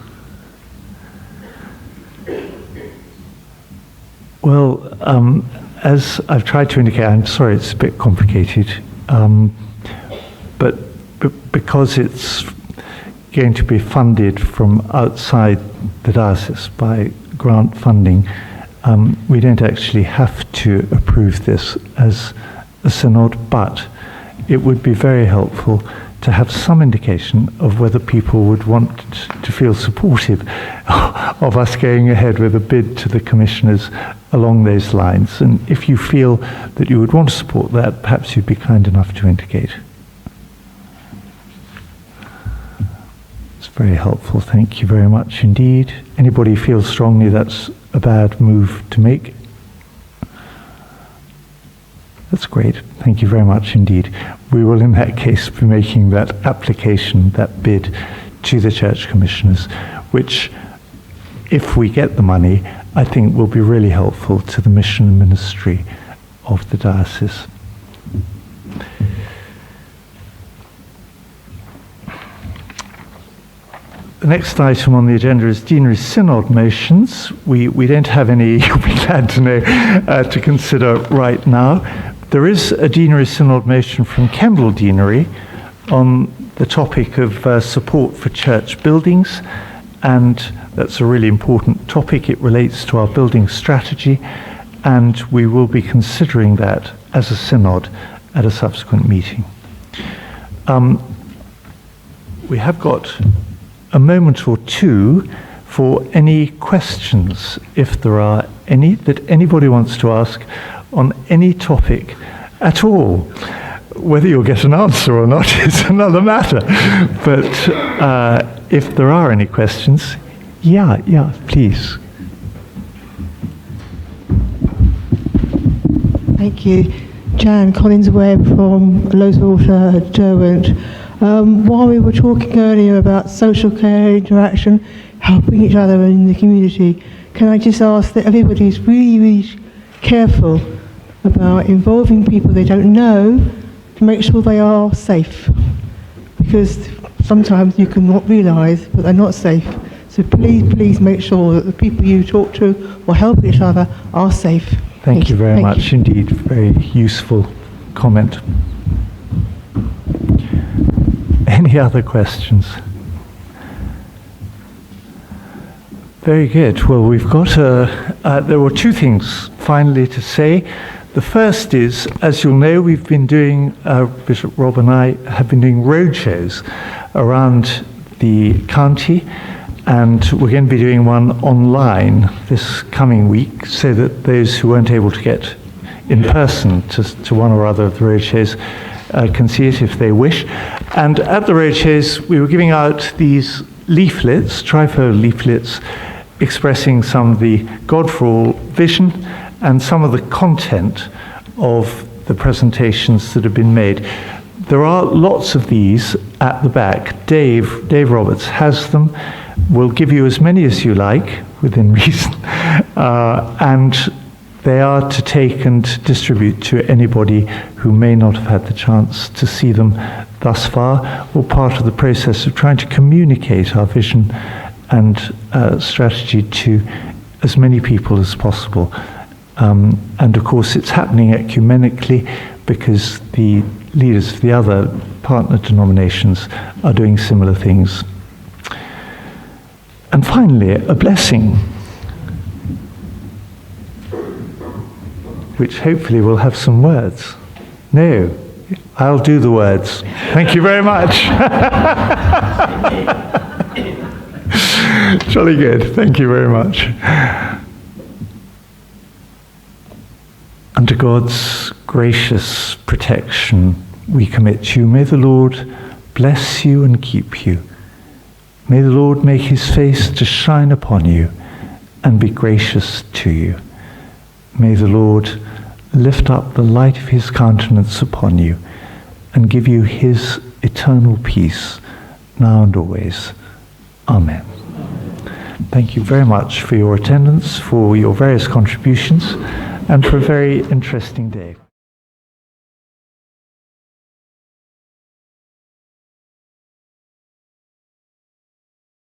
Well, as I've tried to indicate, I'm sorry it's a bit complicated, but because it's going to be funded from outside the diocese by grant funding, we don't actually have to approve this as a synod, but it would be very helpful to have some indication of whether people would want to feel supportive of us going ahead with a bid to the commissioners along those lines. And if you feel that you would want to support that, perhaps you'd be kind enough to indicate. It's very helpful. Thank you very much indeed. Anybody feel strongly that's a bad move to make? That's great. Thank you very much indeed. We will in that case be making that application, that bid to the church commissioners, which if we get the money, I think will be really helpful to the mission and ministry of the diocese. The next item on the agenda is Deanery Synod motions. We don't have any, you'll be glad to know, to consider right now. There is a Deanery Synod motion from Kendal Deanery on the topic of support for church buildings, and that's a really important topic. It relates to our building strategy, and we will be considering that as a synod at a subsequent meeting. We have got a moment or two for any questions, if there are any, that anybody wants to ask on any topic at all. Whether you'll get an answer or not is another matter. But if there are any questions, yeah, please. Thank you. Jan Collins-Webb from Loweswater, Derwent. While we were talking earlier about social care, interaction, helping each other in the community, can I just ask that everybody's really, really careful about involving people they don't know to make sure they are safe, because sometimes you can not realise that they're not safe. So please make sure that the people you talk to or help each other are safe. Thank you very much indeed. Very useful comment. Any other questions? Very good. Well, we've got there were 2 things finally to say. The first is, as you'll know, we've been doing, Bishop Rob and I have been doing roadshows around the county, and we're going to be doing one online this coming week so that those who weren't able to get in person to one or other of the roadshows can see it if they wish. And at the roadshows, we were giving out these leaflets, trifold leaflets, expressing some of the God for All vision and some of the content of the presentations that have been made. There are lots of these at the back. Dave Roberts has them. We'll give you as many as you like, within reason, and they are to take and distribute to anybody who may not have had the chance to see them thus far, or part of the process of trying to communicate our vision and strategy to as many people as possible. And of course, it's happening ecumenically because the leaders of the other partner denominations are doing similar things. And finally, a blessing, which hopefully will have some words. No, I'll do the words. Thank you very much. Jolly good. Thank you very much. Under God's gracious protection, we commit you. May the Lord bless you and keep you. May the Lord make his face to shine upon you and be gracious to you. May the Lord lift up the light of his countenance upon you and give you his eternal peace, now and always. Amen. Thank you very much for your attendance, for your various contributions, and for a very interesting day.